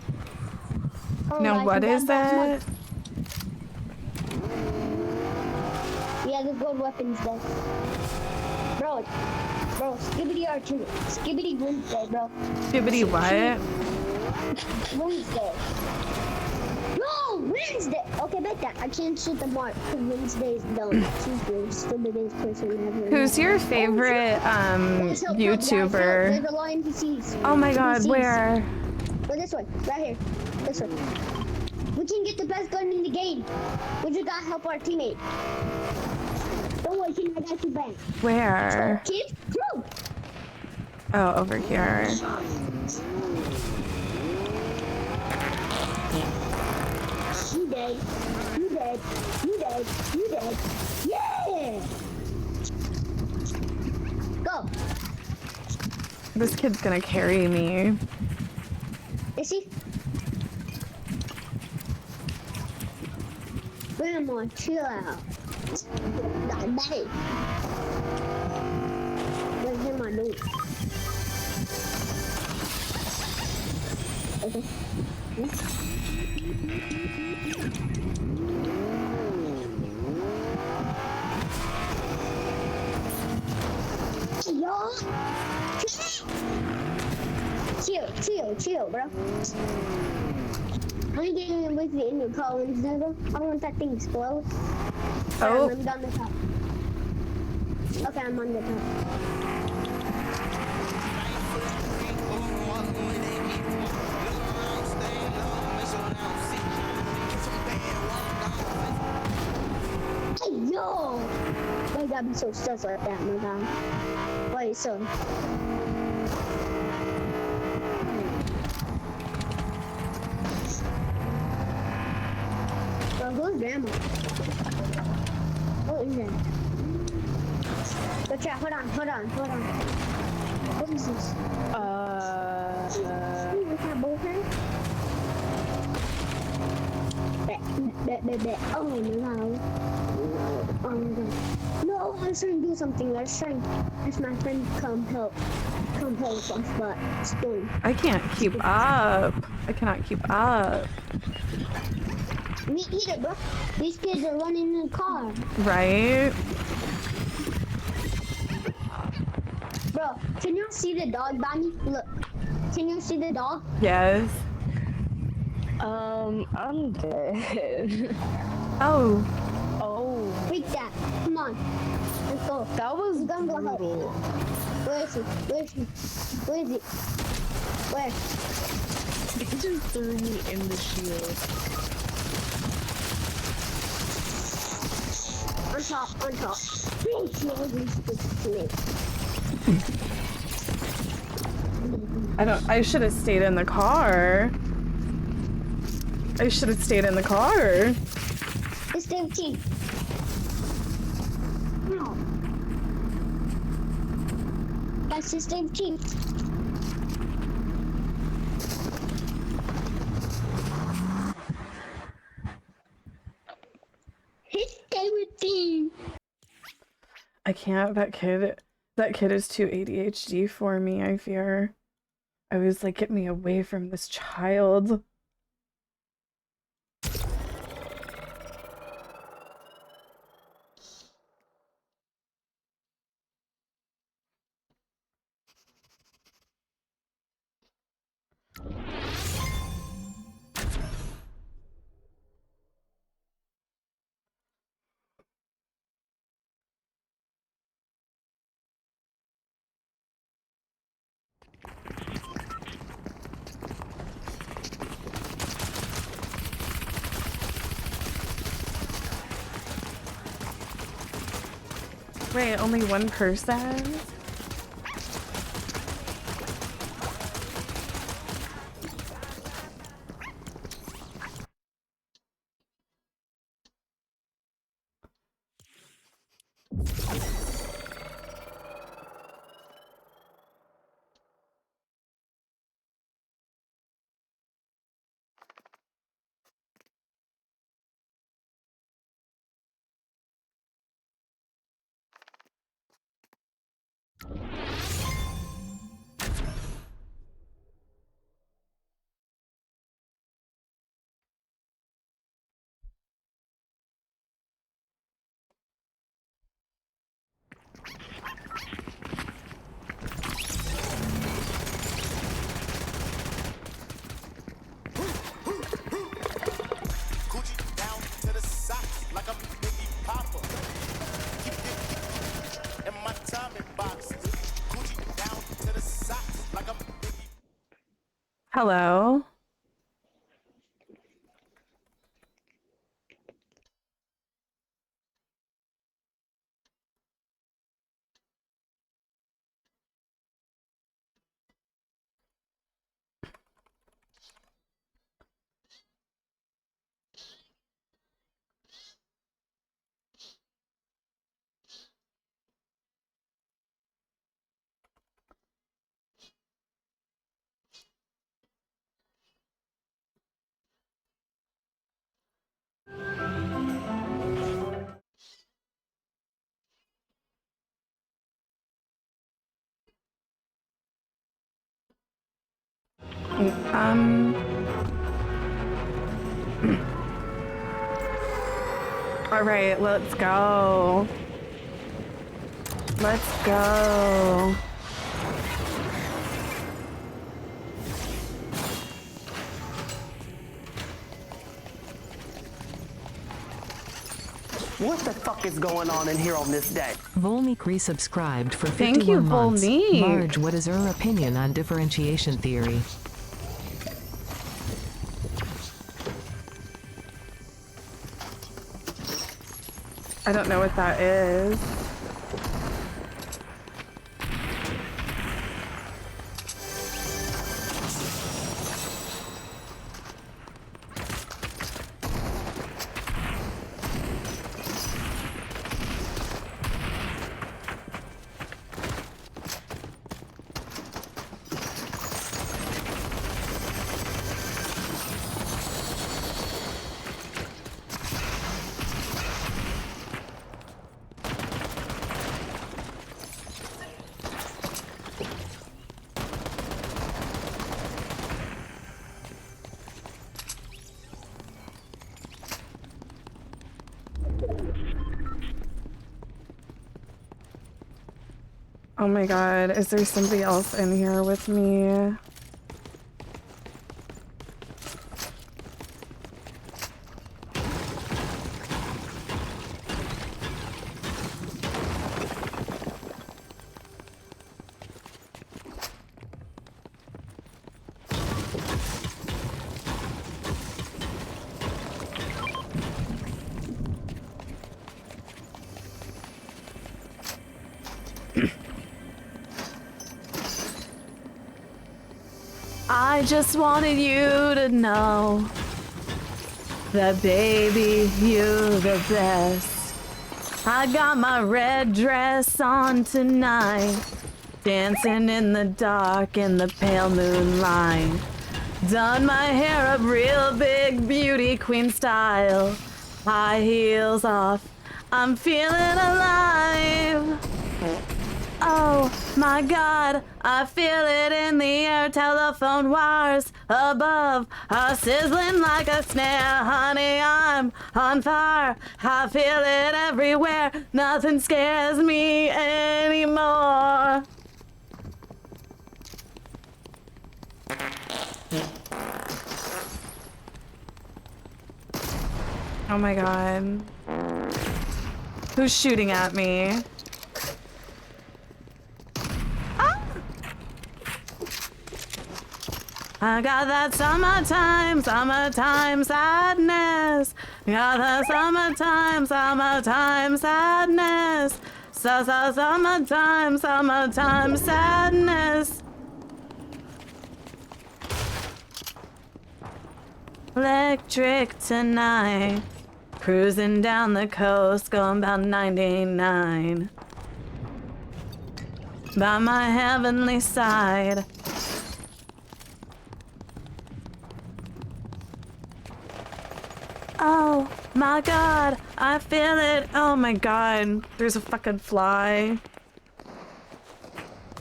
Now, what is that? Yeah, there's gold weapons there. Bro, Skibbity archery. Skibbity Wednesday, bro. Skibbity what? Wednesday. No, Wednesday. Okay, bet that. I can't shoot the mark because Wednesday is done. Tuesday is the biggest person ever. Who's your favorite YouTuber? There's a lot of NPCs. Oh my god, NPCs. where? Well, this one, right here. This one. We can get the best gun in the game. We just gotta help our teammate. Don't worry, I got you back. Where? Kid, bro. Oh, over here. You dead. You dead. You dead. You dead. Yeah! Go. This kid's gonna carry me. Is he? Grandma, chill out. Not bad. Where's him my dude? Okay. Y'all, chill, bro. I'm getting with the inner columns, nigga. I don't want that thing to explode. Oh. I'm on the top. Okay, I'm on the top. Hey, yo! Why you gotta be so stressed like that, my guy? Why you so? Who's grandma? What is that? Go check. Hold on. What is this? What's that bullpen? Bet. Oh no. Oh my god. No, let's try and do something. Let's my friend come help us, but it's doing. I can't keep up. I cannot keep up. Me either, bro. These kids are running in the car. Right? Bro, can you see the dog, Bonnie? Look. Can you see the dog? Yes. I'm dead. Oh. Freak that. Come on. Let's go. That was gonna go help. brutal. Where is he? Where? He just threw me in the shield. On top. I should have stayed in the car. It's 15. No. That's just 15. It's 17. I can't. That kid is too ADHD for me, I fear. I was like, get me away from this child. Wait, only one person? Hello? All right, let's go. Let's go. What the fuck is going on in here on this day? Volnik resubscribed for 51 Thank you, months. Volnik. Marge, what is her opinion on differentiation theory? I don't know what that is. Oh my god, is there somebody else in here with me? I just wanted you to know that, baby, you're the best. I got my red dress on tonight, dancing in the dark in the pale moonlight. Done my hair up real big, beauty queen style. High heels off, I'm feeling alive. Oh my god, I feel it in the air. Telephone wires above are sizzling like a snare. Honey, I'm on fire. I feel it everywhere. Nothing scares me anymore. Oh my god. Who's shooting at me? I got that summertime sadness. Got that summertime sadness. Summertime sadness. Electric tonight. Cruising down the coast, going about 99. By my heavenly side. Oh my god, I feel it. Oh my god, there's a fucking fly.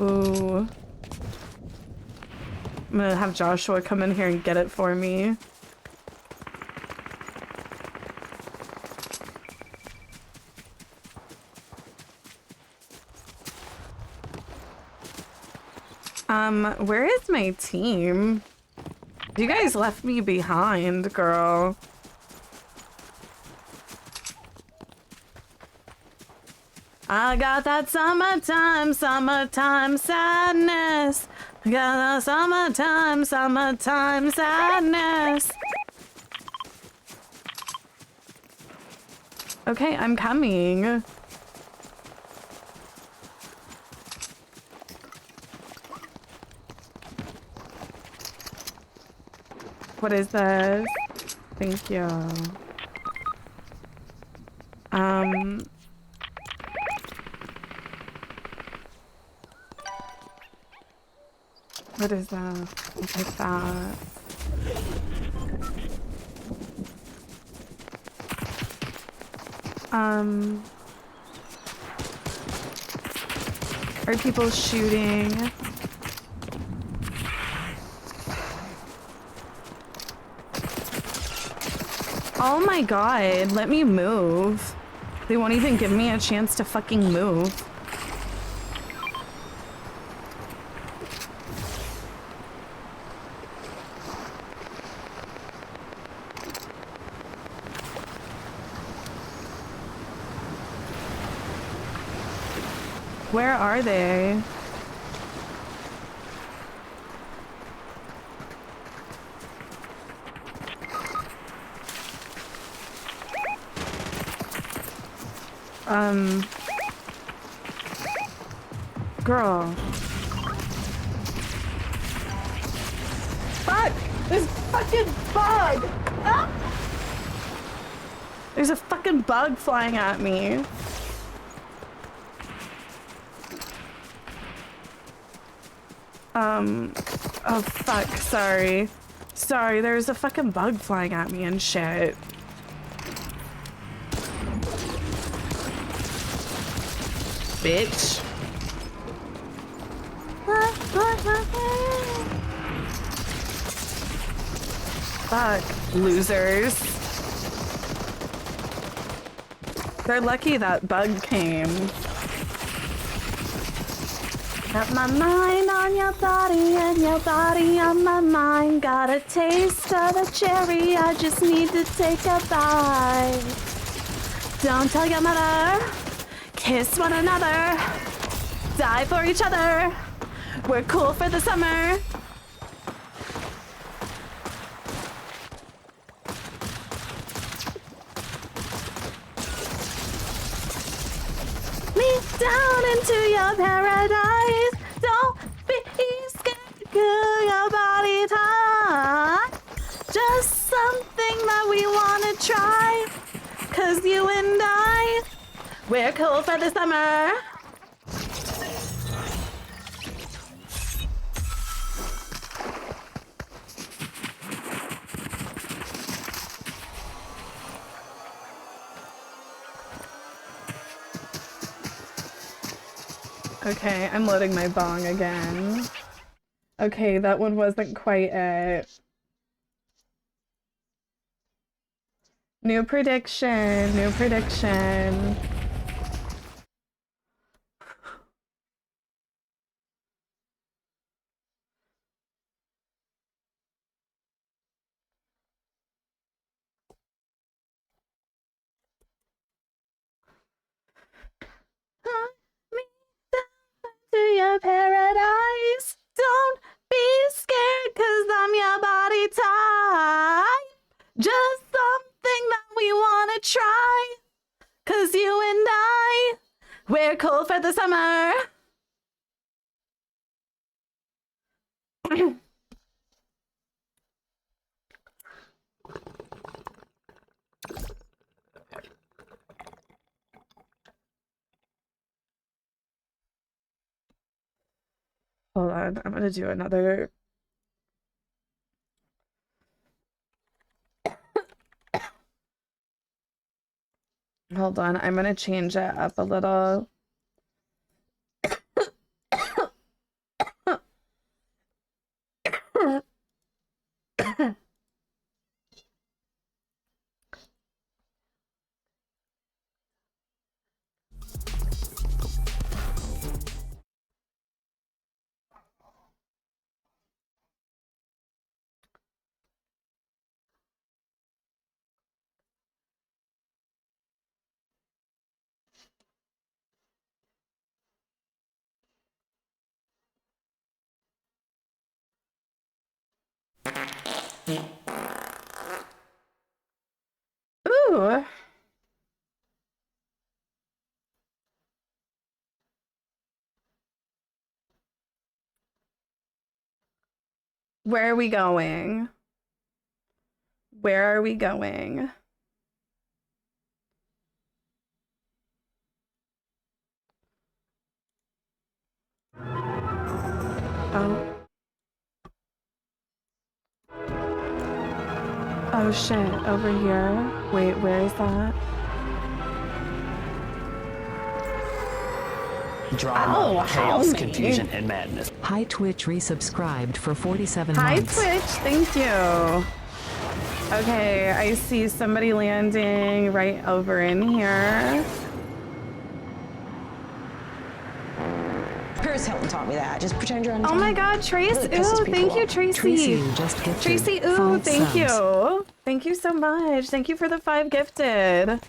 Ooh. I'm gonna have Joshua come in here and get it for me. Where is my team? You guys left me behind, girl. I got that summertime sadness. I got that summertime sadness. Okay, I'm coming. What is this? Thank you. What is that? I'll take that. Are people shooting? Oh my god, let me move. They won't even give me a chance to fucking move. Where are they? Girl. Fuck! This fucking bug! Ah! There's a fucking bug flying at me. Oh fuck, sorry. Sorry, there's a fucking bug flying at me and shit. Bitch. Fuck, losers. They're lucky that bug came. Got my mind on your body and your body on my mind. Got a taste of the cherry, I just need to take a bite. Don't tell your mother, kiss one another, die for each other. We're cool for the summer. Leap down into your paradise. Don't be scared, girl, your body tight. Just something that we wanna try. 'Cause you and I, we're cool for the summer. Okay, I'm loading my bong again. Okay, that one wasn't quite it. New prediction, new prediction. To your paradise. Don't be scared, 'cause I'm your body type. Just something that we wanna try. 'Cause you and I, we're cool for the summer. Hold on, I'm gonna do another. Hold on, I'm gonna change it up a little. Ooh. Where are we going? Where are we going? Oh. Oh shit, over here. Wait, where is that? Drama, chaos, help me. confusion, and madness. Hi Twitch resubscribed for 47 Hi months. Twitch, thank you. Okay, I see somebody landing right over in here. Paris Hilton taught me that. Just pretend you're on Oh my god, Trace! Really pisses Ooh, people thank you, off. Tracy. Tracy, you just gifted Tracy, ooh, 5 thank subs. you. Thank you so much. Thank you for the 5 gifted.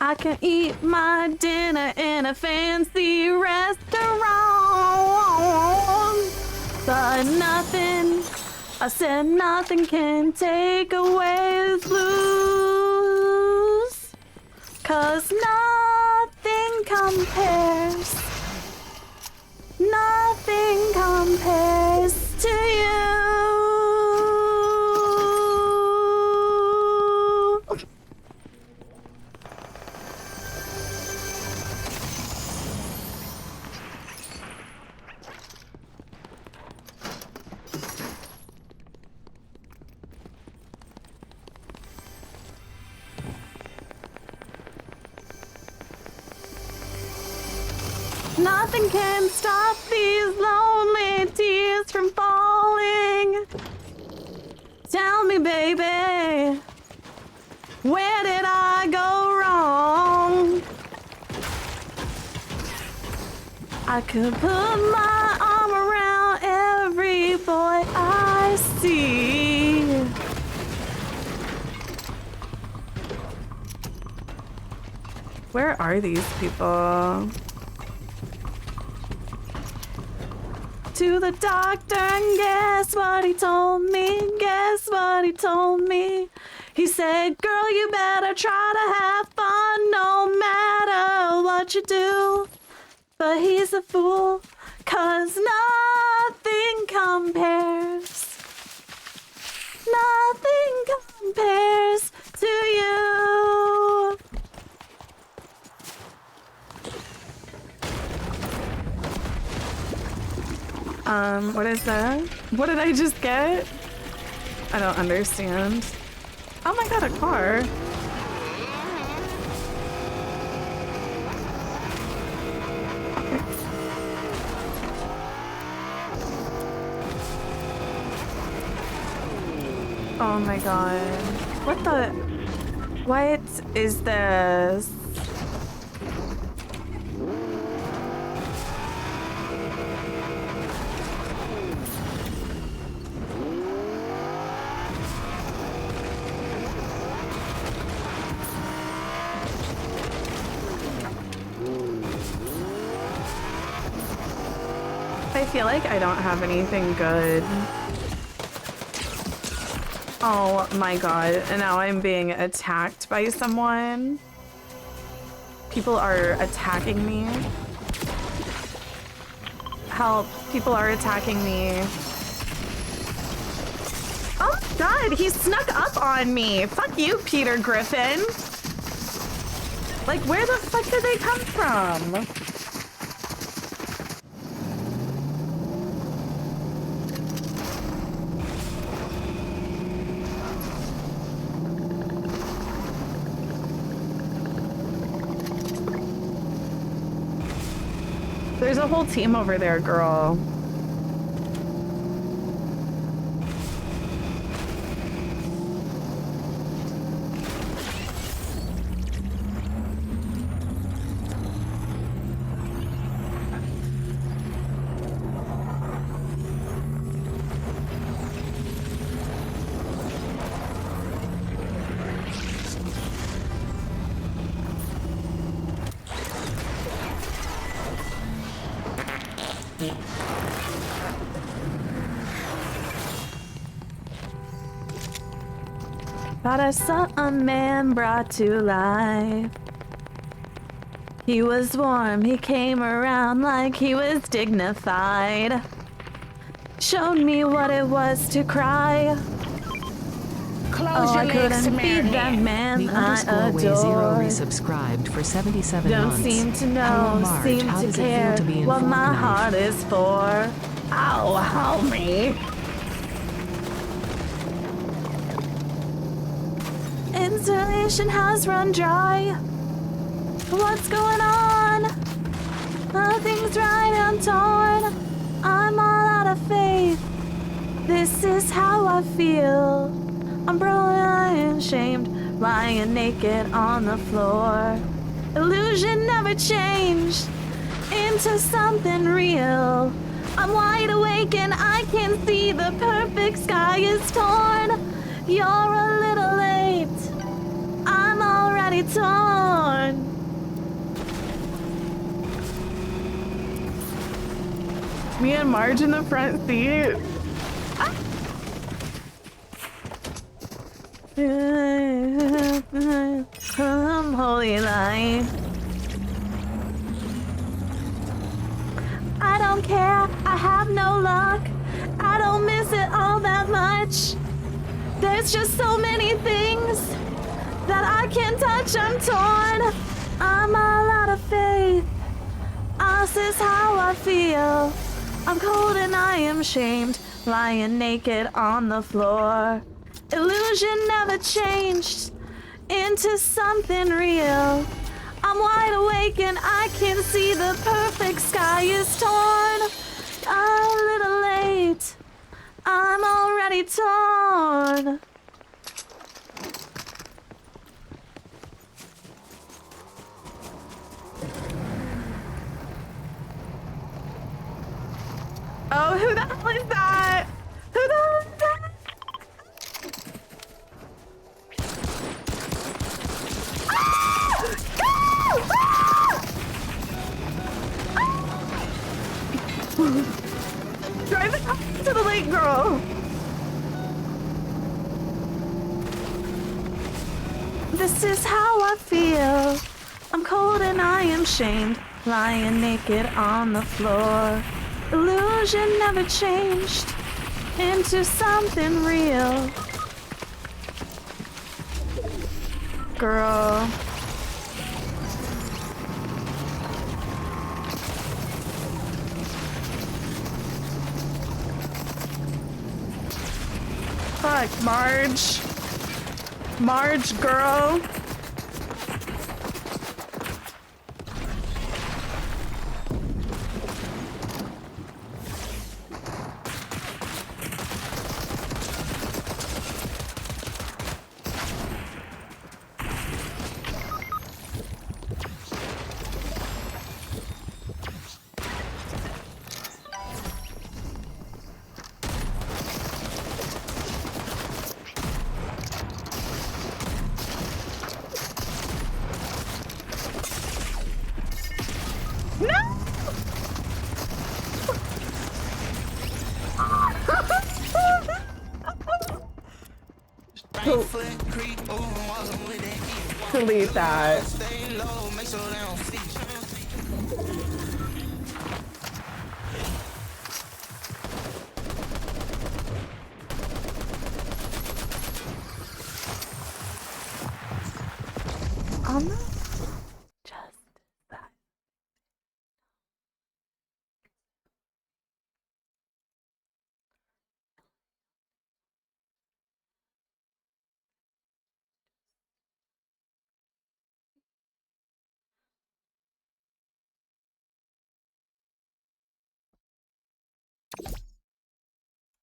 I can eat my dinner in a fancy restaurant, but nothing, I said nothing can take away his blues, 'cause nothing compares to you. Nothing can stop these lonely tears from falling. Tell me, baby, where did I go wrong? I could put my arm around every boy I see. Where are these people? To the doctor, and guess what he told me? Guess what he told me? He said, girl, you better try to have fun no matter what you do. But he's a fool, 'cause nothing compares. Nothing compares to you. What is that? What did I just get? I don't understand. Oh my god, a car. Oh my god. What is this? I feel like I don't have anything good. Oh my god, and now I'm being attacked by someone. People are attacking me. Help, people are attacking me. Oh god, he snuck up on me. Fuck you, Peter Griffin. Like, where the fuck did they come from? There's a whole team over there, girl. Thought I saw a man brought to life. He was warm, he came around like he was dignified. Showed me what it was to cry. Close I your legs to couldn't be that man The I underscore way zero adore. resubscribed for 77 Don't months. seem to know, Hello, Marge. seem How to does it feel care to be in what my Fortnite? heart is for. Ow, homie. Insulation has run dry. What's going on? Nothing's right, I'm torn. I'm all out of faith. This is how I feel. I'm broken, ashamed, lying naked on the floor. Illusion never changed into something real. I'm wide awake and I can see the perfect sky is torn. You're a little late. I'm already torn. Me and Marge in the front seat. Holy light. I don't care, I have no luck. I don't miss it all that much. There's just so many things that I can't touch, I'm torn. I'm all out of faith. This is how I feel. I'm cold and I am shamed, lying naked on the floor. Illusion never changed into something real. I'm wide awake and I can see the perfect sky is torn. A little late, I'm already torn. Oh, who the hell is that? Who the hell is that? Drive it up to the lake, girl. This is how I feel. I'm cold and I am shamed, lying naked on the floor. Illusion never changed into something real. Girl. Fuck, Marge. Marge, girl. Delete that.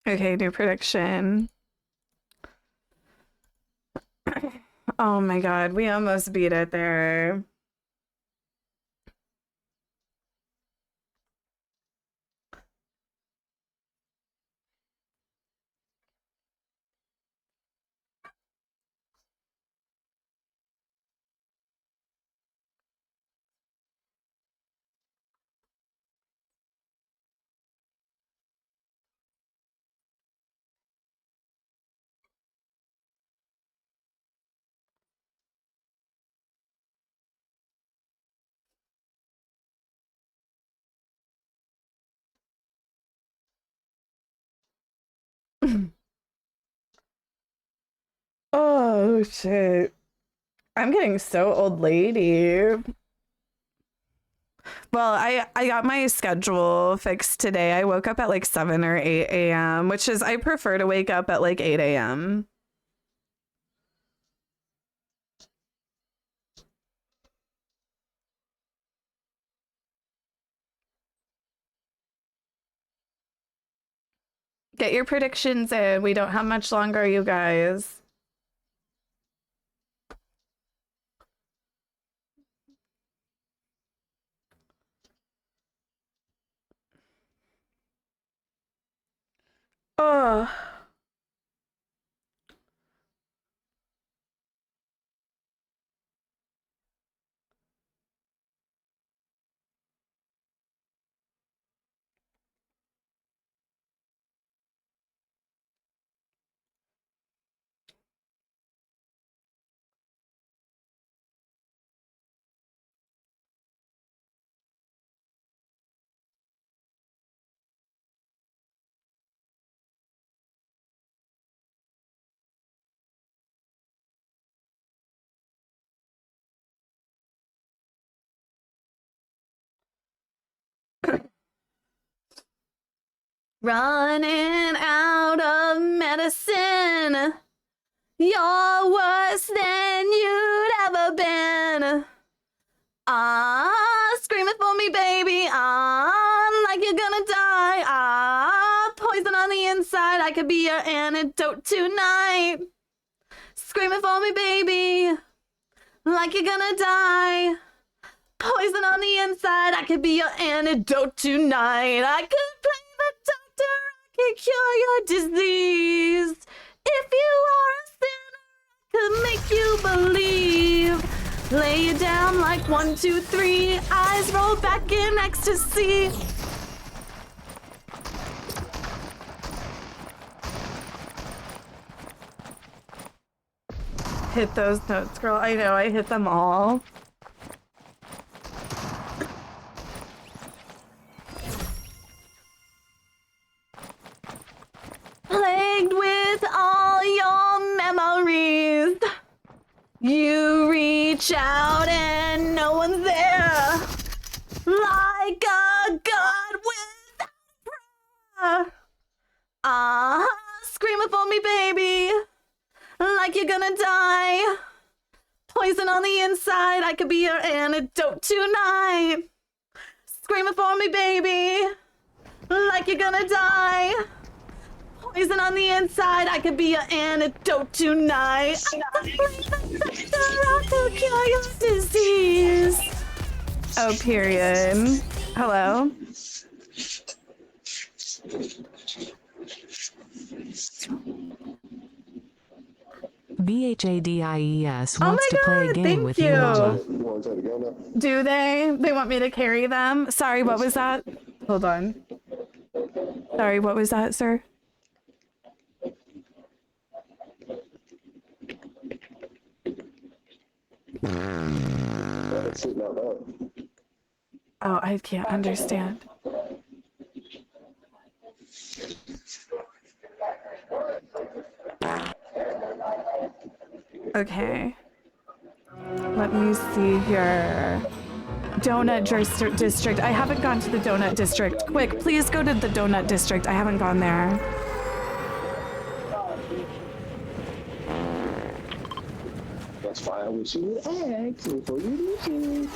Okay, new prediction. Oh my god, we almost beat it there. Oh shit. I'm getting so old lady. Well, I got my schedule fixed today. I woke up at like 7 or 8 a.m., which is I prefer to wake up at like 8 a.m. Get your predictions in. We don't have much longer, you guys. Oh. Running out of medicine. You're worse than you'd ever been. Ah, screaming for me, baby. Ah, like you're gonna die. Ah, poison on the inside. I could be your antidote tonight. Screaming for me, baby. Like you're gonna die. Poison on the inside. I could be your antidote tonight. I could play the doctor. I could cure your disease. If you are a sinner, I could make you believe. Lay you down like 1, 2, 3. Eyes roll back in ecstasy. Hit those notes, girl. I know, I hit them all. Plagued with all your memories. You reach out and no one's there. Like a god without prayer. Ah, screaming for me, baby. Like you're gonna die. Poison on the inside. I could be your antidote tonight. Screaming for me, baby. Like you're gonna die. Poison on the inside, I could be your antidote tonight. I could cure your disease. Oh, period. Hello? VHADIES wants to play a game with you. Do they? They want me to carry them? Sorry, what was that? Hold on. Sorry, what was that, sir? Oh, I can't understand. Okay. Let me see here. Donut District. I haven't gone to the Donut District. Quick, please go to the Donut District. I haven't gone there. That's why I wish you would ask before you do it.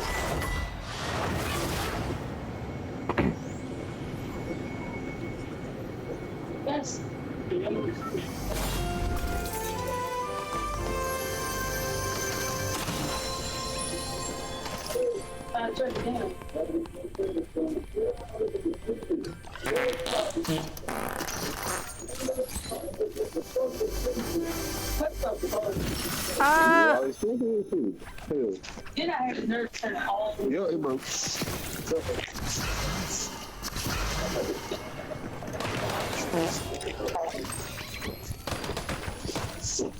Yes. Turn it down. You're not having nerve to turn it all the way. Yeah, it broke.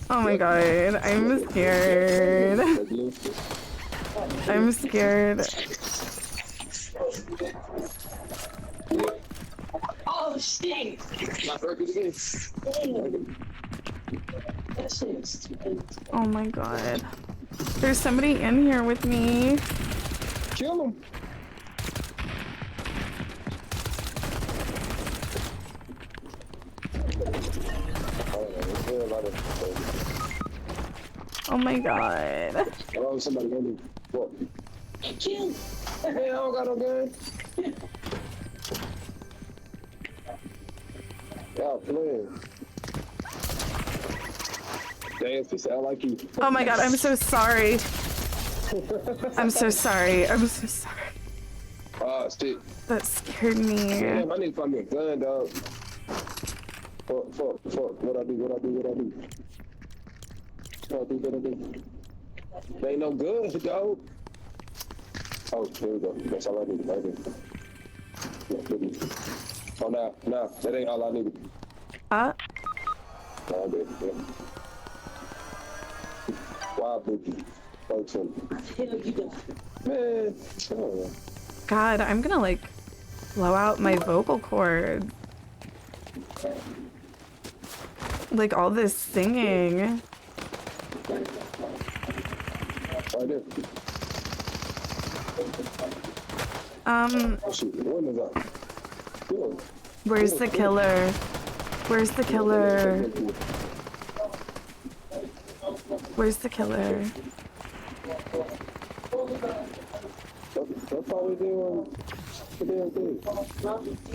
Oh my god, I'm scared. I'm scared. Oh, shit. Oh my god. There's somebody in here with me. Kill him. Oh my god. Oh, somebody got me. What? Kill. Hey, I don't got no gun. Y'all playing. Damn, it sound like you. Oh my god, I'm so sorry. I'm so sorry. I'm so sorry. Ah, shit. That scared me. Damn, I need to find me a gun, dog. Fuck. What I do? What I do? They ain't no good, dog. Oh, there we go. That's all I need. Right there. Oh, now, that ain't all I needed. Nah, I did. Yeah. Wild bookie. Man, oh. God, I'm gonna like blow out my vocal cord. Like all this singing. Right there. Where's the killer? Where's the killer? Where's the killer? That's all we do the damn thing. What is that?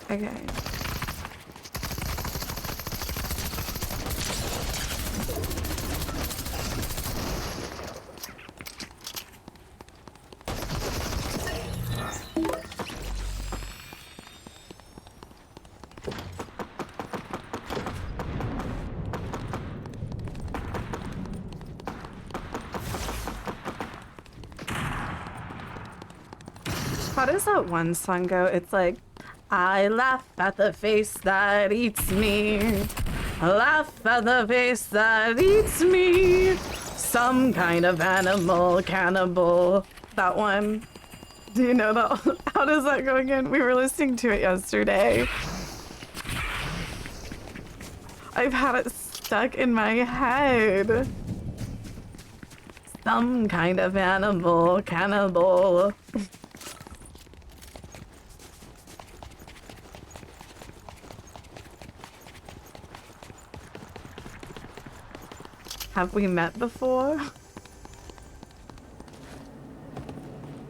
Okay. How does that one song go? It's like, I laugh at the face that eats me. I laugh at the face that eats me. Some kind of animal, cannibal. That one. Do you know that? How does that go again? We were listening to it yesterday. I've had it stuck in my head. Some kind of animal, cannibal. Have we met before?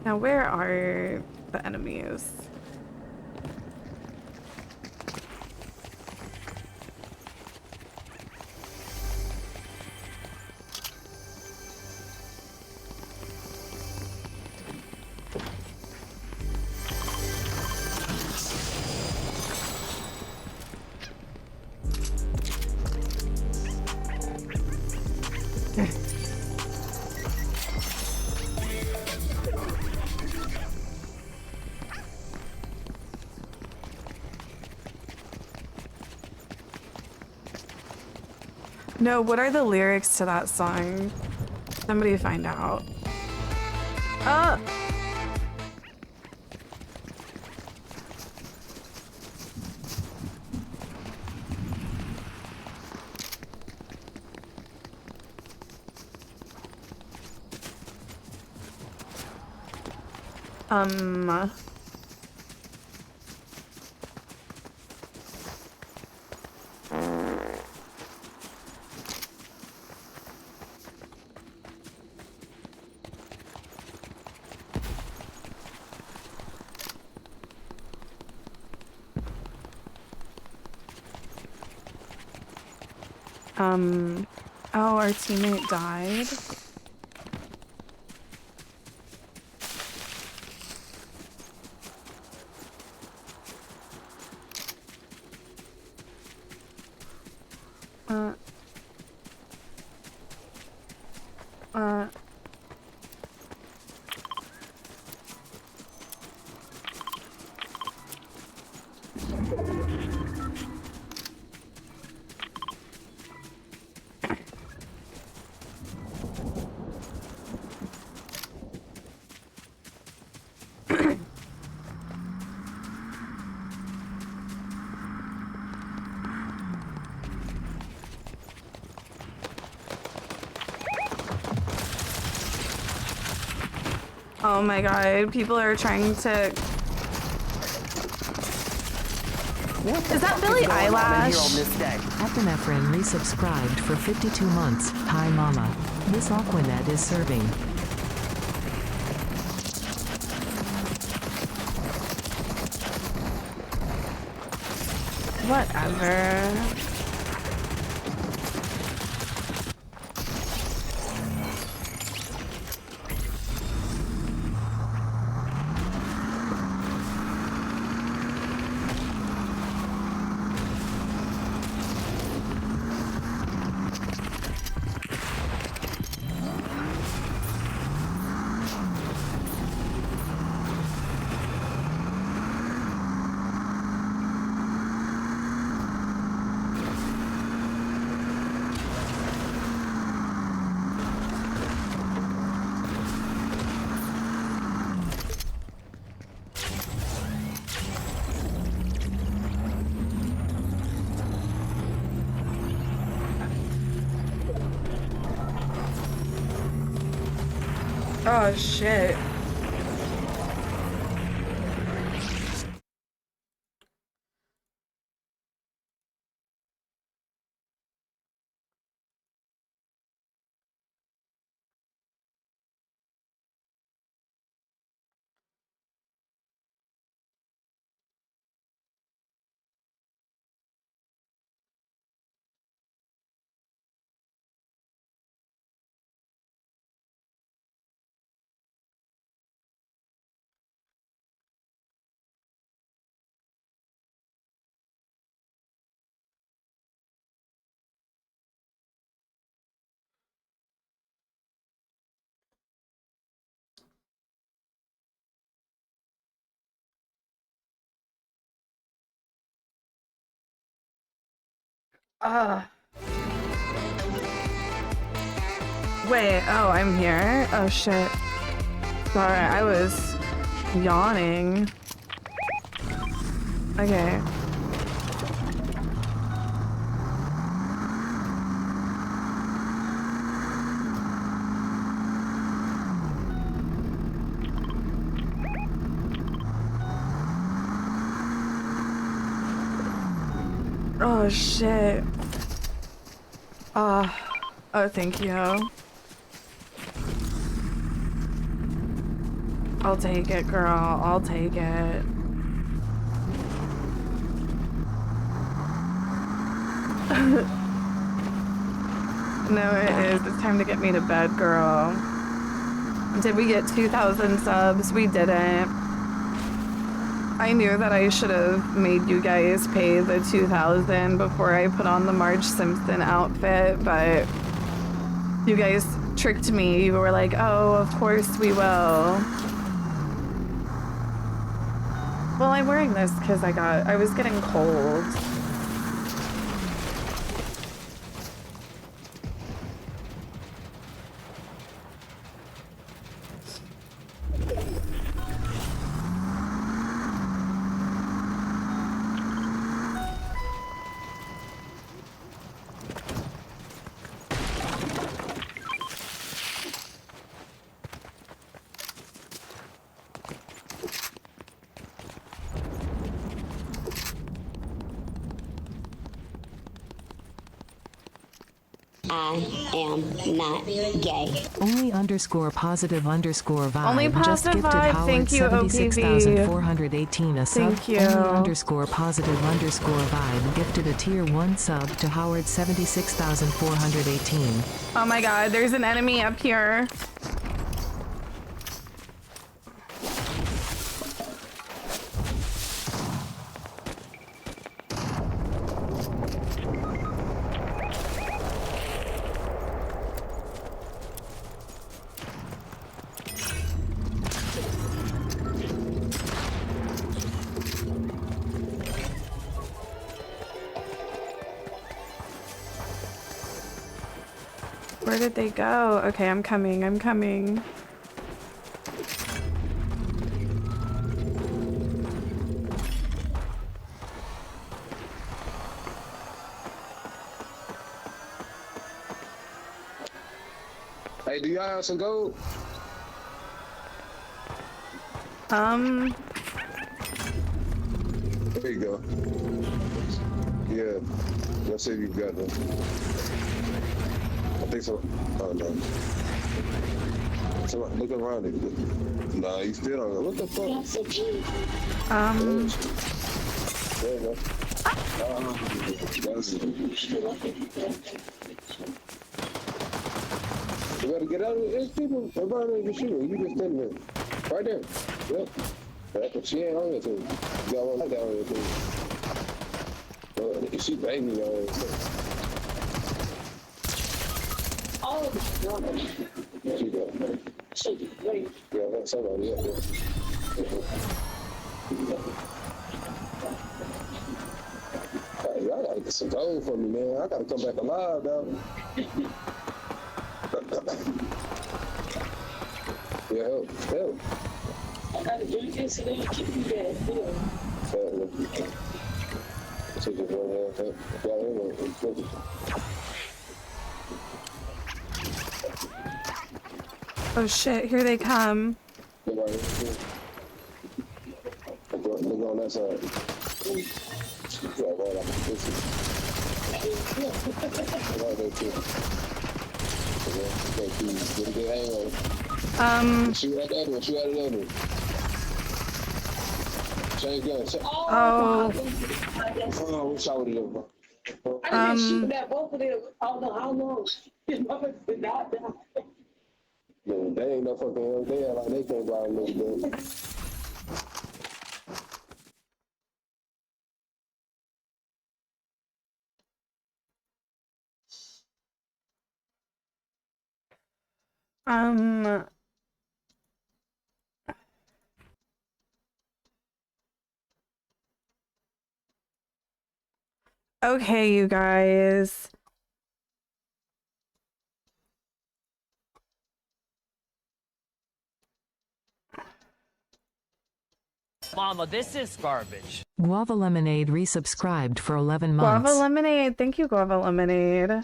Now, where are the enemies? No, what are the lyrics to that song? Somebody find out. Oh, our teammate died. Oh my god, people are trying to... Is that Billie Eyelash? Epinephrine resubscribed for 52 months. Hi mama. This Aquanet is serving. Whatever. Oh shit. Wait, oh, I'm here? Oh shit. Sorry, I was yawning. Okay. Oh shit. Oh, thank you. I'll take it, girl. I'll take it. No, it is. It's time to get me to bed, girl. Did we get 2,000 subs? We didn't. I knew that I should have made you guys pay the 2,000 before I put on the Marge Simpson outfit, but you guys tricked me. You were like, oh, of course we will. Well, I'm wearing this because I was getting cold. I am not gay. Only _positive_vibe. Only Just positive gifted vibe. Howard Thank you, 76,418 a sub. Thank you. Only _positive_vibe gifted a tier 1 sub to Howard 76,418. Oh my god, there's an enemy up here. Where did they go? Okay, I'm coming. I'm coming. Hey, do y'all have some gold? There you go. Yeah. Let's see if you got them. I think so. Oh, no. So, look around it. Nah, you still don't know. What the fuck? There you go. You gotta get out of it. There's people around there shooting. You just stand there. Right there. Yep. She ain't on there too. You got one like that on there too. She banging me on there too. Oh, she got. Yeah, that's somebody up there. Hey, y'all gotta get some gold for me, man. I gotta come back alive, dog. Yeah, help. I gotta do this so they can keep me there. Oh shit, here they come. Look on that side. Yeah, right like this. Right there too. Shoot at that one. Change guns. Oh, which I would have done. I didn't shoot at both of them. I don't know how long. His mother did not die. Man, they ain't no fucking hell. They act like they can't buy a little bit. Okay, you guys. Mama, this is garbage. Guava Lemonade resubscribed for 11 months. Guava Lemonade. Thank you, Guava Lemonade.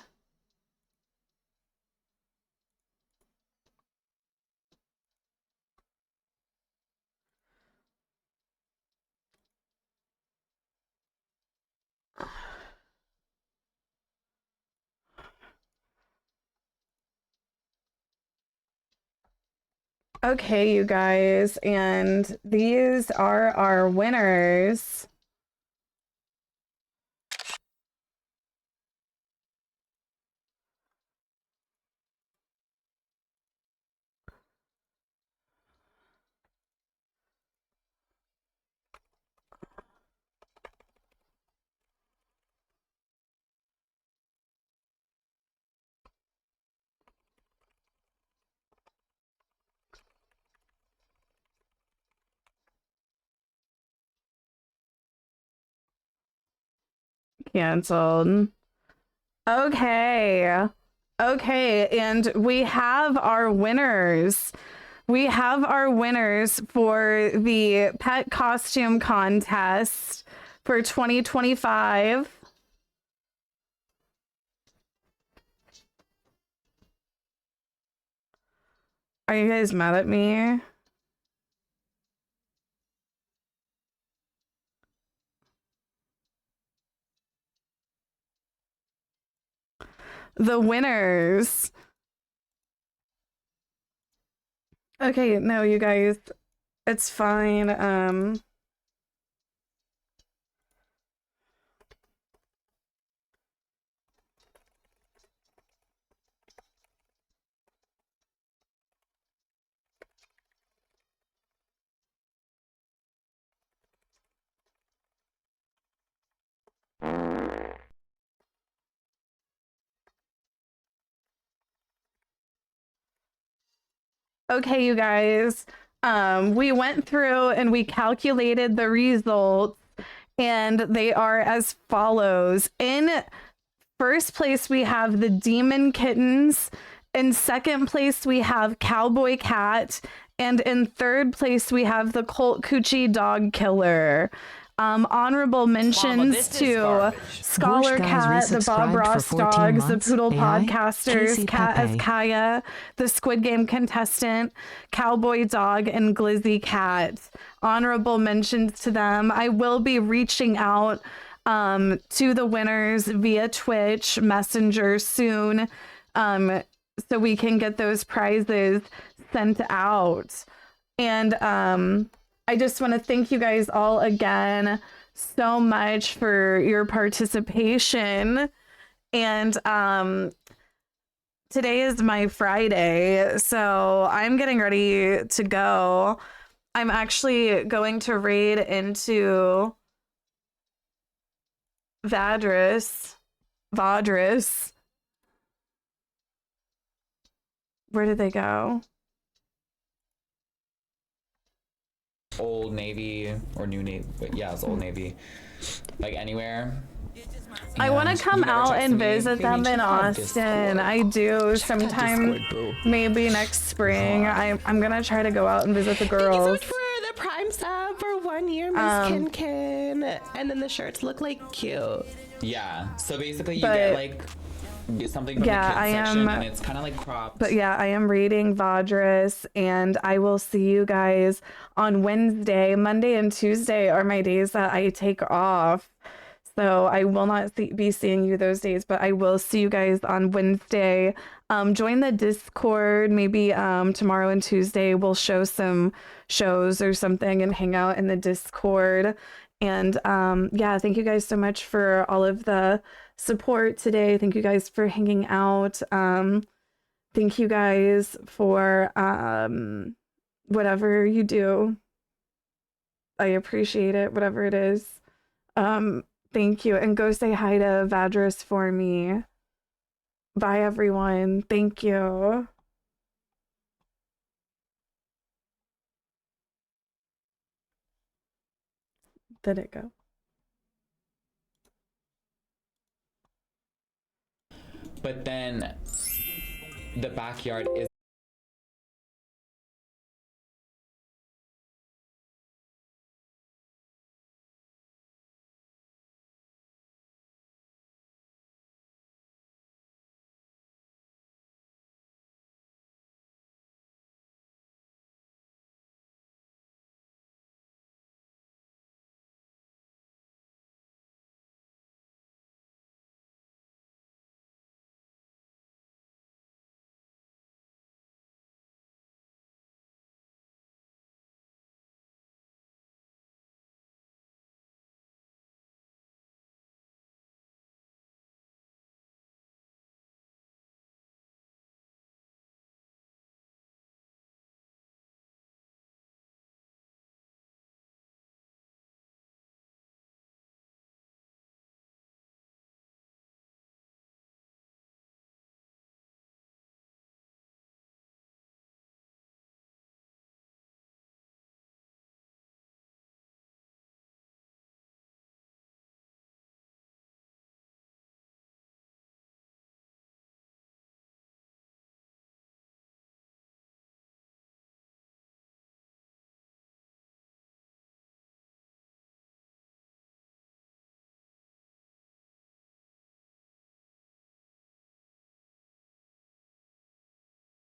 Okay, you guys, and these are our winners. Canceled. Okay. Okay, and we have our winners. We have our winners for the pet costume contest for 2025. Are you guys mad at me? The winners. Okay, no, you guys, it's fine. Okay, you guys, we went through and we calculated the results, and they are as follows. In first place, we have the Demon Kittens, In second place, we have Cowboy Cat. And in third place, we have the Colt Coochie Dog Killer. Honorable mentions to Scholar Cat, the Bob Ross Dogs, the Poodle Podcasters, Cat as Kaya, the Squid Game contestant, Cowboy Dog, and Glizzy Cat. Honorable mentions to them. I will be reaching out to the winners via Twitch Messenger soon, so we can get those prizes sent out. And I just want to thank you guys all again so much for your participation. And today is my Friday, so I'm getting ready to go. I'm actually going to raid into Vadris. Where did they go? Old Navy or New Navy, but yeah, it's Old Navy. Like anywhere. I want to come out and visit them in Austin. I do sometime, maybe next spring. I'm gonna try to go out and visit the girls. Thank you so much for the Prime sub for 1 year, Miss Kin. And then the shirts look like cute. Yeah, so basically you get like something from the kids section, and it's kind of like cropped. But yeah, I am reading Vadris, and I will see you guys on Wednesday. Monday and Tuesday are my days that I take off, so I will not be seeing you those days, but I will see you guys on Wednesday. Join the Discord. Maybe tomorrow and Tuesday we'll show some shows or something and hang out in the Discord. And yeah, thank you guys so much for all of the support today. Thank you guys for hanging out. Thank you guys for whatever you do. I appreciate it, whatever it is. Thank you. And go say hi to Vadris for me. Bye, everyone. Thank you. Did it go? But then the backyard is